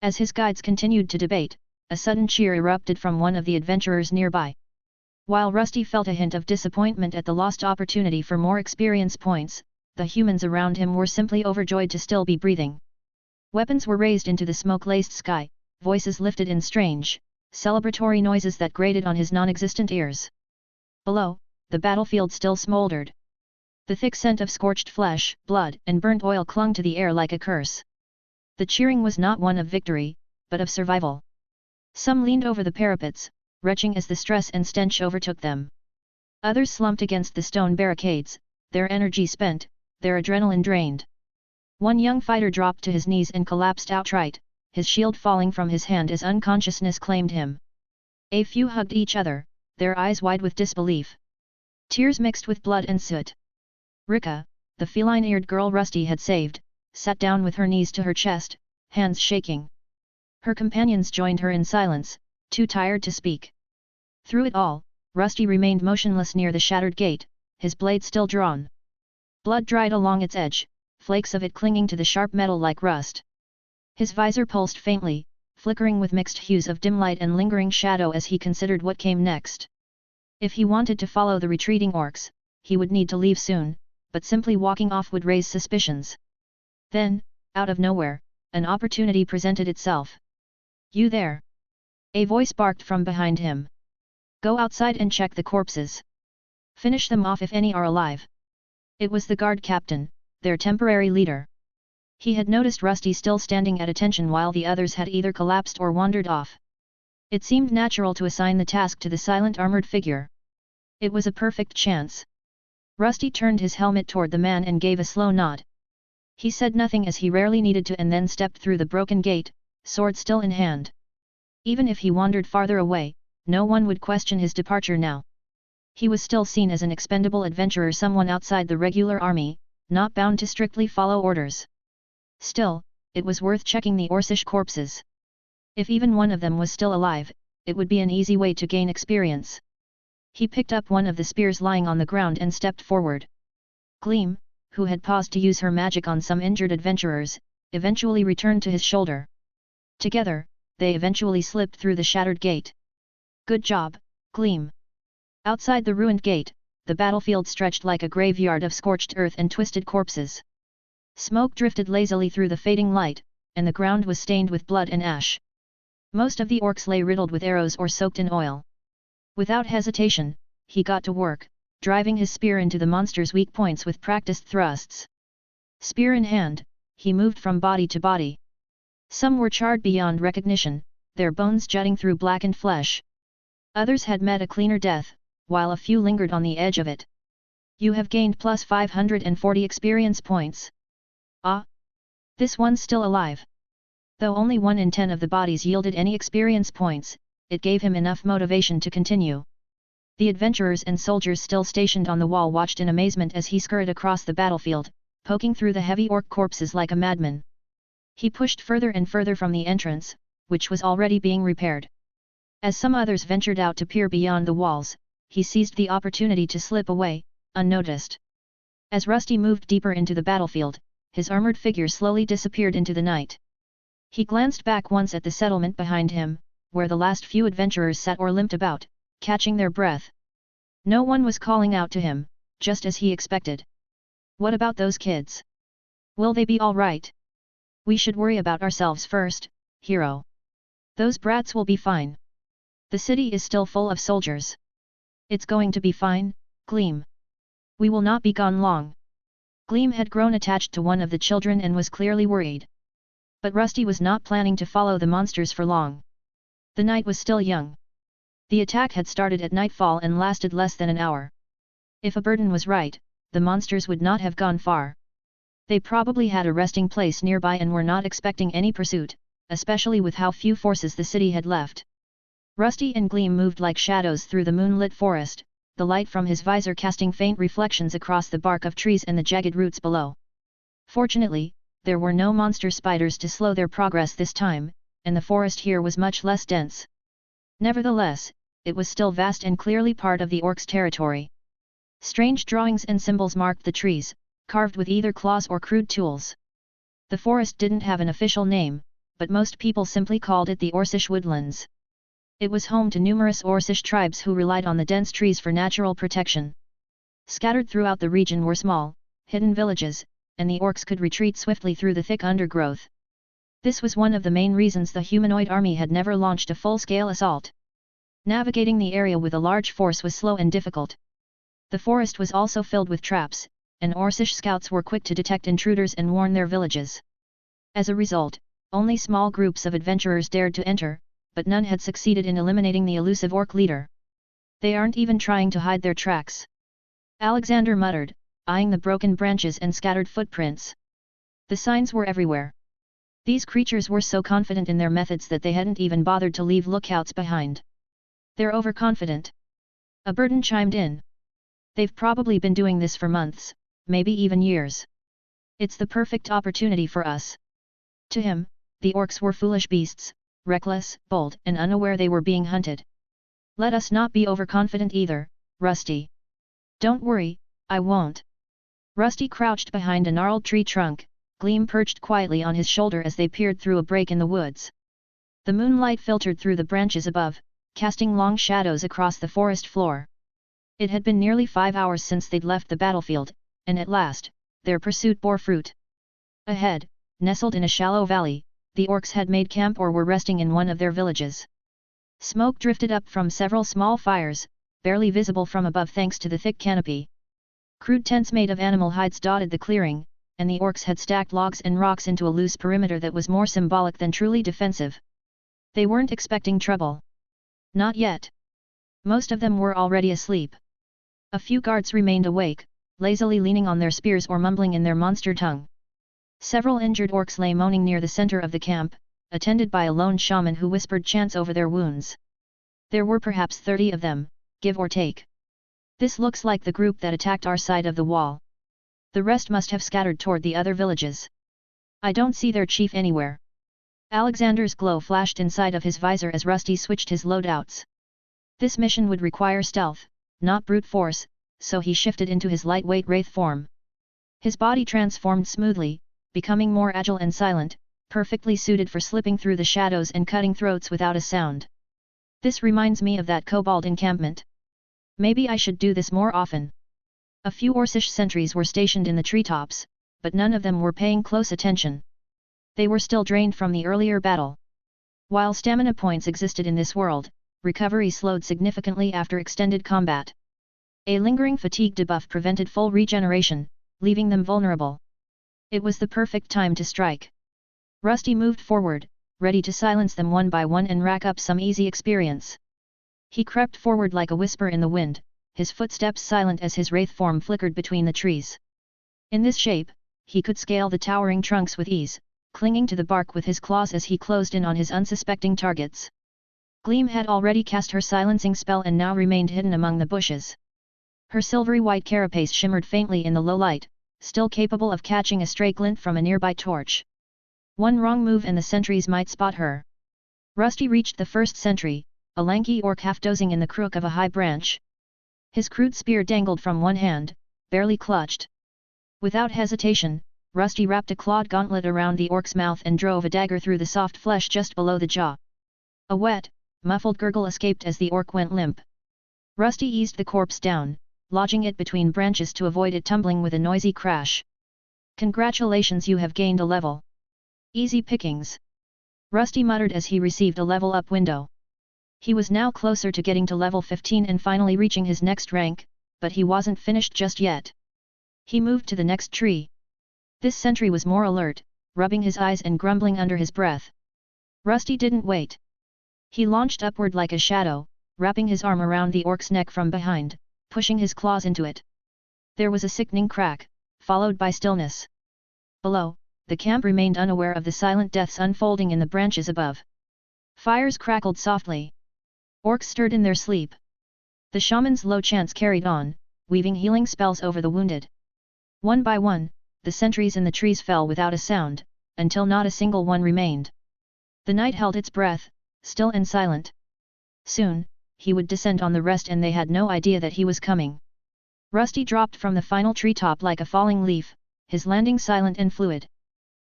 As his guides continued to debate, a sudden cheer erupted from one of the adventurers nearby. While Rusty felt a hint of disappointment at the lost opportunity for more experience points, the humans around him were simply overjoyed to still be breathing. Weapons were raised into the smoke-laced sky, voices lifted in strange, celebratory noises that grated on his non-existent ears. Below, the battlefield still smoldered. The thick scent of scorched flesh, blood, and burnt oil clung to the air like a curse. The cheering was not one of victory, but of survival. Some leaned over the parapets, retching as the stress and stench overtook them. Others slumped against the stone barricades, their energy spent, their adrenaline drained. One young fighter dropped to his knees and collapsed outright, his shield falling from his hand as unconsciousness claimed him. A few hugged each other, their eyes wide with disbelief. Tears mixed with blood and soot. Rika, the feline-eared girl Rusty had saved, sat down with her knees to her chest, hands shaking. Her companions joined her in silence, too tired to speak. Through it all, Rusty remained motionless near the shattered gate, his blade still drawn. Blood dried along its edge, flakes of it clinging to the sharp metal like rust. His visor pulsed faintly, flickering with mixed hues of dim light and lingering shadow as he considered what came next. If he wanted to follow the retreating orcs, he would need to leave soon, but simply walking off would raise suspicions. Then, out of nowhere, an opportunity presented itself. "You there?" A voice barked from behind him. "Go outside and check the corpses. Finish them off if any are alive." It was the guard captain, their temporary leader. He had noticed Rusty still standing at attention while the others had either collapsed or wandered off. It seemed natural to assign the task to the silent armored figure. It was a perfect chance. Rusty turned his helmet toward the man and gave a slow nod. He said nothing as he rarely needed to and then stepped through the broken gate, sword still in hand. Even if he wandered farther away, no one would question his departure now. He was still seen as an expendable adventurer, someone outside the regular army, not bound to strictly follow orders. Still, it was worth checking the Orcish corpses. If even one of them was still alive, it would be an easy way to gain experience. He picked up one of the spears lying on the ground and stepped forward. Gleam, who had paused to use her magic on some injured adventurers, eventually returned to his shoulder. Together, they eventually slipped through the shattered gate. "Good job, Gleam." Outside the ruined gate, the battlefield stretched like a graveyard of scorched earth and twisted corpses. Smoke drifted lazily through the fading light, and the ground was stained with blood and ash. Most of the orcs lay riddled with arrows or soaked in oil. Without hesitation, he got to work, driving his spear into the monster's weak points with practiced thrusts. Spear in hand, he moved from body to body. Some were charred beyond recognition, their bones jutting through blackened flesh. Others had met a cleaner death, while a few lingered on the edge of it. "You have gained plus 540 experience points. Ah! This one's still alive." Though only 1 in 10 of the bodies yielded any experience points, it gave him enough motivation to continue. The adventurers and soldiers still stationed on the wall watched in amazement as he scurried across the battlefield, poking through the heavy orc corpses like a madman. He pushed further and further from the entrance, which was already being repaired. As some others ventured out to peer beyond the walls, he seized the opportunity to slip away, unnoticed. As Rusty moved deeper into the battlefield, his armored figure slowly disappeared into the night. He glanced back once at the settlement behind him, where the last few adventurers sat or limped about, catching their breath. No one was calling out to him, just as he expected. What about those kids? Will they be all right? We should worry about ourselves first, hero. Those brats will be fine. The city is still full of soldiers. It's going to be fine, Gleam. We will not be gone long. Gleam had grown attached to one of the children and was clearly worried. But Rusty was not planning to follow the monsters for long. The night was still young. The attack had started at nightfall and lasted less than an hour. If a burden was right, the monsters would not have gone far. They probably had a resting place nearby and were not expecting any pursuit, especially with how few forces the city had left. Rusty and Gleam moved like shadows through the moonlit forest, the light from his visor casting faint reflections across the bark of trees and the jagged roots below. Fortunately, there were no monster spiders to slow their progress this time, and the forest here was much less dense. Nevertheless, it was still vast and clearly part of the orcs' territory. Strange drawings and symbols marked the trees, carved with either claws or crude tools. The forest didn't have an official name, but most people simply called it the Orcish Woodlands. It was home to numerous Orcish tribes who relied on the dense trees for natural protection. Scattered throughout the region were small, hidden villages, and the orcs could retreat swiftly through the thick undergrowth. This was one of the main reasons the humanoid army had never launched a full-scale assault. Navigating the area with a large force was slow and difficult. The forest was also filled with traps, and Orcish scouts were quick to detect intruders and warn their villages. As a result, only small groups of adventurers dared to enter, but none had succeeded in eliminating the elusive orc leader. They aren't even trying to hide their tracks, Alexander muttered, eyeing the broken branches and scattered footprints. The signs were everywhere. These creatures were so confident in their methods that they hadn't even bothered to leave lookouts behind. They're overconfident. A burden chimed in. They've probably been doing this for months, maybe even years. It's the perfect opportunity for us. To him, the orcs were foolish beasts, reckless, bold, and unaware they were being hunted. Let us not be overconfident either, Rusty. Don't worry, I won't. Rusty crouched behind a gnarled tree trunk, Gleam perched quietly on his shoulder as they peered through a break in the woods. The moonlight filtered through the branches above, casting long shadows across the forest floor. It had been nearly 5 hours since they'd left the battlefield, and at last, their pursuit bore fruit. Ahead, nestled in a shallow valley, the orcs had made camp or were resting in one of their villages. Smoke drifted up from several small fires, barely visible from above thanks to the thick canopy. Crude tents made of animal hides dotted the clearing, and the orcs had stacked logs and rocks into a loose perimeter that was more symbolic than truly defensive. They weren't expecting trouble. Not yet. Most of them were already asleep. A few guards remained awake, lazily leaning on their spears or mumbling in their monster tongue. Several injured orcs lay moaning near the center of the camp, attended by a lone shaman who whispered chants over their wounds. There were perhaps 30 of them, give or take. This looks like the group that attacked our side of the wall. The rest must have scattered toward the other villages. I don't see their chief anywhere. Alexander's glow flashed inside of his visor as Rusty switched his loadouts. This mission would require stealth, not brute force, so he shifted into his lightweight wraith form. His body transformed smoothly, becoming more agile and silent, perfectly suited for slipping through the shadows and cutting throats without a sound. This reminds me of that kobold encampment. Maybe I should do this more often. A few Orcish sentries were stationed in the treetops, but none of them were paying close attention. They were still drained from the earlier battle. While stamina points existed in this world, recovery slowed significantly after extended combat. A lingering fatigue debuff prevented full regeneration, leaving them vulnerable. It was the perfect time to strike. Rusty moved forward, ready to silence them one by one and rack up some easy experience. He crept forward like a whisper in the wind, his footsteps silent as his wraith form flickered between the trees. In this shape, he could scale the towering trunks with ease, clinging to the bark with his claws as he closed in on his unsuspecting targets. Gleam had already cast her silencing spell and now remained hidden among the bushes. Her silvery white carapace shimmered faintly in the low light, still capable of catching a stray glint from a nearby torch. One wrong move and the sentries might spot her. Rusty reached the first sentry, a lanky orc half dozing in the crook of a high branch. His crude spear dangled from one hand, barely clutched. Without hesitation, Rusty wrapped a clawed gauntlet around the orc's mouth and drove a dagger through the soft flesh just below the jaw. A wet, muffled gurgle escaped as the orc went limp. Rusty eased the corpse down, lodging it between branches to avoid it tumbling with a noisy crash. "Congratulations, you have gained a level. Easy pickings," Rusty muttered as he received a level up window. He was now closer to getting to level 15 and finally reaching his next rank, but he wasn't finished just yet. He moved to the next tree. This sentry was more alert, rubbing his eyes and grumbling under his breath. Rusty didn't wait. He launched upward like a shadow, wrapping his arm around the orc's neck from behind, pushing his claws into it. There was a sickening crack, followed by stillness. Below, the camp remained unaware of the silent deaths unfolding in the branches above. Fires crackled softly. Orcs stirred in their sleep. The shaman's low chants carried on, weaving healing spells over the wounded. One by one, the sentries in the trees fell without a sound, until not a single one remained. The night held its breath, still and silent. Soon, he would descend on the rest and they had no idea that he was coming. Rusty dropped from the final treetop like a falling leaf, his landing silent and fluid.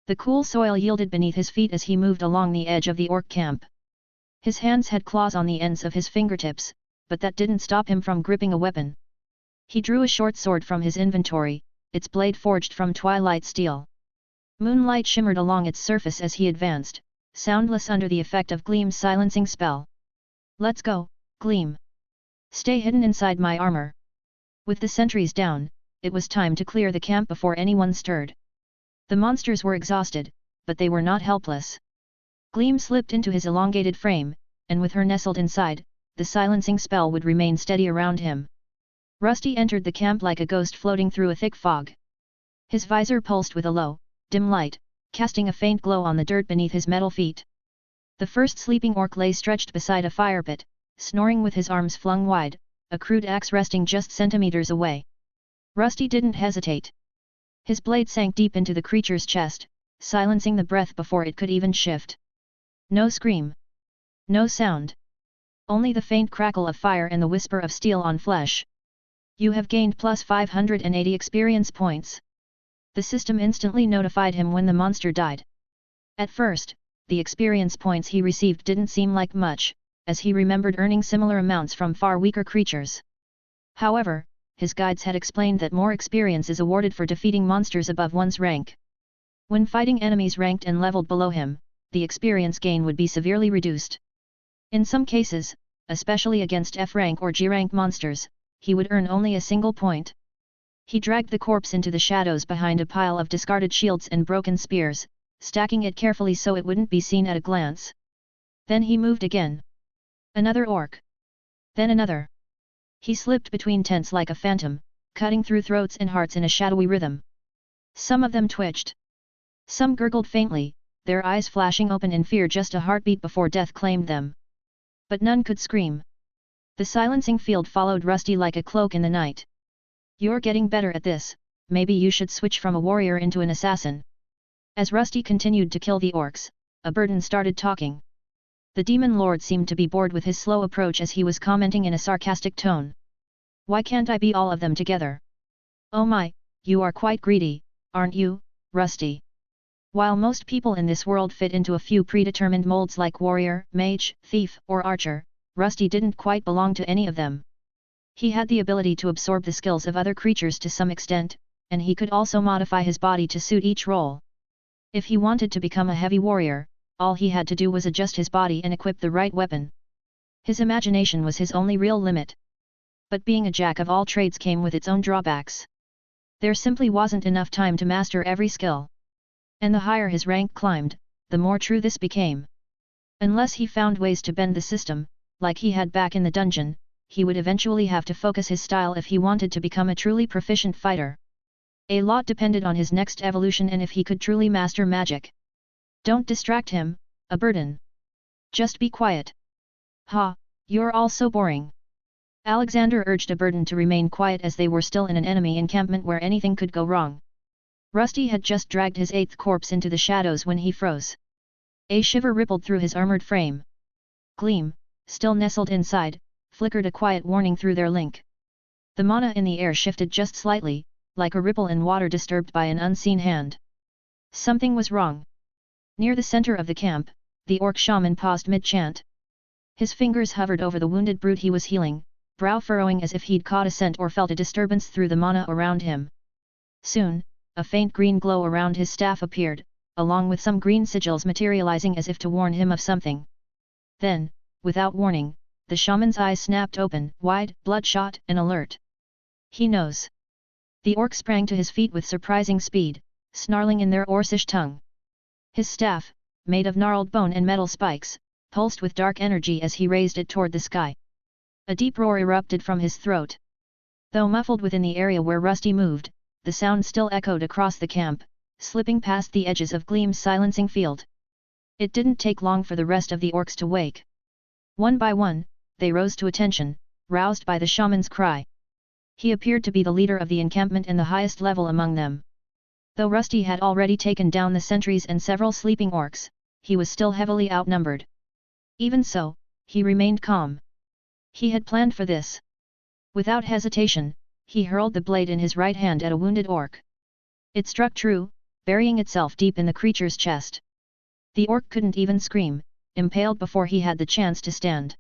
The cool soil yielded beneath his feet as he moved along the edge of the orc camp. His hands had claws on the ends of his fingertips, but that didn't stop him from gripping a weapon. He drew a short sword from his inventory, its blade forged from twilight steel. Moonlight shimmered along its surface as he advanced, soundless under the effect of Gleam's silencing spell. "Let's go, Gleam. Stay hidden inside my armor." With the sentries down, it was time to clear the camp before anyone stirred. The monsters were exhausted, but they were not helpless. Gleam slipped into his elongated frame, and with her nestled inside, the silencing spell would remain steady around him. Rusty entered the camp like a ghost floating through a thick fog. His visor pulsed with a low, dim light, casting a faint glow on the dirt beneath his metal feet. The first sleeping orc lay stretched beside a fire pit, snoring with his arms flung wide, a crude axe resting just centimeters away. Rusty didn't hesitate. His blade sank deep into the creature's chest, silencing the breath before it could even shift. No scream. No sound. Only the faint crackle of fire and the whisper of steel on flesh. "You have gained plus 580 experience points." The system instantly notified him when the monster died. At first, the experience points he received didn't seem like much, as he remembered earning similar amounts from far weaker creatures. However, his guides had explained that more experience is awarded for defeating monsters above one's rank. When fighting enemies ranked and leveled below him, the experience gain would be severely reduced. In some cases, especially against F-rank or G-rank monsters, he would earn only a single point. He dragged the corpse into the shadows behind a pile of discarded shields and broken spears, stacking it carefully so it wouldn't be seen at a glance. Then he moved again. Another orc. Then another. He slipped between tents like a phantom, cutting through throats and hearts in a shadowy rhythm. Some of them twitched. Some gurgled faintly, their eyes flashing open in fear just a heartbeat before death claimed them. But none could scream. The silencing field followed Rusty like a cloak in the night. "You're getting better at this, maybe you should switch from a warrior into an assassin." As Rusty continued to kill the orcs, a burden started talking. The demon lord seemed to be bored with his slow approach as he was commenting in a sarcastic tone. "Why can't I be all of them together? Oh my, you are quite greedy, aren't you, Rusty?" While most people in this world fit into a few predetermined molds like warrior, mage, thief, or archer, Rusty didn't quite belong to any of them. He had the ability to absorb the skills of other creatures to some extent, and he could also modify his body to suit each role. If he wanted to become a heavy warrior, all he had to do was adjust his body and equip the right weapon. His imagination was his only real limit. But being a jack of all trades came with its own drawbacks. There simply wasn't enough time to master every skill. And the higher his rank climbed, the more true this became. Unless he found ways to bend the system, like he had back in the dungeon, he would eventually have to focus his style if he wanted to become a truly proficient fighter. A lot depended on his next evolution and if he could truly master magic. "Don't distract him, a burden. Just be quiet." "Ha, you're all so boring." Alexander urged a burden to remain quiet as they were still in an enemy encampment where anything could go wrong. Rusty had just dragged his eighth corpse into the shadows when he froze. A shiver rippled through his armored frame. Gleam, still nestled inside, flickered a quiet warning through their link. The mana in the air shifted just slightly, like a ripple in water disturbed by an unseen hand. Something was wrong. Near the center of the camp, the orc shaman paused mid-chant. His fingers hovered over the wounded brute he was healing, brow furrowing as if he'd caught a scent or felt a disturbance through the mana around him. Soon, a faint green glow around his staff appeared, along with some green sigils materializing as if to warn him of something. Then, without warning, the shaman's eyes snapped open, wide, bloodshot, and alert. "He knows." The orc sprang to his feet with surprising speed, snarling in their Orcish tongue. His staff, made of gnarled bone and metal spikes, pulsed with dark energy as he raised it toward the sky. A deep roar erupted from his throat. Though muffled within the area where Rusty moved, the sound still echoed across the camp, slipping past the edges of Gleam's silencing field. It didn't take long for the rest of the orcs to wake. One by one, they rose to attention, roused by the shaman's cry. He appeared to be the leader of the encampment and the highest level among them. Though Rusty had already taken down the sentries and several sleeping orcs, he was still heavily outnumbered. Even so, he remained calm. He had planned for this. Without hesitation, he hurled the blade in his right hand at a wounded orc. It struck true, burying itself deep in the creature's chest. The orc couldn't even scream, impaled before he had the chance to stand.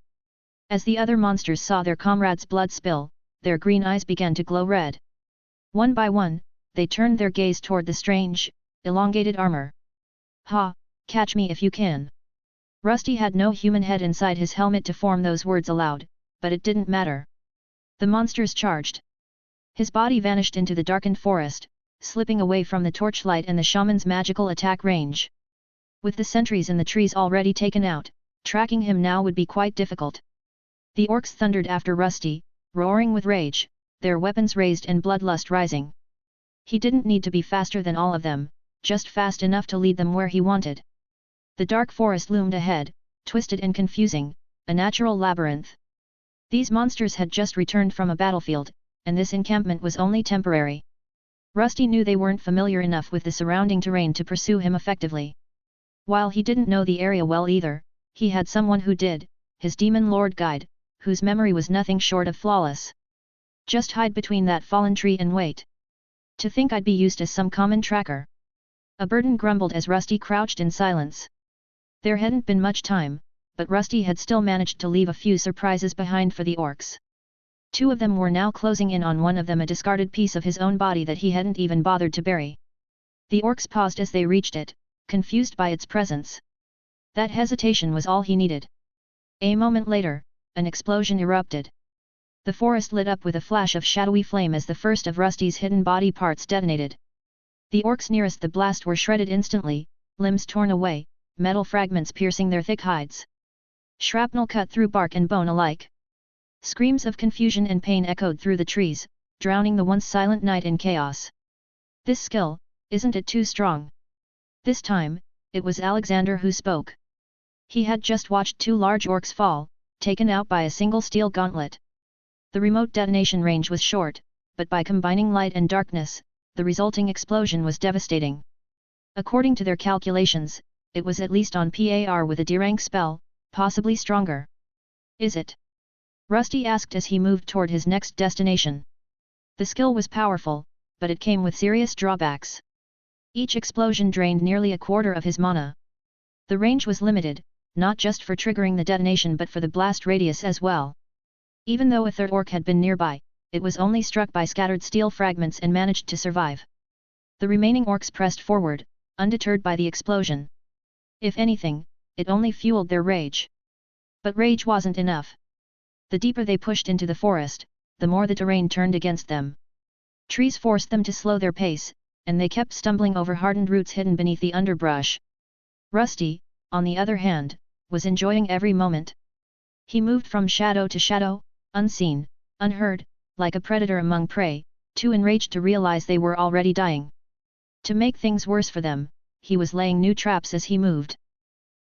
As the other monsters saw their comrade's blood spill, their green eyes began to glow red. One by one, they turned their gaze toward the strange, elongated armor. "Ha, catch me if you can." Rusty had no human head inside his helmet to form those words aloud, but it didn't matter. The monsters charged. His body vanished into the darkened forest, slipping away from the torchlight and the shaman's magical attack range. With the sentries in the trees already taken out, tracking him now would be quite difficult. The orcs thundered after Rusty, roaring with rage, their weapons raised and bloodlust rising. He didn't need to be faster than all of them, just fast enough to lead them where he wanted. The dark forest loomed ahead, twisted and confusing, a natural labyrinth. These monsters had just returned from a battlefield, and this encampment was only temporary. Rusty knew they weren't familiar enough with the surrounding terrain to pursue him effectively. While he didn't know the area well either, he had someone who did, his demon lord guide, whose memory was nothing short of flawless. "Just hide between that fallen tree and wait. To think I'd be used as some common tracker." A burden grumbled as Rusty crouched in silence. There hadn't been much time, but Rusty had still managed to leave a few surprises behind for the orcs. Two of them were now closing in on one of them, a discarded piece of his own body that he hadn't even bothered to bury. The orcs paused as they reached it, confused by its presence. That hesitation was all he needed. A moment later, an explosion erupted. The forest lit up with a flash of shadowy flame as the first of Rusty's hidden body parts detonated. The orcs nearest the blast were shredded instantly, limbs torn away, metal fragments piercing their thick hides. Shrapnel cut through bark and bone alike. Screams of confusion and pain echoed through the trees, drowning the once silent night in chaos. "This skill, isn't it too strong?" This time, it was Alexander who spoke. He had just watched two large orcs fall, taken out by a single steel gauntlet. The remote detonation range was short, but by combining light and darkness, the resulting explosion was devastating. According to their calculations, it was at least on par with a D-rank spell, possibly stronger. "Is it?" Rusty asked as he moved toward his next destination. The skill was powerful, but it came with serious drawbacks. Each explosion drained nearly a quarter of his mana. The range was limited, not just for triggering the detonation but for the blast radius as well. Even though a third orc had been nearby, it was only struck by scattered steel fragments and managed to survive. The remaining orcs pressed forward, undeterred by the explosion. If anything, it only fueled their rage. But rage wasn't enough. The deeper they pushed into the forest, the more the terrain turned against them. Trees forced them to slow their pace, and they kept stumbling over hardened roots hidden beneath the underbrush. Rusty, on the other hand, was enjoying every moment. He moved from shadow to shadow, unseen, unheard, like a predator among prey, too enraged to realize they were already dying. To make things worse for them, he was laying new traps as he moved.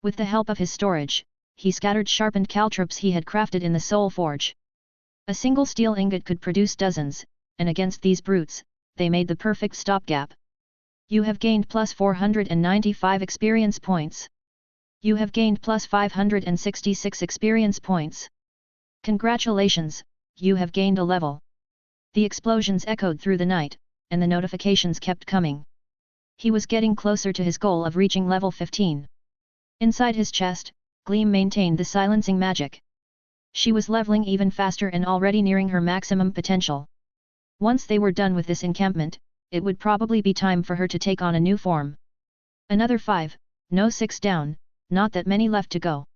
With the help of his storage, he scattered sharpened caltrops he had crafted in the Soul Forge. A single steel ingot could produce dozens, and against these brutes, they made the perfect stopgap. "You have gained plus 495 experience points. You have gained plus 566 experience points. Congratulations, you have gained a level." The explosions echoed through the night, and the notifications kept coming. He was getting closer to his goal of reaching level 15. Inside his chest, Gleam maintained the silencing magic. She was leveling even faster and already nearing her maximum potential. Once they were done with this encampment, it would probably be time for her to take on a new form. Another 5, no 6 down, not that many left to go.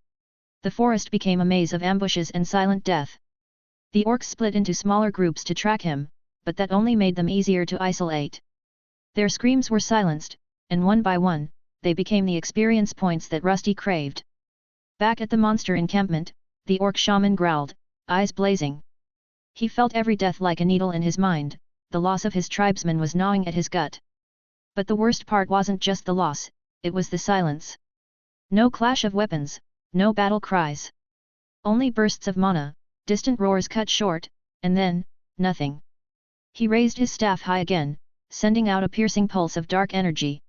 The forest became a maze of ambushes and silent death. The orcs split into smaller groups to track him, but that only made them easier to isolate. Their screams were silenced, and one by one, they became the experience points that Rusty craved. Back at the monster encampment, the orc shaman growled, eyes blazing. He felt every death like a needle in his mind, the loss of his tribesmen was gnawing at his gut. But the worst part wasn't just the loss, it was the silence. No clash of weapons, no battle cries. Only bursts of mana, distant roars cut short, and then, nothing. He raised his staff high again, sending out a piercing pulse of dark energy.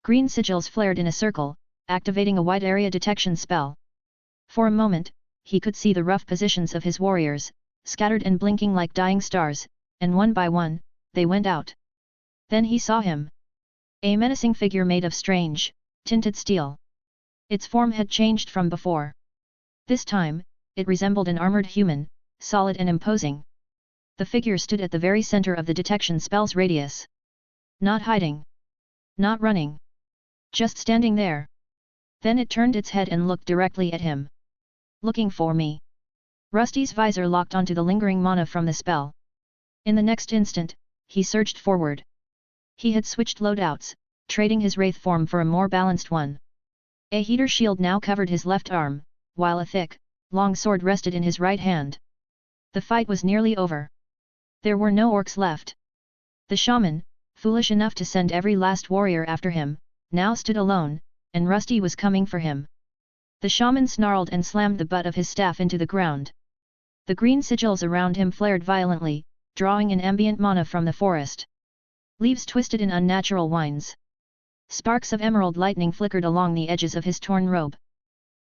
Green sigils flared in a circle, activating a wide area detection spell. For a moment, he could see the rough positions of his warriors, scattered and blinking like dying stars, and one by one, they went out. Then he saw him. A menacing figure made of strange, tinted steel. Its form had changed from before. This time, it resembled an armored human, solid and imposing. The figure stood at the very center of the detection spell's radius. Not hiding. Not running. Just standing there. Then it turned its head and looked directly at him. Looking for me. Rusty's visor locked onto the lingering mana from the spell. In the next instant, he surged forward. He had switched loadouts, trading his wraith form for a more balanced one. A heater shield now covered his left arm, while a thick, long sword rested in his right hand. The fight was nearly over. There were no orcs left. The shaman, foolish enough to send every last warrior after him, now stood alone, and Rusty was coming for him. The shaman snarled and slammed the butt of his staff into the ground. The green sigils around him flared violently, drawing in ambient mana from the forest. Leaves twisted in unnatural winds. Sparks of emerald lightning flickered along the edges of his torn robe.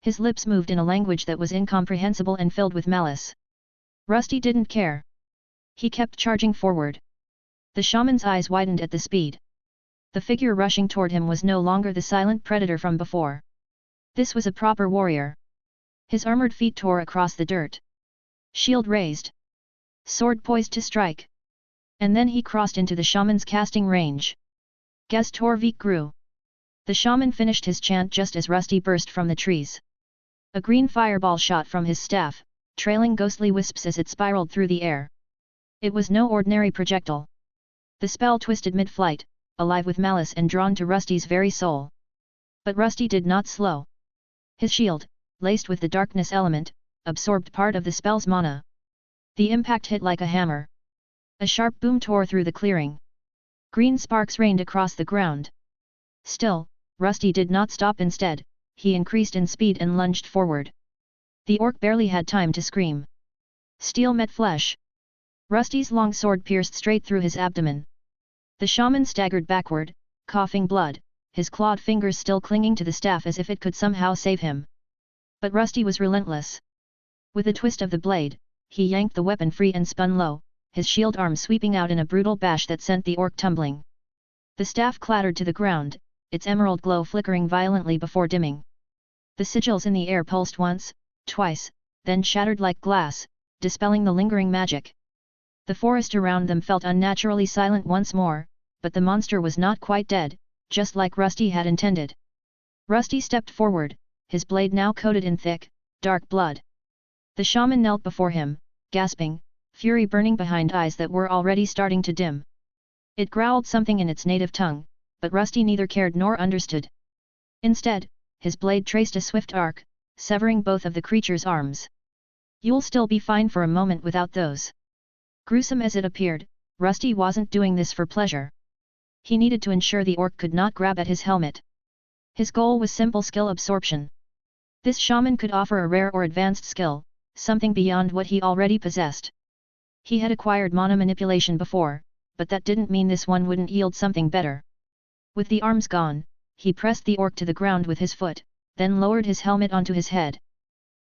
His lips moved in a language that was incomprehensible and filled with malice. Rusty didn't care. He kept charging forward. The shaman's eyes widened at the speed. The figure rushing toward him was no longer the silent predator from before. This was a proper warrior. His armored feet tore across the dirt. Shield raised. Sword poised to strike. And then he crossed into the shaman's casting range. Gaz Torvik grew. The shaman finished his chant just as Rusty burst from the trees. A green fireball shot from his staff, trailing ghostly wisps as it spiraled through the air. It was no ordinary projectile. The spell twisted mid-flight, alive with malice and drawn to Rusty's very soul. But Rusty did not slow. His shield, laced with the darkness element, absorbed part of the spell's mana. The impact hit like a hammer. A sharp boom tore through the clearing. Green sparks rained across the ground. Still, Rusty did not stop. Instead, he increased in speed and lunged forward. The orc barely had time to scream. Steel met flesh. Rusty's long sword pierced straight through his abdomen. The shaman staggered backward, coughing blood, his clawed fingers still clinging to the staff as if it could somehow save him. But Rusty was relentless. With a twist of the blade, he yanked the weapon free and spun low, his shield arm sweeping out in a brutal bash that sent the orc tumbling. The staff clattered to the ground, its emerald glow flickering violently before dimming. The sigils in the air pulsed once, twice, then shattered like glass, dispelling the lingering magic. The forest around them felt unnaturally silent once more, but the monster was not quite dead, just like Rusty had intended. Rusty stepped forward, his blade now coated in thick, dark blood. The shaman knelt before him, gasping, fury burning behind eyes that were already starting to dim. It growled something in its native tongue, but Rusty neither cared nor understood. Instead, his blade traced a swift arc, severing both of the creature's arms. "You'll still be fine for a moment without those." Gruesome as it appeared, Rusty wasn't doing this for pleasure. He needed to ensure the orc could not grab at his helmet. His goal was simple skill absorption. This shaman could offer a rare or advanced skill, something beyond what he already possessed. He had acquired mana manipulation before, but that didn't mean this one wouldn't yield something better. With the arms gone, he pressed the orc to the ground with his foot, then lowered his helmet onto his head.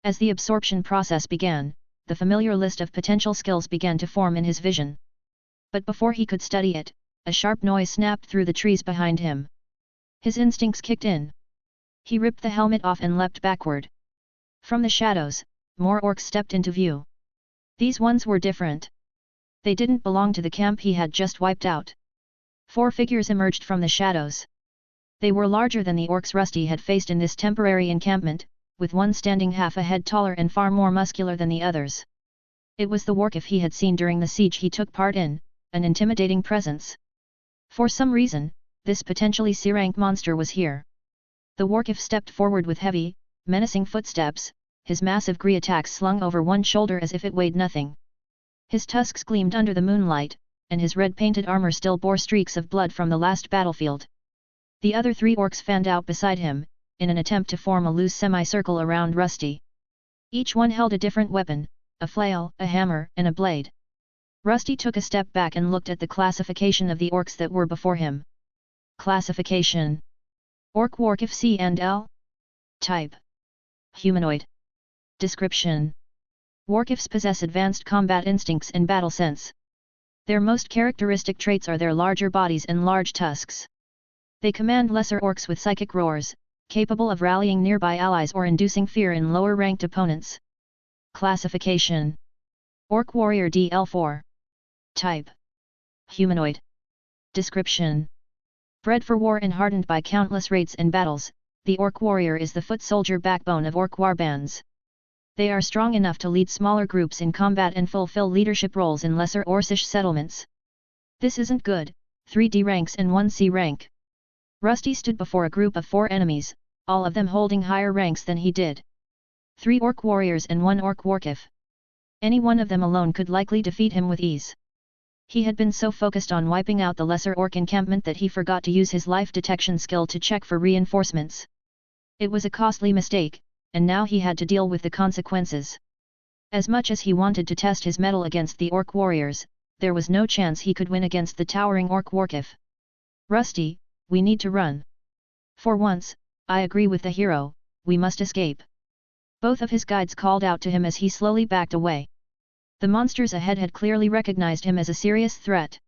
As the absorption process began, the familiar list of potential skills began to form in his vision. But before he could study it, a sharp noise snapped through the trees behind him. His instincts kicked in. He ripped the helmet off and leapt backward. From the shadows, more orcs stepped into view. These ones were different. They didn't belong to the camp he had just wiped out. 4 figures emerged from the shadows. They were larger than the orcs Rusty had faced in this temporary encampment, with one standing half a head taller and far more muscular than the others. It was the Warkif he had seen during the siege he took part in, an intimidating presence. For some reason, this potentially C-rank monster was here. The Warkif stepped forward with heavy, menacing footsteps, his massive gree attacks slung over one shoulder as if it weighed nothing. His tusks gleamed under the moonlight, and his red-painted armor still bore streaks of blood from the last battlefield. The other 3 orcs fanned out beside him, in an attempt to form a loose semicircle around Rusty. Each one held a different weapon, a flail, a hammer, and a blade. Rusty took a step back and looked at the classification of the orcs that were before him. Classification: Orc Warkif C&L. Type: Humanoid. Description: Warkifs possess advanced combat instincts and battle sense. Their most characteristic traits are their larger bodies and large tusks. They command lesser orcs with psychic roars, capable of rallying nearby allies or inducing fear in lower-ranked opponents. Classification: Orc Warrior DL4. Type: Humanoid. Description: Bred for war and hardened by countless raids and battles, the Orc Warrior is the foot soldier backbone of Orc warbands. They are strong enough to lead smaller groups in combat and fulfill leadership roles in lesser Orcish settlements. This isn't good. 3 D ranks and 1 C rank. Rusty stood before a group of 4 enemies, all of them holding higher ranks than he did. 3 Orc Warriors and 1 Orc Warkif. Any one of them alone could likely defeat him with ease. He had been so focused on wiping out the lesser orc encampment that he forgot to use his life detection skill to check for reinforcements. It was a costly mistake, and now he had to deal with the consequences. As much as he wanted to test his mettle against the Orc Warriors, there was no chance he could win against the towering Orc Warkif. Rusty, we need to run. For once, I agree with the hero, we must escape. Both of his guides called out to him as he slowly backed away. The monsters ahead had clearly recognized him as a serious threat.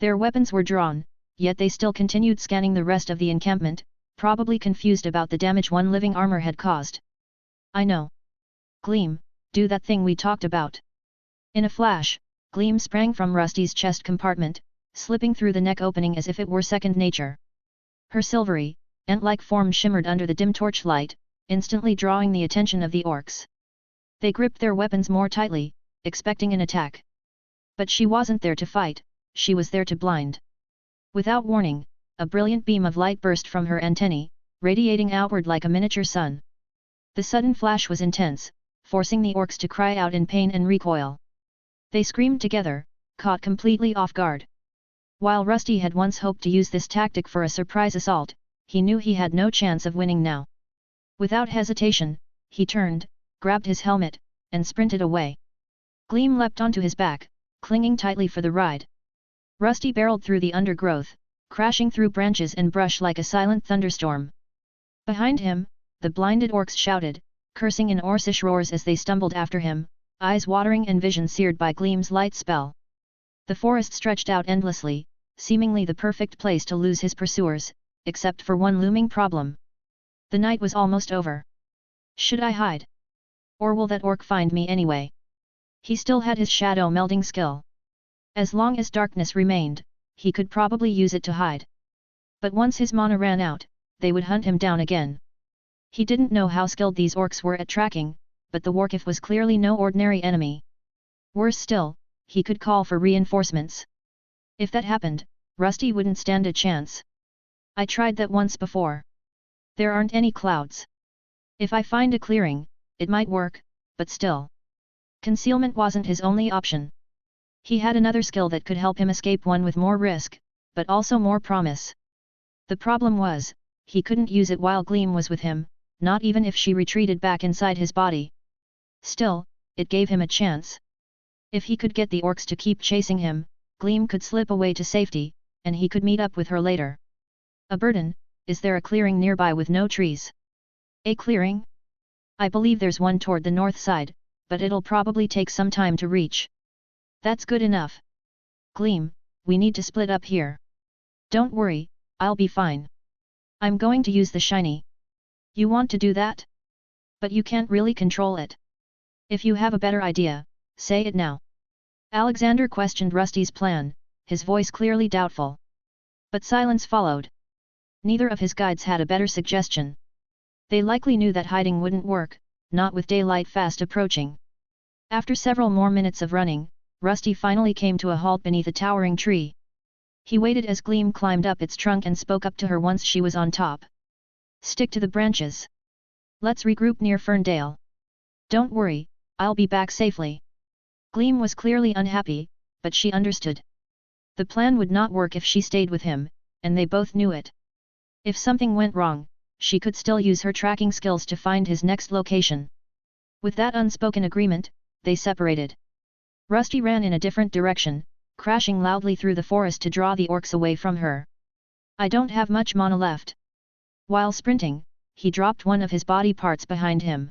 Their weapons were drawn, yet they still continued scanning the rest of the encampment, probably confused about the damage one living armor had caused. I know. Gleam, do that thing we talked about. In a flash, Gleam sprang from Rusty's chest compartment, slipping through the neck opening as if it were second nature. Her silvery, ant-like form shimmered under the dim torchlight, instantly drawing the attention of the orcs. They gripped their weapons more tightly, expecting an attack. But she wasn't there to fight, she was there to blind. Without warning, a brilliant beam of light burst from her antennae, radiating outward like a miniature sun. The sudden flash was intense, forcing the orcs to cry out in pain and recoil. They screamed together, caught completely off guard. While Rusty had once hoped to use this tactic for a surprise assault, he knew he had no chance of winning now. Without hesitation, he turned, grabbed his helmet, and sprinted away. Gleam leapt onto his back, clinging tightly for the ride. Rusty barreled through the undergrowth, crashing through branches and brush like a silent thunderstorm. Behind him, the blinded orcs shouted, cursing in Orcish roars as they stumbled after him, eyes watering and vision seared by Gleam's light spell. The forest stretched out endlessly, seemingly the perfect place to lose his pursuers, except for one looming problem. The night was almost over. Should I hide? Or will that orc find me anyway? He still had his shadow melding skill. As long as darkness remained, he could probably use it to hide. But once his mana ran out, they would hunt him down again. He didn't know how skilled these orcs were at tracking, but the Warkif was clearly no ordinary enemy. Worse still, he could call for reinforcements. If that happened, Rusty wouldn't stand a chance. I tried that once before. There aren't any clouds. If I find a clearing, it might work, but still. Concealment wasn't his only option. He had another skill that could help him escape, one with more risk, but also more promise. The problem was, he couldn't use it while Gleam was with him, not even if she retreated back inside his body. Still, it gave him a chance. If he could get the orcs to keep chasing him, Gleam could slip away to safety, and he could meet up with her later. A burden, is there a clearing nearby with no trees? A clearing? I believe there's one toward the north side, but it'll probably take some time to reach. That's good enough. Gleam, we need to split up here. Don't worry, I'll be fine. I'm going to use the shiny. You want to do that? But you can't really control it. If you have a better idea, say it now. Alexander questioned Rusty's plan, his voice clearly doubtful. But silence followed. Neither of his guides had a better suggestion. They likely knew that hiding wouldn't work, not with daylight fast approaching. After several more minutes of running, Rusty finally came to a halt beneath a towering tree. He waited as Gleam climbed up its trunk and spoke up to her once she was on top. Stick to the branches. Let's regroup near Ferndale. Don't worry, I'll be back safely. Gleam was clearly unhappy, but she understood. The plan would not work if she stayed with him, and they both knew it. If something went wrong, she could still use her tracking skills to find his next location. With that unspoken agreement, they separated. Rusty ran in a different direction, crashing loudly through the forest to draw the orcs away from her. I don't have much mana left. While sprinting, he dropped one of his body parts behind him.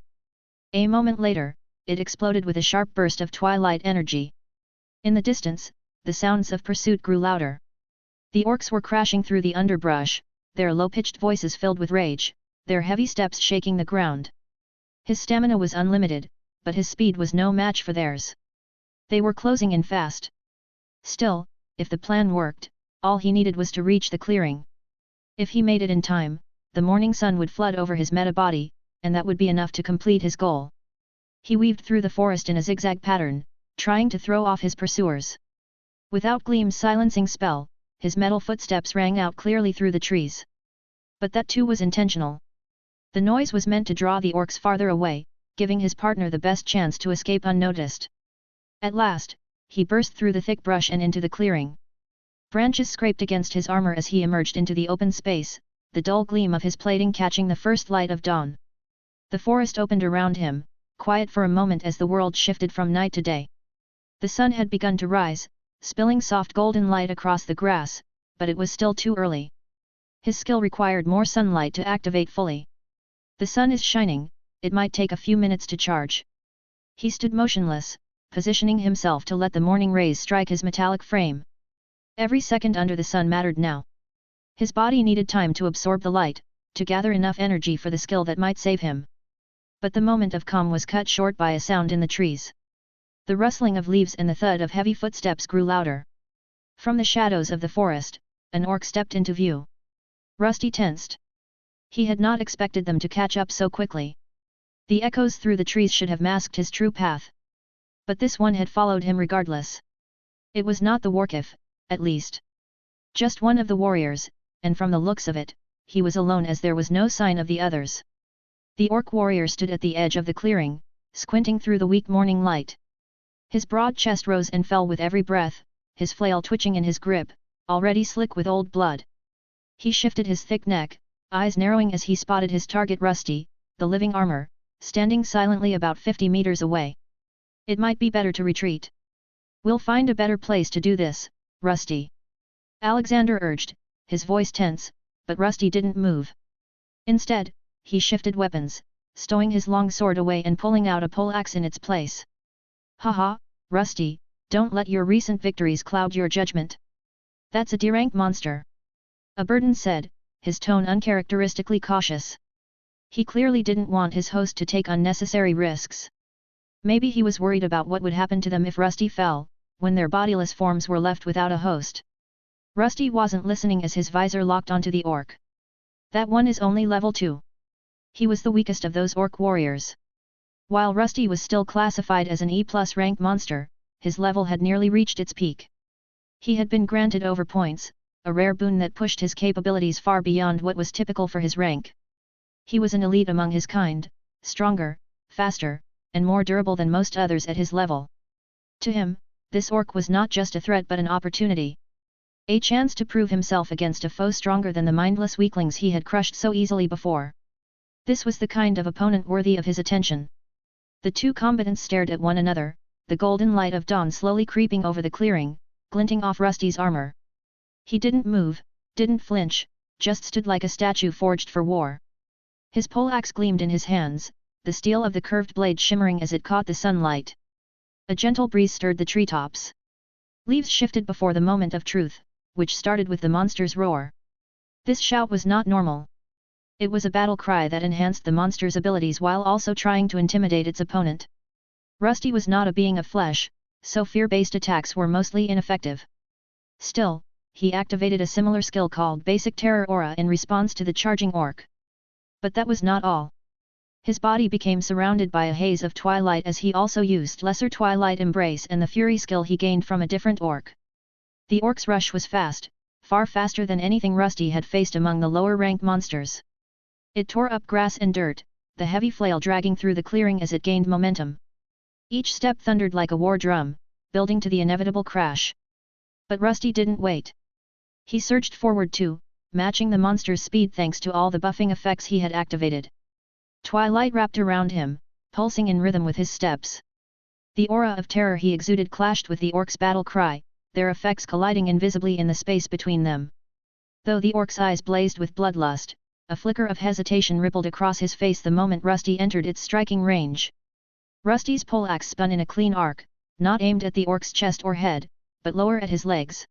A moment later, it exploded with a sharp burst of twilight energy. In the distance, the sounds of pursuit grew louder. The orcs were crashing through the underbrush, their low-pitched voices filled with rage, their heavy steps shaking the ground. His stamina was unlimited, but his speed was no match for theirs. They were closing in fast. Still, if the plan worked, all he needed was to reach the clearing. If he made it in time, the morning sun would flood over his meta-body, and that would be enough to complete his goal. He weaved through the forest in a zigzag pattern, trying to throw off his pursuers. Without Gleam's silencing spell, his metal footsteps rang out clearly through the trees. But that too was intentional. The noise was meant to draw the orcs farther away, giving his partner the best chance to escape unnoticed. At last, he burst through the thick brush and into the clearing. Branches scraped against his armor as he emerged into the open space, the dull gleam of his plating catching the first light of dawn. The forest opened around him, quiet for a moment as the world shifted from night to day. The sun had begun to rise, spilling soft golden light across the grass, but it was still too early. His skill required more sunlight to activate fully. The sun is shining, it might take a few minutes to charge. He stood motionless, positioning himself to let the morning rays strike his metallic frame. Every second under the sun mattered now. His body needed time to absorb the light, to gather enough energy for the skill that might save him. But the moment of calm was cut short by a sound in the trees. The rustling of leaves and the thud of heavy footsteps grew louder. From the shadows of the forest, an orc stepped into view. Rusty tensed. He had not expected them to catch up so quickly. The echoes through the trees should have masked his true path. But this one had followed him regardless. It was not the Warkif, at least. Just one of the warriors, and from the looks of it, he was alone as there was no sign of the others. The orc warrior stood at the edge of the clearing, squinting through the weak morning light. His broad chest rose and fell with every breath, his flail twitching in his grip, already slick with old blood. He shifted his thick neck, eyes narrowing as he spotted his target Rusty, the living armor, standing silently about 50 meters away. It might be better to retreat. We'll find a better place to do this, Rusty. Alexander urged, his voice tense, but Rusty didn't move. Instead, he shifted weapons, stowing his long sword away and pulling out a poleaxe in its place. Haha, Rusty, don't let your recent victories cloud your judgment. That's a D-rank monster. Aberdan said, his tone uncharacteristically cautious. He clearly didn't want his host to take unnecessary risks. Maybe he was worried about what would happen to them if Rusty fell, when their bodiless forms were left without a host. Rusty wasn't listening as his visor locked onto the orc. That one is only level 2. He was the weakest of those orc warriors. While Rusty was still classified as an E+ rank monster, his level had nearly reached its peak. He had been granted overpoints, a rare boon that pushed his capabilities far beyond what was typical for his rank. He was an elite among his kind, stronger, faster, and more durable than most others at his level. To him, this orc was not just a threat but an opportunity. A chance to prove himself against a foe stronger than the mindless weaklings he had crushed so easily before. This was the kind of opponent worthy of his attention. The two combatants stared at one another, the golden light of dawn slowly creeping over the clearing, glinting off Rusty's armor. He didn't move, didn't flinch, just stood like a statue forged for war. His poleaxe gleamed in his hands, the steel of the curved blade shimmering as it caught the sunlight. A gentle breeze stirred the treetops. Leaves shifted before the moment of truth, which started with the monster's roar. This shout was not normal. It was a battle cry that enhanced the monster's abilities while also trying to intimidate its opponent. Rusty was not a being of flesh, so fear-based attacks were mostly ineffective. Still, he activated a similar skill called Basic Terror Aura in response to the charging orc. But that was not all. His body became surrounded by a haze of twilight as he also used Lesser Twilight Embrace and the Fury skill he gained from a different orc. The orc's rush was fast, far faster than anything Rusty had faced among the lower-rank monsters. It tore up grass and dirt, the heavy flail dragging through the clearing as it gained momentum. Each step thundered like a war drum, building to the inevitable crash. But Rusty didn't wait. He surged forward too, matching the monster's speed thanks to all the buffing effects he had activated. Twilight wrapped around him, pulsing in rhythm with his steps. The aura of terror he exuded clashed with the orc's battle cry, their effects colliding invisibly in the space between them. Though the orc's eyes blazed with bloodlust, a flicker of hesitation rippled across his face the moment Rusty entered its striking range. Rusty's poleaxe spun in a clean arc, not aimed at the orc's chest or head, but lower at his legs.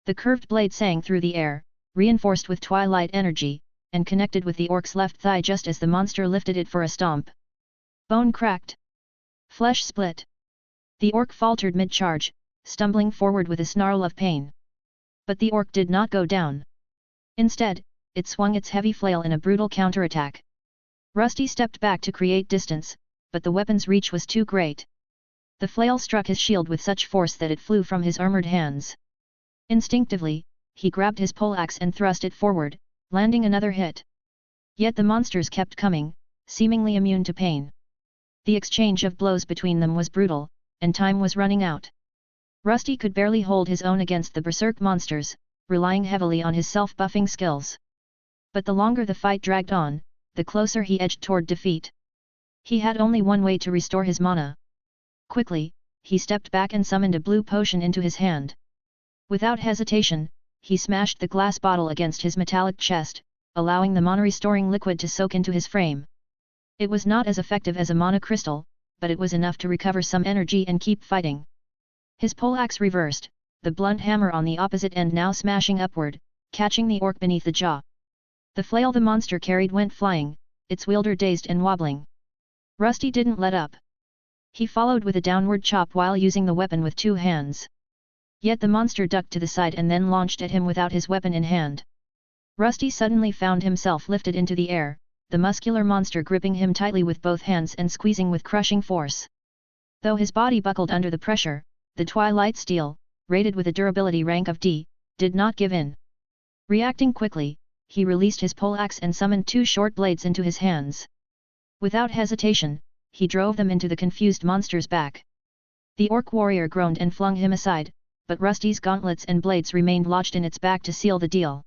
The curved blade sang through the air, reinforced with twilight energy, and connected with the orc's left thigh just as the monster lifted it for a stomp. Bone cracked. Flesh split. The orc faltered mid-charge, stumbling forward with a snarl of pain. But the orc did not go down. Instead, it swung its heavy flail in a brutal counterattack. Rusty stepped back to create distance, but the weapon's reach was too great. The flail struck his shield with such force that it flew from his armored hands. Instinctively, he grabbed his poleaxe and thrust it forward, landing another hit. Yet the monsters kept coming, seemingly immune to pain. The exchange of blows between them was brutal, and time was running out. Rusty could barely hold his own against the berserk monsters, relying heavily on his self-buffing skills. But the longer the fight dragged on, the closer he edged toward defeat. He had only one way to restore his mana. Quickly, he stepped back and summoned a blue potion into his hand. Without hesitation, he smashed the glass bottle against his metallic chest, allowing the mana-restoring liquid to soak into his frame. It was not as effective as a mana crystal, but it was enough to recover some energy and keep fighting. His poleaxe reversed, the blunt hammer on the opposite end now smashing upward, catching the orc beneath the jaw. The flail the monster carried went flying, its wielder dazed and wobbling. Rusty didn't let up. He followed with a downward chop while using the weapon with two hands. Yet the monster ducked to the side and then launched at him without his weapon in hand. Rusty suddenly found himself lifted into the air, the muscular monster gripping him tightly with both hands and squeezing with crushing force. Though his body buckled under the pressure, the Twilight Steel, rated with a durability rank of D, did not give in. Reacting quickly, he released his poleaxe and summoned two short blades into his hands. Without hesitation, he drove them into the confused monster's back. The orc warrior groaned and flung him aside, but Rusty's gauntlets and blades remained lodged in its back to seal the deal.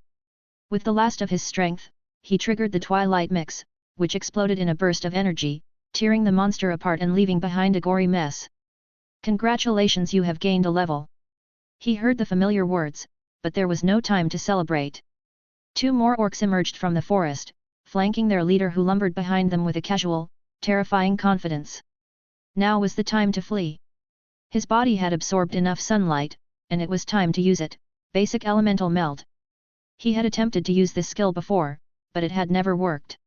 With the last of his strength, he triggered the Twilight Mix, which exploded in a burst of energy, tearing the monster apart and leaving behind a gory mess. "Congratulations, you have gained a level." He heard the familiar words, but there was no time to celebrate. Two more orcs emerged from the forest, flanking their leader who lumbered behind them with a casual, terrifying confidence. Now was the time to flee. His body had absorbed enough sunlight, and it was time to use it. Basic Elemental Melt. He had attempted to use this skill before, but it had never worked.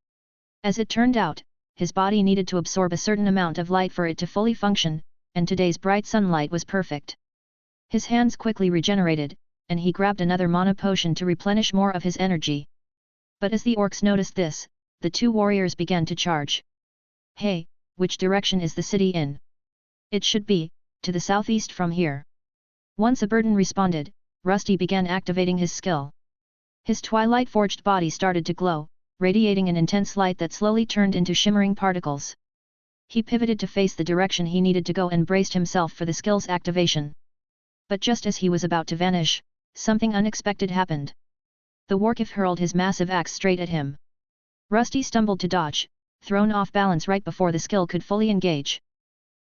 As it turned out, his body needed to absorb a certain amount of light for it to fully function, and today's bright sunlight was perfect. His hands quickly regenerated, and he grabbed another mana potion to replenish more of his energy. But as the orcs noticed this, the two warriors began to charge. "Hey, which direction is the city in?" "It should be, to the southeast from here." Once a burden responded, Rusty began activating his skill. His twilight-forged body started to glow, radiating an intense light that slowly turned into shimmering particles. He pivoted to face the direction he needed to go and braced himself for the skill's activation. But just as he was about to vanish, something unexpected happened. The Warkif hurled his massive axe straight at him. Rusty stumbled to dodge, thrown off balance right before the skill could fully engage.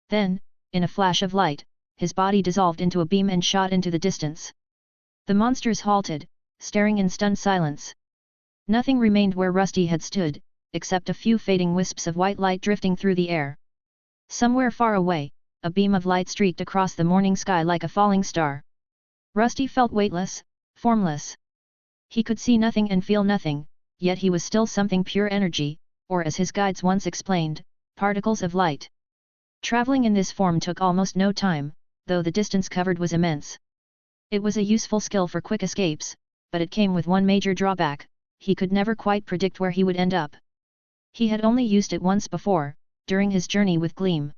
Then, in a flash of light, his body dissolved into a beam and shot into the distance. The monsters halted, staring in stunned silence. Nothing remained where Rusty had stood, except a few fading wisps of white light drifting through the air. Somewhere far away, a beam of light streaked across the morning sky like a falling star. Rusty felt weightless, formless. He could see nothing and feel nothing, yet he was still something pure energy, or as his guides once explained, particles of light. Traveling in this form took almost no time, though the distance covered was immense. It was a useful skill for quick escapes, but it came with one major drawback: he could never quite predict where he would end up. He had only used it once before, during his journey with Gleam.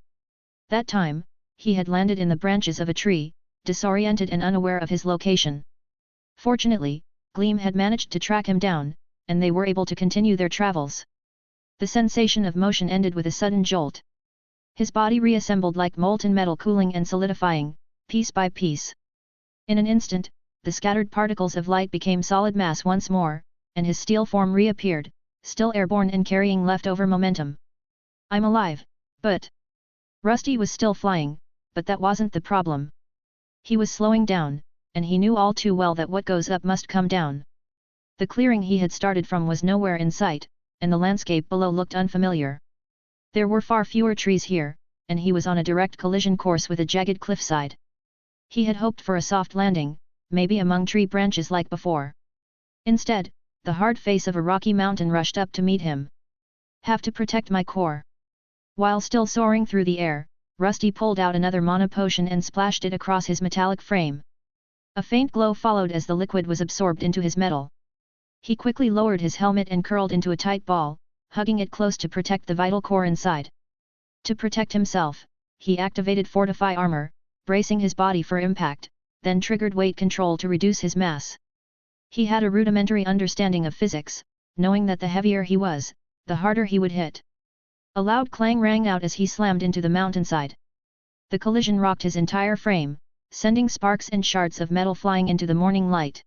That time, he had landed in the branches of a tree, disoriented and unaware of his location. Fortunately, Gleam had managed to track him down, and they were able to continue their travels. The sensation of motion ended with a sudden jolt. His body reassembled like molten metal, cooling and solidifying, piece by piece. In an instant, the scattered particles of light became solid mass once more, and his steel form reappeared, still airborne and carrying leftover momentum. I'm alive, but... Rusty was still flying, but that wasn't the problem. He was slowing down, and he knew all too well that what goes up must come down. The clearing he had started from was nowhere in sight, and the landscape below looked unfamiliar. There were far fewer trees here, and he was on a direct collision course with a jagged cliffside. He had hoped for a soft landing, maybe among tree branches like before. Instead, the hard face of a rocky mountain rushed up to meet him. Have to protect my core. While still soaring through the air, Rusty pulled out another mana potion and splashed it across his metallic frame. A faint glow followed as the liquid was absorbed into his metal. He quickly lowered his helmet and curled into a tight ball, hugging it close to protect the vital core inside. To protect himself, he activated Fortify Armor, bracing his body for impact, then triggered weight control to reduce his mass. He had a rudimentary understanding of physics, knowing that the heavier he was, the harder he would hit. A loud clang rang out as he slammed into the mountainside. The collision rocked his entire frame, sending sparks and shards of metal flying into the morning light.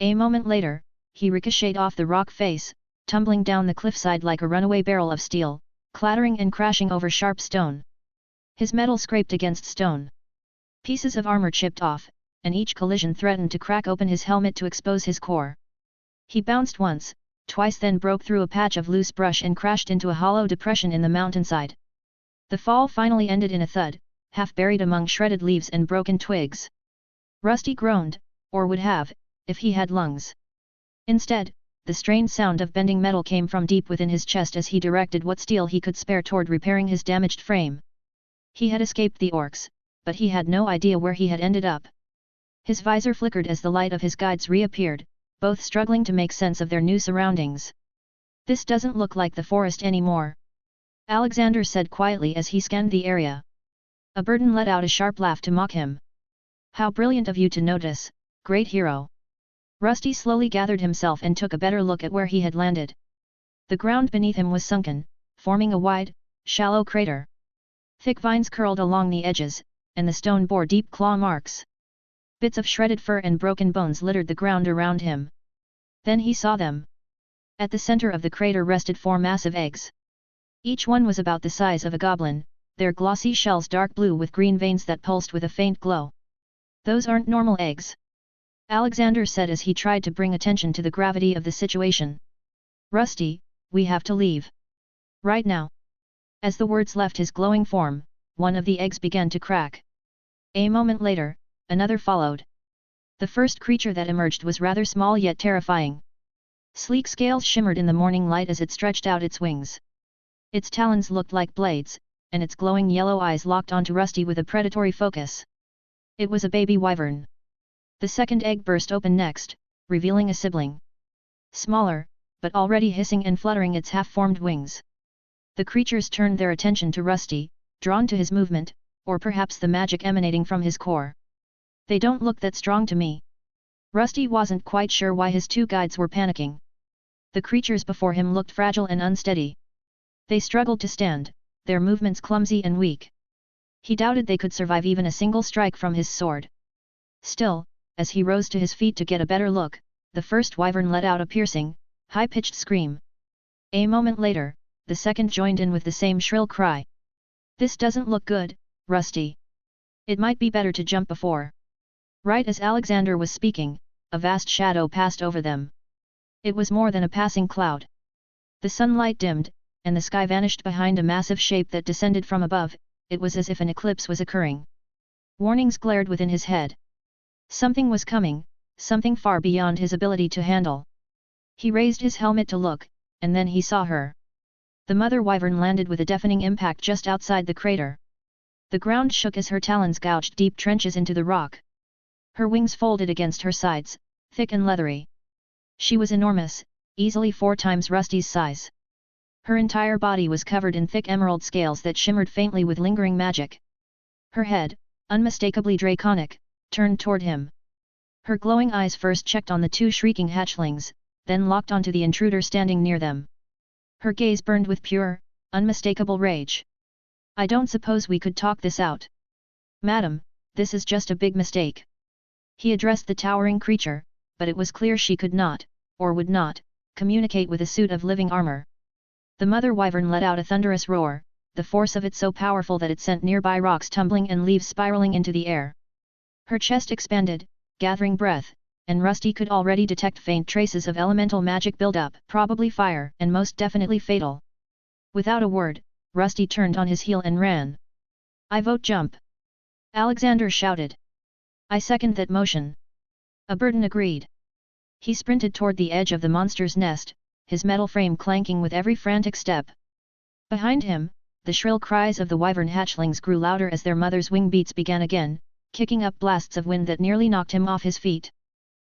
A moment later, he ricocheted off the rock face, tumbling down the cliffside like a runaway barrel of steel, clattering and crashing over sharp stone. His metal scraped against stone. Pieces of armor chipped off, and each collision threatened to crack open his helmet to expose his core. He bounced once, twice, then broke through a patch of loose brush and crashed into a hollow depression in the mountainside. The fall finally ended in a thud, half buried among shredded leaves and broken twigs. Rusty groaned, or would have, if he had lungs. Instead, the strained sound of bending metal came from deep within his chest as he directed what steel he could spare toward repairing his damaged frame. He had escaped the orcs, but he had no idea where he had ended up. His visor flickered as the light of his guides reappeared, both struggling to make sense of their new surroundings. This doesn't look like the forest anymore, Alexander said quietly as he scanned the area. A Burden let out a sharp laugh to mock him. How brilliant of you to notice, great hero. Rusty slowly gathered himself and took a better look at where he had landed. The ground beneath him was sunken, forming a wide, shallow crater. Thick vines curled along the edges, and the stone bore deep claw marks. Bits of shredded fur and broken bones littered the ground around him. Then he saw them. At the center of the crater rested 4 massive eggs. Each one was about the size of a goblin, their glossy shells dark blue with green veins that pulsed with a faint glow. Those aren't normal eggs, Alexander said as he tried to bring attention to the gravity of the situation. Rusty, we have to leave. Right now. As the words left his glowing form, one of the eggs began to crack. A moment later, another followed. The first creature that emerged was rather small yet terrifying. Sleek scales shimmered in the morning light as it stretched out its wings. Its talons looked like blades, and its glowing yellow eyes locked onto Rusty with a predatory focus. It was a baby wyvern. The second egg burst open next, revealing a sibling. Smaller, but already hissing and fluttering its half-formed wings. The creatures turned their attention to Rusty, drawn to his movement, or perhaps the magic emanating from his core. They don't look that strong to me. Rusty wasn't quite sure why his 2 guides were panicking. The creatures before him looked fragile and unsteady. They struggled to stand, their movements clumsy and weak. He doubted they could survive even a single strike from his sword. Still, as he rose to his feet to get a better look, the first wyvern let out a piercing, high-pitched scream. A moment later, the second joined in with the same shrill cry. This doesn't look good, Rusty. It might be better to jump before. Right as Alexander was speaking, a vast shadow passed over them. It was more than a passing cloud. The sunlight dimmed, and the sky vanished behind a massive shape that descended from above. It was as if an eclipse was occurring. Warnings glared within his head. Something was coming, something far beyond his ability to handle. He raised his helmet to look, and then he saw her. The mother wyvern landed with a deafening impact just outside the crater. The ground shook as her talons gouged deep trenches into the rock. Her wings folded against her sides, thick and leathery. She was enormous, easily 4 times Rusty's size. Her entire body was covered in thick emerald scales that shimmered faintly with lingering magic. Her head, unmistakably draconic, turned toward him. Her glowing eyes first checked on the 2 shrieking hatchlings, then locked onto the intruder standing near them. Her gaze burned with pure, unmistakable rage. I don't suppose we could talk this out. Madam, this is just a big mistake. He addressed the towering creature, but it was clear she could not, or would not, communicate with a suit of living armor. The mother wyvern let out a thunderous roar, the force of it so powerful that it sent nearby rocks tumbling and leaves spiraling into the air. Her chest expanded, gathering breath, and Rusty could already detect faint traces of elemental magic buildup, probably fire, and most definitely fatal. Without a word, Rusty turned on his heel and ran. I vote jump! Alexander shouted. I second that motion. Aberton agreed. He sprinted toward the edge of the monster's nest, his metal frame clanking with every frantic step. Behind him, the shrill cries of the wyvern hatchlings grew louder as their mother's wing beats began again, kicking up blasts of wind that nearly knocked him off his feet.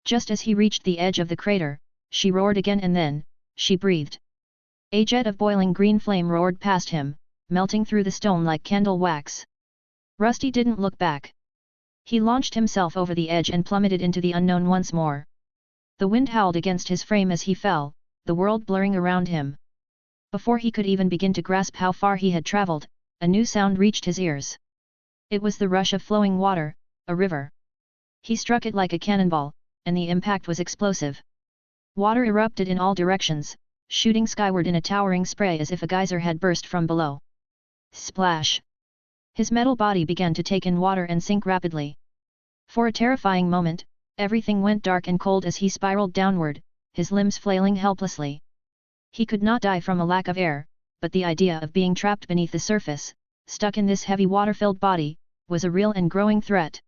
Just as he reached the edge of the crater, she roared again and then, she breathed. A jet of boiling green flame roared past him, melting through the stone like candle wax. Rusty didn't look back. He launched himself over the edge and plummeted into the unknown once more. The wind howled against his frame as he fell, the world blurring around him. Before he could even begin to grasp how far he had traveled, a new sound reached his ears. It was the rush of flowing water, a river. He struck it like a cannonball, and the impact was explosive. Water erupted in all directions, shooting skyward in a towering spray as if a geyser had burst from below. Splash! His metal body began to take in water and sink rapidly. For a terrifying moment, everything went dark and cold as he spiraled downward, his limbs flailing helplessly. He could not die from a lack of air, but the idea of being trapped beneath the surface, stuck in this heavy water-filled body, was a real and growing threat.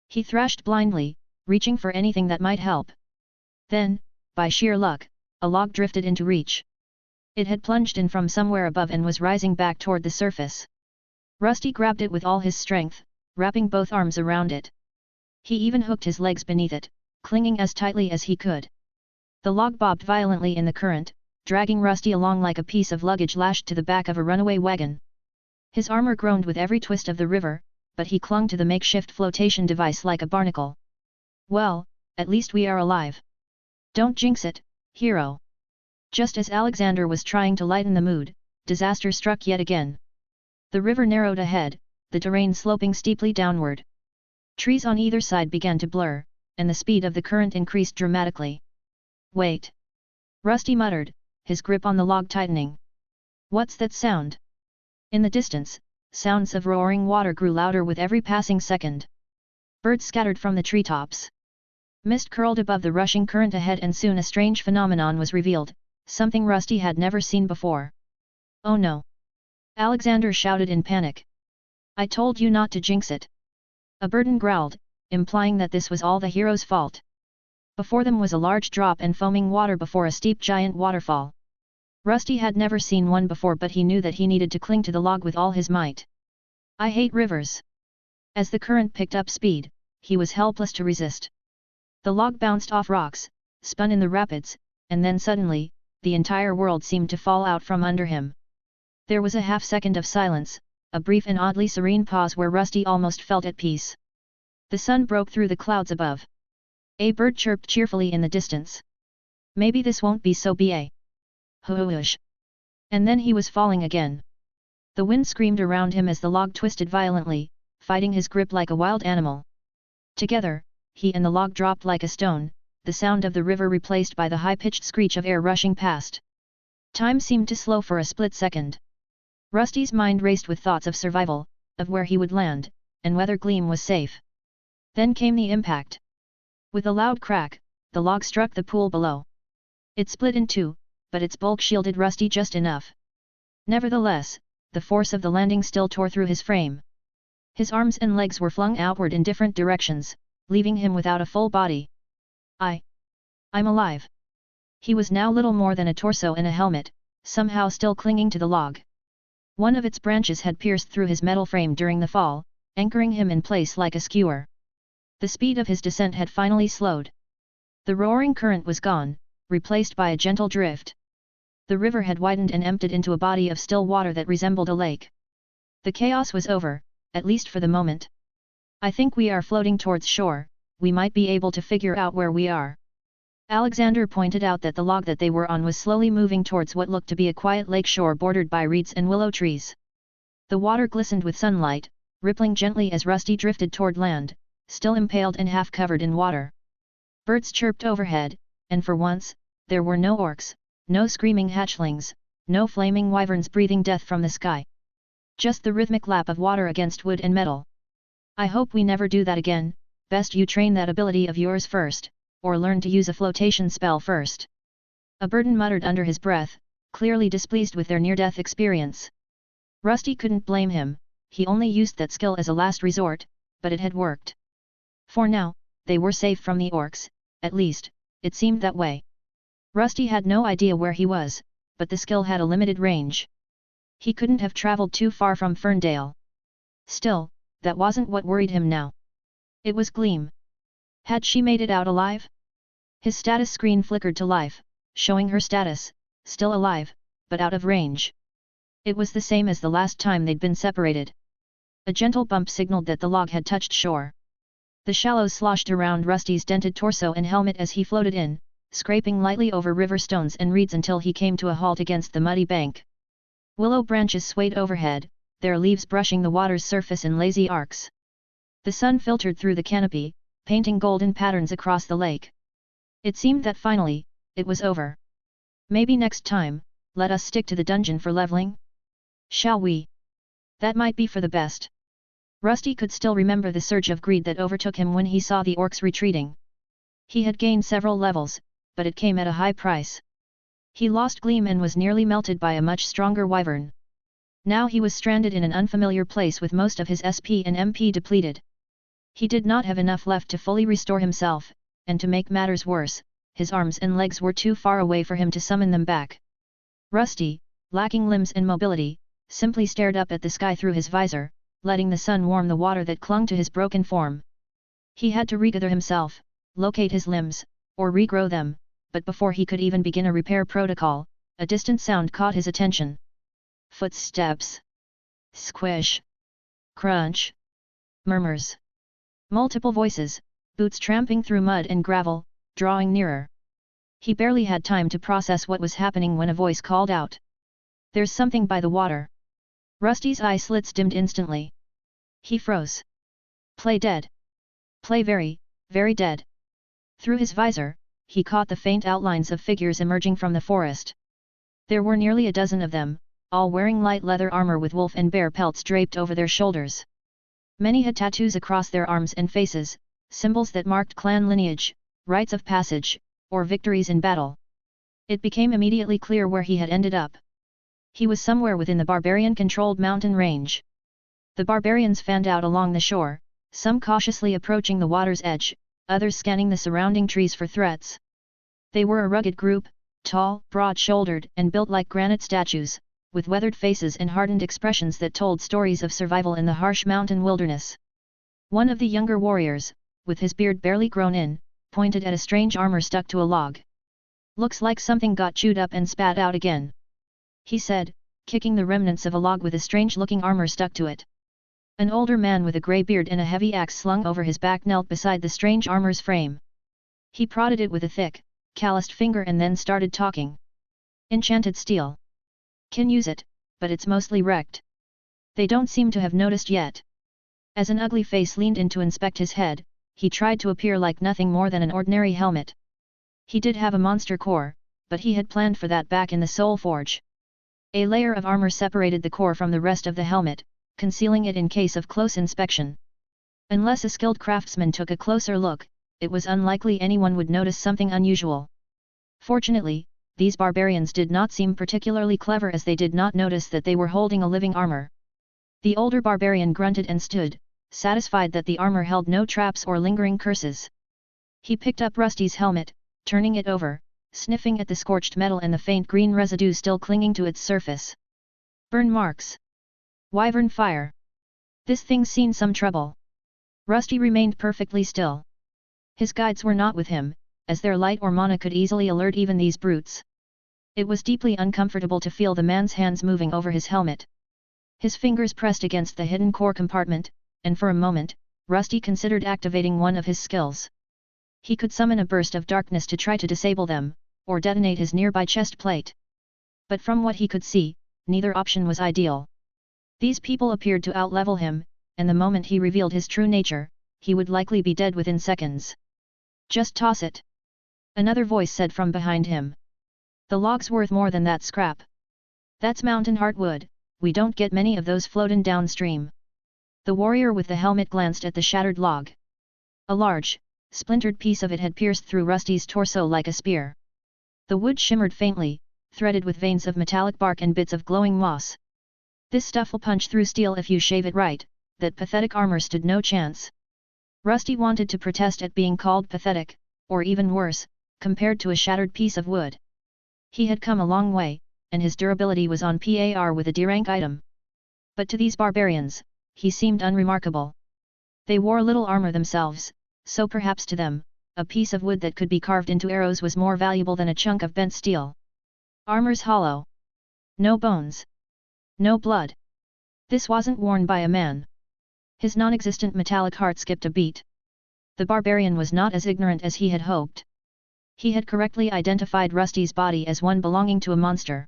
He thrashed blindly, reaching for anything that might help. Then, by sheer luck, a log drifted into reach. It had plunged in from somewhere above and was rising back toward the surface. Rusty grabbed it with all his strength, wrapping both arms around it. He even hooked his legs beneath it, clinging as tightly as he could. The log bobbed violently in the current, dragging Rusty along like a piece of luggage lashed to the back of a runaway wagon. His armor groaned with every twist of the river, but he clung to the makeshift flotation device like a barnacle. Well, at least we are alive. Don't jinx it, hero. Just as Alexander was trying to lighten the mood, disaster struck yet again. The river narrowed ahead, the terrain sloping steeply downward. Trees on either side began to blur, and the speed of the current increased dramatically. Wait! Rusty muttered, his grip on the log tightening. What's that sound? In the distance, sounds of roaring water grew louder with every passing second. Birds scattered from the treetops. Mist curled above the rushing current ahead and soon a strange phenomenon was revealed, something Rusty had never seen before. Oh no! Alexander shouted in panic. I told you not to jinx it. Aberton growled, implying that this was all the hero's fault. Before them was a large drop and foaming water before a steep giant waterfall. Rusty had never seen one before, but he knew that he needed to cling to the log with all his might. I hate rivers. As the current picked up speed, he was helpless to resist. The log bounced off rocks, spun in the rapids, and then suddenly, the entire world seemed to fall out from under him. There was a half-second of silence, a brief and oddly serene pause where Rusty almost felt at peace. The sun broke through the clouds above. A bird chirped cheerfully in the distance. Maybe this won't be so bad. Hoosh! And then he was falling again. The wind screamed around him as the log twisted violently, fighting his grip like a wild animal. Together, he and the log dropped like a stone, the sound of the river replaced by the high-pitched screech of air rushing past. Time seemed to slow for a split second. Rusty's mind raced with thoughts of survival, of where he would land, and whether Gleam was safe. Then came the impact. With a loud crack, the log struck the pool below. It split in two, but its bulk shielded Rusty just enough. Nevertheless, the force of the landing still tore through his frame. His arms and legs were flung outward in different directions, leaving him without a full body. I'm alive. He was now little more than a torso in a helmet, somehow still clinging to the log. One of its branches had pierced through his metal frame during the fall, anchoring him in place like a skewer. The speed of his descent had finally slowed. The roaring current was gone, replaced by a gentle drift. The river had widened and emptied into a body of still water that resembled a lake. The chaos was over, at least for the moment. I think we are floating towards shore, we might be able to figure out where we are. Alexander pointed out that the log that they were on was slowly moving towards what looked to be a quiet lake shore bordered by reeds and willow trees. The water glistened with sunlight, rippling gently as Rusty drifted toward land, still impaled and half covered in water. Birds chirped overhead, and for once, there were no orcs, no screaming hatchlings, no flaming wyverns breathing death from the sky. Just the rhythmic lap of water against wood and metal. I hope we never do that again. Best you train that ability of yours first, or learn to use a flotation spell first. A burden muttered under his breath, clearly displeased with their near-death experience. Rusty couldn't blame him, he only used that skill as a last resort, but it had worked. For now, they were safe from the orcs, at least, it seemed that way. Rusty had no idea where he was, but the skill had a limited range. He couldn't have traveled too far from Ferndale. Still, that wasn't what worried him now. It was Gleam. Had she made it out alive? His status screen flickered to life, showing her status, still alive, but out of range. It was the same as the last time they'd been separated. A gentle bump signaled that the log had touched shore. The shallows sloshed around Rusty's dented torso and helmet as he floated in, scraping lightly over river stones and reeds until he came to a halt against the muddy bank. Willow branches swayed overhead, their leaves brushing the water's surface in lazy arcs. The sun filtered through the canopy, painting golden patterns across the lake. It seemed that finally, it was over. Maybe next time, let us stick to the dungeon for leveling? Shall we? That might be for the best. Rusty could still remember the surge of greed that overtook him when he saw the orcs retreating. He had gained several levels, but it came at a high price. He lost Gleam and was nearly melted by a much stronger wyvern. Now he was stranded in an unfamiliar place with most of his SP and MP depleted. He did not have enough left to fully restore himself, and to make matters worse, his arms and legs were too far away for him to summon them back. Rusty, lacking limbs and mobility, simply stared up at the sky through his visor, letting the sun warm the water that clung to his broken form. He had to regather himself, locate his limbs, or regrow them, but before he could even begin a repair protocol, a distant sound caught his attention. Footsteps. Squish. Crunch. Murmurs. Multiple voices, boots tramping through mud and gravel, drawing nearer. He barely had time to process what was happening when a voice called out. There's something by the water. Rusty's eye slits dimmed instantly. He froze. Play dead. Play very, very dead. Through his visor, he caught the faint outlines of figures emerging from the forest. There were nearly a dozen of them, all wearing light leather armor with wolf and bear pelts draped over their shoulders. Many had tattoos across their arms and faces, symbols that marked clan lineage, rites of passage, or victories in battle. It became immediately clear where he had ended up. He was somewhere within the barbarian-controlled mountain range. The barbarians fanned out along the shore, some cautiously approaching the water's edge, others scanning the surrounding trees for threats. They were a rugged group, tall, broad-shouldered and built like granite statues, with weathered faces and hardened expressions that told stories of survival in the harsh mountain wilderness. One of the younger warriors, with his beard barely grown in, pointed at a strange armor stuck to a log. Looks like something got chewed up and spat out again, he said, kicking the remnants of a log with a strange-looking armor stuck to it. An older man with a grey beard and a heavy axe slung over his back knelt beside the strange armor's frame. He prodded it with a thick, calloused finger and then started talking. Enchanted steel. Can use it, but it's mostly wrecked. They don't seem to have noticed yet. As an ugly face leaned in to inspect his head, he tried to appear like nothing more than an ordinary helmet. He did have a monster core, but he had planned for that back in the Soul Forge. A layer of armor separated the core from the rest of the helmet, concealing it in case of close inspection. Unless a skilled craftsman took a closer look, it was unlikely anyone would notice something unusual. Fortunately, these barbarians did not seem particularly clever as they did not notice that they were holding a living armor. The older barbarian grunted and stood, satisfied that the armor held no traps or lingering curses. He picked up Rusty's helmet, turning it over, sniffing at the scorched metal and the faint green residue still clinging to its surface. Burn marks. Wyvern fire. This thing's seen some trouble. Rusty remained perfectly still. His guides were not with him, as their light or mana could easily alert even these brutes. It was deeply uncomfortable to feel the man's hands moving over his helmet. His fingers pressed against the hidden core compartment, and for a moment, Rusty considered activating one of his skills. He could summon a burst of darkness to try to disable them, or detonate his nearby chest plate. But from what he could see, neither option was ideal. These people appeared to outlevel him, and the moment he revealed his true nature, he would likely be dead within seconds. Just toss it. Another voice said from behind him. The log's worth more than that scrap. That's mountain heartwood, we don't get many of those floatin' downstream. The warrior with the helmet glanced at the shattered log. A large, splintered piece of it had pierced through Rusty's torso like a spear. The wood shimmered faintly, threaded with veins of metallic bark and bits of glowing moss. This stuff'll punch through steel if you shave it right, that pathetic armor stood no chance. Rusty wanted to protest at being called pathetic, or even worse, compared to a shattered piece of wood. He had come a long way, and his durability was on par with a D-rank item. But to these barbarians, he seemed unremarkable. They wore little armor themselves, so perhaps to them, a piece of wood that could be carved into arrows was more valuable than a chunk of bent steel. Armor's hollow. No bones. No blood. This wasn't worn by a man. His non-existent metallic heart skipped a beat. The barbarian was not as ignorant as he had hoped. He had correctly identified Rusty's body as one belonging to a monster.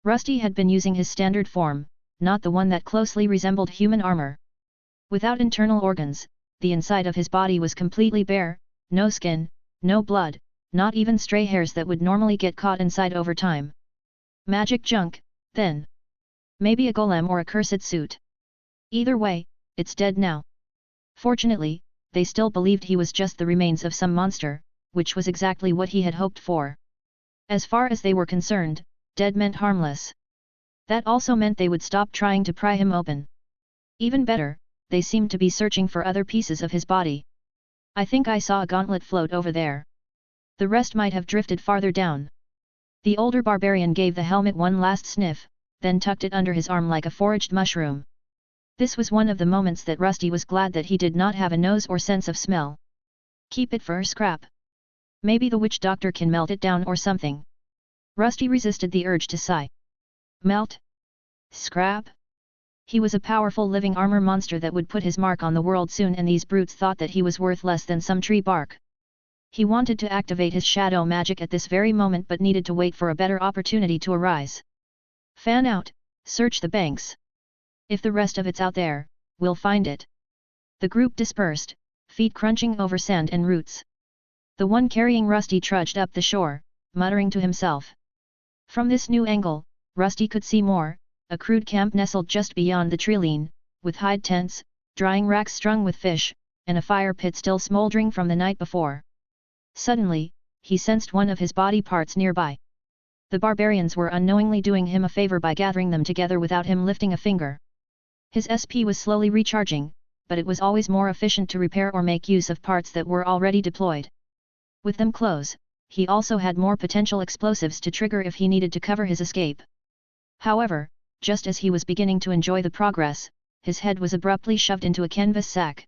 Rusty had been using his standard form, not the one that closely resembled human armor. Without internal organs, the inside of his body was completely bare, no skin, no blood, not even stray hairs that would normally get caught inside over time. Magic junk, then. Maybe a golem or a cursed suit. Either way, it's dead now. Fortunately, they still believed he was just the remains of some monster, which was exactly what he had hoped for. As far as they were concerned, dead meant harmless. That also meant they would stop trying to pry him open. Even better, they seemed to be searching for other pieces of his body. I think I saw a gauntlet float over there. The rest might have drifted farther down. The older barbarian gave the helmet one last sniff, then tucked it under his arm like a foraged mushroom. This was one of the moments that Rusty was glad that he did not have a nose or sense of smell. Keep it for scrap. Maybe the witch doctor can melt it down or something. Rusty resisted the urge to sigh. Melt? Scrap? He was a powerful living armor monster that would put his mark on the world soon, and these brutes thought that he was worth less than some tree bark. He wanted to activate his shadow magic at this very moment but needed to wait for a better opportunity to arise. Fan out, search the banks. If the rest of it's out there, we'll find it. The group dispersed, feet crunching over sand and roots. The one carrying Rusty trudged up the shore, muttering to himself. From this new angle, Rusty could see more, a crude camp nestled just beyond the treeline, with hide tents, drying racks strung with fish, and a fire pit still smoldering from the night before. Suddenly, he sensed one of his body parts nearby. The barbarians were unknowingly doing him a favor by gathering them together without him lifting a finger. His SP was slowly recharging, but it was always more efficient to repair or make use of parts that were already deployed. With them close, he also had more potential explosives to trigger if he needed to cover his escape. However, just as he was beginning to enjoy the progress, his head was abruptly shoved into a canvas sack.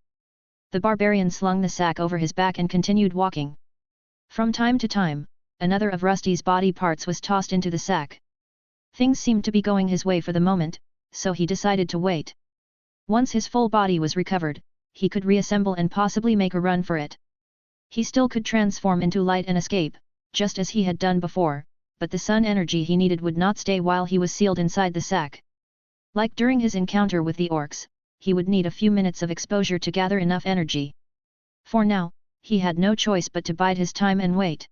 The barbarian slung the sack over his back and continued walking. From time to time, another of Rusty's body parts was tossed into the sack. Things seemed to be going his way for the moment, so he decided to wait. Once his full body was recovered, he could reassemble and possibly make a run for it. He still could transform into light and escape, just as he had done before, but the sun energy he needed would not stay while he was sealed inside the sack. Like during his encounter with the orcs, he would need a few minutes of exposure to gather enough energy. For now, he had no choice but to bide his time and wait.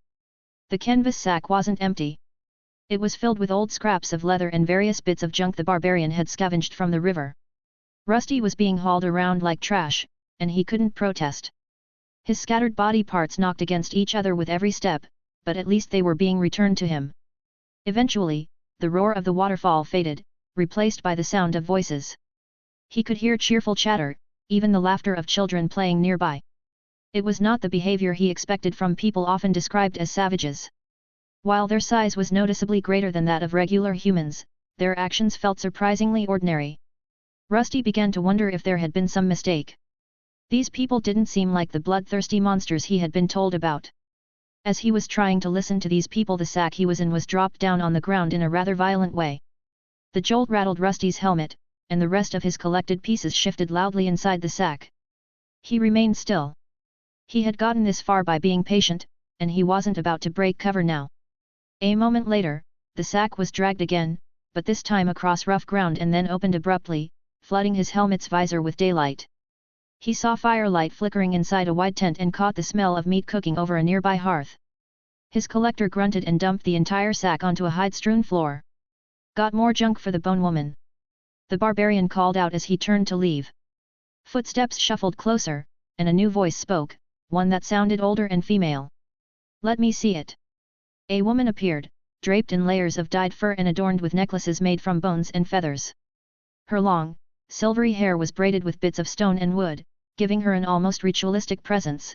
The canvas sack wasn't empty. It was filled with old scraps of leather and various bits of junk the barbarian had scavenged from the river. Rusty was being hauled around like trash, and he couldn't protest. His scattered body parts knocked against each other with every step, but at least they were being returned to him. Eventually, the roar of the waterfall faded, replaced by the sound of voices. He could hear cheerful chatter, even the laughter of children playing nearby. It was not the behavior he expected from people often described as savages. While their size was noticeably greater than that of regular humans, their actions felt surprisingly ordinary. Rusty began to wonder if there had been some mistake. These people didn't seem like the bloodthirsty monsters he had been told about. As he was trying to listen to these people, the sack he was in was dropped down on the ground in a rather violent way. The jolt rattled Rusty's helmet, and the rest of his collected pieces shifted loudly inside the sack. He remained still. He had gotten this far by being patient, and he wasn't about to break cover now. A moment later, the sack was dragged again, but this time across rough ground and then opened abruptly, flooding his helmet's visor with daylight. He saw firelight flickering inside a wide tent and caught the smell of meat cooking over a nearby hearth. His collector grunted and dumped the entire sack onto a hide-strewn floor. "Got more junk for the bone woman?" the barbarian called out as he turned to leave. Footsteps shuffled closer, and a new voice spoke, one that sounded older and female. "Let me see it." A woman appeared, draped in layers of dyed fur and adorned with necklaces made from bones and feathers. Her long, silvery hair was braided with bits of stone and wood, giving her an almost ritualistic presence.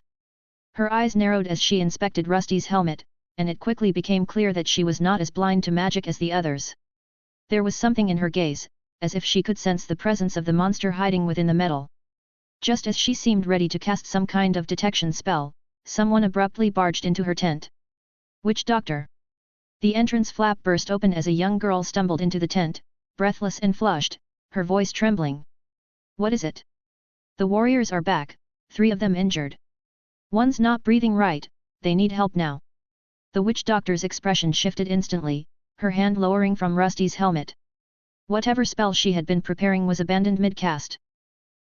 Her eyes narrowed as she inspected Rusty's helmet, and it quickly became clear that she was not as blind to magic as the others. There was something in her gaze, as if she could sense the presence of the monster hiding within the metal. Just as she seemed ready to cast some kind of detection spell, someone abruptly barged into her tent. "Witch Doctor!" The entrance flap burst open as a young girl stumbled into the tent, breathless and flushed, her voice trembling. "What is it?" "The warriors are back, 3 of them injured. One's not breathing right, they need help now." The witch doctor's expression shifted instantly, her hand lowering from Rusty's helmet. Whatever spell she had been preparing was abandoned mid-cast.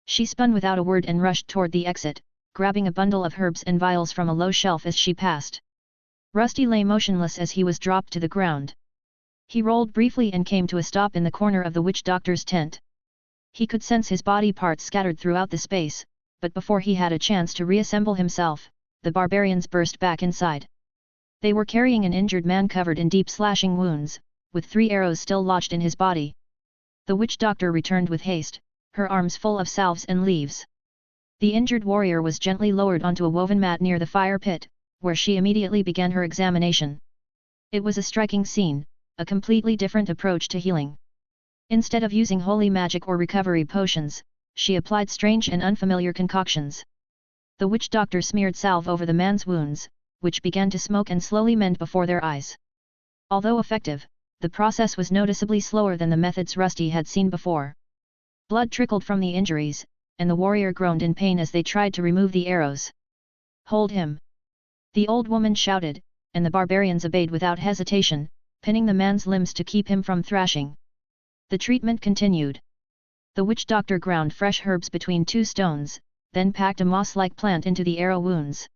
She spun without a word and rushed toward the exit, grabbing a bundle of herbs and vials from a low shelf as she passed. Rusty lay motionless as he was dropped to the ground. He rolled briefly and came to a stop in the corner of the witch doctor's tent. He could sense his body parts scattered throughout the space, but before he had a chance to reassemble himself, the barbarians burst back inside. They were carrying an injured man covered in deep slashing wounds, with 3 arrows still lodged in his body. The witch doctor returned with haste, her arms full of salves and leaves. The injured warrior was gently lowered onto a woven mat near the fire pit, where she immediately began her examination. It was a striking scene, a completely different approach to healing. Instead of using holy magic or recovery potions, she applied strange and unfamiliar concoctions. The witch doctor smeared salve over the man's wounds, which began to smoke and slowly mend before their eyes. Although effective, the process was noticeably slower than the methods Rusty had seen before. Blood trickled from the injuries, and the warrior groaned in pain as they tried to remove the arrows. "Hold him!" the old woman shouted, and the barbarians obeyed without hesitation, pinning the man's limbs to keep him from thrashing. The treatment continued. The witch doctor ground fresh herbs between 2 stones, then packed a moss-like plant into the arrow wounds.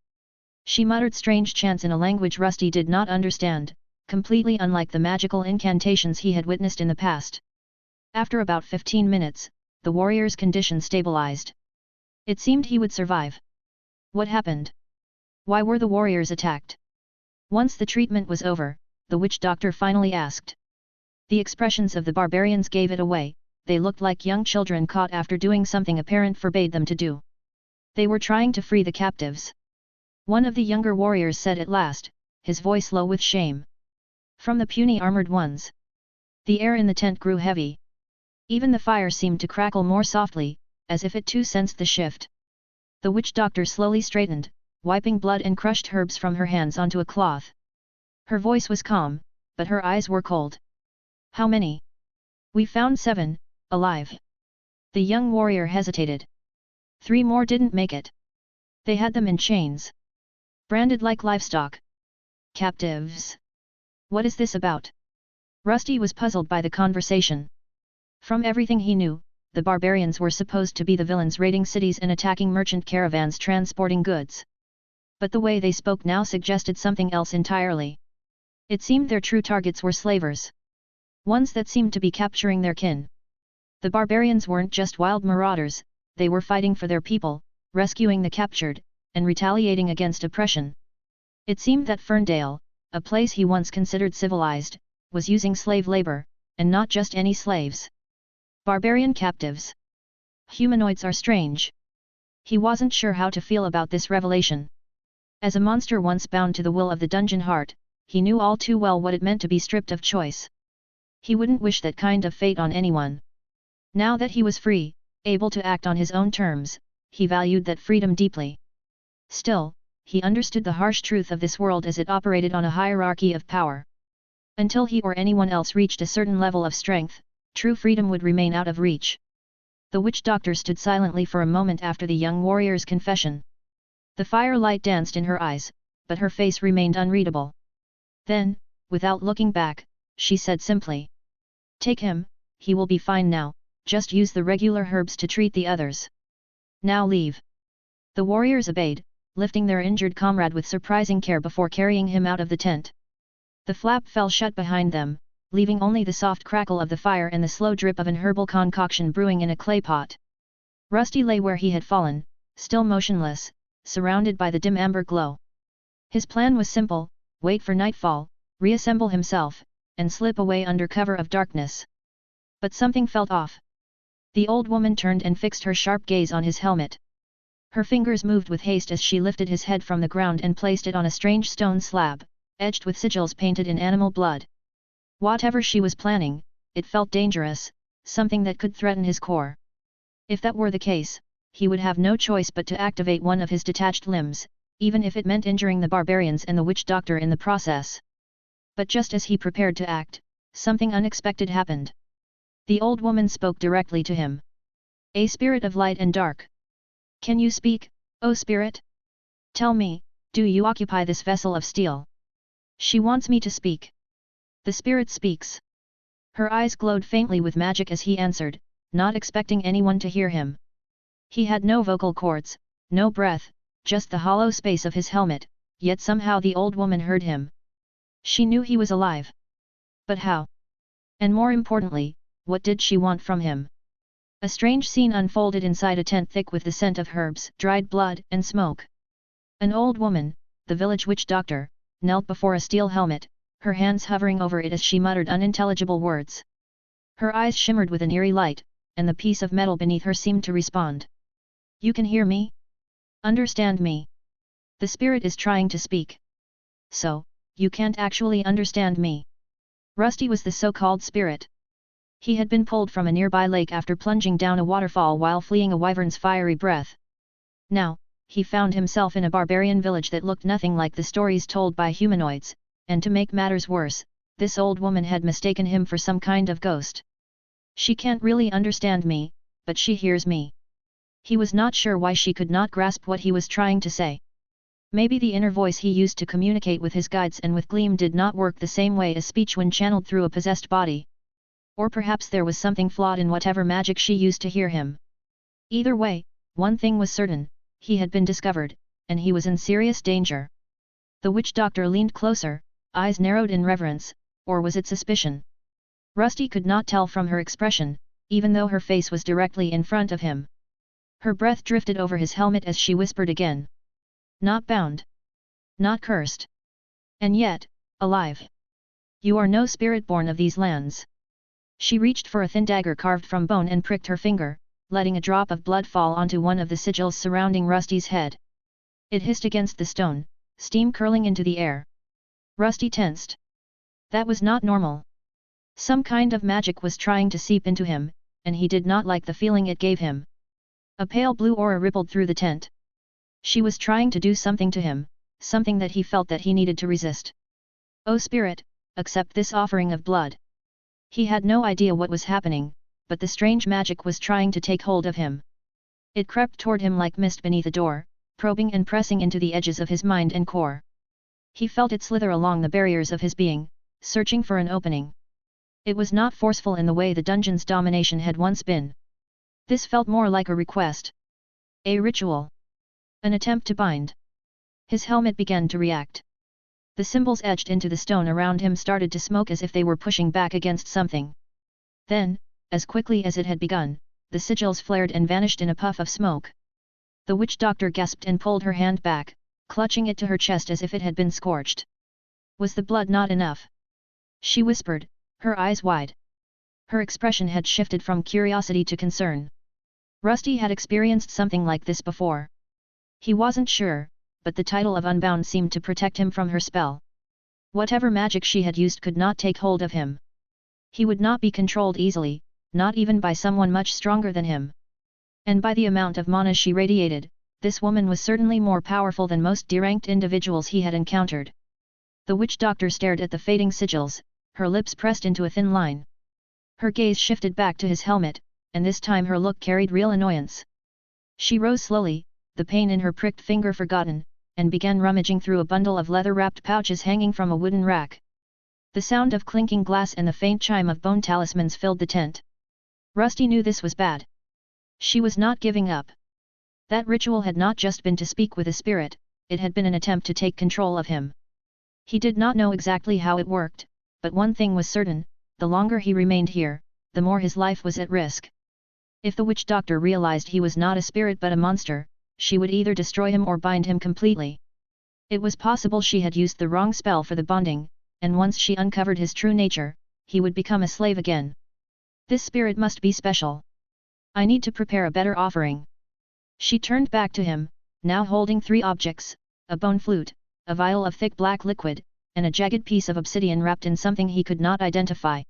She muttered strange chants in a language Rusty did not understand, completely unlike the magical incantations he had witnessed in the past. After about 15 minutes, the warrior's condition stabilized. It seemed he would survive. What happened? Why were the warriors attacked? Once the treatment was over, the witch doctor finally asked. The expressions of the barbarians gave it away, they looked like young children caught after doing something a parent forbade them to do. They were trying to free the captives. One of the younger warriors said at last, his voice low with shame. From the puny armored ones. The air in the tent grew heavy. Even the fire seemed to crackle more softly, as if it too sensed the shift. The witch doctor slowly straightened, wiping blood and crushed herbs from her hands onto a cloth. Her voice was calm, but her eyes were cold. "How many?" "We found 7, alive." The young warrior hesitated. 3 more didn't make it. They had them in chains. Branded like livestock. Captives. What is this about? Rusty was puzzled by the conversation. From everything he knew, the barbarians were supposed to be the villains raiding cities and attacking merchant caravans transporting goods. But the way they spoke now suggested something else entirely. It seemed their true targets were slavers. Ones that seemed to be capturing their kin. The barbarians weren't just wild marauders, they were fighting for their people, rescuing the captured, and retaliating against oppression. It seemed that Ferndale, a place he once considered civilized, was using slave labor, and not just any slaves. Barbarian captives. Humanoids are strange. He wasn't sure how to feel about this revelation. As a monster once bound to the will of the dungeon heart, he knew all too well what it meant to be stripped of choice. He wouldn't wish that kind of fate on anyone. Now that he was free, able to act on his own terms, he valued that freedom deeply. Still, he understood the harsh truth of this world as it operated on a hierarchy of power. Until he or anyone else reached a certain level of strength, true freedom would remain out of reach. The witch doctor stood silently for a moment after the young warrior's confession. The firelight danced in her eyes, but her face remained unreadable. Then, without looking back, she said simply, "Take him, he will be fine now, just use the regular herbs to treat the others. Now leave. The warriors obeyed, lifting their injured comrade with surprising care before carrying him out of the tent. The flap fell shut behind them, leaving only the soft crackle of the fire and the slow drip of an herbal concoction brewing in a clay pot. Rusty lay where he had fallen, still motionless, surrounded by the dim amber glow. His plan was simple: wait for nightfall, reassemble himself, and slip away under cover of darkness. But something felt off. The old woman turned and fixed her sharp gaze on his helmet. Her fingers moved with haste as she lifted his head from the ground and placed it on a strange stone slab, edged with sigils painted in animal blood. Whatever she was planning, it felt dangerous, something that could threaten his core. If that were the case, he would have no choice but to activate one of his detached limbs, even if it meant injuring the barbarians and the witch doctor in the process. But just as he prepared to act, something unexpected happened. The old woman spoke directly to him. "A spirit of light and dark. Can you speak, O spirit? Tell me, do you occupy this vessel of steel?" "She wants me to speak." The spirit speaks. Her eyes glowed faintly with magic as he answered, not expecting anyone to hear him. He had no vocal cords, no breath, just the hollow space of his helmet, yet somehow the old woman heard him. She knew he was alive. But how? And more importantly, what did she want from him? A strange scene unfolded inside a tent thick with the scent of herbs, dried blood, and smoke. An old woman, the village witch doctor, knelt before a steel helmet, her hands hovering over it as she muttered unintelligible words. Her eyes shimmered with an eerie light, and the piece of metal beneath her seemed to respond. "You can hear me? Understand me? The spirit is trying to speak. So, you can't actually understand me." Rusty was the so-called spirit. He had been pulled from a nearby lake after plunging down a waterfall while fleeing a wyvern's fiery breath. Now, he found himself in a barbarian village that looked nothing like the stories told by humanoids, and to make matters worse, this old woman had mistaken him for some kind of ghost. "She can't really understand me, but she hears me." He was not sure why she could not grasp what he was trying to say. Maybe the inner voice he used to communicate with his guides and with Gleam did not work the same way as speech when channeled through a possessed body. Or perhaps there was something flawed in whatever magic she used to hear him. Either way, one thing was certain: he had been discovered, and he was in serious danger. The witch doctor leaned closer, eyes narrowed in reverence, or was it suspicion? Rusty could not tell from her expression, even though her face was directly in front of him. Her breath drifted over his helmet as she whispered again. "Not bound. Not cursed. And yet, alive. You are no spirit born of these lands." She reached for a thin dagger carved from bone and pricked her finger, letting a drop of blood fall onto one of the sigils surrounding Rusty's head. It hissed against the stone, steam curling into the air. Rusty tensed. That was not normal. Some kind of magic was trying to seep into him, and he did not like the feeling it gave him. A pale blue aura rippled through the tent. She was trying to do something to him, something that he felt that he needed to resist. "Oh spirit, accept this offering of blood." He had no idea what was happening, but the strange magic was trying to take hold of him. It crept toward him like mist beneath a door, probing and pressing into the edges of his mind and core. He felt it slither along the barriers of his being, searching for an opening. It was not forceful in the way the dungeon's domination had once been. This felt more like a request. A ritual. An attempt to bind. His helmet began to react. The symbols etched into the stone around him started to smoke as if they were pushing back against something. Then, as quickly as it had begun, the sigils flared and vanished in a puff of smoke. The witch doctor gasped and pulled her hand back, clutching it to her chest as if it had been scorched. Was the blood not enough? She whispered, her eyes wide. Her expression had shifted from curiosity to concern. Rusty had experienced something like this before. He wasn't sure, but the title of Unbound seemed to protect him from her spell. Whatever magic she had used could not take hold of him. He would not be controlled easily, not even by someone much stronger than him. And by the amount of mana she radiated, this woman was certainly more powerful than most deranked individuals he had encountered. The witch doctor stared at the fading sigils, her lips pressed into a thin line. Her gaze shifted back to his helmet, and this time her look carried real annoyance. She rose slowly, the pain in her pricked finger forgotten, and began rummaging through a bundle of leather-wrapped pouches hanging from a wooden rack. The sound of clinking glass and the faint chime of bone talismans filled the tent. Rusty knew this was bad. She was not giving up. That ritual had not just been to speak with a spirit, it had been an attempt to take control of him. He did not know exactly how it worked, but one thing was certain, the longer he remained here, the more his life was at risk. If the witch doctor realized he was not a spirit but a monster, she would either destroy him or bind him completely. It was possible she had used the wrong spell for the bonding, and once she uncovered his true nature, he would become a slave again. This spirit must be special. I need to prepare a better offering. She turned back to him, now holding 3 objects, a bone flute, a vial of thick black liquid, and a jagged piece of obsidian wrapped in something he could not identify.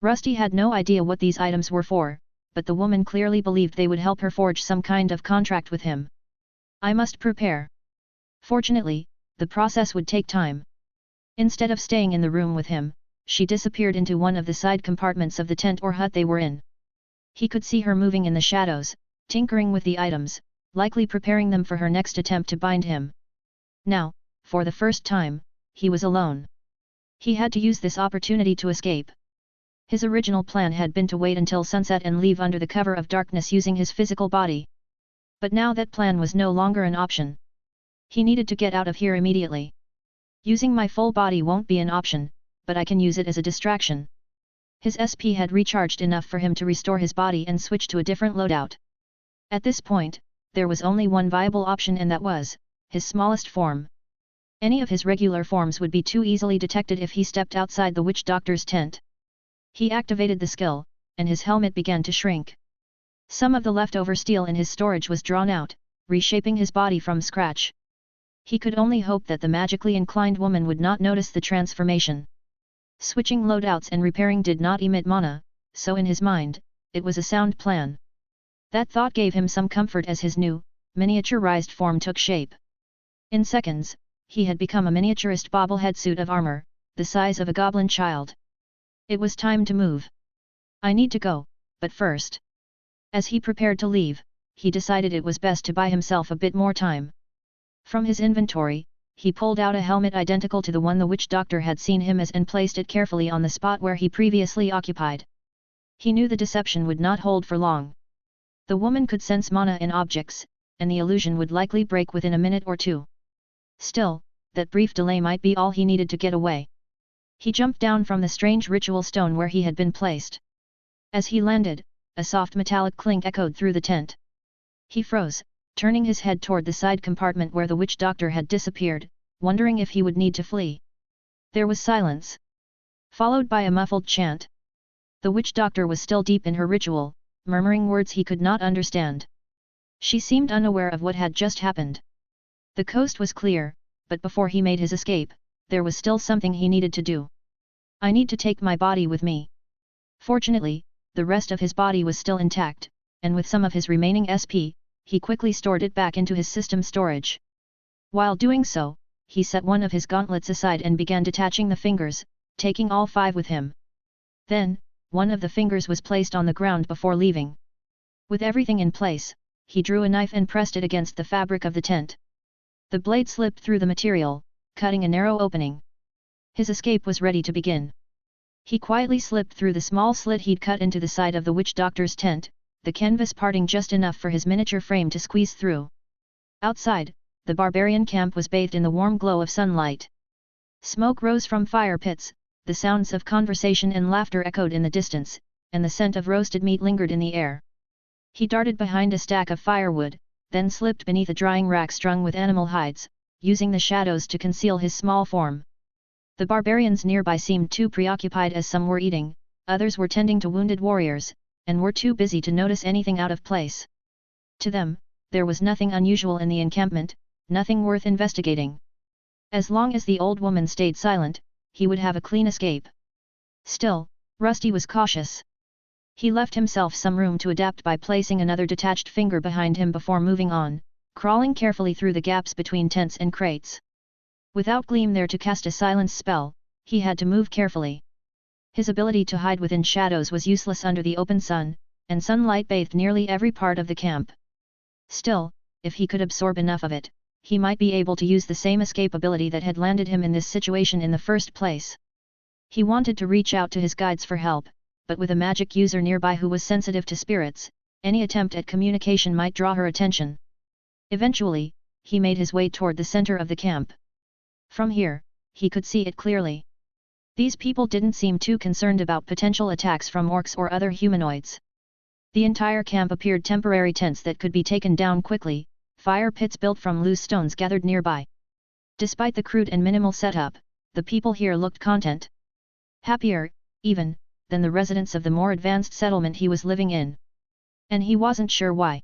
Rusty had no idea what these items were for, but the woman clearly believed they would help her forge some kind of contract with him. I must prepare. Fortunately, the process would take time. Instead of staying in the room with him, she disappeared into one of the side compartments of the tent or hut they were in. He could see her moving in the shadows, tinkering with the items, likely preparing them for her next attempt to bind him. Now, for the first time, he was alone. He had to use this opportunity to escape. His original plan had been to wait until sunset and leave under the cover of darkness using his physical body. But now that plan was no longer an option. He needed to get out of here immediately. Using my full body won't be an option, but I can use it as a distraction. His SP had recharged enough for him to restore his body and switch to a different loadout. At this point, there was only one viable option, and that was his smallest form. Any of his regular forms would be too easily detected if he stepped outside the witch doctor's tent. He activated the skill, and his helmet began to shrink. Some of the leftover steel in his storage was drawn out, reshaping his body from scratch. He could only hope that the magically inclined woman would not notice the transformation. Switching loadouts and repairing did not emit mana, so in his mind, it was a sound plan. That thought gave him some comfort as his new, miniaturized form took shape. In seconds, he had become a miniaturist bobblehead suit of armor, the size of a goblin child. It was time to move. I need to go, but first. As he prepared to leave, he decided it was best to buy himself a bit more time. From his inventory, he pulled out a helmet identical to the one the witch doctor had seen him as and placed it carefully on the spot where he previously occupied. He knew the deception would not hold for long. The woman could sense mana in objects, and the illusion would likely break within a minute or two. Still, that brief delay might be all he needed to get away. He jumped down from the strange ritual stone where he had been placed. As he landed, a soft metallic clink echoed through the tent. He froze, turning his head toward the side compartment where the witch doctor had disappeared, wondering if he would need to flee. There was silence, followed by a muffled chant. The witch doctor was still deep in her ritual, murmuring words he could not understand. She seemed unaware of what had just happened. The coast was clear, but before he made his escape, there was still something he needed to do. I need to take my body with me. Fortunately, the rest of his body was still intact, and with some of his remaining SP, he quickly stored it back into his system storage. While doing so, he set one of his gauntlets aside and began detaching the fingers, taking all 5 with him. Then, one of the fingers was placed on the ground before leaving. With everything in place, he drew a knife and pressed it against the fabric of the tent. The blade slipped through the material, cutting a narrow opening. His escape was ready to begin. He quietly slipped through the small slit he'd cut into the side of the witch doctor's tent, the canvas parting just enough for his miniature frame to squeeze through. Outside, the barbarian camp was bathed in the warm glow of sunlight. Smoke rose from fire pits, the sounds of conversation and laughter echoed in the distance, and the scent of roasted meat lingered in the air. He darted behind a stack of firewood, then slipped beneath a drying rack strung with animal hides, using the shadows to conceal his small form. The barbarians nearby seemed too preoccupied, as some were eating, others were tending to wounded warriors, and were too busy to notice anything out of place. To them, there was nothing unusual in the encampment, nothing worth investigating. As long as the old woman stayed silent, he would have a clean escape. Still, Rusty was cautious. He left himself some room to adapt by placing another detached finger behind him before moving on, crawling carefully through the gaps between tents and crates. Without Gleam there to cast a silence spell, he had to move carefully. His ability to hide within shadows was useless under the open sun, and sunlight bathed nearly every part of the camp. Still, if he could absorb enough of it, he might be able to use the same escape ability that had landed him in this situation in the first place. He wanted to reach out to his guides for help, but with a magic user nearby who was sensitive to spirits, any attempt at communication might draw her attention. Eventually, he made his way toward the center of the camp. From here, he could see it clearly. These people didn't seem too concerned about potential attacks from orcs or other humanoids. The entire camp appeared temporary tents that could be taken down quickly, fire pits built from loose stones gathered nearby. Despite the crude and minimal setup, the people here looked content. Happier, even, than the residents of the more advanced settlement he was living in. And he wasn't sure why.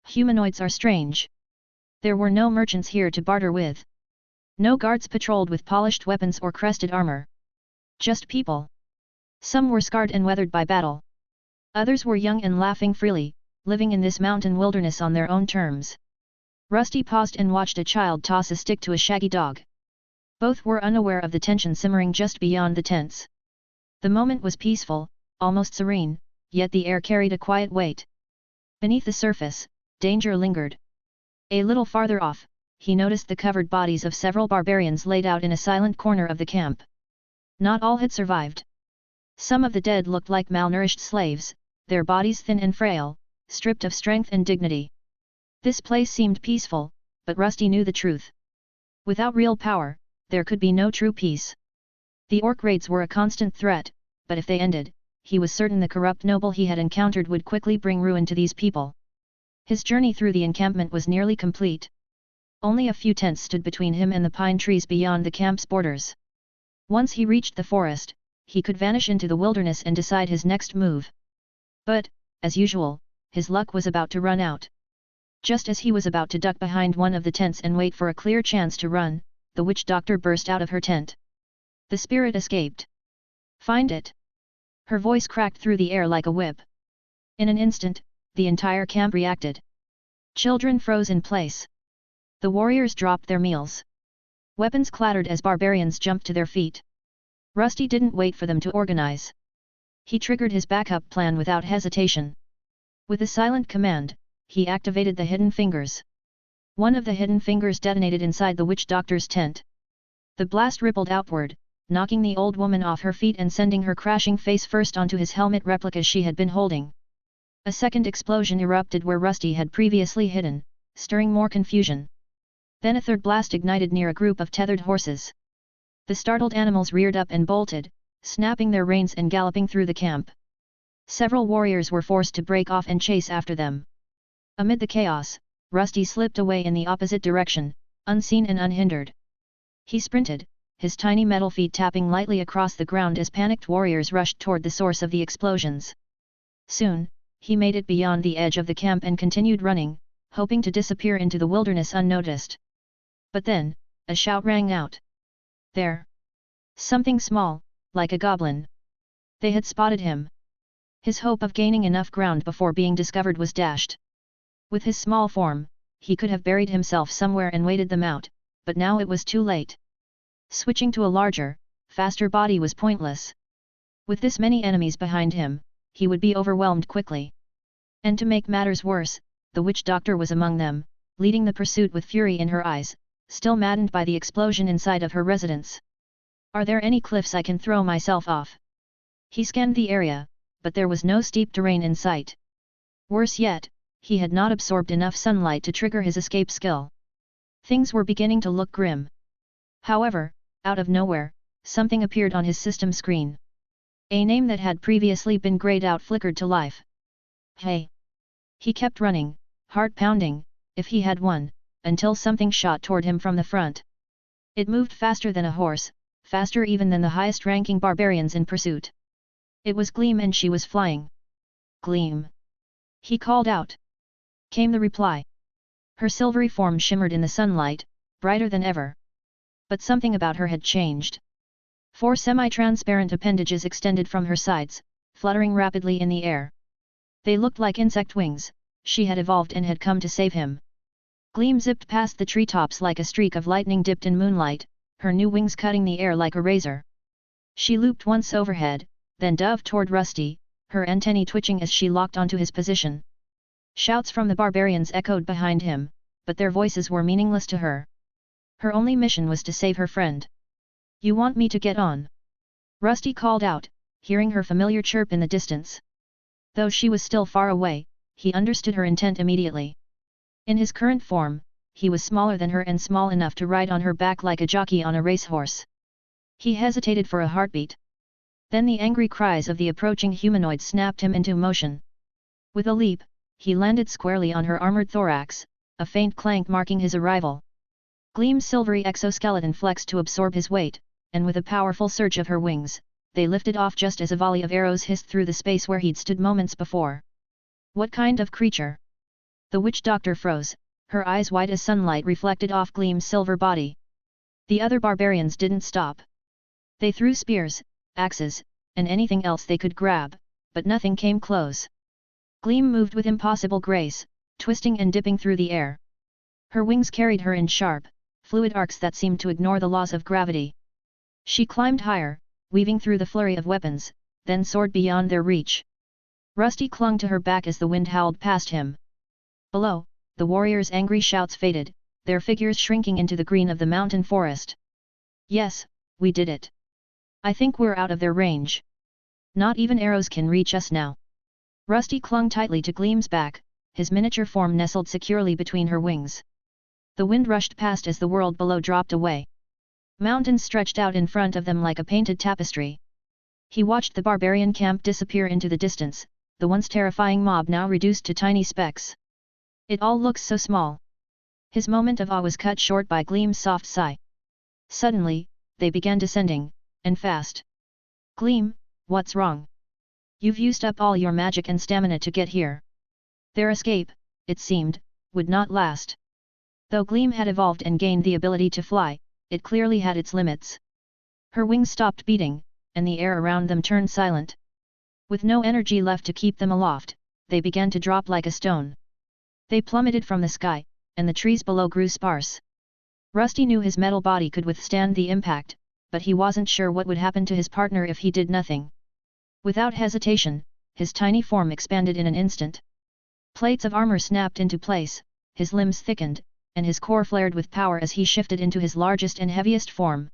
Humanoids are strange. There were no merchants here to barter with. No guards patrolled with polished weapons or crested armor. Just people. Some were scarred and weathered by battle. Others were young and laughing freely, living in this mountain wilderness on their own terms. Rusty paused and watched a child toss a stick to a shaggy dog. Both were unaware of the tension simmering just beyond the tents. The moment was peaceful, almost serene, yet the air carried a quiet weight. Beneath the surface, danger lingered. A little farther off, he noticed the covered bodies of several barbarians laid out in a silent corner of the camp. Not all had survived. Some of the dead looked like malnourished slaves, their bodies thin and frail, stripped of strength and dignity. This place seemed peaceful, but Rusty knew the truth. Without real power, there could be no true peace. The orc raids were a constant threat, but if they ended, he was certain the corrupt noble he had encountered would quickly bring ruin to these people. His journey through the encampment was nearly complete. Only a few tents stood between him and the pine trees beyond the camp's borders. Once he reached the forest, he could vanish into the wilderness and decide his next move. But, as usual, his luck was about to run out. Just as he was about to duck behind one of the tents and wait for a clear chance to run, the witch doctor burst out of her tent. The spirit escaped. Find it. Her voice cracked through the air like a whip. In an instant, the entire camp reacted. Children froze in place. The warriors dropped their meals. Weapons clattered as barbarians jumped to their feet. Rusty didn't wait for them to organize. He triggered his backup plan without hesitation. With a silent command, he activated the hidden fingers. One of the hidden fingers detonated inside the witch doctor's tent. The blast rippled outward, knocking the old woman off her feet and sending her crashing face first onto his helmet replica she had been holding. A second explosion erupted where Rusty had previously hidden, stirring more confusion. Then a third blast ignited near a group of tethered horses. The startled animals reared up and bolted, snapping their reins and galloping through the camp. Several warriors were forced to break off and chase after them. Amid the chaos, Rusty slipped away in the opposite direction, unseen and unhindered. He sprinted, his tiny metal feet tapping lightly across the ground as panicked warriors rushed toward the source of the explosions. Soon, he made it beyond the edge of the camp and continued running, hoping to disappear into the wilderness unnoticed. But then, a shout rang out. There! Something small, like a goblin. They had spotted him. His hope of gaining enough ground before being discovered was dashed. With his small form, he could have buried himself somewhere and waited them out, but now it was too late. Switching to a larger, faster body was pointless. With this many enemies behind him, he would be overwhelmed quickly. And to make matters worse, the witch doctor was among them, leading the pursuit with fury in her eyes, still maddened by the explosion inside of her residence. Are there any cliffs I can throw myself off? He scanned the area, but there was no steep terrain in sight. Worse yet, he had not absorbed enough sunlight to trigger his escape skill. Things were beginning to look grim. However, out of nowhere, something appeared on his system screen. A name that had previously been grayed out flickered to life. Hey! He kept running, heart pounding, if he had won, until something shot toward him from the front. It moved faster than a horse, faster even than the highest-ranking barbarians in pursuit. It was Gleam and she was flying. Gleam! He called out. Came the reply. Her silvery form shimmered in the sunlight, brighter than ever. But something about her had changed. 4 semi-transparent appendages extended from her sides, fluttering rapidly in the air. They looked like insect wings. She had evolved and had come to save him. Gleam zipped past the treetops like a streak of lightning dipped in moonlight, her new wings cutting the air like a razor. She looped once overhead, then dove toward Rusty, her antennae twitching as she locked onto his position. Shouts from the barbarians echoed behind him, but their voices were meaningless to her. Her only mission was to save her friend. You want me to get on? Rusty called out, hearing her familiar chirp in the distance. Though she was still far away, he understood her intent immediately. In his current form, he was smaller than her and small enough to ride on her back like a jockey on a racehorse. He hesitated for a heartbeat. Then the angry cries of the approaching humanoid snapped him into motion. With a leap, he landed squarely on her armored thorax, a faint clank marking his arrival. Gleam's silvery exoskeleton flexed to absorb his weight, and with a powerful surge of her wings, they lifted off just as a volley of arrows hissed through the space where he'd stood moments before. What kind of creature? The witch doctor froze, her eyes white as sunlight reflected off Gleam's silver body. The other barbarians didn't stop. They threw spears, axes, and anything else they could grab, but nothing came close. Gleam moved with impossible grace, twisting and dipping through the air. Her wings carried her in sharp, fluid arcs that seemed to ignore the laws of gravity. She climbed higher, weaving through the flurry of weapons, then soared beyond their reach. Rusty clung to her back as the wind howled past him. Below, the warriors' angry shouts faded, their figures shrinking into the green of the mountain forest. Yes, we did it. I think we're out of their range. Not even arrows can reach us now. Rusty clung tightly to Gleam's back, his miniature form nestled securely between her wings. The wind rushed past as the world below dropped away. Mountains stretched out in front of them like a painted tapestry. He watched the barbarian camp disappear into the distance, the once terrifying mob now reduced to tiny specks. It all looks so small. His moment of awe was cut short by Gleam's soft sigh. Suddenly, they began descending, and fast. Gleam, what's wrong? You've used up all your magic and stamina to get here. Their escape, it seemed, would not last. Though Gleam had evolved and gained the ability to fly, it clearly had its limits. Her wings stopped beating, and the air around them turned silent. With no energy left to keep them aloft, they began to drop like a stone. They plummeted from the sky, and the trees below grew sparse. Rusty knew his metal body could withstand the impact, but he wasn't sure what would happen to his partner if he did nothing. Without hesitation, his tiny form expanded in an instant. Plates of armor snapped into place, his limbs thickened, and his core flared with power as he shifted into his largest and heaviest form.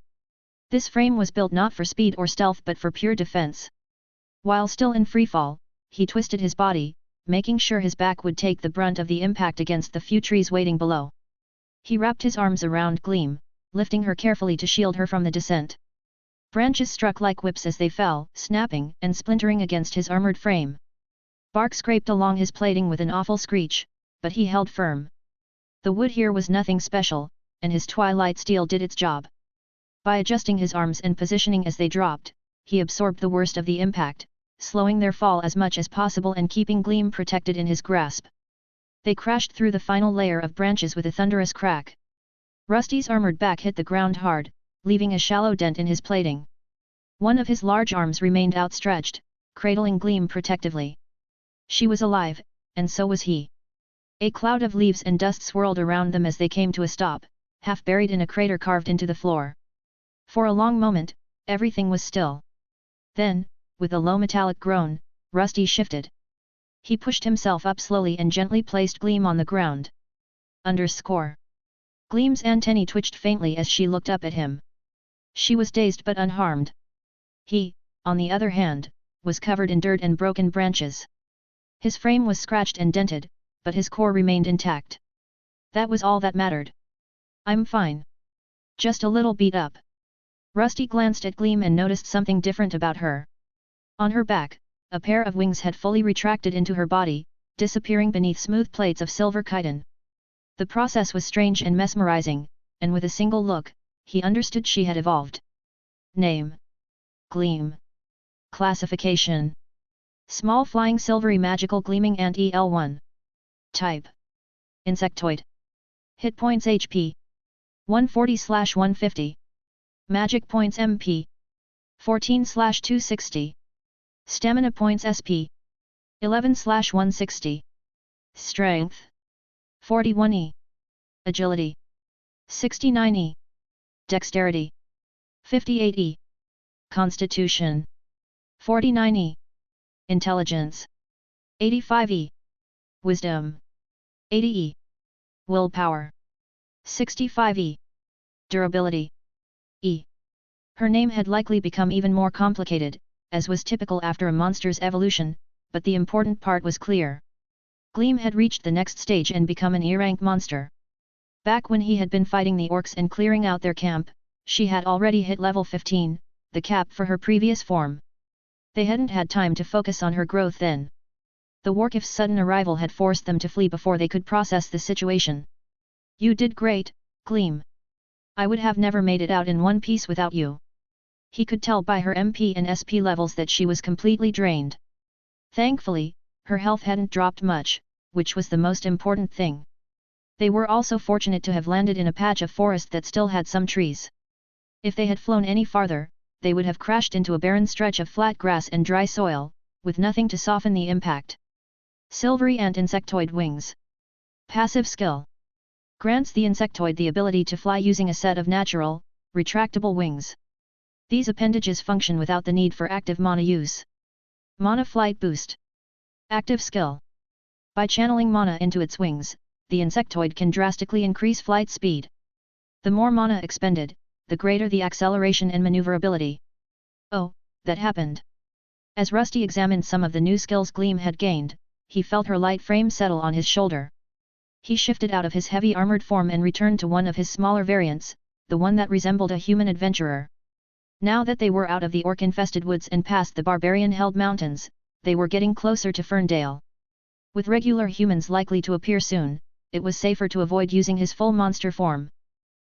This frame was built not for speed or stealth but for pure defense. While still in freefall, he twisted his body, making sure his back would take the brunt of the impact against the few trees waiting below. He wrapped his arms around Gleam, lifting her carefully to shield her from the descent. Branches struck like whips as they fell, snapping and splintering against his armored frame. Bark scraped along his plating with an awful screech, but he held firm. The wood here was nothing special, and his twilight steel did its job. By adjusting his arms and positioning as they dropped, he absorbed the worst of the impact, slowing their fall as much as possible and keeping Gleam protected in his grasp. They crashed through the final layer of branches with a thunderous crack. Rusty's armored back hit the ground hard, leaving a shallow dent in his plating. One of his large arms remained outstretched, cradling Gleam protectively. She was alive, and so was he. A cloud of leaves and dust swirled around them as they came to a stop, half buried in a crater carved into the floor. For a long moment, everything was still. Then, with a low metallic groan, Rusty shifted. He pushed himself up slowly and gently placed Gleam on the ground. Underscore. Gleam's antennae twitched faintly as she looked up at him. She was dazed but unharmed. He, on the other hand, was covered in dirt and broken branches. His frame was scratched and dented, but his core remained intact. That was all that mattered. I'm fine. Just a little beat up. Rusty glanced at Gleam and noticed something different about her. On her back, a pair of wings had fully retracted into her body, disappearing beneath smooth plates of silver chitin. The process was strange and mesmerizing, and with a single look, he understood she had evolved. Name: Gleam. Classification: Small flying silvery magical gleaming ant EL1. Type: Insectoid. Hit points HP: 140/150. Magic points MP: 14/260. Stamina points SP: 11/160. Strength: 41E. Agility: 69E. Dexterity: 58E. Constitution: 49E. Intelligence: 85E. Wisdom: 80E. Willpower: 65E. Durability: E. Her name had likely become even more complicated, as was typical after a monster's evolution, but the important part was clear. Gleam had reached the next stage and become an E-rank monster. Back when he had been fighting the orcs and clearing out their camp, she had already hit level 15, the cap for her previous form. They hadn't had time to focus on her growth then. The Warkif's sudden arrival had forced them to flee before they could process the situation. You did great, Gleam. I would have never made it out in one piece without you. He could tell by her MP and SP levels that she was completely drained. Thankfully, her health hadn't dropped much, which was the most important thing. They were also fortunate to have landed in a patch of forest that still had some trees. If they had flown any farther, they would have crashed into a barren stretch of flat grass and dry soil, with nothing to soften the impact. Silvery Ant Insectoid Wings. Passive skill. Grants the insectoid the ability to fly using a set of natural, retractable wings. These appendages function without the need for active mana use. Mana Flight Boost. Active skill. By channeling mana into its wings, the insectoid can drastically increase flight speed. The more mana expended, the greater the acceleration and maneuverability. Oh, that happened. As Rusty examined some of the new skills Gleam had gained, he felt her light frame settle on his shoulder. He shifted out of his heavy armored form and returned to one of his smaller variants, the one that resembled a human adventurer. Now that they were out of the orc-infested woods and past the barbarian-held mountains, they were getting closer to Ferndale. With regular humans likely to appear soon, it was safer to avoid using his full monster form.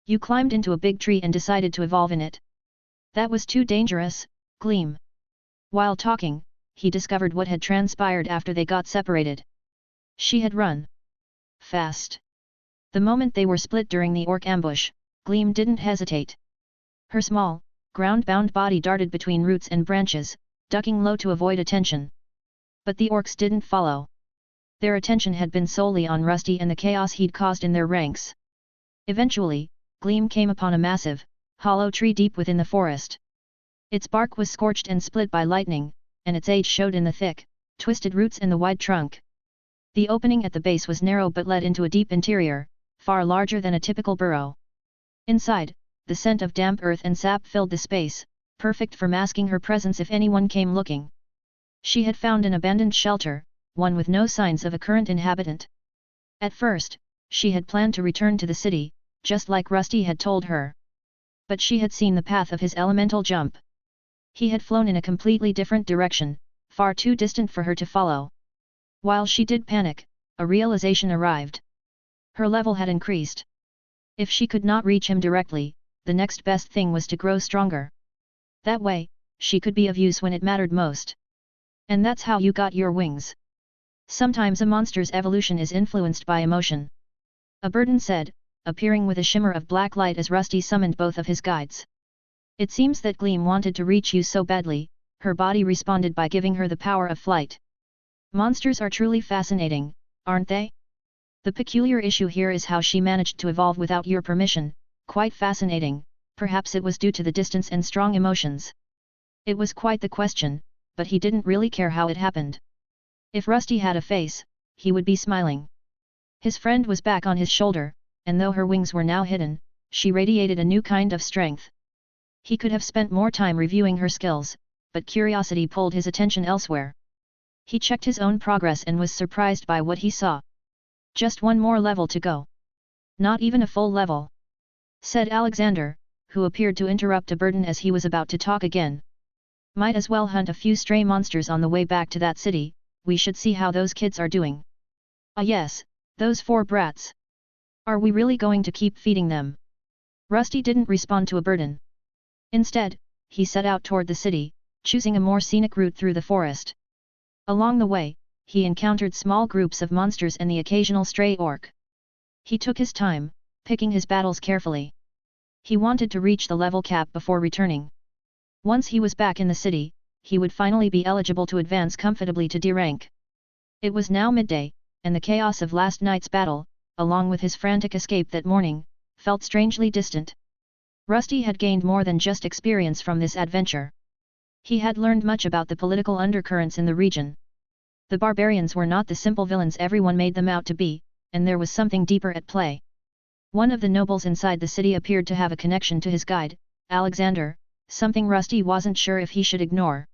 You climbed into a big tree and decided to evolve in it. That was too dangerous, Gleam. While talking, he discovered what had transpired after they got separated. She had run fast. The moment they were split during the orc ambush, Gleam didn't hesitate. Her small, ground-bound body darted between roots and branches, ducking low to avoid attention. But the orcs didn't follow. Their attention had been solely on Rusty and the chaos he'd caused in their ranks. Eventually, Gleam came upon a massive, hollow tree deep within the forest. Its bark was scorched and split by lightning, and its age showed in the thick, twisted roots and the wide trunk. The opening at the base was narrow but led into a deep interior, far larger than a typical burrow. Inside, the scent of damp earth and sap filled the space, perfect for masking her presence if anyone came looking. She had found an abandoned shelter, one with no signs of a current inhabitant. At first, she had planned to return to the city, just like Rusty had told her. But she had seen the path of his elemental jump. He had flown in a completely different direction, far too distant for her to follow. While she did panic, a realization arrived. Her level had increased. If she could not reach him directly, the next best thing was to grow stronger. That way, she could be of use when it mattered most. And that's how you got your wings. Sometimes a monster's evolution is influenced by emotion. A burden said, appearing with a shimmer of black light as Rusty summoned both of his guides. It seems that Gleam wanted to reach you so badly, her body responded by giving her the power of flight. Monsters are truly fascinating, aren't they? The peculiar issue here is how she managed to evolve without your permission. Quite fascinating, perhaps it was due to the distance and strong emotions. It was quite the question, but he didn't really care how it happened. If Rusty had a face, he would be smiling. His friend was back on his shoulder, and though her wings were now hidden, she radiated a new kind of strength. He could have spent more time reviewing her skills, but curiosity pulled his attention elsewhere. He checked his own progress and was surprised by what he saw. Just one more level to go. Not even a full level, said Alexander, who appeared to interrupt a burden as he was about to talk again. Might as well hunt a few stray monsters on the way back to that city, we should see how those kids are doing. Ah yes, those 4 brats. Are we really going to keep feeding them? Rusty didn't respond to a burden. Instead, he set out toward the city, choosing a more scenic route through the forest. Along the way, he encountered small groups of monsters and the occasional stray orc. He took his time, picking his battles carefully. He wanted to reach the level cap before returning. Once he was back in the city, he would finally be eligible to advance comfortably to D rank. It was now midday, and the chaos of last night's battle, along with his frantic escape that morning, felt strangely distant. Rusty had gained more than just experience from this adventure. He had learned much about the political undercurrents in the region. The barbarians were not the simple villains everyone made them out to be, and there was something deeper at play. One of the nobles inside the city appeared to have a connection to his guide, Alexander, something Rusty wasn't sure if he should ignore.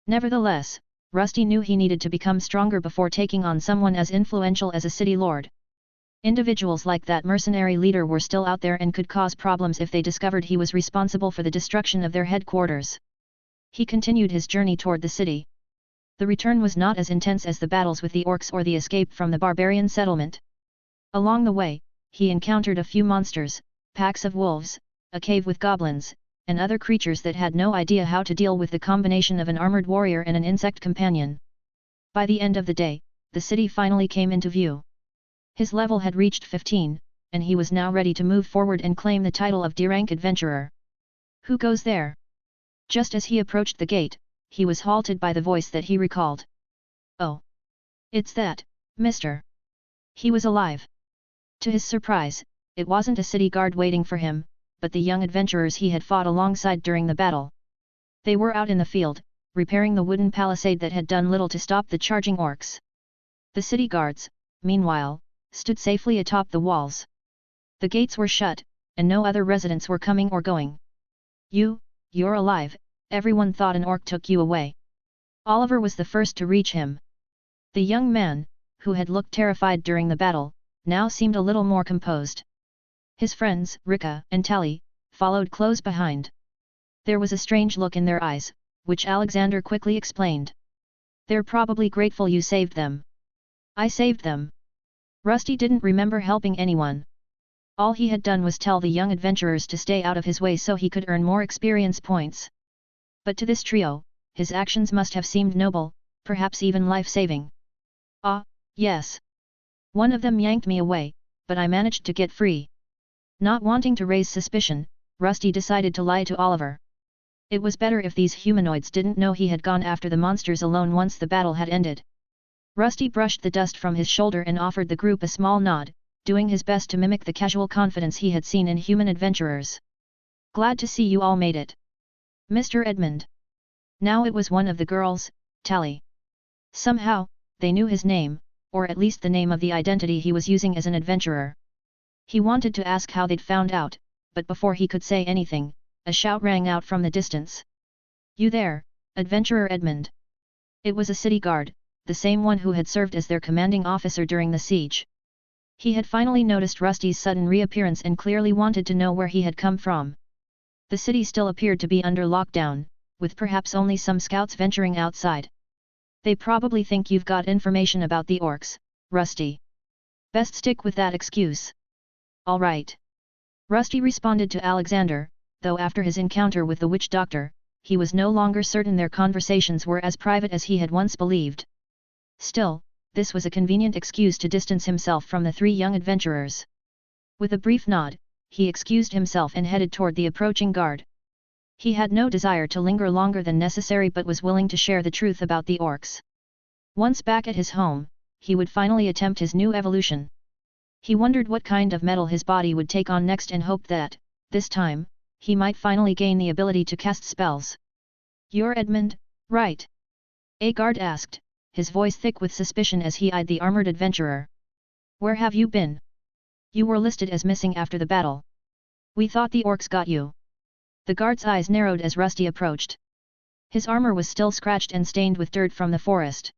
Nevertheless, Rusty knew he needed to become stronger before taking on someone as influential as a city lord. Individuals like that mercenary leader were still out there and could cause problems if they discovered he was responsible for the destruction of their headquarters. He continued his journey toward the city. The return was not as intense as the battles with the orcs or the escape from the barbarian settlement. Along the way, he encountered a few monsters, packs of wolves, a cave with goblins, and other creatures that had no idea how to deal with the combination of an armored warrior and an insect companion. By the end of the day, the city finally came into view. His level had reached 15, and he was now ready to move forward and claim the title of D-rank adventurer. Who goes there? Just as he approached the gate, he was halted by the voice that he recalled. Oh! It's that, mister. He was alive. To his surprise, it wasn't a city guard waiting for him, but the young adventurers he had fought alongside during the battle. They were out in the field, repairing the wooden palisade that had done little to stop the charging orcs. The city guards, meanwhile, stood safely atop the walls. The gates were shut, and no other residents were coming or going. You're alive, everyone thought an orc took you away. Oliver was the first to reach him. The young man, who had looked terrified during the battle, now seemed a little more composed. His friends, Rika and Tally, followed close behind. There was a strange look in their eyes, which Alexander quickly explained. They're probably grateful you saved them. I saved them. Rusty didn't remember helping anyone. All he had done was tell the young adventurers to stay out of his way so he could earn more experience points. But to this trio, his actions must have seemed noble, perhaps even life-saving. Ah, yes. One of them yanked me away, but I managed to get free. Not wanting to raise suspicion, Rusty decided to lie to Oliver. It was better if these humanoids didn't know he had gone after the monsters alone once the battle had ended. Rusty brushed the dust from his shoulder and offered the group a small nod, doing his best to mimic the casual confidence he had seen in human adventurers. Glad to see you all made it. Mr. Edmund. Now it was one of the girls, Tally. Somehow, they knew his name, or at least the name of the identity he was using as an adventurer. He wanted to ask how they'd found out, but before he could say anything, a shout rang out from the distance. You there, Adventurer Edmund. It was a city guard, the same one who had served as their commanding officer during the siege. He had finally noticed Rusty's sudden reappearance and clearly wanted to know where he had come from. The city still appeared to be under lockdown, with perhaps only some scouts venturing outside. They probably think you've got information about the orcs, Rusty. Best stick with that excuse. All right. Rusty responded to Alexander, though after his encounter with the witch doctor, he was no longer certain their conversations were as private as he had once believed. Still, this was a convenient excuse to distance himself from the three young adventurers. With a brief nod, he excused himself and headed toward the approaching guard. He had no desire to linger longer than necessary but was willing to share the truth about the orcs. Once back at his home, he would finally attempt his new evolution. He wondered what kind of metal his body would take on next and hoped that, this time, he might finally gain the ability to cast spells. You're Edmund, right? A guard asked, his voice thick with suspicion as he eyed the armored adventurer. Where have you been? You were listed as missing after the battle. We thought the orcs got you. The guard's eyes narrowed as Rusty approached. His armor was still scratched and stained with dirt from the forest.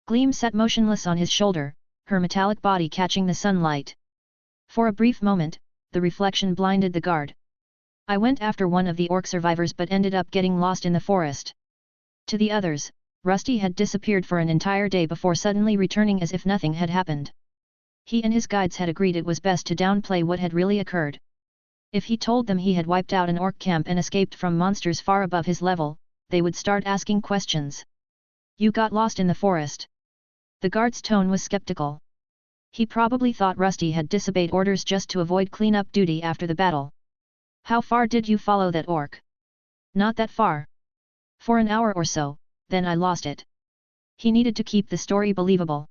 Gleam sat motionless on his shoulder, her metallic body catching the sunlight. For a brief moment, the reflection blinded the guard. I went after one of the orc survivors but ended up getting lost in the forest. To the others, Rusty had disappeared for an entire day before suddenly returning as if nothing had happened. He and his guides had agreed it was best to downplay what had really occurred. If he told them he had wiped out an orc camp and escaped from monsters far above his level, they would start asking questions. You got lost in the forest. The guard's tone was skeptical. He probably thought Rusty had disobeyed orders just to avoid cleanup duty after the battle. How far did you follow that orc? Not that far. For an hour or so, then I lost it. He needed to keep the story believable.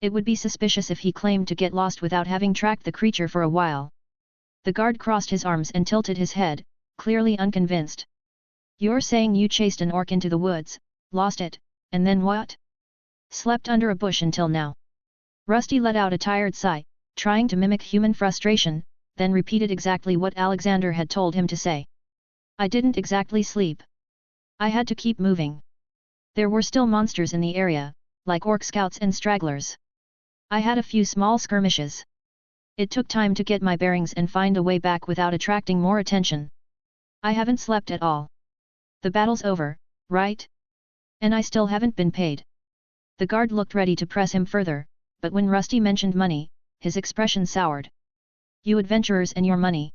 It would be suspicious if he claimed to get lost without having tracked the creature for a while. The guard crossed his arms and tilted his head, clearly unconvinced. You're saying you chased an orc into the woods, lost it, and then what? Slept under a bush until now. Rusty let out a tired sigh, trying to mimic human frustration, then repeated exactly what Alexander had told him to say. I didn't exactly sleep. I had to keep moving. There were still monsters in the area, like orc scouts and stragglers. I had a few small skirmishes. It took time to get my bearings and find a way back without attracting more attention. I haven't slept at all. The battle's over, right? And I still haven't been paid. The guard looked ready to press him further, but when Rusty mentioned money, his expression soured. You adventurers and your money.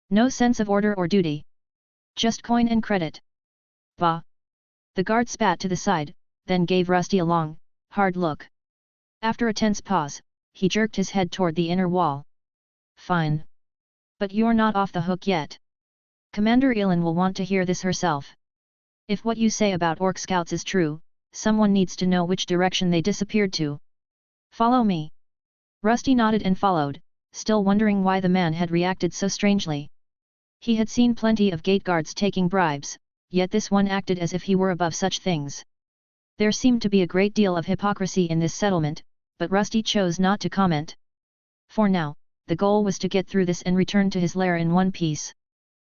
No sense of order or duty. Just coin and credit. Bah! The guard spat to the side, then gave Rusty a long, hard look. After a tense pause, he jerked his head toward the inner wall. Fine. But you're not off the hook yet. Commander Elin will want to hear this herself. If what you say about orc scouts is true, someone needs to know which direction they disappeared to. Follow me. Rusty nodded and followed, still wondering why the man had reacted so strangely. He had seen plenty of gate guards taking bribes, yet this one acted as if he were above such things. There seemed to be a great deal of hypocrisy in this settlement, but Rusty chose not to comment. For now, the goal was to get through this and return to his lair in one piece.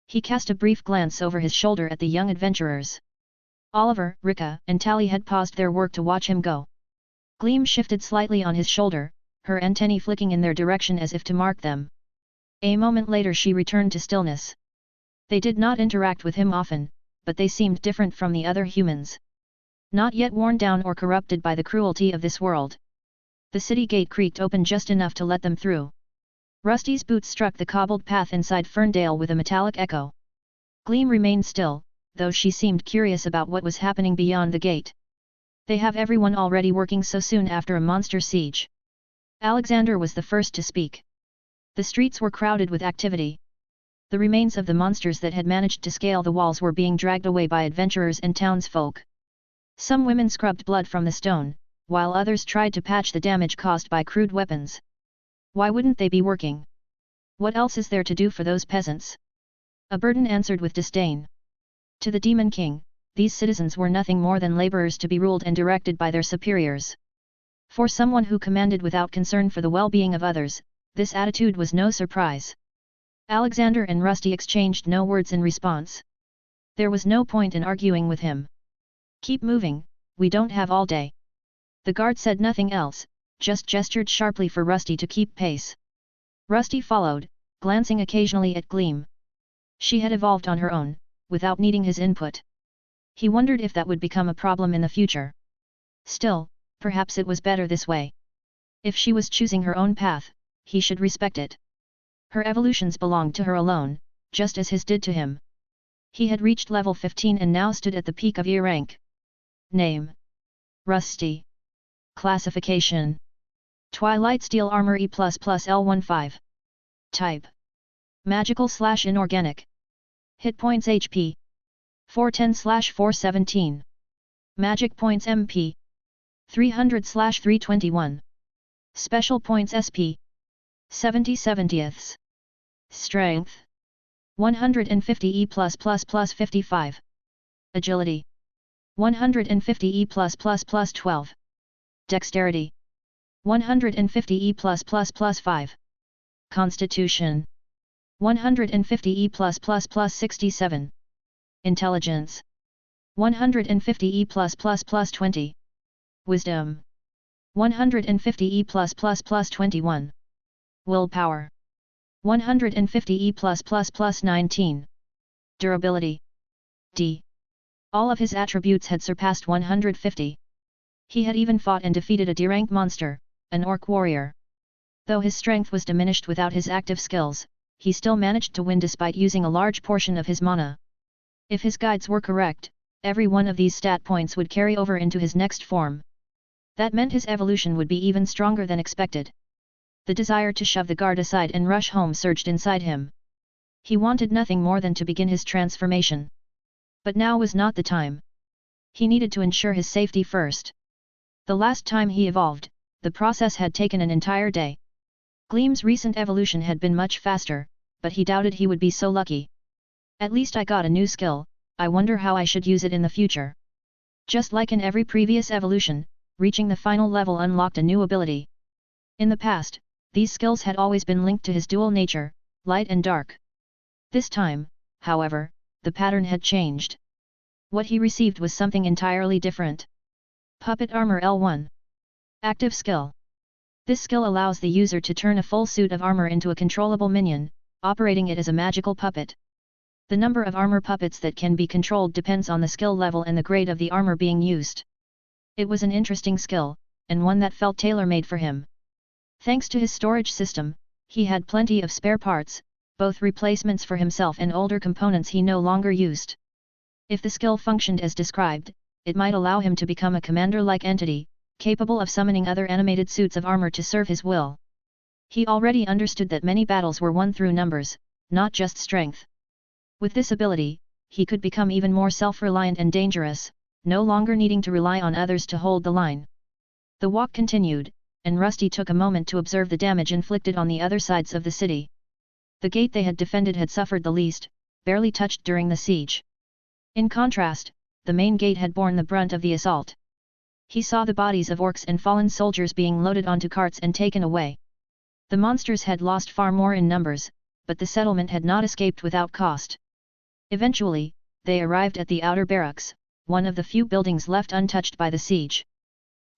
He cast a brief glance over his shoulder at the young adventurers. Oliver, Rika, and Tally had paused their work to watch him go. Gleam shifted slightly on his shoulder, her antennae flicking in their direction as if to mark them. A moment later she returned to stillness. They did not interact with him often, but they seemed different from the other humans. Not yet worn down or corrupted by the cruelty of this world. The city gate creaked open just enough to let them through. Rusty's boots struck the cobbled path inside Ferndale with a metallic echo. Gleam remained still, though she seemed curious about what was happening beyond the gate. They have everyone already working so soon after a monster siege. Alexander was the first to speak. The streets were crowded with activity. The remains of the monsters that had managed to scale the walls were being dragged away by adventurers and townsfolk. Some women scrubbed blood from the stone, while others tried to patch the damage caused by crude weapons. Why wouldn't they be working? What else is there to do for those peasants? A burden answered with disdain. To the Demon King, these citizens were nothing more than laborers to be ruled and directed by their superiors. For someone who commanded without concern for the well-being of others, this attitude was no surprise. Alexander and Rusty exchanged no words in response. There was no point in arguing with him. Keep moving, we don't have all day. The guard said nothing else, just gestured sharply for Rusty to keep pace. Rusty followed, glancing occasionally at Gleam. She had evolved on her own, without needing his input. He wondered if that would become a problem in the future. Still, perhaps it was better this way. If she was choosing her own path, he should respect it. Her evolutions belonged to her alone, just as his did to him. He had reached level 15 and now stood at the peak of E rank. Name: Rusty. Classification: Twilight Steel Armor E++ L15. Type: Magical/Inorganic. Hit points HP: 410/417. Magic points MP: 300/321. Special points SP: 70/70ths. Strength: 150 E+++ 55. Agility: 150 E+++ 12. Dexterity: 150 E+++ 5. Constitution: 150 E+++ 67. Intelligence: 150 E+++ 20. Wisdom: 150 E+++ 21. Willpower: 150 E+++ 19. Durability: D. All of his attributes had surpassed 150. He had even fought and defeated a D-rank monster, an orc warrior. Though his strength was diminished without his active skills, he still managed to win despite using a large portion of his mana. If his guides were correct, every one of these stat points would carry over into his next form. That meant his evolution would be even stronger than expected. The desire to shove the guard aside and rush home surged inside him. He wanted nothing more than to begin his transformation. But now was not the time. He needed to ensure his safety first. The last time he evolved, the process had taken an entire day. Gleam's recent evolution had been much faster, but he doubted he would be so lucky. At least I got a new skill, I wonder how I should use it in the future. Just like in every previous evolution, reaching the final level unlocked a new ability. In the past, these skills had always been linked to his dual nature, light and dark. This time, however, the pattern had changed. What he received was something entirely different. Puppet Armor L1. Active Skill. This skill allows the user to turn a full suit of armor into a controllable minion, operating it as a magical puppet. The number of armor puppets that can be controlled depends on the skill level and the grade of the armor being used. It was an interesting skill, and one that felt tailor-made for him. Thanks to his storage system, he had plenty of spare parts, both replacements for himself and older components he no longer used. If the skill functioned as described, it might allow him to become a commander-like entity, capable of summoning other animated suits of armor to serve his will. He already understood that many battles were won through numbers, not just strength. With this ability, he could become even more self-reliant and dangerous, no longer needing to rely on others to hold the line. The walk continued, and Rusty took a moment to observe the damage inflicted on the other sides of the city. The gate they had defended had suffered the least, barely touched during the siege. In contrast, the main gate had borne the brunt of the assault. He saw the bodies of orcs and fallen soldiers being loaded onto carts and taken away. The monsters had lost far more in numbers, but the settlement had not escaped without cost. Eventually, they arrived at the outer barracks, one of the few buildings left untouched by the siege.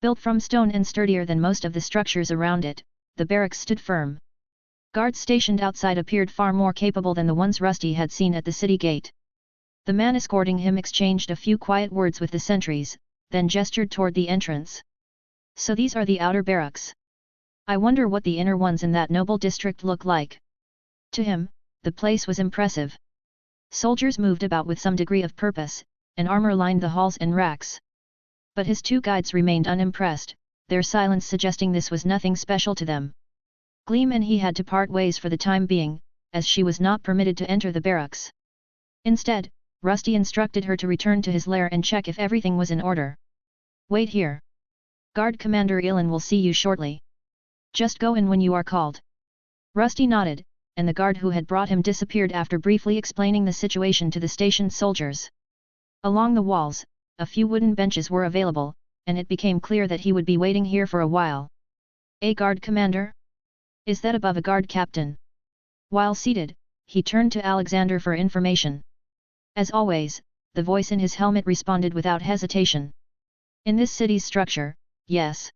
Built from stone and sturdier than most of the structures around it, the barracks stood firm. Guards stationed outside appeared far more capable than the ones Rusty had seen at the city gate. The man escorting him exchanged a few quiet words with the sentries, then gestured toward the entrance. So these are the outer barracks. I wonder what the inner ones in that noble district look like. To him, the place was impressive. Soldiers moved about with some degree of purpose, and armor lined the halls and racks. But his two guides remained unimpressed, their silence suggesting this was nothing special to them. Gleam and he had to part ways for the time being, as she was not permitted to enter the barracks. Instead, Rusty instructed her to return to his lair and check if everything was in order. Wait here. Guard Commander Elin will see you shortly. Just go in when you are called. Rusty nodded, and the guard who had brought him disappeared after briefly explaining the situation to the stationed soldiers. Along the walls, a few wooden benches were available, and it became clear that he would be waiting here for a while. A guard commander? Is that above a guard captain? While seated, he turned to Alexander for information. As always, the voice in his helmet responded without hesitation. In this city's structure, yes.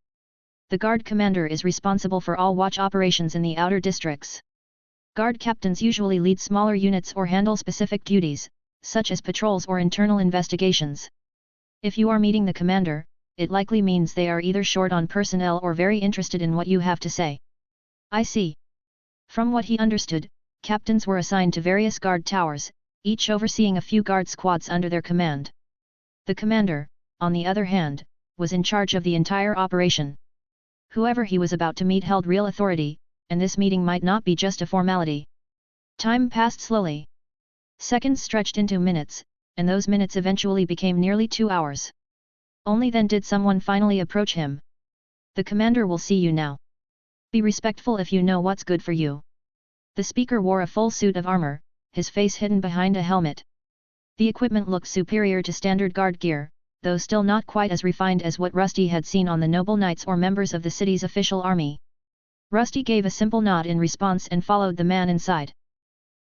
The guard commander is responsible for all watch operations in the outer districts. Guard captains usually lead smaller units or handle specific duties, such as patrols or internal investigations. If you are meeting the commander, it likely means they are either short on personnel or very interested in what you have to say. I see. From what he understood, captains were assigned to various guard towers, each overseeing a few guard squads under their command. The commander, on the other hand, was in charge of the entire operation. Whoever he was about to meet held real authority, and this meeting might not be just a formality. Time passed slowly. Seconds stretched into minutes, and those minutes eventually became nearly 2 hours. Only then did someone finally approach him. The commander will see you now. Be respectful if you know what's good for you. The speaker wore a full suit of armor, his face hidden behind a helmet. The equipment looked superior to standard guard gear, though still not quite as refined as what Rusty had seen on the noble knights or members of the city's official army. Rusty gave a simple nod in response and followed the man inside.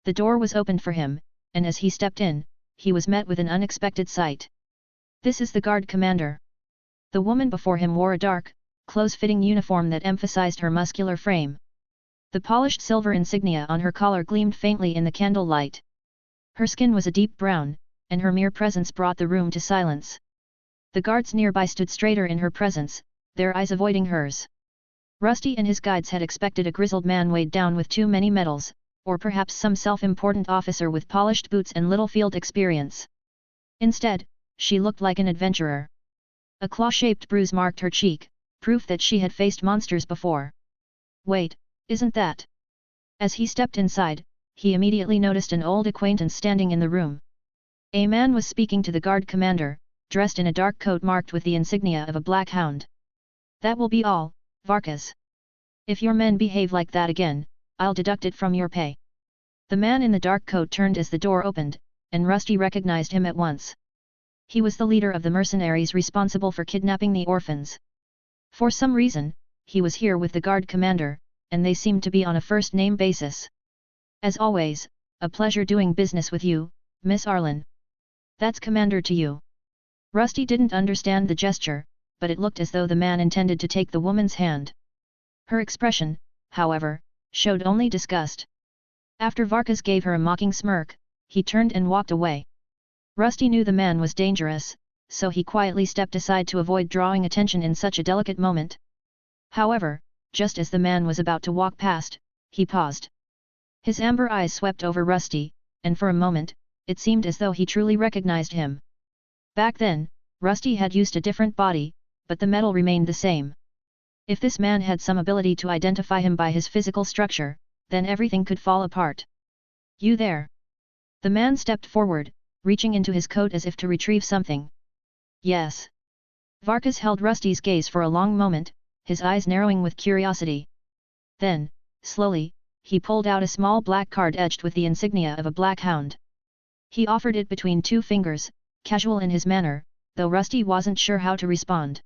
The door was opened for him, and as he stepped in, he was met with an unexpected sight. This is the guard commander. The woman before him wore a dark, close-fitting uniform that emphasized her muscular frame. The polished silver insignia on her collar gleamed faintly in the candlelight. Her skin was a deep brown, and her mere presence brought the room to silence. The guards nearby stood straighter in her presence, their eyes avoiding hers. Rusty and his guides had expected a grizzled man weighed down with too many medals, or perhaps some self-important officer with polished boots and little field experience. Instead, she looked like an adventurer. A claw-shaped bruise marked her cheek, proof that she had faced monsters before. Wait, isn't that? As he stepped inside, he immediately noticed an old acquaintance standing in the room. A man was speaking to the guard commander, dressed in a dark coat marked with the insignia of a black hound. That will be all, Varkas. If your men behave like that again, I'll deduct it from your pay. The man in the dark coat turned as the door opened, and Rusty recognized him at once. He was the leader of the mercenaries responsible for kidnapping the orphans. For some reason, he was here with the guard commander, and they seemed to be on a first-name basis. As always, a pleasure doing business with you, Miss Arlen. That's commander to you. Rusty didn't understand the gesture, but it looked as though the man intended to take the woman's hand. Her expression, however, showed only disgust. After Varkas gave her a mocking smirk, he turned and walked away. Rusty knew the man was dangerous, so he quietly stepped aside to avoid drawing attention in such a delicate moment. However, just as the man was about to walk past, he paused. His amber eyes swept over Rusty, and for a moment, it seemed as though he truly recognized him. Back then, Rusty had used a different body, but the metal remained the same. If this man had some ability to identify him by his physical structure, then everything could fall apart. You there? The man stepped forward, reaching into his coat as if to retrieve something. Yes. Varkas held Rusty's gaze for a long moment, his eyes narrowing with curiosity. Then, slowly, he pulled out a small black card edged with the insignia of a black hound. He offered it between two fingers, casual in his manner, though Rusty wasn't sure how to respond.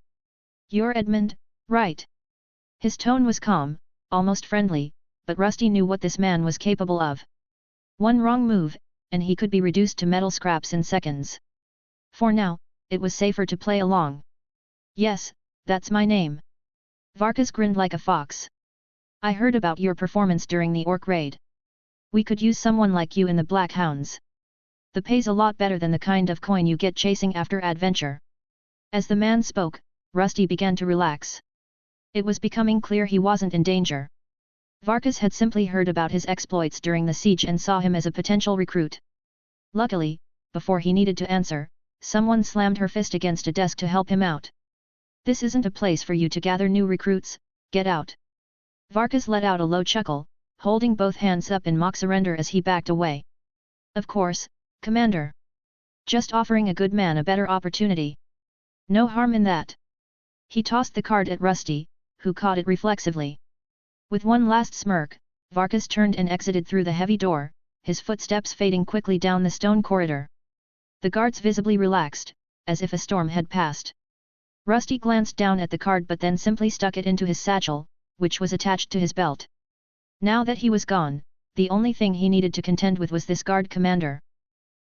You're Edmund, right? His tone was calm, almost friendly, but Rusty knew what this man was capable of. One wrong move, and he could be reduced to metal scraps in seconds. For now, it was safer to play along. Yes, that's my name. Varkas grinned like a fox. I heard about your performance during the orc raid. We could use someone like you in the Black Hounds. The pay's a lot better than the kind of coin you get chasing after adventure. As the man spoke, Rusty began to relax. It was becoming clear he wasn't in danger. Varkas had simply heard about his exploits during the siege and saw him as a potential recruit. Luckily, before he needed to answer, someone slammed her fist against a desk to help him out. This isn't a place for you to gather new recruits, get out. Varkas let out a low chuckle, holding both hands up in mock surrender as he backed away. Of course, Commander. Just offering a good man a better opportunity. No harm in that. He tossed the card at Rusty, who caught it reflexively. With one last smirk, Varkas turned and exited through the heavy door, his footsteps fading quickly down the stone corridor. The guards visibly relaxed, as if a storm had passed. Rusty glanced down at the card but then simply stuck it into his satchel, which was attached to his belt. Now that he was gone, the only thing he needed to contend with was this guard commander.